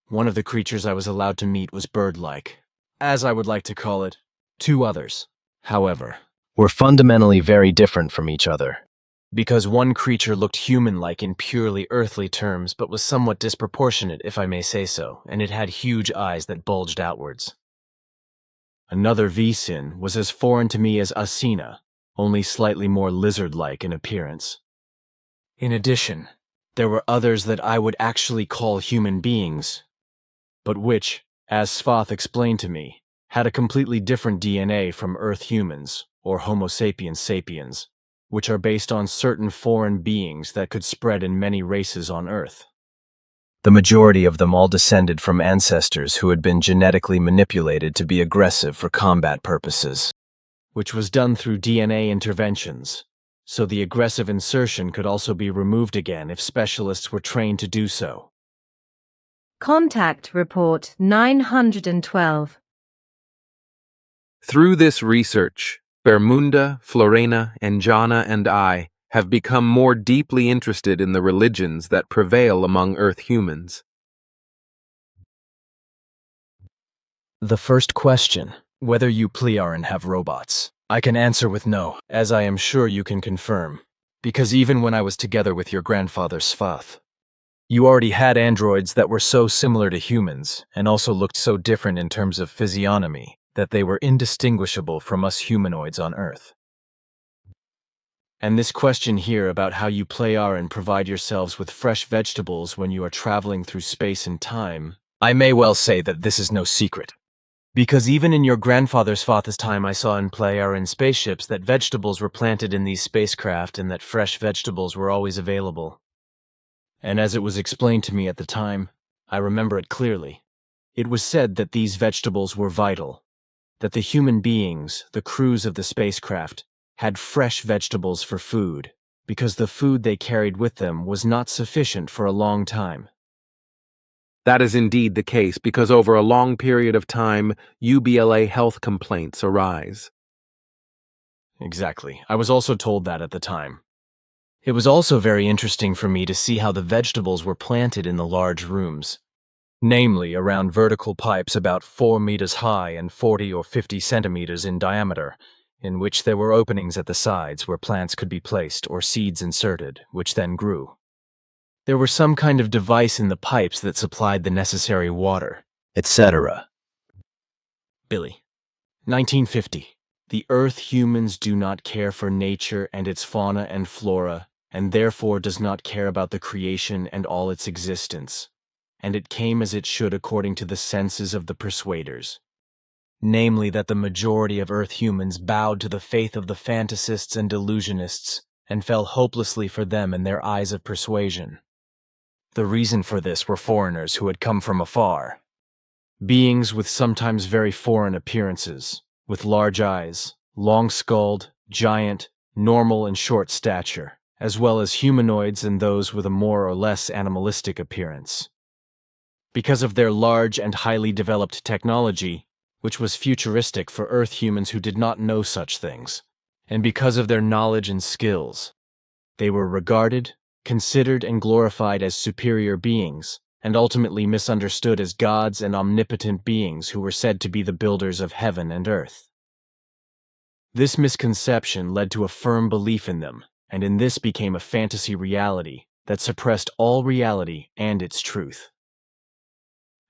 One of the creatures I was allowed to meet was bird-like, as I would like to call it. Two others, however, were fundamentally very different from each other. Because one creature looked human-like in purely earthly terms, but was somewhat disproportionate, if I may say so, and it had huge eyes that bulged outwards. Another Visin was as foreign to me as Asina, only slightly more lizard-like in appearance. In addition, there were others that I would actually call human beings, but which, as Bafath explained to me, had a completely different DNA from Earth humans, or Homo sapiens sapiens, which are based on certain foreign beings that could spread in many races on Earth. The majority of them all descended from ancestors who had been genetically manipulated to be aggressive for combat purposes, which was done through DNA interventions, so the aggressive insertion could also be removed again if specialists were trained to do so. Contact Report 912. Through this research, Bermunda, Florena, Enjana, and I have become more deeply interested in the religions that prevail among Earth humans. The first question, whether you Plearan have robots, I can answer with no, As I am sure you can confirm, because even when I was together with your grandfather Bafath, you already had androids that were so similar to humans and also looked so different in terms of physiognomy that they were indistinguishable from us humanoids on Earth. And this question here about how you Plearan provide yourselves with fresh vegetables when you are traveling through space and time, I may well say that this is no secret. because even in your grandfather's Bafath's time I saw in Plearan spaceships that vegetables were planted in these spacecraft and that fresh vegetables were always available. And as it was explained to me at the time, I remember it clearly. It was said that these vegetables were vital, that the human beings, the crews of the spacecraft, had fresh vegetables for food, because the food they carried with them was not sufficient for a long time. That is indeed the case because over a long period of time, UBLA health complaints arise. Exactly. I was also told that at the time. It was also very interesting for me to see how the vegetables were planted in the large rooms, namely around vertical pipes about 4 meters high and 40 or 50 centimeters in diameter, in which there were openings at the sides where plants could be placed or seeds inserted, which then grew. There were some kind of device in the pipes that supplied the necessary water, etc. Billy. 1950. The Earth humans do not care for nature and its fauna and flora, and therefore does not care about the creation and all its existence. And it came as it should according to the senses of the persuaders. Namely that the majority of Earth humans bowed to the faith of the fantasists and delusionists, and fell hopelessly for them in their eyes of persuasion. The reason for this were foreigners who had come from afar. Beings with sometimes very foreign appearances, with large eyes, long-skulled, giant, normal and short stature, as well as humanoids and those with a more or less animalistic appearance. Because of their large and highly developed technology, which was futuristic for Earth humans who did not know such things, and because of their knowledge and skills, they were regarded, considered and glorified as superior beings, and ultimately misunderstood as gods and omnipotent beings who were said to be the builders of heaven and earth. This misconception led to a firm belief in them, and in this became a fantasy reality that suppressed all reality and its truth.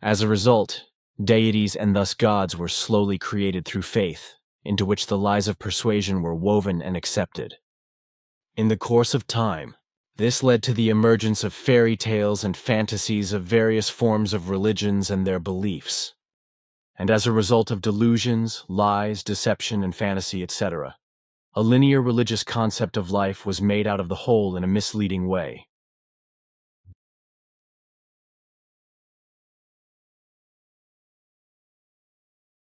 As a result, deities and thus gods were slowly created through faith, into which the lies of persuasion were woven and accepted. In the course of time, this led to the emergence of fairy tales and fantasies of various forms of religions and their beliefs. And as a result of delusions, lies, deception, and fantasy, etc., a linear religious concept of life was made out of the whole in a misleading way.